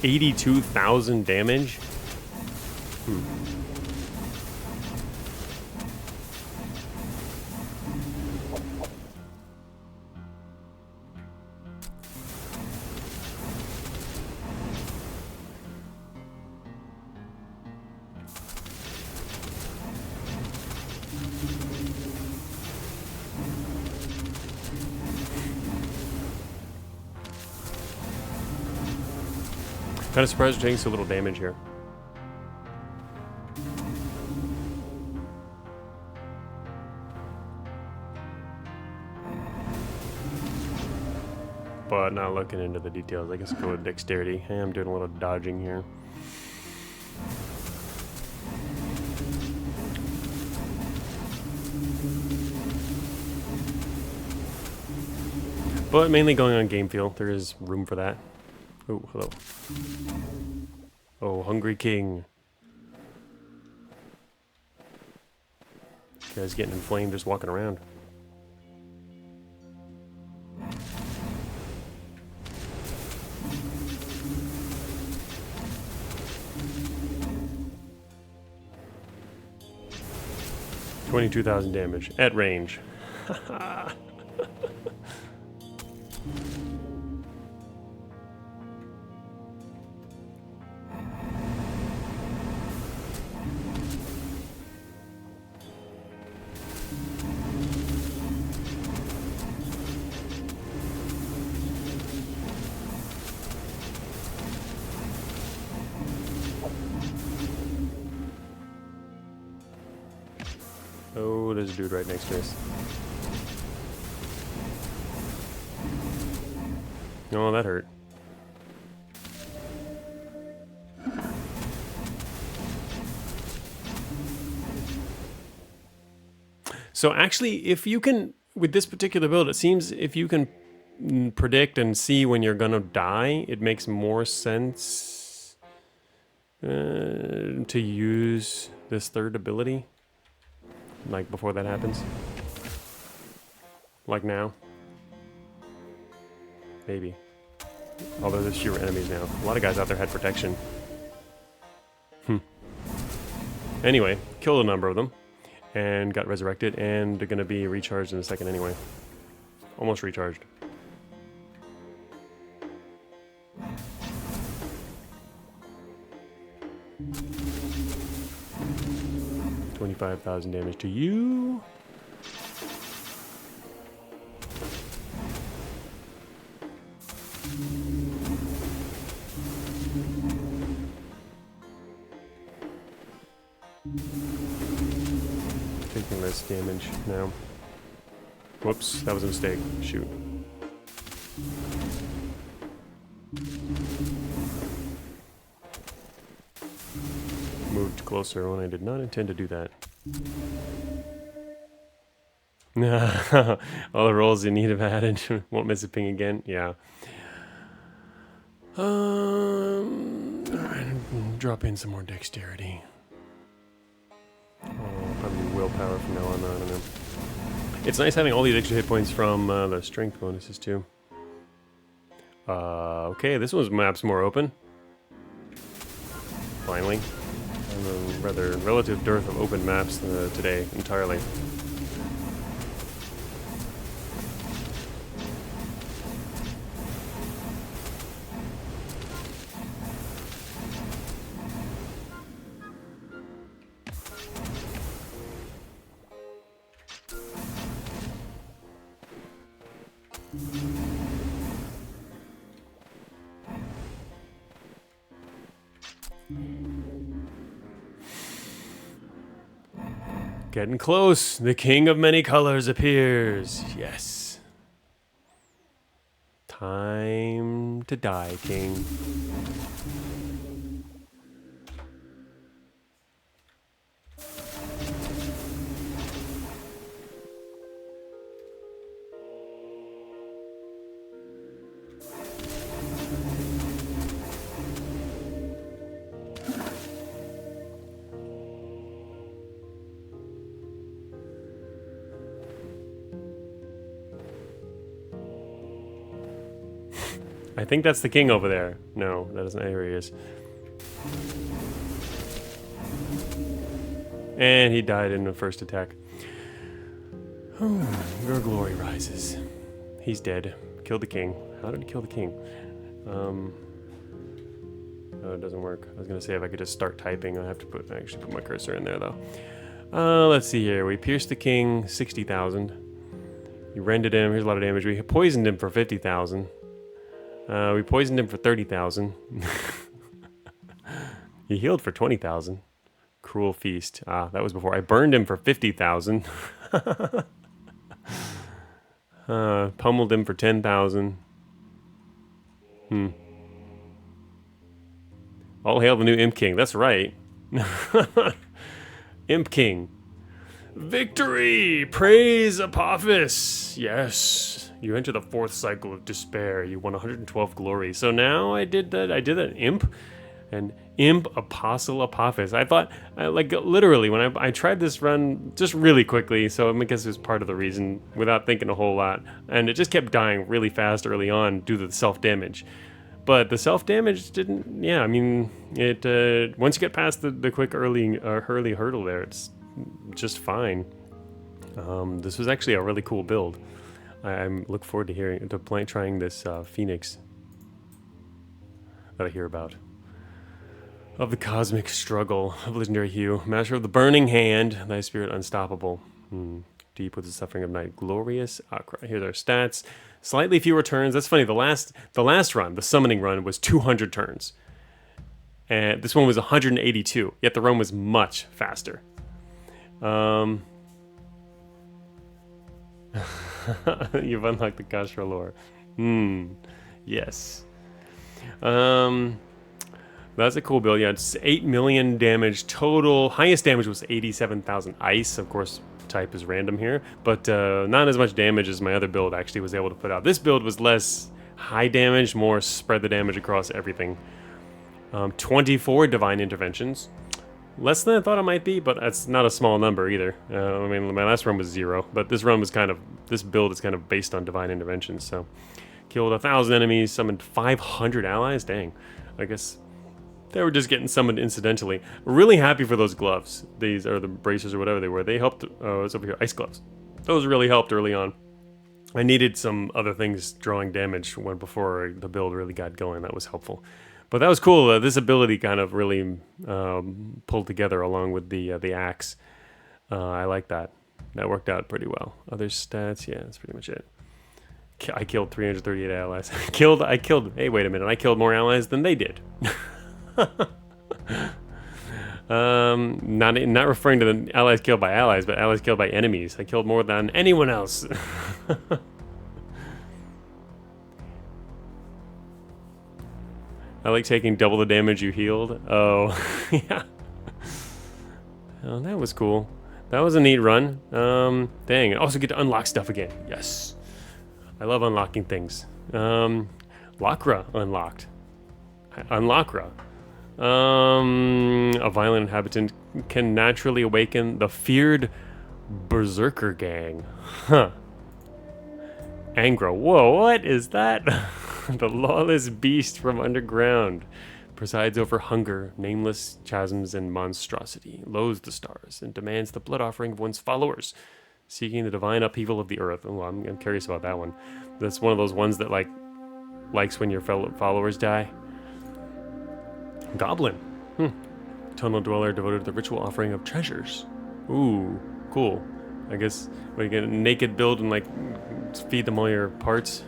$82,000 damage? 'Kind of surprised we're taking so little damage here. But not looking into the details. I guess go with dexterity. Hey, I'm doing a little dodging here. But mainly going on game feel. There is room for that. Oh, hello. Oh, Hungry King. Guy's getting inflamed just walking around. $22,000 damage at range. Oh, there's a dude right next to us. Oh, that hurt. So actually, if you can, with this particular build, it seems if you can predict and see when you're gonna die, it makes more sense to use this third ability. Like before that happens. Like now. Maybe. Although there's fewer enemies now. A lot of guys out there had protection. Anyway, killed a number of them. And got resurrected. And they're going to be recharged in a second anyway. Almost recharged. 55,000 damage to you. Taking less damage now. Whoops, that was a mistake. Shoot. Moved closer when I did not intend to do that. All the rolls in need of added. Won't miss a ping again. Yeah. Drop in some more dexterity. Probably willpower from now on. I don't know. It's nice having all these extra hit points from the strength bonuses too. Okay, this one's map's more open. Finally. And a rather relative dearth of open maps today entirely. Getting close. The king of many colors appears. Yes. Time to die, king. I think that's the king over there. No, that isn't. Here he is. And he died in the first attack. Your glory rises. He's dead. Killed the king. How did he kill the king? Oh, it doesn't work. I was gonna say if I could just start typing, I have to actually put my cursor in there though. Let's see here. We pierced the king, 60,000. We rended him. Here's a lot of damage. We poisoned him for 50,000. We poisoned him for 30,000. He healed for 20,000. Cruel feast. Ah, that was before. I burned him for 50,000. Pummeled him for 10,000. All hail the new Imp King. That's right. Imp King. Victory! Praise Apophis! Yes. You enter the 4th cycle of despair. You won 112 glory. So now I did that. I did an imp. And Imp Apostle+Apophis. I thought, like literally, when I tried this run just really quickly, so I guess it was part of the reason without thinking a whole lot. And it just kept dying really fast early on due to the self-damage. But the self-damage didn't, yeah, I mean, it once you get past the quick early hurdle there, it's just fine. This was actually a really cool build. I look forward to trying this Phoenix that I hear about. Of the cosmic struggle of legendary hue, master of the burning hand, thy spirit unstoppable. Deep with the suffering of night, glorious Achra. Here's our stats. Slightly fewer turns. That's funny. The last run, the summoning run, was 200 turns, and this one was 182. Yet the run was much faster. You've unlocked the Achra lore. Yes. That's a cool build. Yeah, it's 8 million damage total. Highest damage was 87,000 ice. Of course, type is random here, but not as much damage as my other build actually was able to put out. This build was less high damage, more spread the damage across everything. 24 divine interventions. Less than I thought it might be, but that's not a small number either. I mean, my last run was 0, but this run was this build is kind of based on divine interventions. So, killed 1,000 enemies, summoned 500 allies. Dang, I guess they were just getting summoned incidentally. Really happy for those gloves. These are the bracers or whatever they were. They helped. Oh, it's over here. Ice gloves. Those really helped early on. I needed some other things drawing damage before the build really got going. That was helpful. But that was cool. This ability kind of really pulled together along with the axe. I like that. That worked out pretty well. Other stats, yeah, that's pretty much it. I killed 338 allies. I killed. Hey, wait a minute! I killed more allies than they did. Not referring to the allies killed by allies, but allies killed by enemies. I killed more than anyone else. I like taking double the damage you healed. Oh, yeah. Oh, that was cool. That was a neat run. Dang, I also get to unlock stuff again. Yes. I love unlocking things. Achra unlocked. Achra. A violent inhabitant can naturally awaken the feared berserker gang. Huh. Angra. Whoa, what is that? The lawless beast from underground. Presides over hunger, nameless chasms, and monstrosity. Loathes the stars and demands the blood offering of one's followers. Seeking the divine upheaval of the earth. Oh, I'm curious about that one. That's one of those ones that likes when your fellow followers die. Goblin. Tunnel dweller devoted to the ritual offering of treasures. Ooh, cool. I guess we get a naked build and feed them all your parts.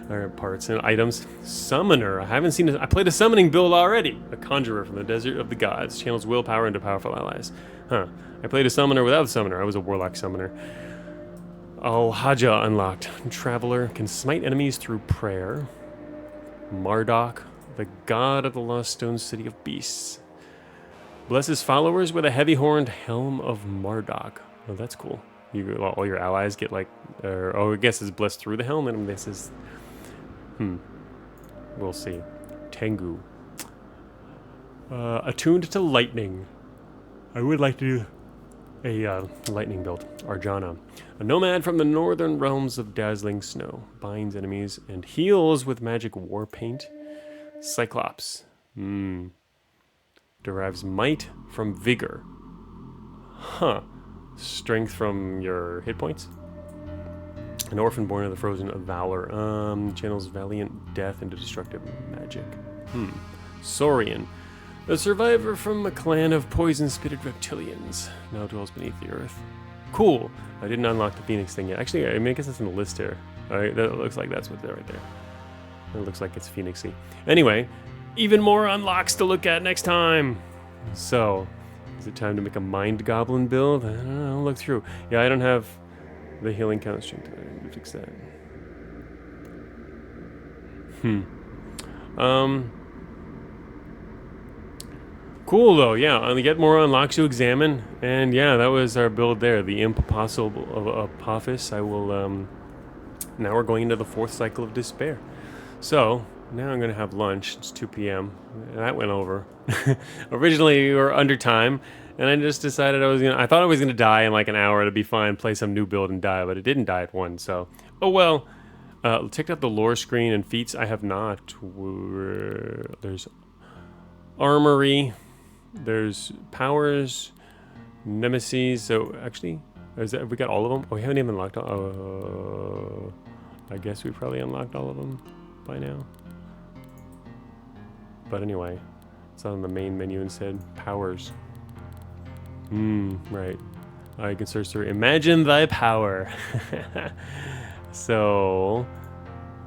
Or parts and items. Summoner. I haven't seen it. I played a summoning build already. A conjurer from the desert of the gods. Channels willpower into powerful allies. Huh. I played a summoner without a summoner. I was a warlock summoner. Al-Hajjah unlocked. Traveler can smite enemies through prayer. Marduk, the god of the lost stone city of beasts. Blesses followers with a heavy-horned helm of Marduk. Oh, that's cool. All your allies get I guess it's blessed through the helm, and this is... We'll see. Tengu. Attuned to lightning. I would like to do a lightning build. Arjana. A nomad from the northern realms of dazzling snow. Binds enemies and heals with magic war paint. Cyclops. Derives might from vigor. Huh. Strength from your hit points. An orphan born of the frozen of valor. Channels valiant death into destructive magic. Saurian. A survivor from a clan of poison-spitted reptilians. Now dwells beneath the earth. Cool. I didn't unlock the Phoenix thing yet. Actually, I guess that's in the list here. Alright, that looks like that's what's there right there. It looks like it's Phoenixy. Anyway, even more unlocks to look at next time. So, is it time to make a mind goblin build? I don't know, I'll look through. Yeah, I don't have the healing count strength. I need to fix that. Cool though, yeah. I get more unlocks to examine, and yeah, that was our build there. The Imp Apostle+Apophis. I will. Now we're going into the 4th cycle of despair. So now I'm gonna have lunch. It's 2 p.m. That went over. Originally we were under time. And I just decided I thought I was gonna die in like an hour. It'd be fine, play some new build and die, but it didn't die at 1, so. Oh well. Checked out the lore screen and feats. I have not. There's armory. There's powers. Nemesis. So actually, have we got all of them? Oh, we haven't even unlocked all. I guess we probably unlocked all of them by now. But anyway, it's on the main menu instead. Powers. Right. I can search through. Imagine thy power. So,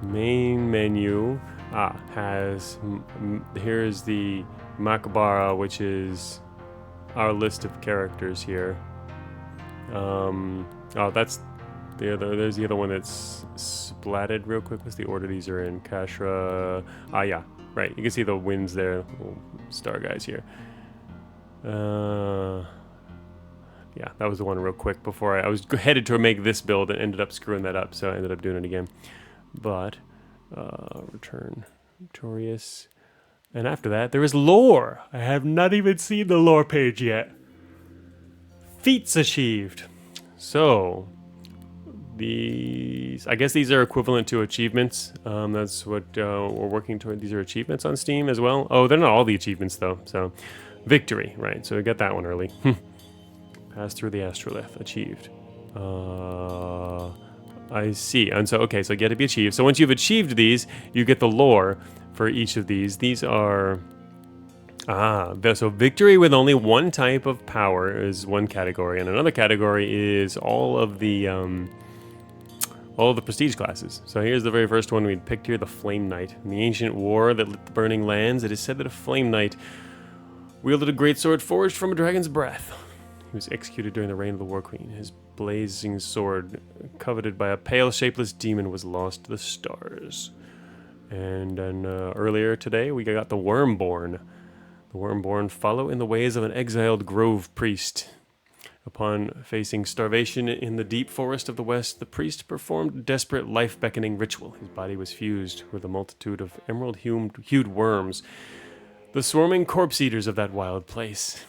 main menu has. Here's the Makbara, which is our list of characters here. Oh, that's the other. There's the other one that's splatted real quick. What's the order these are in? Kashra. Yeah. Right. You can see the winds there. Little star guys here. Yeah, that was the one real quick before I was headed to make this build and ended up screwing that up, so I ended up doing it again. But, return victorious. And after that, there is lore. I have not even seen the lore page yet. Feats achieved. So, I guess these are equivalent to achievements. That's what we're working toward. These are achievements on Steam as well. Oh, they're not all the achievements though, so. Victory, right, so we got that one early. Pass through the astrolith, achieved. I see, and so, okay, so get to be achieved. So once you've achieved these, you get the lore for each of these. These are So victory with only one type of power is one category, and another category is all of the prestige classes. So here's the very first one we picked here, the Flame Knight. In the ancient war that lit the burning lands, it is said that a Flame Knight wielded a great sword forged from a dragon's breath. He was executed during the reign of the War Queen. His blazing sword, coveted by a pale, shapeless demon, was lost to the stars. And then earlier today, we got the Wormborn. The Wormborn follow in the ways of an exiled grove priest. Upon facing starvation in the deep forest of the west, the priest performed a desperate, life-beckoning ritual. His body was fused with a multitude of emerald-hued worms, the swarming corpse-eaters of that wild place.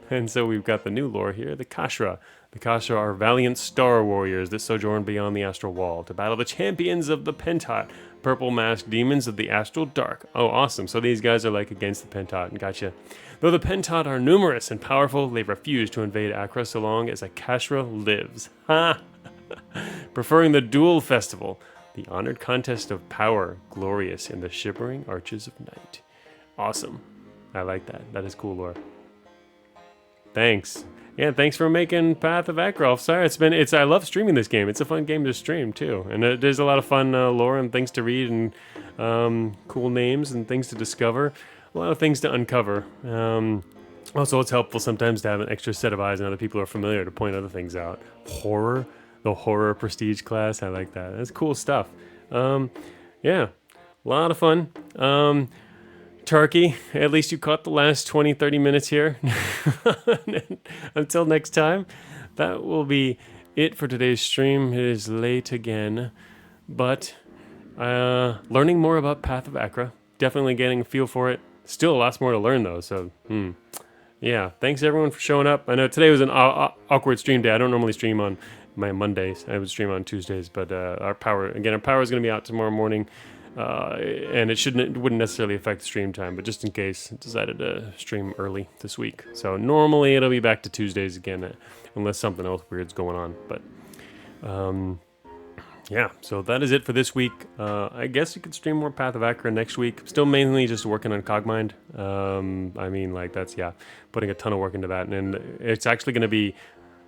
And so we've got the new lore here, the Achra. The Achra are valiant star warriors that sojourn beyond the astral wall to battle the champions of the Pentat, purple-masked demons of the astral dark. Oh, awesome. So these guys are like against the Pentat. Gotcha. Though the Pentat are numerous and powerful, they refuse to invade Achra so long as a Achra lives. Ha! Preferring the duel festival, the honored contest of power, glorious in the shimmering arches of night. Awesome. I like that. That is cool lore. Thanks. Yeah, thanks for making Path of Achra. Sorry, I love streaming this game. It's a fun game to stream too, and there's a lot of fun lore and things to read and cool names and things to discover. A lot of things to uncover. Also, it's helpful sometimes to have an extra set of eyes and other people who are familiar to point other things out. The horror prestige class. I like that. That's cool stuff. Yeah, a lot of fun. Turkey, at least you caught the last 20, 30 minutes here. Until next time, that will be it for today's stream. It is late again, but learning more about Path of Achra, definitely getting a feel for it. Still lots more to learn though, so yeah. Thanks everyone for showing up. I know today was an awkward stream day. I don't normally stream on my Mondays. I would stream on Tuesdays, but our power is going to be out tomorrow morning. And it wouldn't necessarily affect the stream time, but just in case, I decided to stream early this week. So normally it'll be back to Tuesdays again, unless something else weird's going on. But yeah, so that is it for this week. I guess you could stream more Path of Achra next week. Still mainly just working on Cogmind. Putting a ton of work into that, and it's actually going to be.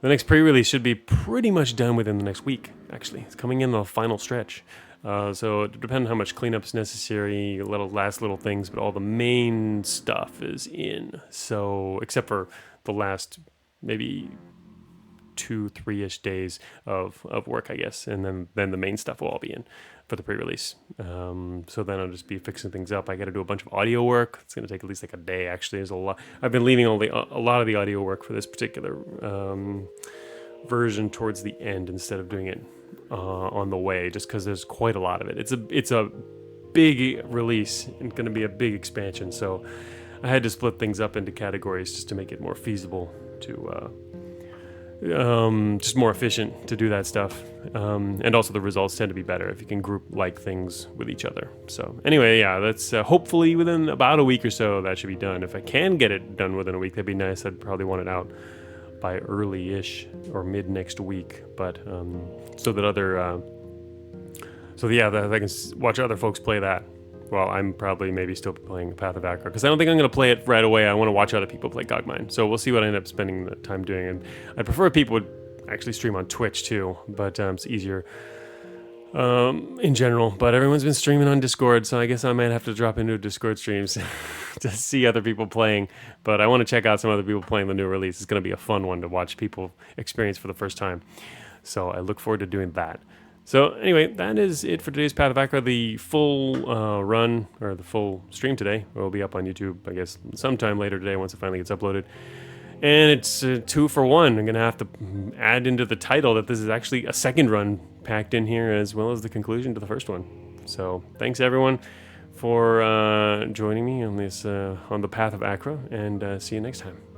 The next pre-release should be pretty much done within the next week. Actually, it's coming in the final stretch. So it depends on how much cleanup's necessary, last little things, but all the main stuff is in. So except for the last maybe 2-3-ish days of work, I guess, and then the main stuff will all be in for the pre-release. So then I'll just be fixing things up. I got to do a bunch of audio work. It's going to take at least like a day. Actually, there's a lot. I've been leaving a lot of the audio work for this particular version towards the end instead of doing it on the way, just because there's quite a lot of it. It's a big release and going to be a big expansion, so I had to split things up into categories just to make it more feasible to just more efficient to do that stuff, and also the results tend to be better if you can group like things with each other. So anyway, yeah, that's hopefully within about a week or so that should be done. If I can get it done within a week, that'd be nice. I'd probably want it out by early-ish or mid next week, but so that that I can watch other folks play that. Well, I'm probably maybe still playing Path of Achra, because I don't think I'm going to play it right away. I want to watch other people play Cogmind, so we'll see what I end up spending the time doing. And I'd prefer people would actually stream on Twitch too, but it's easier in general. But everyone's been streaming on Discord, so I guess I might have to drop into Discord streams to see other people playing. But I want to check out some other people playing the new release. It's going to be a fun one to watch people experience for the first time. So I look forward to doing that. So anyway, that is it for today's Path of Achra. The full run, or the full stream today, will be up on YouTube, I guess, sometime later today once it finally gets uploaded. And it's 2 for 1. I'm going to have to add into the title that this is actually a second run packed in here, as well as the conclusion to the first one. So thanks everyone for joining me on this on the Path of Achra, and see you next time.